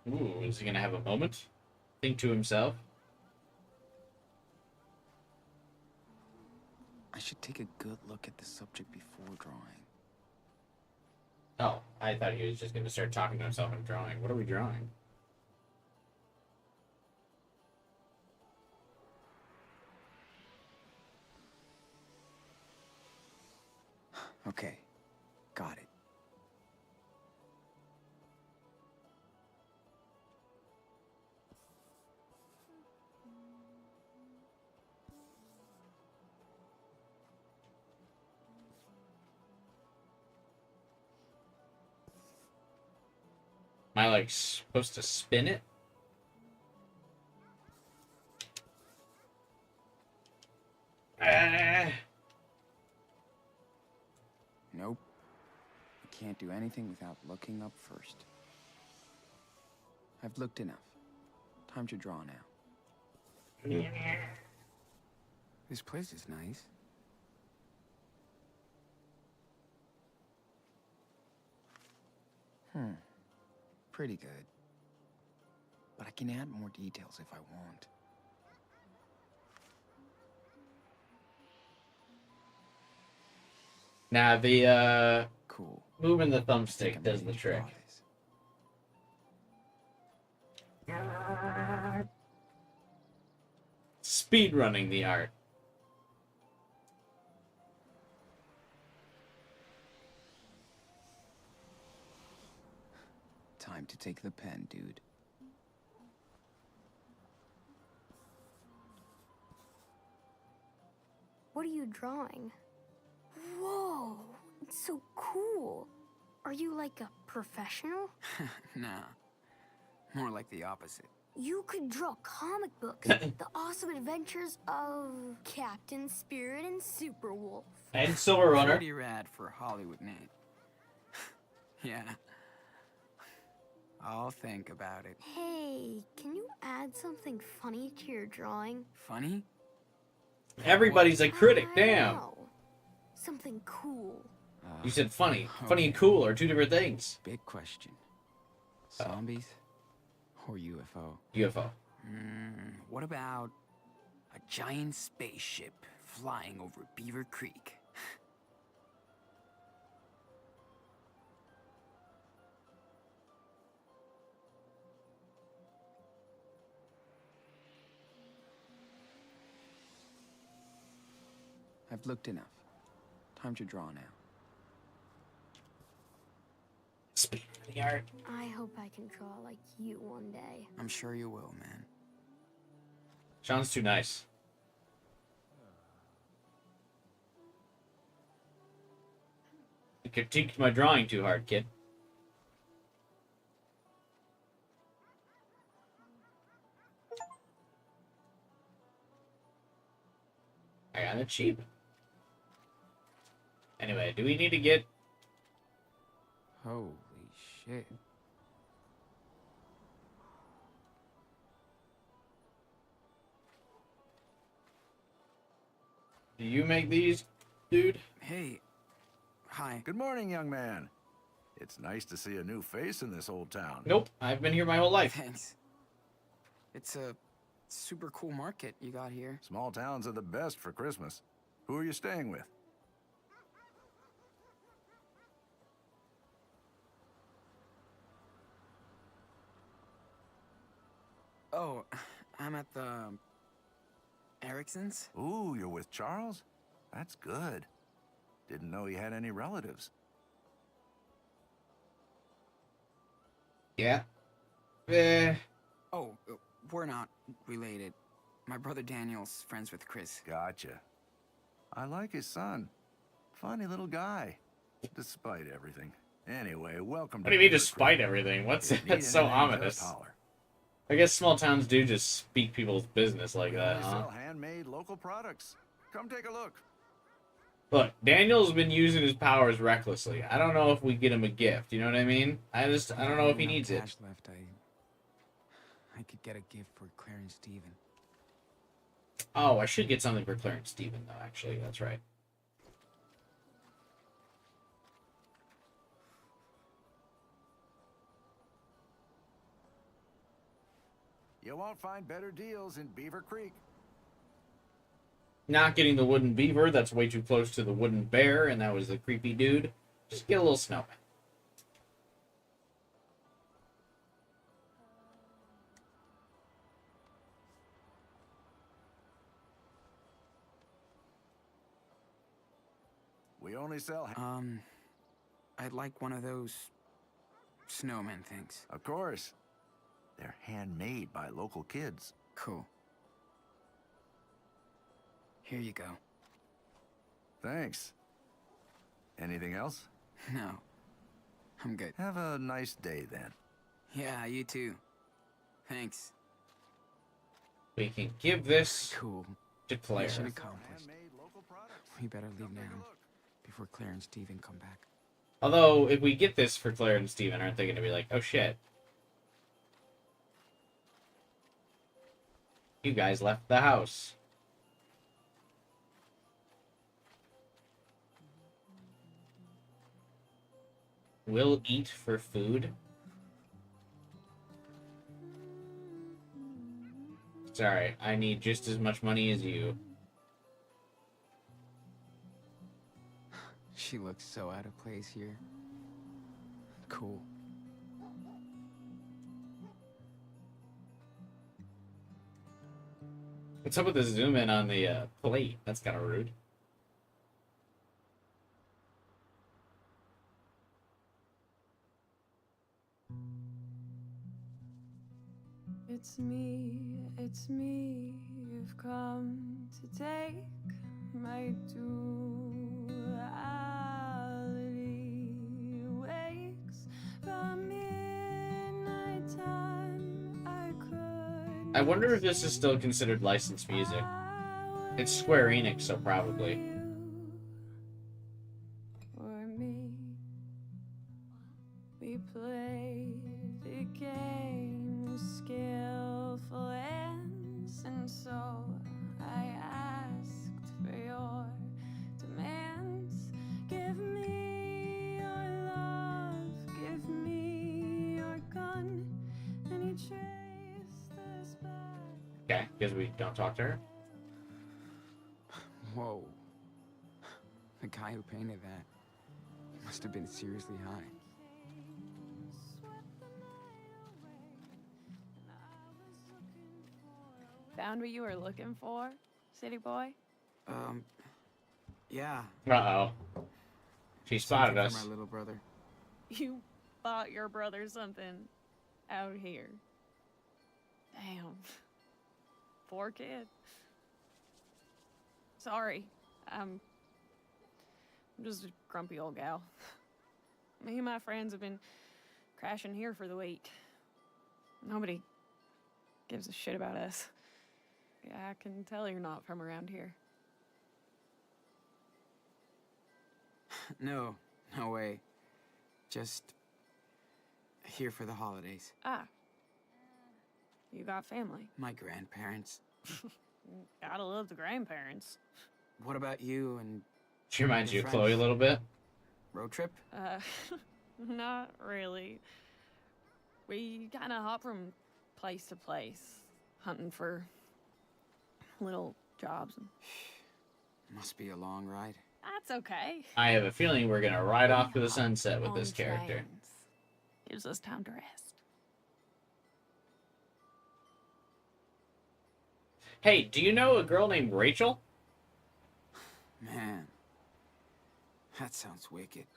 Ooh, is he gonna have a moment? Think to himself. I should take a good look at the subject before drawing. Oh, I thought he was just gonna start talking to himself and drawing. What are we drawing? Okay, got it. Am I like supposed to spin it? Nope. I can't do anything without looking up first. I've looked enough. Time to draw now. This place is nice. Pretty good. But I can add more details if I want. Now the Cool. moving the Think I'm thumbstick does ready the to trick. draw this. Speed running the art. Time to take the pen, dude. What are you drawing? Whoa, it's so cool. Are you like a professional? Nah. More like the opposite. You could draw comic books. The Awesome Adventures of Captain Spirit and Superwolf. And Silver Runner. Pretty rad for Hollywood, Nate. Yeah. I'll think about it. Hey, can you add something funny to your drawing? Funny? Everybody's a critic, I damn. know. Something cool. You said funny. Funny and cool are two different things. Big question. Zombies or UFO? UFO. What about a giant spaceship flying over Beaver Creek? I've looked enough. Time to draw now. Speed running the art. I hope I can draw like you one day. I'm sure you will, man. Sean's too nice. You critiqued my drawing too hard, kid. I got it cheap. Anyway, do we need to get... Holy shit. Do you make these, dude? Hey. Hi. Good morning, young man. It's nice to see a new face in this old town. Nope, I've been here my whole life. Thanks. It's a super cool market you got here. Small towns are the best for Christmas. Who are you staying with? Oh, I'm at the Ericksons. Ooh, you're with Charles? That's good. Didn't know he had any relatives. Yeah. Oh, we're not related. My brother Daniel's friends with Chris. Gotcha. I like his son. Funny little guy. Despite everything. Anyway, welcome What do you mean, despite everything? What's that's so ominous? I guess small towns do just speak people's business like that, We huh? sell handmade local products. Come take a look. Look, Daniel's been using his powers recklessly. I don't know if we get him a gift. You know what I mean? I don't know if he Enough needs it. cash left, I could get a gift for Claire and Steven. Oh, I should get something for Claire and Steven, though, actually. That's right. You won't find better deals in Beaver Creek. Not getting the wooden beaver. That's way too close to the wooden bear, and that was the creepy dude. Just get a little snowman. We only sell... I'd like one of those snowman things. Of course. They're handmade by local kids. Cool. Here you go. Thanks. Anything else? No. I'm good. Have a nice day, then. Yeah, you too. Thanks. We can give this Cool. to Claire. Mission accomplished. We better leave now, before Claire and Steven come back. Although, if we get this for Claire and Steven, aren't they going to be like, oh shit. You guys left the house. We'll eat for food. Sorry, I need just as much money as you. She looks so out of place here. Cool. What's up with the zoom in on the plate? That's kind of rude. It's me, you've come to take my duality. Wakes from midnight time, I could. I wonder if this is still considered licensed music. It's Square Enix, so probably. For me, we played the game with skillful ends, and so I asked for your demands. Give me your love, give me your gun, and you traced us back. Okay, because we don't talk to her. Whoa. The guy who painted that must have been seriously high. Found what you were looking for, city boy? Yeah. Uh-oh. She spotted Something us. for my little brother. You bought your brother something out here. Damn. Poor kid. Sorry. I'm just a grumpy old gal. Me and my friends have been crashing here for the week. Nobody gives a shit about us. Yeah, I can tell you're not from around here. No, no way. Just here for the holidays. Ah. You got family. My grandparents. Gotta love the grandparents. What about you and... She reminds your you of Chloe a friends? little bit. Road trip? Not really. We kind of hop from place to place, hunting for little jobs. Must be a long ride. That's okay. I have a feeling we're gonna ride off to the sunset with this character. Trains. Gives us time to rest. Hey, do you know a girl named Rachel? Man, that sounds wicked.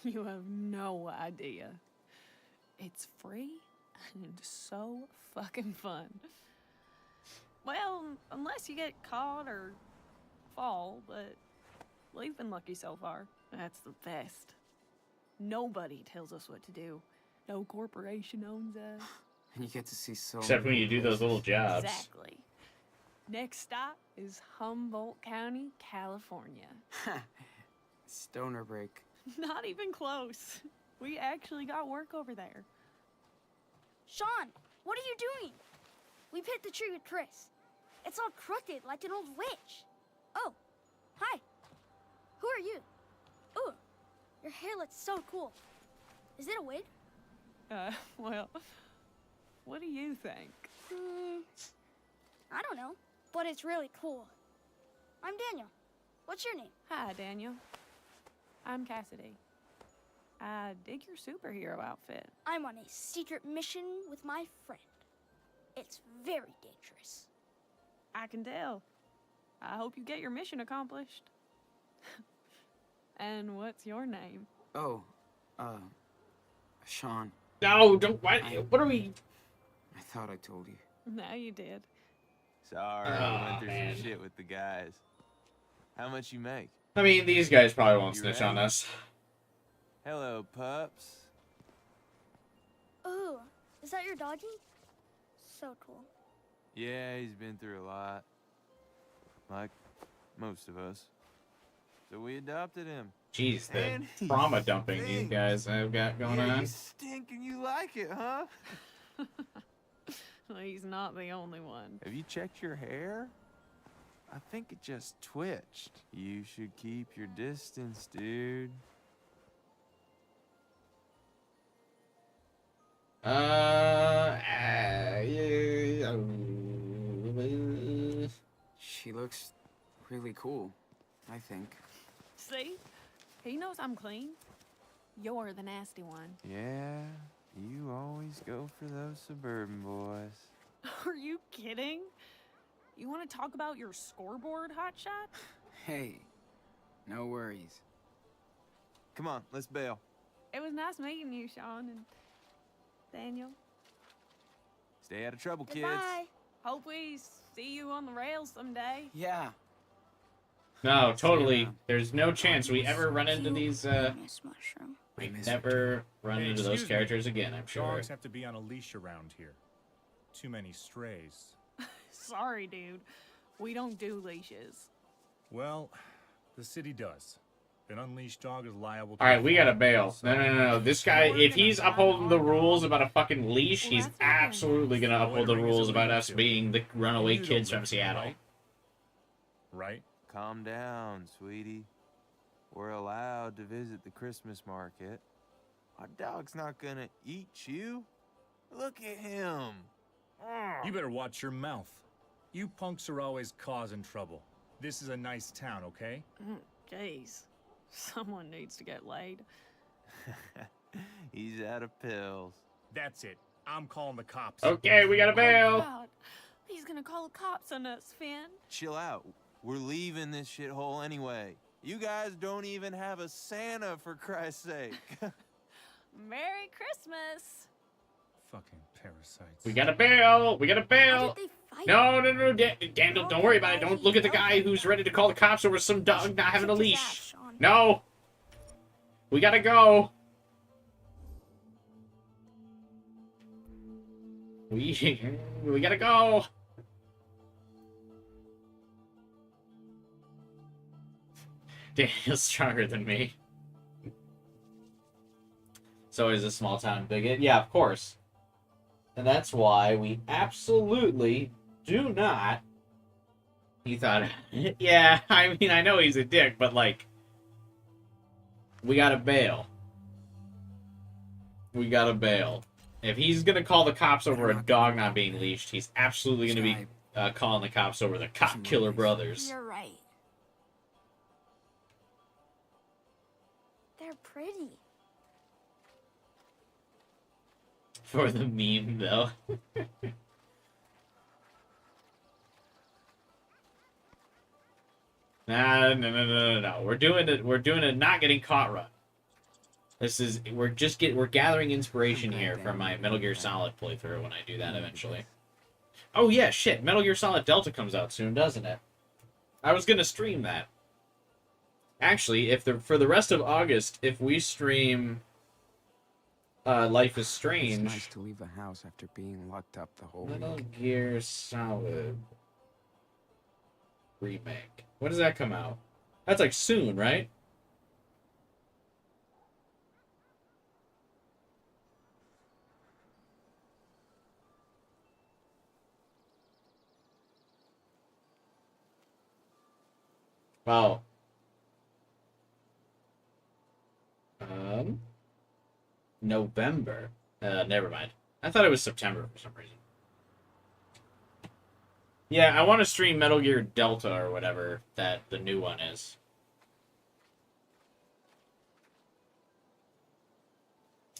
You have no idea. It's free and so fucking fun. Well, unless you get caught or fall, but we've been lucky so far. That's the best. Nobody tells us what to do. No corporation owns us. And you get to see so Except many when you do those places. little jobs. Exactly. Next stop is Humboldt County, California. Stoner break. Not even close. We actually got work over there. Sean, what are you doing? We've hit the tree with Chris. It's all crooked like an old witch. Oh, hi. Who are you? Ooh, your hair looks so cool. Is it a wig? Well, what do you think? I don't know, but it's really cool. I'm Daniel. What's your name? Hi, Daniel. I'm Cassidy. I dig your superhero outfit. I'm on a secret mission with my friend. It's very dangerous. I can tell. I hope you get your mission accomplished. And what's your name? Oh, Sean. No, don't. What are we? I thought I told you. No, you did. Sorry, Oh, I went through man. some shit with the guys. How much you make? I mean, these guys probably won't You snitch ready? on us. Hello, pups. Ooh, is that your doggy? So cool. Yeah, he's been through a lot. Like most of us. So we adopted him. Jeez, the And he trauma dumping these stinks. guys have got going Yeah, on. you stink and you like it, huh? Well, he's not the only one. Have you checked your hair? I think it just twitched. You should keep your distance, dude. She looks really cool, I think. See? He knows I'm clean. You're the nasty one. Yeah, you always go for those suburban boys. Are you kidding? You want to talk about your scoreboard, hotshot? Hey, no worries. Come on, let's bail. It was nice meeting you, Sean and Daniel. Stay out of trouble, kids. Goodbye. Hope we see you on the rails someday. Yeah. No, totally. There's no chance we ever run into these. Miss Mushroom. We never run into those characters again. I'm sure. Dogs have to be on a leash around here. Too many strays. Sorry, dude. We don't do leashes. Well, the city does. An unleashed dog is liable to... All right, we gotta bail. No. This guy, if he's upholding the rules about a fucking leash, he's absolutely gonna uphold the rules about us being the runaway kids from Seattle. Right? Calm down, sweetie. We're allowed to visit the Christmas market. Our dog's not gonna eat you. Look at him. You better watch your mouth. You punks are always causing trouble. This is a nice town, okay? Jeez. Someone needs to get laid. He's out of pills. That's it. I'm calling the cops. Okay, we gotta bail. Oh, God. He's gonna call the cops on us, Finn. Chill out. We're leaving this shithole anyway. You guys don't even have a Santa, for Christ's sake. Merry Christmas. Fucking parasites. We gotta bail. We gotta bail. They fight. No. Daniel, don't worry about it. Don't look at the guy who's ready to call the cops over some dog not having a Kick his leash. ass, Sean. No. We gotta go. We gotta go. Daniel's stronger than me. So he's a small town bigot. Yeah, of course. And that's why we absolutely do not. He thought, yeah, I mean, I know he's a dick, but like, we gotta bail. We gotta bail. If he's gonna call the cops over a dog not being leashed, he's absolutely gonna be calling the cops over the Cop Killer Brothers. You're right. They're pretty. For the meme, though. No. We're doing it. We're doing a not getting caught run. We're gathering inspiration here from my Metal Gear Solid playthrough when I do that eventually. Oh yeah, shit. Metal Gear Solid Delta comes out soon, doesn't it? I was gonna stream that. Actually, for the rest of August, if we stream Life is Strange. It's nice to leave the house after being locked up the whole Metal week. Gear Solid remake. When does that come out? That's like soon, right? Wow. November. Never mind. I thought it was September for some reason. Yeah, I want to stream Metal Gear Delta or whatever that the new one is.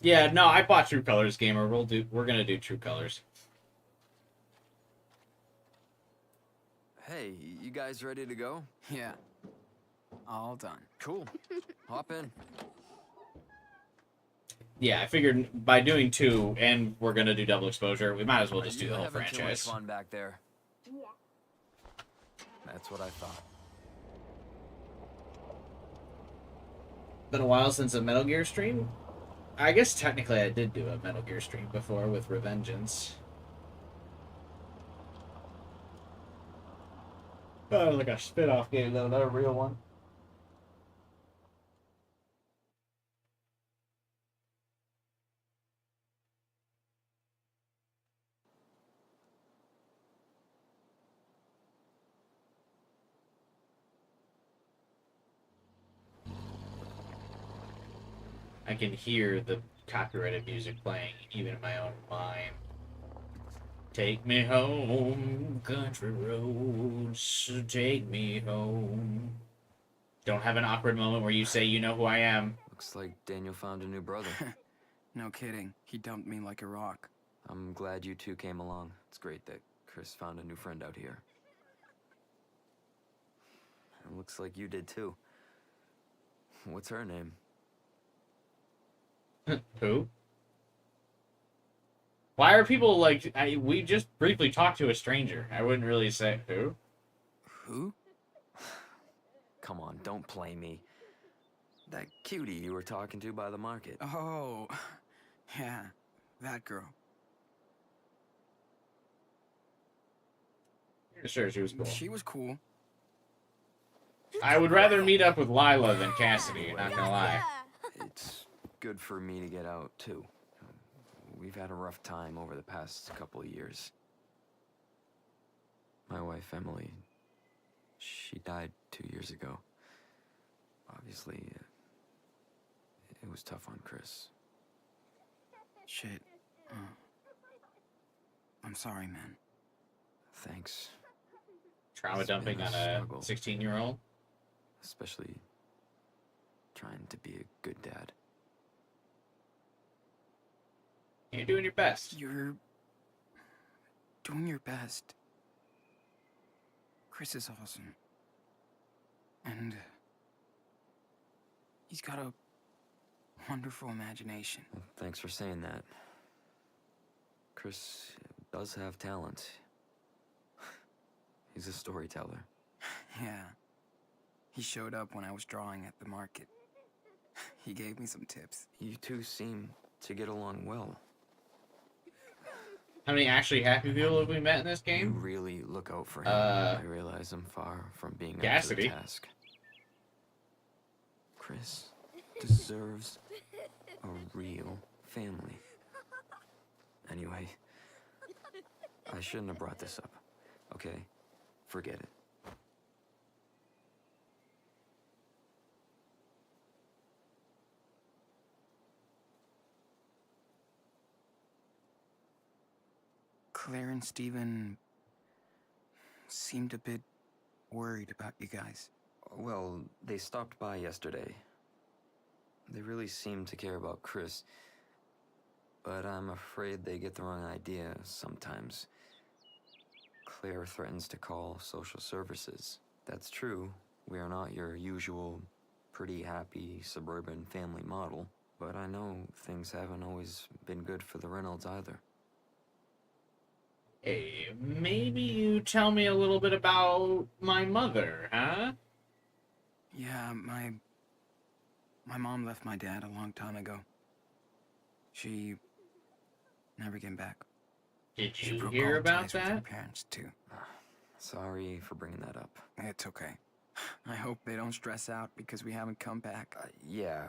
Yeah, no, I bought True Colors, gamer. We're gonna do True Colors. Hey, you guys ready to go? Yeah. All done. Cool. Hop in. Yeah, I figured by doing 2 and we're gonna do double exposure, we might as well just do the whole Having too much franchise. fun back there. That's what I thought. Been a while since a Metal Gear stream. I guess technically I did do a Metal Gear stream before with Revengeance. Oh, like a spin-off game though, not a real one. I can hear the copyrighted music playing even in my own mind. Take me home, country roads, take me home. Don't have an awkward moment where you say, you know who I am. Looks like Daniel found a new brother. No kidding. He dumped me like a rock. I'm glad you two came along. It's great that Chris found a new friend out here. It looks like you did too. What's her name? Who? Why are people like... we just briefly talked to a stranger. I wouldn't really say who. Who? Come on, don't play me. That cutie you were talking to by the market. Oh, yeah, that girl. Sure, she was cool. She was cool. I would rather meet up with Lila than Cassidy, not gonna lie. It's good for me to get out, too. We've had a rough time over the past couple of years. My wife, Emily, she died 2 years ago. Obviously, it was tough on Chris. Shit. I'm sorry, man. Thanks. Trauma dumping on a 16-year-old? Especially trying to be a good dad. You're doing your best. You're doing your best. Chris is awesome. And he's got a wonderful imagination. Well, thanks for saying that. Chris does have talent. He's a storyteller. Yeah. He showed up when I was drawing at the market. He gave me some tips. You two seem to get along well. How many actually happy people have we met in this You game? really look out for him. I realize I'm far from being up to the Cassidy. task. Chris deserves a real family. Anyway, I shouldn't have brought this up. Okay? Forget it. Claire and Steven seemed a bit worried about you guys. Well, they stopped by yesterday. They really seem to care about Chris. But I'm afraid they get the wrong idea sometimes. Claire threatens to call social services. That's true. We are not your usual pretty happy suburban family model. But I know things haven't always been good for the Reynolds either. Hey, maybe you tell me a little bit about my mother, huh? Yeah, my mom left my dad a long time ago. She never came back. Did She you broke hear all about ties with her that? parents too. Sorry for bringing that up. It's okay. I hope they don't stress out because we haven't come back. Yeah,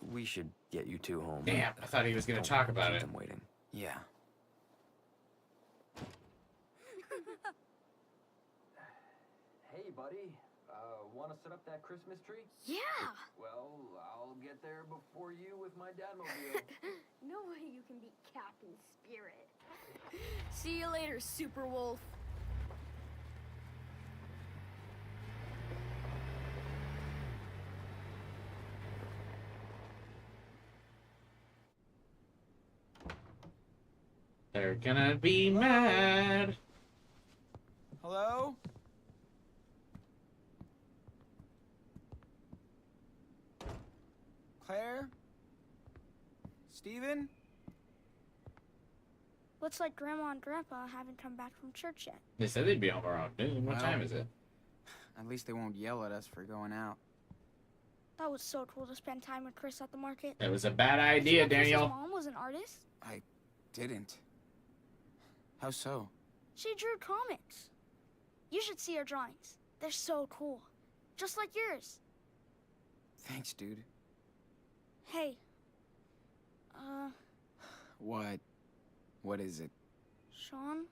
we should get you two home. Damn, I thought he was gonna Don't talk about keep it. them waiting. Yeah. Hey, buddy. Want to set up that Christmas tree? Yeah. Well, I'll get there before you with my Dadmobile. No way you can beat Captain Spirit. See you later, Super Wolf. They're gonna be mad. Hello? Claire? Steven? Looks like Grandma and Grandpa haven't come back from church yet. They said they'd be home around noon. What Well, time is it? At least they won't yell at us for going out. That was so cool to spend time with Chris at the market. It was a bad Did you idea, know Chris's Daniel. mom was an artist? I didn't. How so? She drew comics. You should see her drawings. They're so cool. Just like yours. Thanks, dude. Hey. What? What is it? Sean?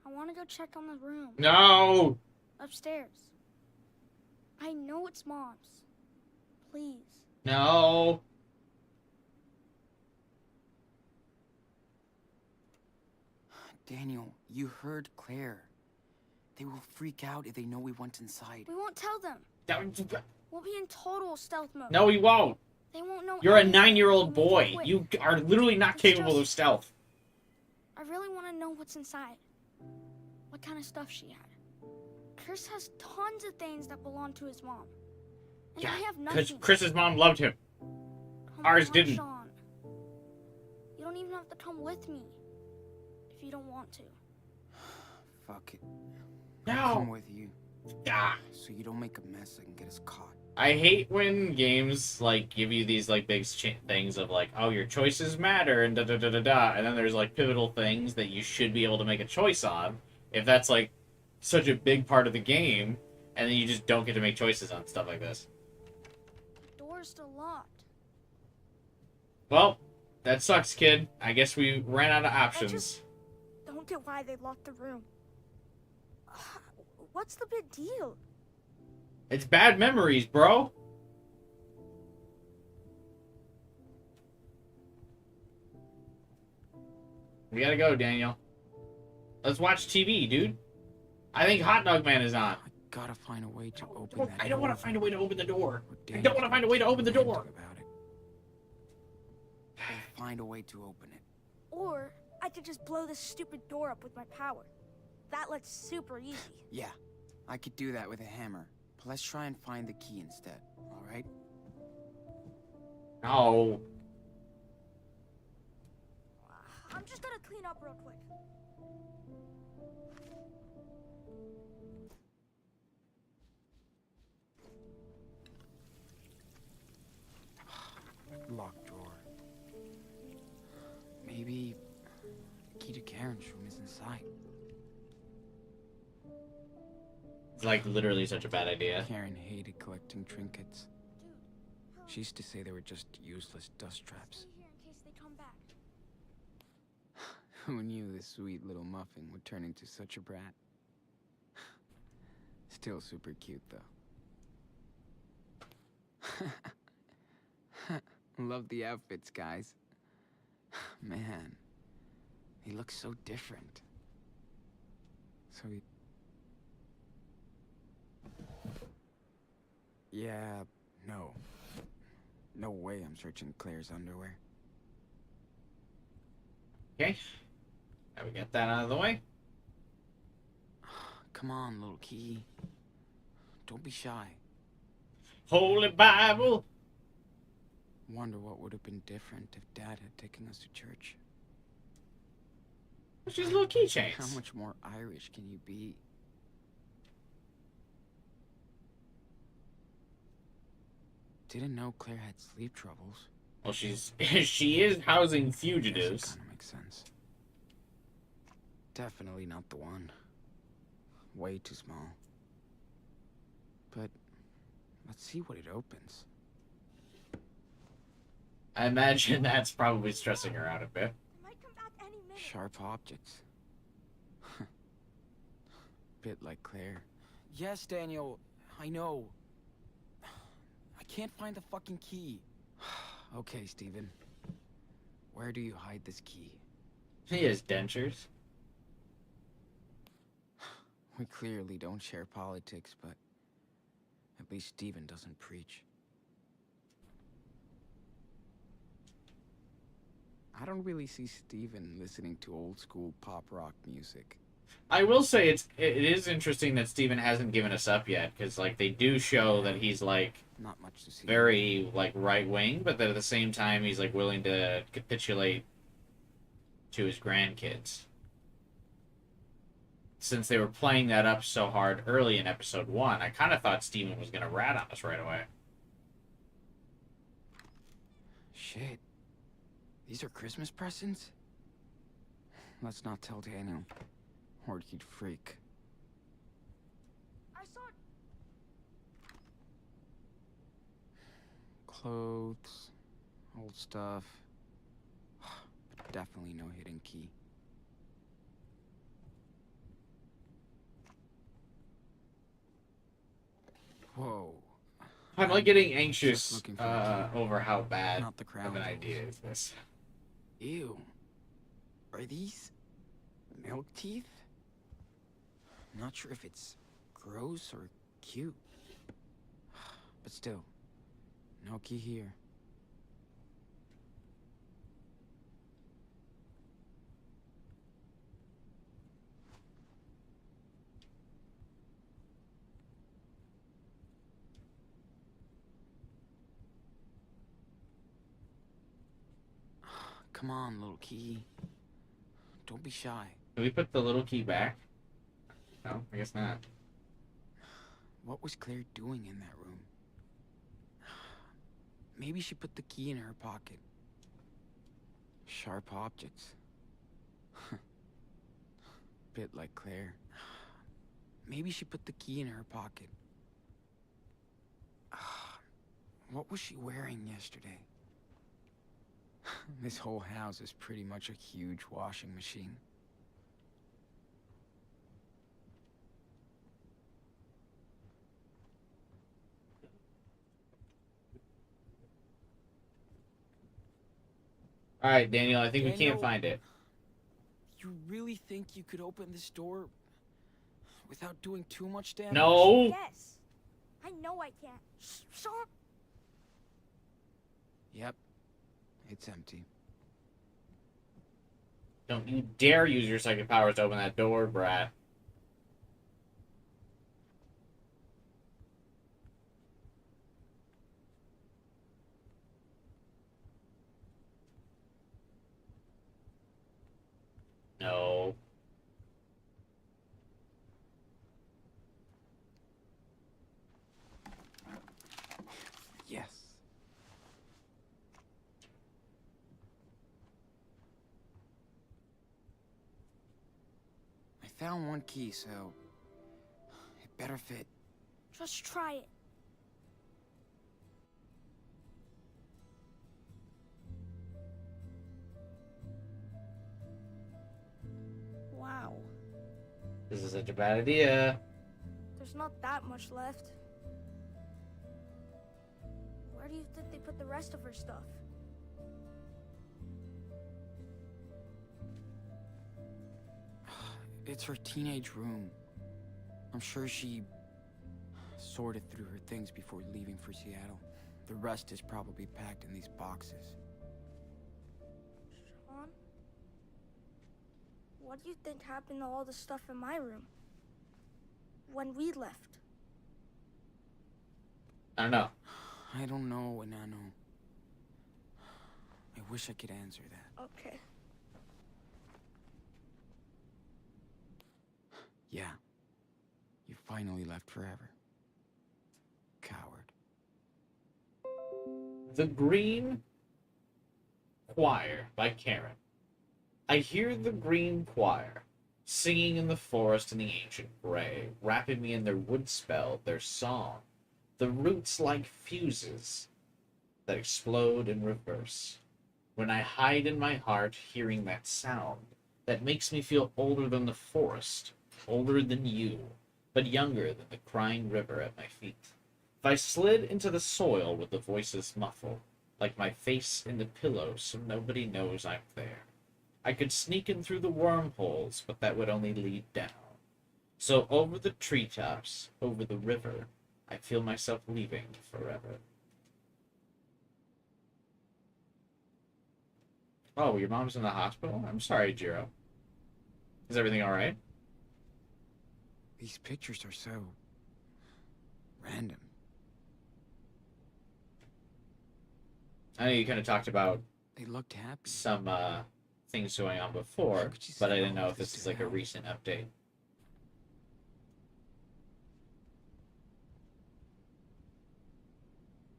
I want to go check on the room. No! Upstairs. I know it's Mom's. Please. No! Daniel, you heard Claire. They will freak out if they know we went inside. We won't tell them. We'll be in total stealth mode. No, he won't. They won't know. You're a anything. 9-year-old We'll make it boy. quick. You are literally not It's capable just- of stealth. I really want to know what's inside. What kind of stuff she had. Chris has tons of things that belong to his mom. And I have Because nothing. Chris's mom loved him. Come Ours on, didn't. Sean. You don't even have to come with me. If you don't want to. Fuck it. No. I'll come with you. Ah. So you don't make a mess and get us caught. I hate when games like give you these like big things of like, oh, your choices matter and da da da da da, and then there's like pivotal things that you should be able to make a choice on. If that's like such a big part of the game, and then you just don't get to make choices on stuff like this. The door's still locked. Well, that sucks, kid. I guess we ran out of options. Don't get why they locked the room. What's the big deal? It's bad memories, bro. We gotta go, Daniel. Let's watch TV, dude. I think Hot Dog Man is on. Gotta find a way to open that I don't want to door. find a way to open the door. I Dan's don't want to find a way to open the ranting door. about it. We'll find a way to open it. Or I could just blow this stupid door up with my power. That looks super easy. Yeah, I could do that with a hammer. But let's try and find the key instead, alright? No. I'm just gonna clean up real quick. Locked drawer. Maybe the key to Karen's room is inside. It's like literally such a bad idea. Karen hated collecting trinkets. She used to say they were just useless dust traps. Here in case they come back. Who knew this sweet little muffin would turn into such a brat? Still super cute, though. Love the outfits, guys. Man, he looks so different. So he... Yeah, no. No way I'm searching Claire's underwear. Okay. Now we get that out of the way. Come on, little key. Don't be shy. Holy Bible. Wonder what would have been different if Dad had taken us to church. It's just little keychains. How much more Irish can you be? Didn't know Claire had sleep troubles. Well, she is housing fugitives. Kinda makes sense. Definitely not the one. Way too small. But let's see what it opens. I imagine that's probably stressing her out a bit. Sharp objects. Bit like Claire. Yes, Daniel, I know. I can't find the fucking key. Okay, Steven. Where do you hide this key? He has dentures. We clearly don't share politics, but at least Steven doesn't preach. I don't really see Steven listening to old school pop rock music. I will say it is interesting that Steven hasn't given us up yet, because like they do show that he's like not much to see. Very like right wing, but that at the same time he's like willing to capitulate to his grandkids. Since they were playing that up so hard early in episode 1, I kind of thought Steven was gonna rat on us right away. Shit. These are Christmas presents? Let's not tell Daniel, or he'd freak. I saw Clothes, old stuff. Definitely no hidden key. Whoa. I'm like getting anxious looking for the key. over how bad Not the crown of an jewels. idea is this. Ew. Are these milk teeth? Not sure if it's gross or cute. But still, no key here. Come on, little key. Don't be shy. Can we put the little key back? No, I guess not. What was Claire doing in that room? Maybe she put the key in her pocket. Sharp objects. Bit like Claire. Maybe she put the key in her pocket. What was she wearing yesterday? This whole house is pretty much a huge washing machine. All right, Daniel, I think we Daniel, can't find it. You really think you could open this door without doing too much damage? No. Yes. I know I can. Sean. Yep. It's empty. Don't you dare use your psychic powers to open that door, Brad. No. Yes. I found one key, so it better fit. Just try it. Wow. This is such a bad idea. There's not that much left. Where do you think they put the rest of her stuff? It's her teenage room. I'm sure she sorted through her things before leaving for Seattle. The rest is probably packed in these boxes. Sean? What do you think happened to all the stuff in my room? When we left? I don't know. I don't know, Enano. I wish I could answer that. Okay. Yeah. You finally left forever. Coward. The Green Choir by Karen. I hear the Green Choir. singing in the forest in the ancient gray, wrapping me in their wood spell, their song, the roots like fuses that explode in reverse. When I hide in my heart, hearing that sound that makes me feel older than the forest, older than you, but younger than the crying river at my feet. If I slid into the soil with the voices muffled, like my face in the pillow so nobody knows I'm there, I could sneak in through the wormholes, but that would only lead down. So over the treetops, over the river, I feel myself leaving forever. Oh, your mom's in the hospital? I'm sorry, Jiro. Is everything alright? These pictures are so random. I know you kind of talked about They looked happy. some things going on before, but I didn't know if this is like a recent update.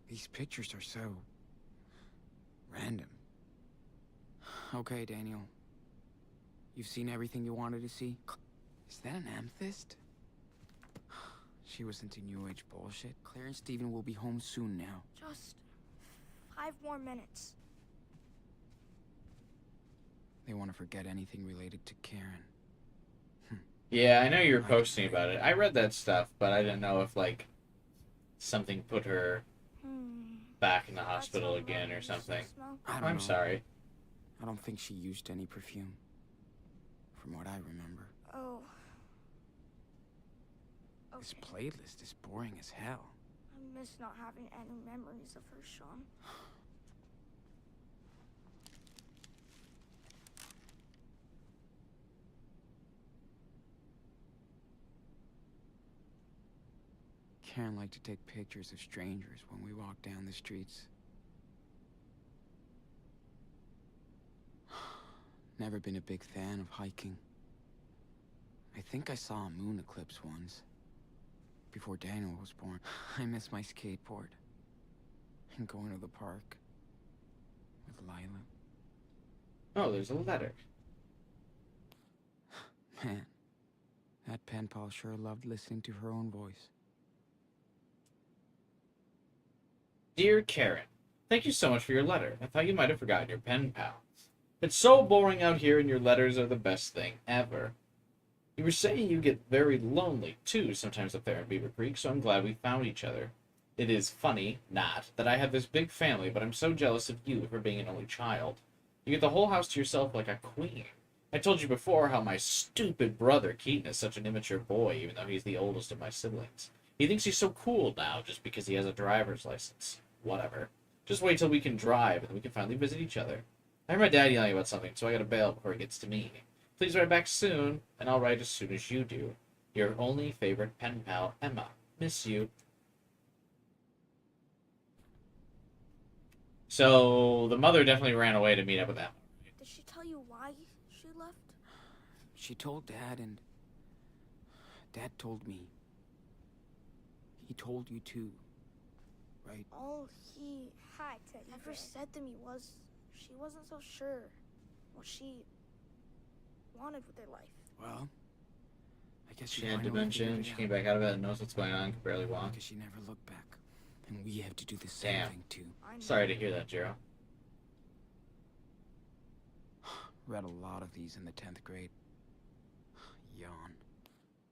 These pictures are so random. Okay, Daniel. You've seen everything you wanted to see? Is that an amethyst? She was into New Age bullshit. Claire and Steven will be home soon now. Just 5 more minutes. They want to forget anything related to Karen. Yeah, I know you were posting about it. I read that stuff, but I didn't know if, like, something put her back in the hospital again or something. I don't I'm know. sorry. I don't think she used any perfume. From what I remember. Oh. This playlist is boring as hell. I miss not having any memories of her, Sean. Karen liked to take pictures of strangers when we walked down the streets. Never been a big fan of hiking. I think I saw a moon eclipse once. Before Daniel was born. I miss my skateboard. And going to the park. With Lila. Oh, there's a letter. Man. That pen pal sure loved listening to her own voice. Dear Karen, thank you so much for your letter. I thought you might have forgotten your pen pal. It's so boring out here and your letters are the best thing ever. You were saying you get very lonely, too, sometimes up there in Beaver Creek, so I'm glad we found each other. It is funny, not, that I have this big family, but I'm so jealous of you for being an only child. You get the whole house to yourself like a queen. I told you before how my stupid brother Keaton is such an immature boy, even though he's the oldest of my siblings. He thinks he's so cool now just because he has a driver's license. Whatever. Just wait till we can drive and we can finally visit each other. I heard my dad yelling about something, so I gotta bail before he gets to me. Please write back soon, and I'll write as soon as you do. Your only favorite pen pal, Emma. Miss you. So, the mother definitely ran away to meet up with Emma. Did she tell you why she left? She told Dad and... Dad told me. He told you too. Right? All he ever said to me was she wasn't so sure what she wanted with her life. Well, I guess She had dementia, and she came back out of it and knows what's going on, can barely walk. Because she never looked back. And we have to do the same Damn. thing too. Sorry to hear that, Jiro. Read a lot of these in the 10th grade. Yawn.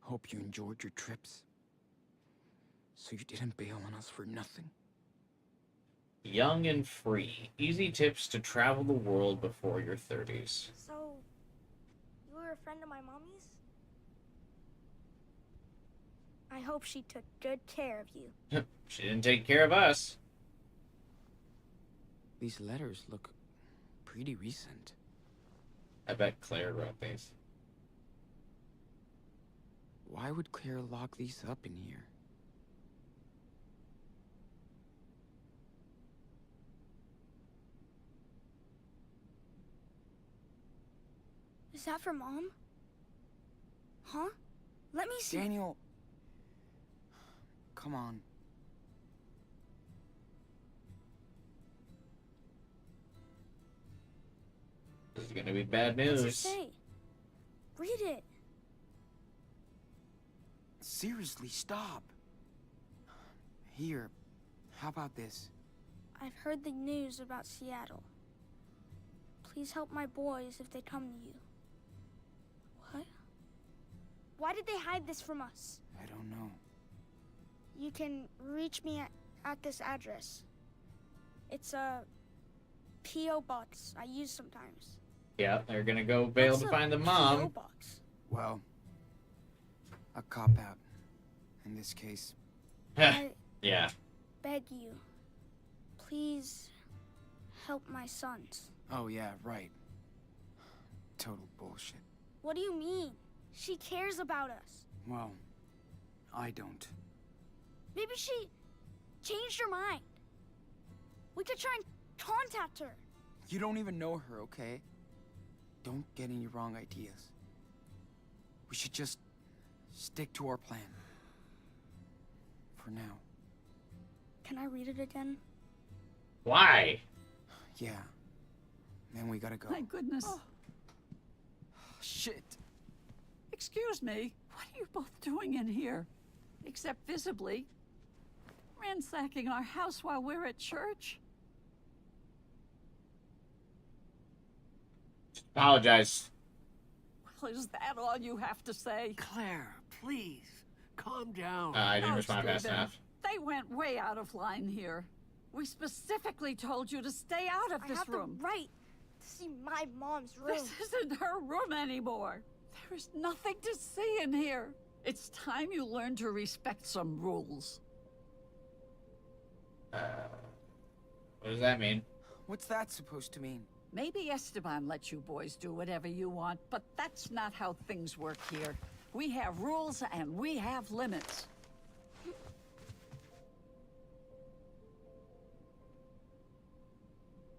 Hope you enjoyed your trips. So you didn't bail on us for nothing. Young and free. Easy tips to travel the world before your 30s. So, you were a friend of my mommy's? I hope she took good care of you. She didn't take care of us. These letters look pretty recent. I bet Claire wrote these. Why would Claire lock these up in here? Is that for Mom? Huh? Let me see. Daniel. Come on. This is gonna be bad What's it news. say? Read it. seriously, stop. Here, how about this? I've heard the news about Seattle. Please help my boys if they come to you. What? Why did they hide this from us? I don't know. You can reach me at this address. It's a P.O. box I use sometimes. Yeah, they're gonna go bail to find the mom. P.O. box? Well, a cop-out. In this case. Yeah. Beg you, please help my sons. Oh, yeah, right. Total bullshit. What do you mean? She cares about us. Well, I don't. Maybe she changed her mind. We could try and contact her. You don't even know her, okay? Don't get any wrong ideas. We should just stick to our plan. For now. Can I read it again? Why? Yeah. Then we gotta go. My goodness. Shit. Excuse me. What are you both doing in here? Except visibly. Ransacking our house while we're at church? Apologize. Well, is that all you have to say? Claire, please, calm down. I didn't No, respond fast Stephen. enough. They went way out of line here. We specifically told you to stay out of this I have room. the right to see my mom's room. This isn't her room anymore. There is nothing to see in here. It's time you learn to respect some rules. What does that mean? What's that supposed to mean? Maybe Esteban lets you boys do whatever you want, but that's not how things work here. We have rules and we have limits.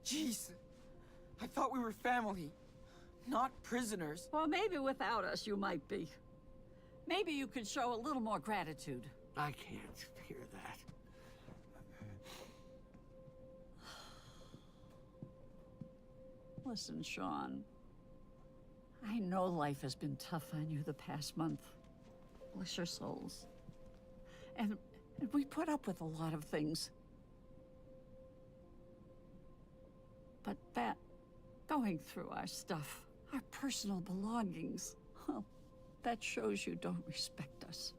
Jeez. I thought we were family, not prisoners. Well, maybe without us you might be. Maybe you could show a little more gratitude. I can't hear that. Listen, Sean. I know life has been tough on you the past month. Bless your souls. And we put up with a lot of things. But that, going through our stuff, our personal belongings, well, that shows you don't respect us.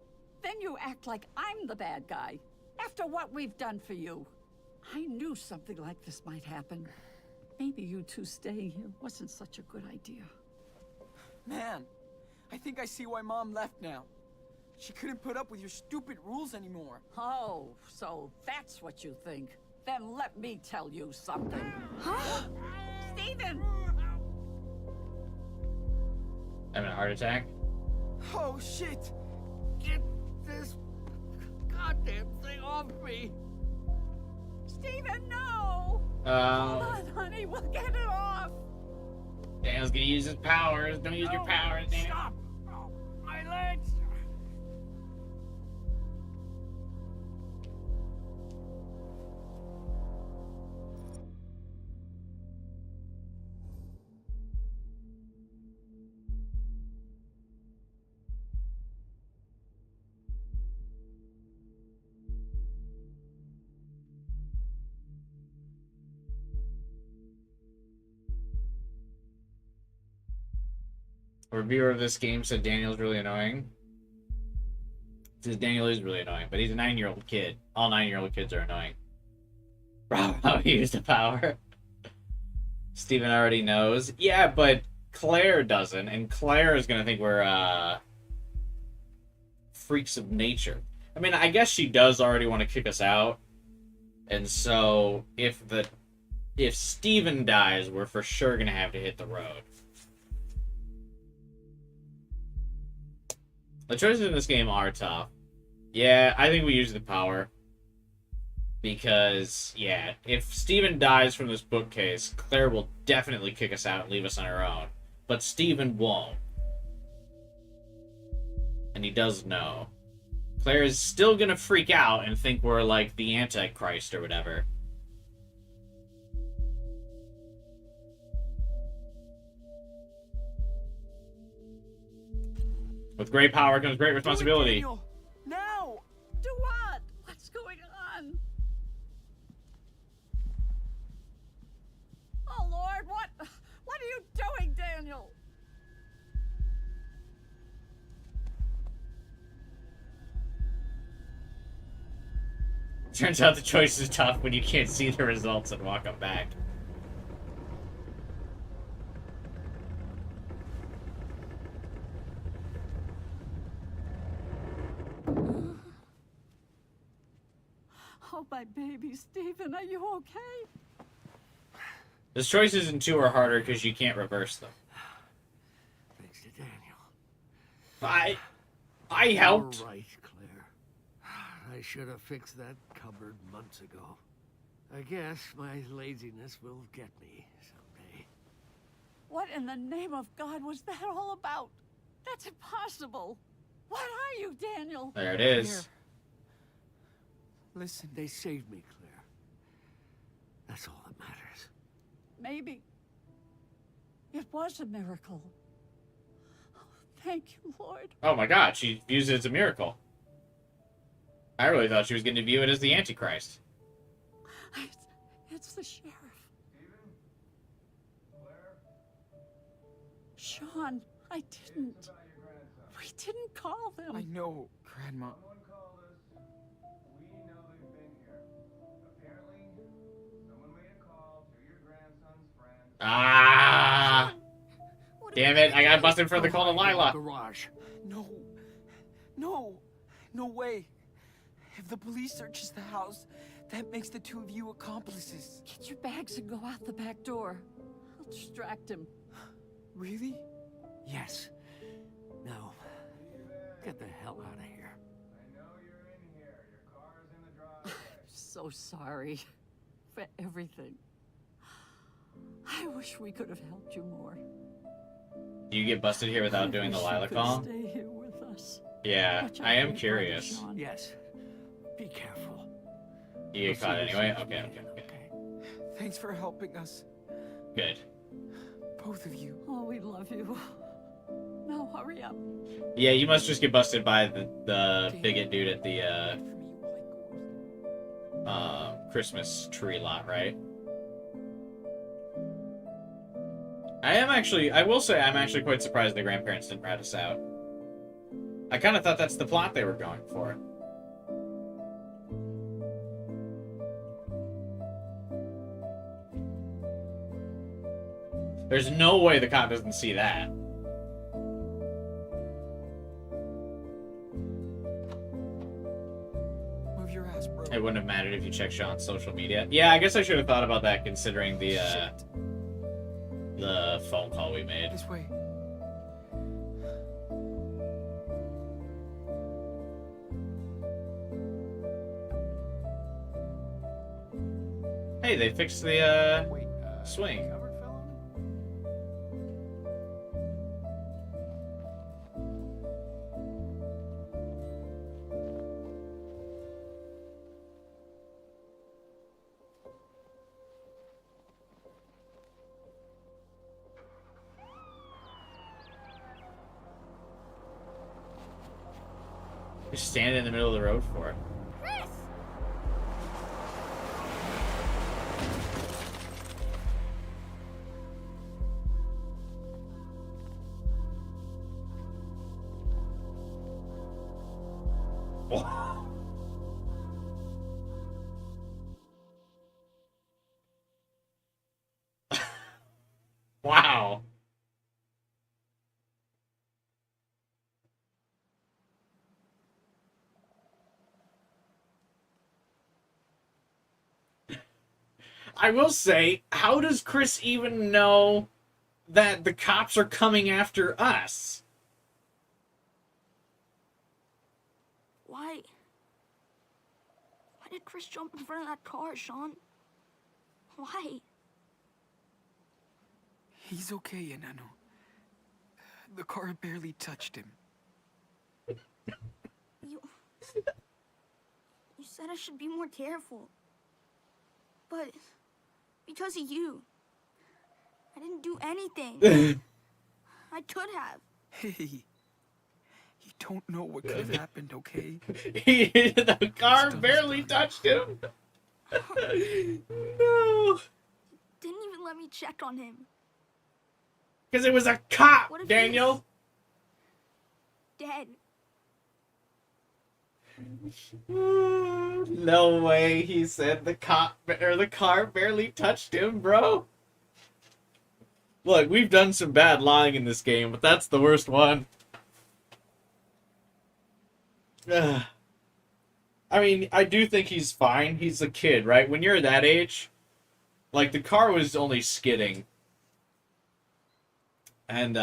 Then you act like I'm the bad guy, after what we've done for you. I knew something like this might happen. Maybe you two staying here wasn't such a good idea. Man, I think I see why Mom left now. She couldn't put up with your stupid rules anymore. Oh, so that's what you think. Then let me tell you something. Huh? Stephen! Having a heart attack? Oh, shit! Get this goddamn thing off me! Stephen, no! Hold on, honey, we'll get it off! Daniel's gonna use his powers. Don't use your powers, Daniel. Stop! Oh, my legs! A reviewer of this game said Daniel's really annoying. Says Daniel is really annoying, but he's a 9-year-old kid. All 9-year-old kids are annoying. Bravo, he used the power. Steven already knows. Yeah, but Claire doesn't, and Claire is gonna think we're freaks of nature. I mean, I guess she does already want to kick us out. And so if Steven dies, we're for sure gonna have to hit the road. The choices in this game are tough. Yeah, I think we use the power. Because, yeah, if Steven dies from this bookcase, Claire will definitely kick us out and leave us on our own. But Steven won't. And he does know. Claire is still gonna freak out and think we're like the Antichrist or whatever. With great power comes great responsibility. Daniel. Daniel. Turns out the choice is tough when you can't see the results and walk them back. Oh, my baby, Stephen, are you okay? Those choices in 2 are harder because you can't reverse them. Thanks to Daniel. I helped. You're right, Claire. I should have fixed that cupboard months ago. I guess my laziness will get me someday. What in the name of God was that all about? That's impossible. What are you, Daniel? There it is. Listen, they saved me, Claire. That's all that matters. Maybe. It was a miracle. Oh, thank you, Lord. Oh my god, she views it as a miracle. I really thought she was going to view it as the Antichrist. It's the sheriff. Sean, I didn't. We didn't call them. I know, Grandma. Ah! Damn it, I got busted for the call to Lila. Garage. No. No. No way. If the police searches the house, that makes the 2 of you accomplices. Get your bags and go out the back door. I'll distract him. Really? Yes. Now, get the hell out of here. I'm so sorry for everything. I wish we could have helped you more. Do you get busted here without doing the Lila call? Stay here with us. Yeah, Watch out I for am your curious. brother, Sean. Yes. Be careful. You get caught anyway? Okay. Thanks for helping us. Good. Both of you. Oh, we love you. Now hurry up. Yeah, you must just get busted by the bigot dude at the Christmas tree lot, right? I will say I'm actually quite surprised the grandparents didn't rat us out. I kind of thought that's the plot they were going for. There's no way the cop doesn't see that. Move your ass, bro. It wouldn't have mattered if you checked Sean's social media. Yeah, I guess I should have thought about that considering the phone call we made. This way. Hey, they fixed the swing. Just standing in the middle of the road for it. Chris! Wow. I will say, how does Chris even know that the cops are coming after us? Why? Why did Chris jump in front of that car, Sean? Why? He's okay, Enano. The car barely touched him. You said I should be more careful. But because of you, I didn't do anything. I could have. Hey, you don't know what could have happened, okay? The car barely touched him. No. Didn't even let me check on him. Because it was a cop, What if Daniel. Dead. No way, he said the car barely touched him, bro. Look, we've done some bad lying in this game, but that's the worst one. Ugh. I mean, I do think he's fine. He's a kid, right? When you're that age, like, the car was only skidding. And,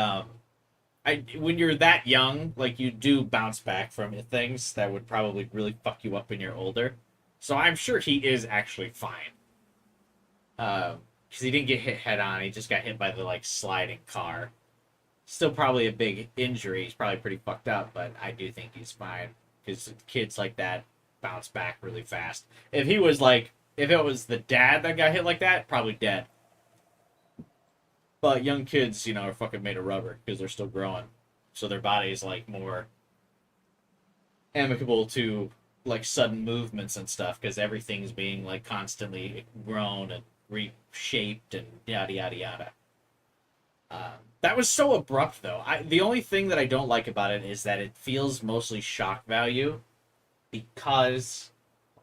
when you're that young, like, you do bounce back from things that would probably really fuck you up when you're older. So I'm sure he is actually fine. Because he didn't get hit head on. He just got hit by the, like, sliding car. Still probably a big injury. He's probably pretty fucked up, but I do think he's fine. Because kids like that bounce back really fast. If it was the dad that got hit like that, probably dead. But young kids, you know, are fucking made of rubber because they're still growing. So their body's, like, more amicable to, like, sudden movements and stuff because everything's being, like, constantly grown and reshaped and yada, yada, yada. That was so abrupt, though. The only thing that I don't like about it is that it feels mostly shock value because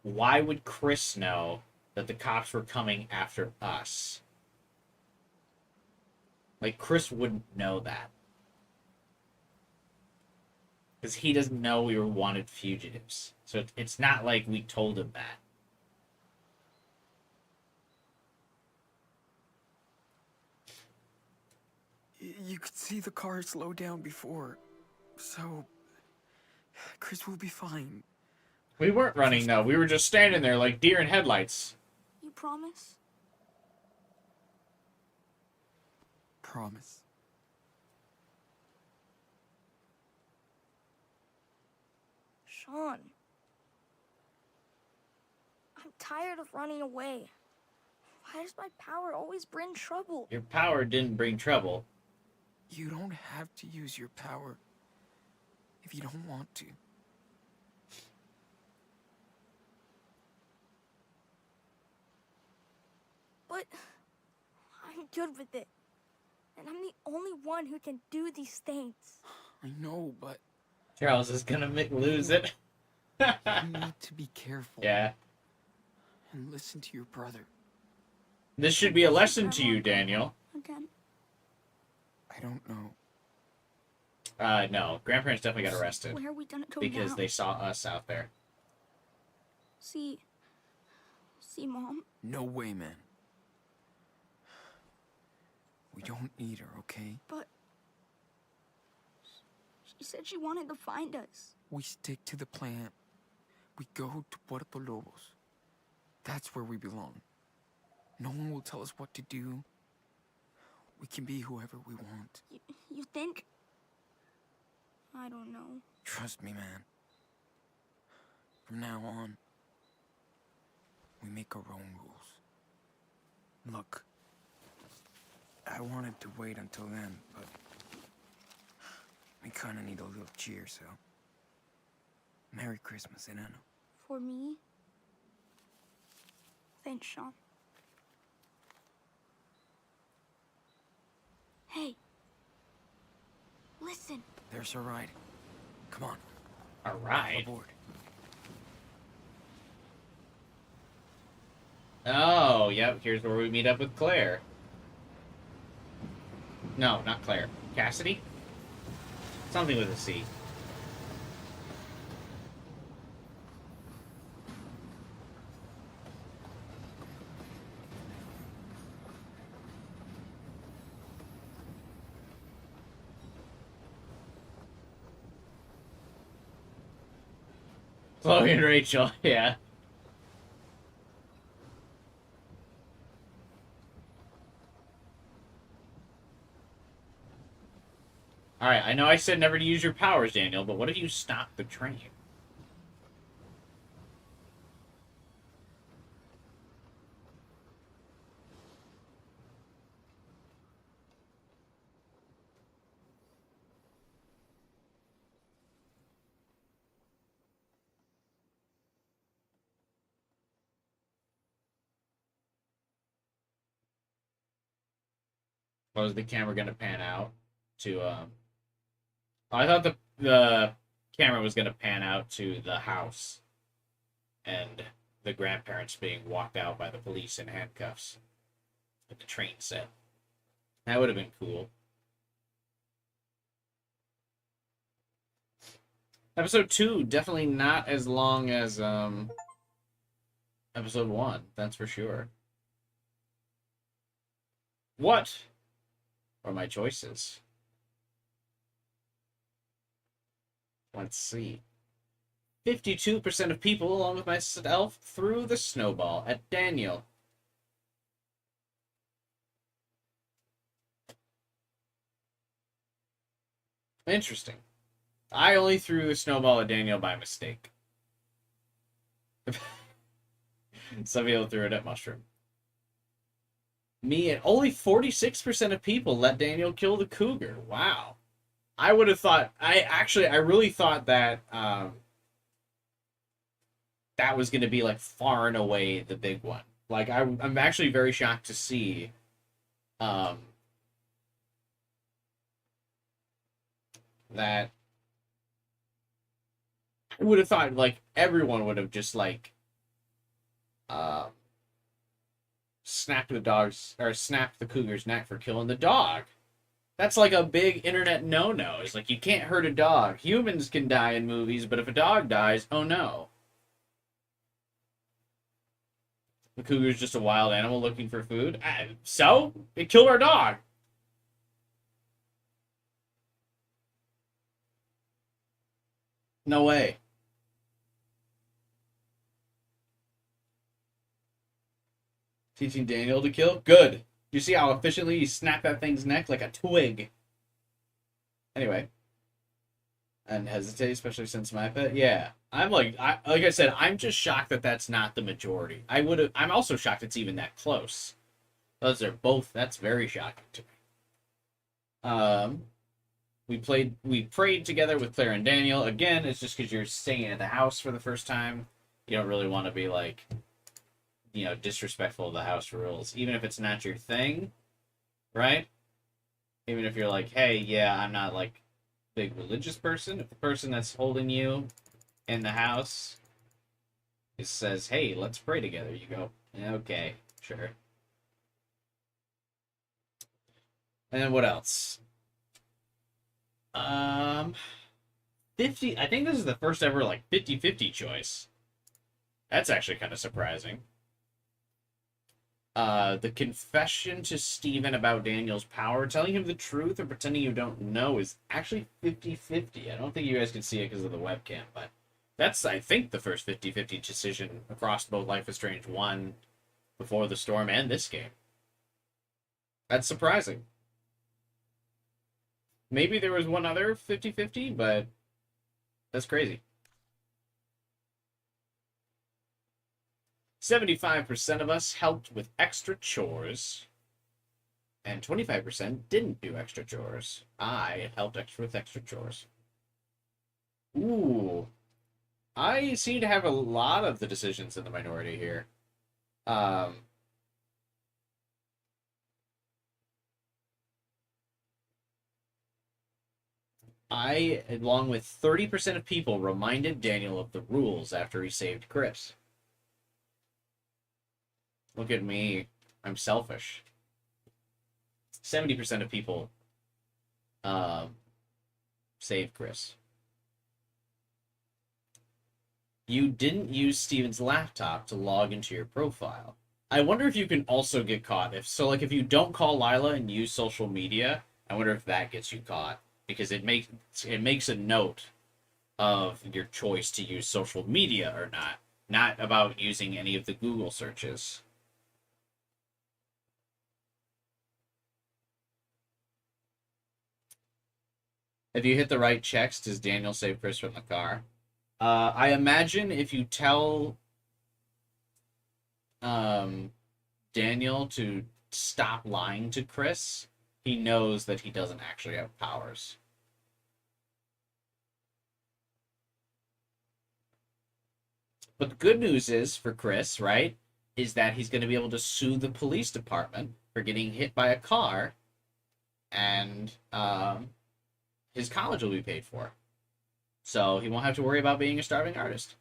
why would Chris know that the cops were coming after us? Like, Chris wouldn't know that. Because he doesn't know we were wanted fugitives. So it's not like we told him that. You could see the car slow down before, so Chris will be fine. We weren't running, though. We were just standing there like deer in headlights. You promise? Promise. Sean. I'm tired of running away. Why does my power always bring trouble? Your power didn't bring trouble. You don't have to use your power if you don't want to. But I'm good with it. And I'm the only one who can do these things. I know, but Charles is gonna lose it. you need to be careful. Yeah. And listen to your brother. This should be a lesson to you, Daniel. Again. I don't know. No. Grandparents definitely got arrested. Where are we gonna go because now? they saw us out there. See Mom? No way, man. We don't need her, okay? But she said she wanted to find us. We stick to the plan. We go to Puerto Lobos. That's where we belong. No one will tell us what to do. We can be whoever we want. You think? I don't know. Trust me, man. From now on, we make our own rules. Look, I wanted to wait until then, but we kind of need a little cheer, so Merry Christmas, Enano. For me? Thanks, Sean. Hey. Listen. There's our ride. Come on. A ride? Aboard. Oh, yep. Here's where we meet up with Claire. No, not Claire. Cassidy? Something with a C. Chloe and Rachel, yeah. Alright, I know I said never to use your powers, Daniel, but what if you stop the train? Or was the camera gonna pan out to I thought the camera was gonna pan out to the house and the grandparents being walked out by the police in handcuffs at the train set. That would have been cool. Episode 2, definitely not as long as episode 1, that's for sure. What are my choices? Let's see. 52% of people, along with myself, threw the snowball at Daniel. Interesting. I only threw the snowball at Daniel by mistake. Some people threw it at Mushroom. Me and only 46% of people let Daniel kill the cougar. Wow. I would have thought, I really thought that that was going to be like far and away the big one. Like I'm actually very shocked to see that I would have thought like everyone would have just like snapped the cougar's neck for killing the dog. That's like a big internet no-no. It's like you can't hurt a dog. Humans can die in movies, but if a dog dies, oh no. The cougar's just a wild animal looking for food. So it killed our dog. No way. Teaching Daniel to kill? Good. You see how efficiently you snap that thing's neck like a twig? Anyway. And hesitate, especially since my pet? Yeah. I'm like I said, I'm just shocked that that's not the majority. I'm also shocked it's even that close. Those are both, that's very shocking to me. We prayed together with Claire and Daniel. Again, it's just because you're staying at the house for the first time. You don't really want to be like, you know, disrespectful of the house rules, even if it's not your thing, right? Even if you're like, hey, yeah, I'm not like a big religious person. If the person that's holding you in the house says, hey, let's pray together, you go, okay, sure. And then what else? 50, I think this is the first ever like 50-50 choice. That's actually kind of surprising. The confession to Steven about Daniel's power, telling him the truth or pretending you don't know, is actually 50-50. I don't think you guys can see it because of the webcam, but that's, I think, the first 50-50 decision across both Life is Strange 1, Before the Storm, and this game. That's surprising. Maybe there was one other 50-50, but that's crazy. 75% of us helped with extra chores, and 25% didn't do extra chores. I helped with extra chores. Ooh. I seem to have a lot of the decisions in the minority here. I, along with 30% of people, reminded Daniel of the rules after he saved Chris. Look at me. I'm selfish. 70% of people saved Chris. You didn't use Steven's laptop to log into your profile. I wonder if you can also get caught. If you don't call Lila and use social media, I wonder if that gets you caught. Because it makes a note of your choice to use social media or not. Not about using any of the Google searches. If you hit the right checks, does Daniel save Chris from the car? I imagine if you tell Daniel to stop lying to Chris, he knows that he doesn't actually have powers. But the good news is, for Chris, right, is that he's going to be able to sue the police department for getting hit by a car and his college will be paid for. So he won't have to worry about being a starving artist.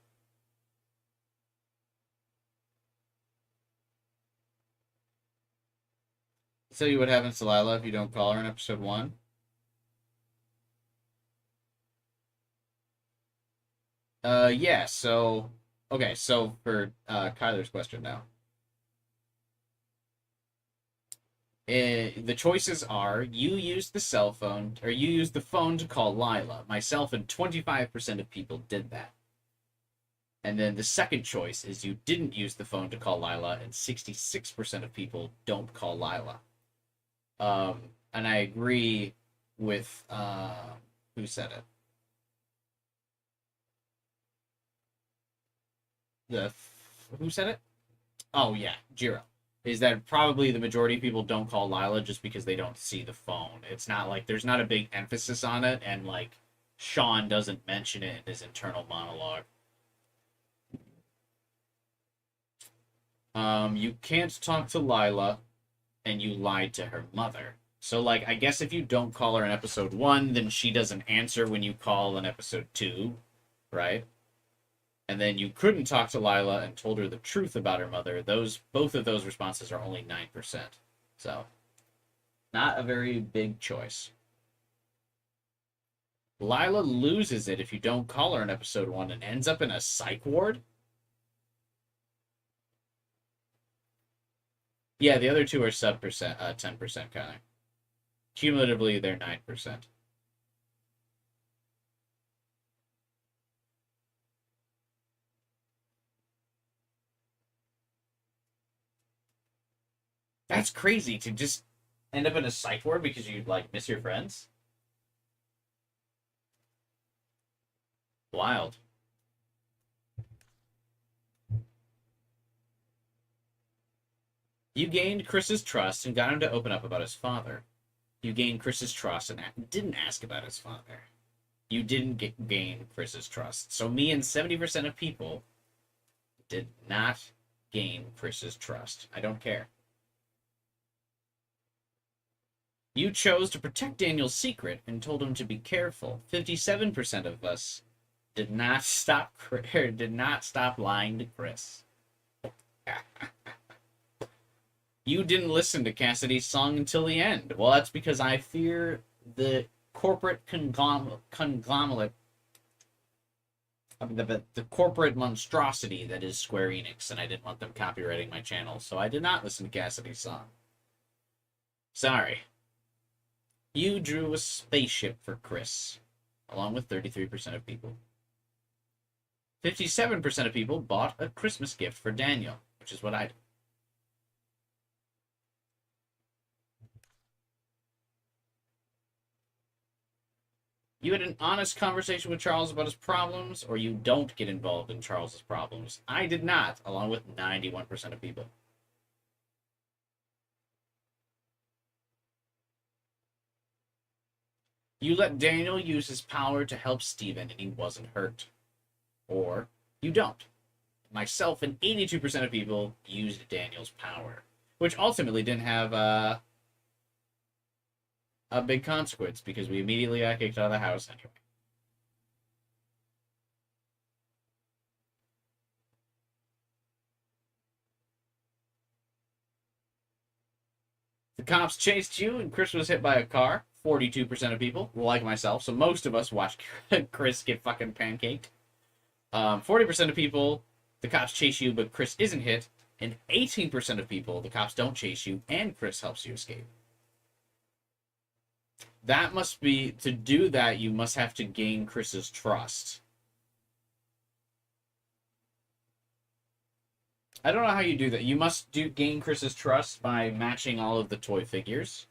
I'll tell you what happens to Lila if you don't call her in episode 1. Yeah, so... Okay, so for Kyler's question now. The choices are, you use the cell phone, or you use the phone to call Lila. Myself and 25% of people did that. And then the second choice is you didn't use the phone to call Lila, and 66% of people don't call Lila. And I agree with, who said it? Who said it? Oh, yeah, Jiro. Is that probably the majority of people don't call Lila just because they don't see the phone. It's not like, there's not a big emphasis on it, and, like, Sean doesn't mention it in his internal monologue. You can't talk to Lila, and you lied to her mother. So, like, I guess if you don't call her in episode 1, then she doesn't answer when you call in episode 2, right? And then you couldn't talk to Lila and told her the truth about her mother. Both of those responses are only 9%. So, not a very big choice. Lila loses it if you don't call her in episode 1 and ends up in a psych ward? Yeah, the other two are 10% kind of. Cumulatively, they're 9%. That's crazy to just end up in a psych ward because you, like, miss your friends. Wild. You gained Chris's trust and got him to open up about his father. You gained Chris's trust and didn't ask about his father. You didn't gain Chris's trust. So me and 70% of people did not gain Chris's trust. I don't care. You chose to protect Daniel's secret and told him to be careful. 57% of us did not stop lying to Chris. You didn't listen to Cassidy's song until the end. Well, that's because I fear the corporate conglomerate, the corporate monstrosity that is Square Enix, and I didn't want them copyrighting my channel, so I did not listen to Cassidy's song. Sorry. You drew a spaceship for Chris, along with 33% of people. 57% of people bought a Christmas gift for Daniel, which is what I did. You had an honest conversation with Charles about his problems, or you don't get involved in Charles's problems. I did not, along with 91% of people. You let Daniel use his power to help Steven and he wasn't hurt. Or you don't. Myself and 82% of people used Daniel's power, which ultimately didn't have a big consequence because we immediately got kicked out of the house anyway. The cops chased you and Chris was hit by a car. 42% of people, like myself, so most of us watched Chris get fucking pancaked. 40% of people, the cops chase you, but Chris isn't hit. And 18% of people, the cops don't chase you, and Chris helps you escape. That must be, to do that, you must have to gain Chris's trust. I don't know how you do that. You must gain Chris's trust by matching all of the toy figures.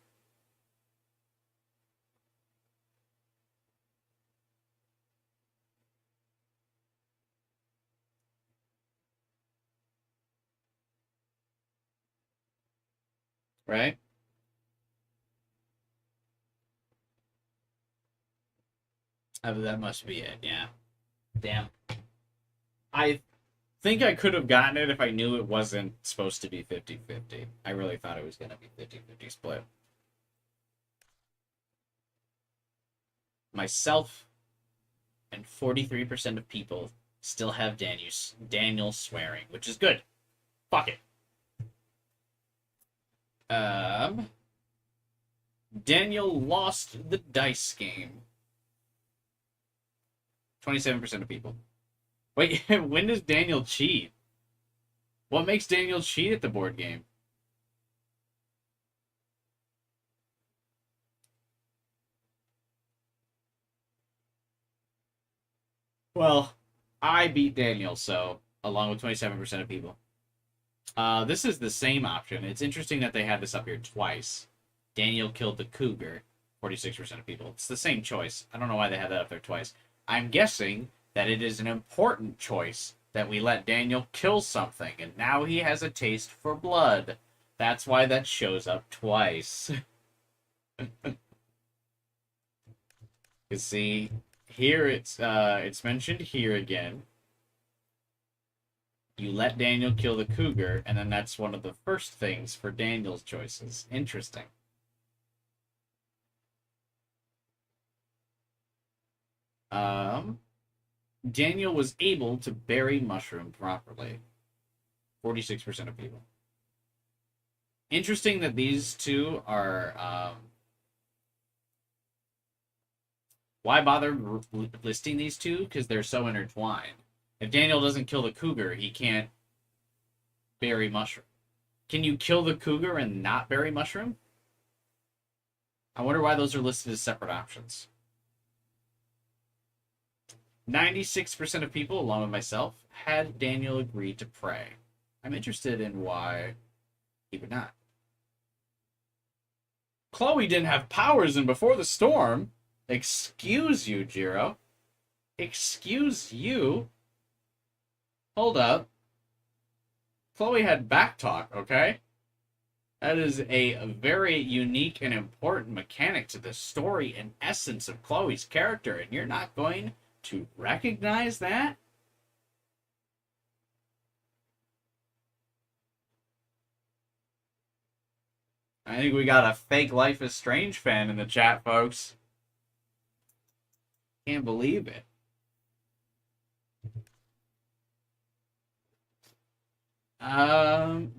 Right? That must be it, yeah. Damn. I think I could have gotten it if I knew it wasn't supposed to be 50-50. I really thought it was going to be 50-50 split. myself and 43% of people still have Daniel swearing, which is good. Fuck it. Daniel lost the dice game. 27% of people. Wait, when does Daniel cheat? What makes Daniel cheat at the board game? Well, I beat Daniel, so, along with 27% of people. This is the same option. It's interesting that they had this up here twice. Daniel killed the cougar, 46% of people. It's the same choice. I don't know why they had that up there twice. I'm guessing that it is an important choice that we let Daniel kill something, and now he has a taste for blood. That's why that shows up twice. You see, here it's mentioned here again. You let Daniel kill the cougar, and then that's one of the first things for Daniel's choices. Interesting. Daniel was able to bury mushroom properly. 46% of people. Interesting that these two are, why bother listing these two? Because they're so intertwined. If Daniel doesn't kill the cougar, he can't bury mushroom. Can you kill the cougar and not bury mushroom? I wonder why those are listed as separate options. 96% of people, along with myself, had Daniel agree to pray. I'm interested in why he would not. Chloe didn't have powers in Before the Storm. Excuse you, Jiro. Excuse you. Hold up. Chloe had backtalk, okay? That is a very unique and important mechanic to the story and essence of Chloe's character, and you're not going to recognize that? I think we got a fake Life is Strange fan in the chat, folks. Can't believe it.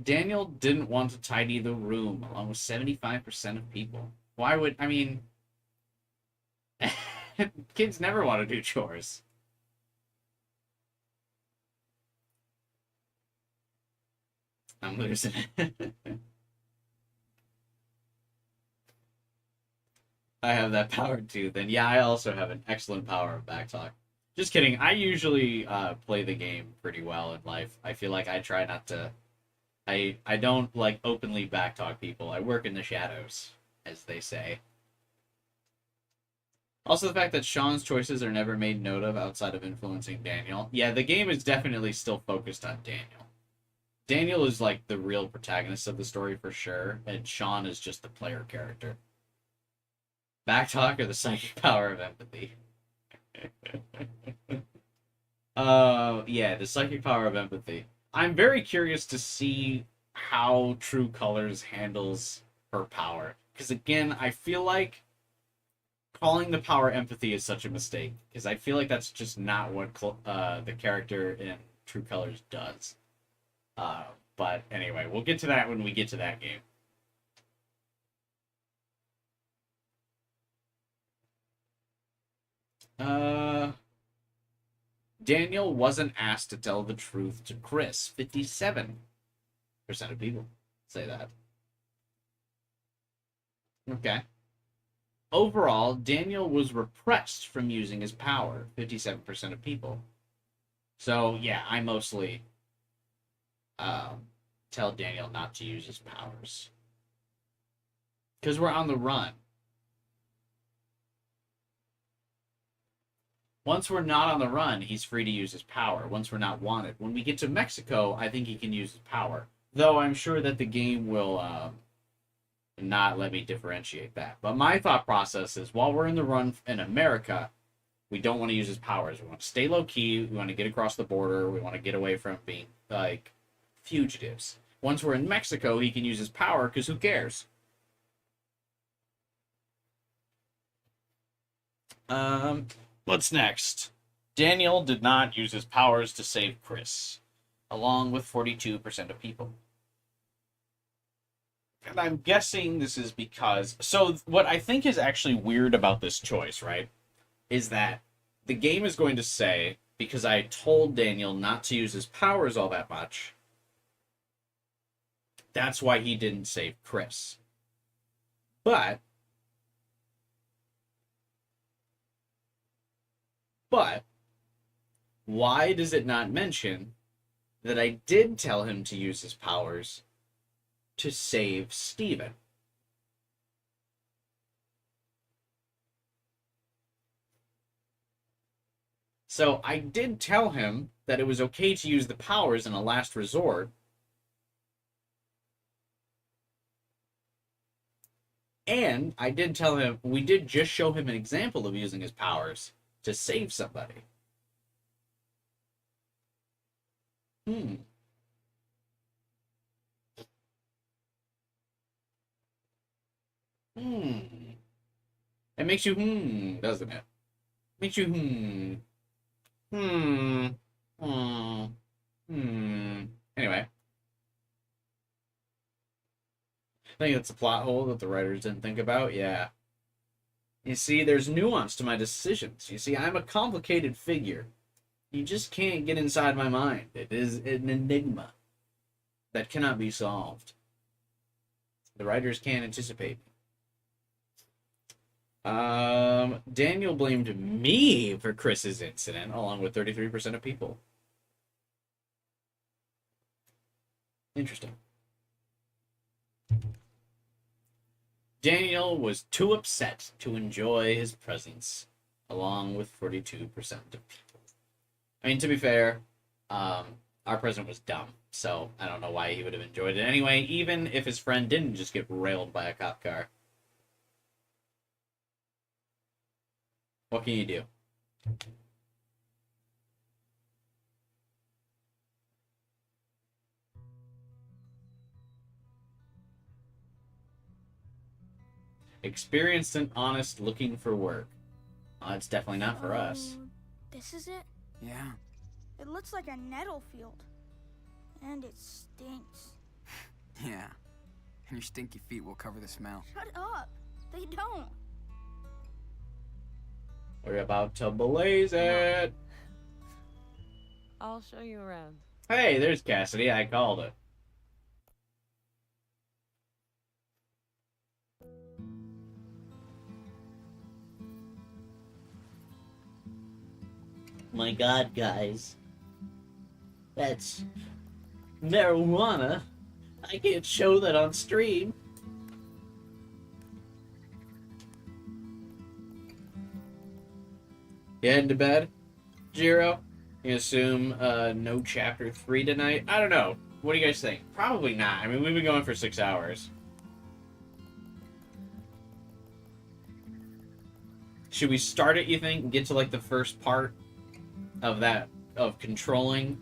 Daniel didn't want to tidy the room, along with 75% of people. Why would, I mean, kids never want to do chores. I'm losing it. I have that power too. Then yeah, I also have an excellent power of backtalk. Just kidding. I usually play the game pretty well in life. I feel like I try not to. I don't like openly backtalk people. I work in the shadows, as they say. Also, the fact that Sean's choices are never made note of outside of influencing Daniel. Yeah, the game is definitely still focused on Daniel. Daniel is like the real protagonist of the story for sure, and Sean is just the player character. Backtalk or the psychic power of empathy. Yeah, the psychic power of empathy. I'm very curious to see how True Colors handles her power. Because again, I feel like calling the power empathy is such a mistake. Because I feel like that's just not what the character in True Colors does. But anyway, we'll get to that when we get to that game. Daniel wasn't asked to tell the truth to Chris. 57% of people say that. Okay. Overall, Daniel was repressed from using his power. 57% of people. So, yeah, I mostly tell Daniel not to use his powers. Because we're on the run. Once we're not on the run, he's free to use his power. Once we're not wanted. When we get to Mexico, I think he can use his power. Though I'm sure that the game will not let me differentiate that. But my thought process is, while we're in the run in America, we don't want to use his powers. We want to stay low-key. We want to get across the border. We want to get away from being, like, fugitives. Once we're in Mexico, he can use his power, because who cares? What's next? Daniel did not use his powers to save Chris, along with 42% of people. And I'm guessing this is because... So, what I think is actually weird about this choice, right, is that the game is going to say, because I told Daniel not to use his powers all that much, that's why he didn't save Chris. But, why does it not mention that I did tell him to use his powers to save Steven? So I did tell him that it was okay to use the powers in a last resort. And I did tell him, we did just show him an example of using his powers to save somebody. It makes you doesn't it? Makes you Anyway. I think it's a plot hole that the writers didn't think about, yeah. You see, there's nuance to my decisions. You see, I'm a complicated figure. You just can't get inside my mind. It is an enigma that cannot be solved. The writers can't anticipate. Daniel blamed me for Chris's incident, along with 33% of people. Interesting. Daniel was too upset to enjoy his presence, along with 42% of people. I mean, to be fair, our president was dumb, so I don't know why he would have enjoyed it anyway, even if his friend didn't just get railed by a cop car. What can you do? Experienced and honest, looking for work. It's definitely not for us. This is it? Yeah. It looks like a nettle field. And it stinks. Yeah. And your stinky feet will cover the smell. Shut up. They don't. We're about to blaze it. I'll show you around. Hey, there's Cassidy. I called it. My God, guys. That's marijuana. I can't show that on stream. You heading to bed, Jiro? You assume no chapter 3 tonight? I don't know. What do you guys think? Probably not. I mean, we've been going for 6 hours. Should we start it, you think, and get to, like, the first part of that, of controlling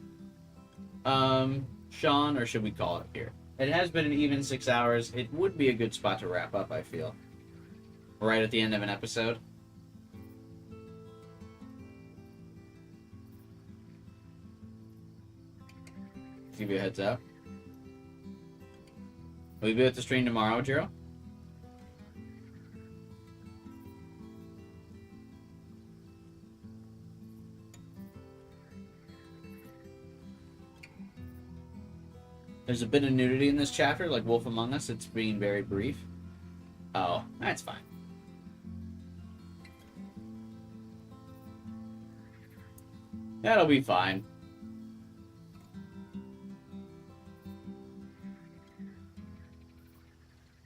Sean, or should we call it here? It has been an even 6 hours. It would be a good spot to wrap up, I feel. Right at the end of an episode. Give you a heads up. Will you be at the stream tomorrow, Jiro? There's a bit of nudity in this chapter, like Wolf Among Us. It's being very brief. Oh, that's fine. That'll be fine.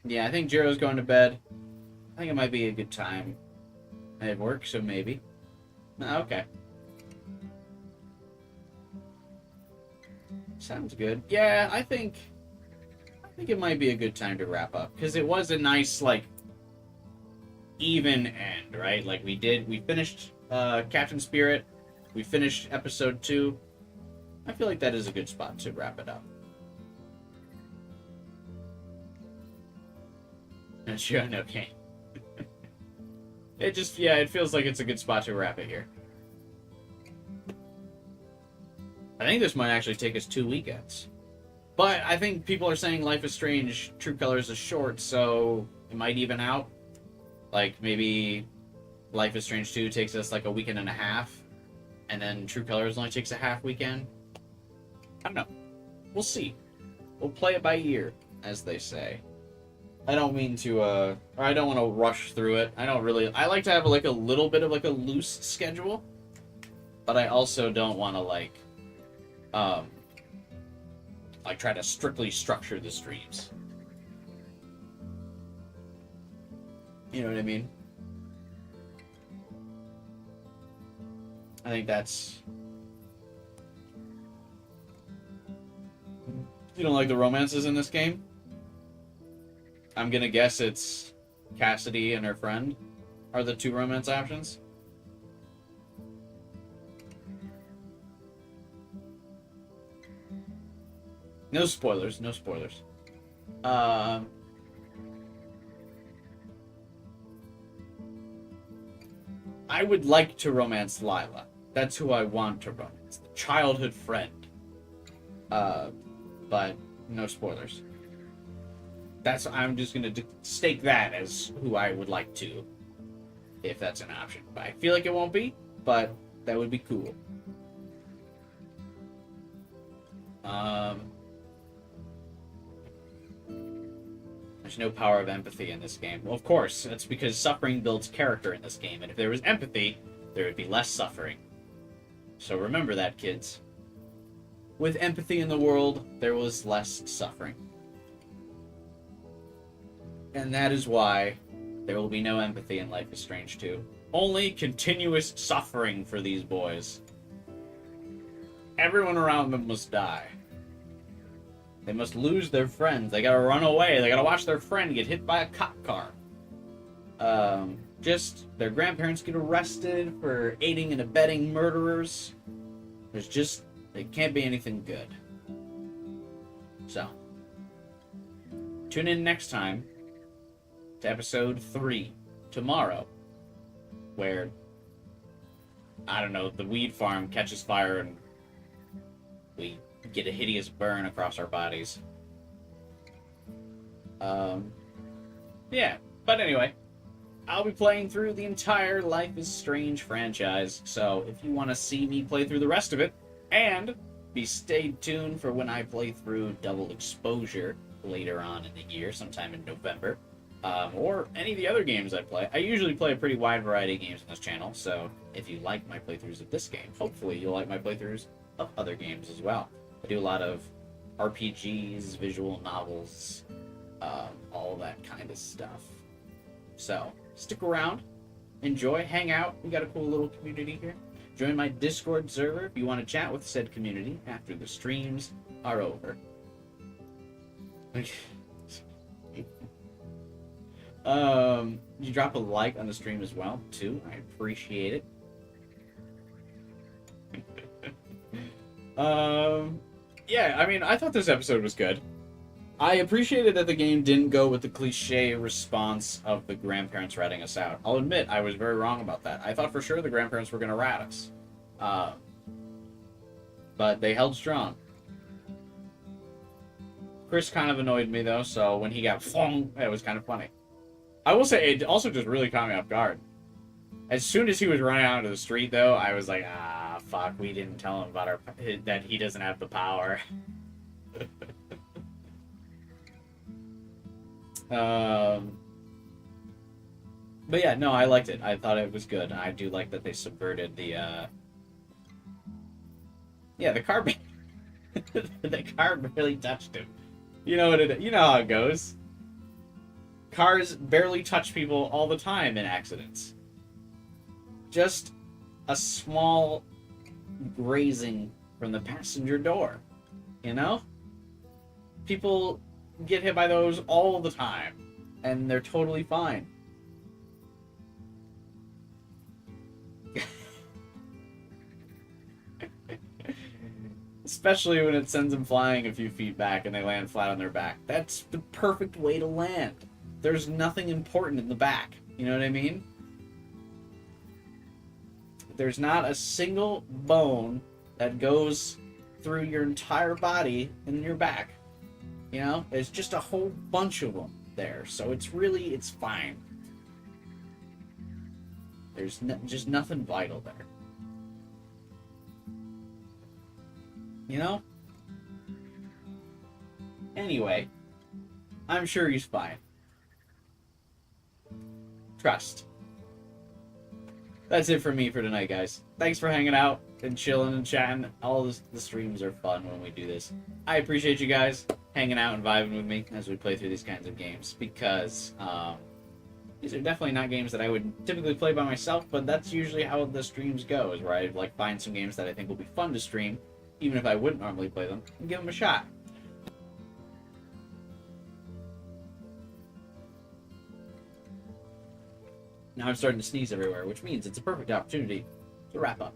Yeah, I think Jiro's going to bed. I think it might be a good time. I have work, so maybe. Okay. Sounds good. Yeah, I think it might be a good time to wrap up, because it was a nice, like, even end, right? Like, we finished Captain Spirit, we finished episode 2. I feel like that is a good spot to wrap it up. Sure, okay. It just, yeah, it feels like it's a good spot to wrap it here. I think this might actually take us 2 weekends. But I think people are saying Life is Strange True Colors is short, so it might even out. Like, maybe Life is Strange 2 takes us like a weekend and a half, and then True Colors only takes a half weekend. I don't know. We'll see. We'll play it by ear, as they say. I don't mean to, or I don't want to rush through it. I like to have like a little bit of like a loose schedule, but I also don't want to like try to strictly structure the streams. You know what I mean? I think that's... You don't like the romances in this game? I'm gonna guess it's Cassidy and her friend are the 2 romance options. No spoilers, no spoilers. I would like to romance Lila. That's who I want to romance. The childhood friend. But no spoilers. I'm just gonna stake that as who I would like to, if that's an option. But I feel like it won't be, but that would be cool. There's no power of empathy in this game. Well, of course, that's because suffering builds character in this game, and if there was empathy, there would be less suffering. So remember that, kids. With empathy in the world, there was less suffering. And that is why there will be no empathy in Life is Strange 2. Only continuous suffering for these boys. Everyone around them must die. They must lose their friends. They gotta run away. They gotta watch their friend get hit by a cop car. Just their grandparents get arrested for aiding and abetting murderers. It can't be anything good. So, tune in next time to episode 3 tomorrow, where, I don't know, the weed farm catches fire and we get a hideous burn across our bodies. Yeah, but anyway, I'll be playing through the entire Life is Strange franchise, so if you want to see me play through the rest of it, and stay tuned for when I play through Double Exposure later on in the year, sometime in November, or any of the other games I play. I usually play a pretty wide variety of games on this channel, so if you like my playthroughs of this game, hopefully you'll like my playthroughs of other games as well. I do a lot of RPGs, visual novels, all that kind of stuff. So, stick around, enjoy, hang out. We got a cool little community here. Join my Discord server if you want to chat with said community after the streams are over. You drop a like on the stream as well, too. I appreciate it. Yeah, I mean, I thought this episode was good. I appreciated that the game didn't go with the cliche response of the grandparents ratting us out. I'll admit, I was very wrong about that. I thought for sure the grandparents were going to rat us. But they held strong. Chris kind of annoyed me, though, so when he got flung, it was kind of funny. I will say, it also just really caught me off guard. As soon as he was running out into the street, though, I was like, fuck, we didn't tell him about that he doesn't have the power. But yeah, no, I liked it. I thought it was good. I do like that they subverted the, yeah, the car, the car barely touched him. You know how it goes. Cars barely touch people all the time in accidents. Just a small grazing from the passenger door, you know? People get hit by those all the time, and they're totally fine. Especially when it sends them flying a few feet back and they land flat on their back. That's the perfect way to land. There's nothing important in the back. You know what I mean? there's not a single bone that goes through your entire body and your back. You know, there's just a whole bunch of them there, so it's fine. There's just nothing vital there. You know? Anyway, I'm sure he's fine. Trust. That's it for me for tonight, guys. Thanks for hanging out and chilling and chatting. All the streams are fun when we do this. I appreciate you guys hanging out and vibing with me as we play through these kinds of games, because these are definitely not games that I would typically play by myself, but that's usually how the streams go, is where I like find some games that I think will be fun to stream, even if I wouldn't normally play them, and give them a shot. Now I'm starting to sneeze everywhere, which means it's a perfect opportunity to wrap up.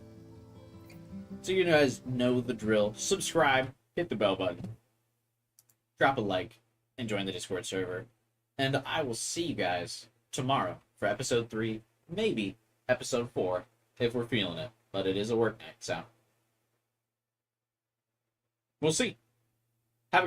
So you guys know the drill. Subscribe, hit the bell button, drop a like, and join the Discord server. And I will see you guys tomorrow for episode 3, maybe episode 4, if we're feeling it. But it is a work night, so we'll see.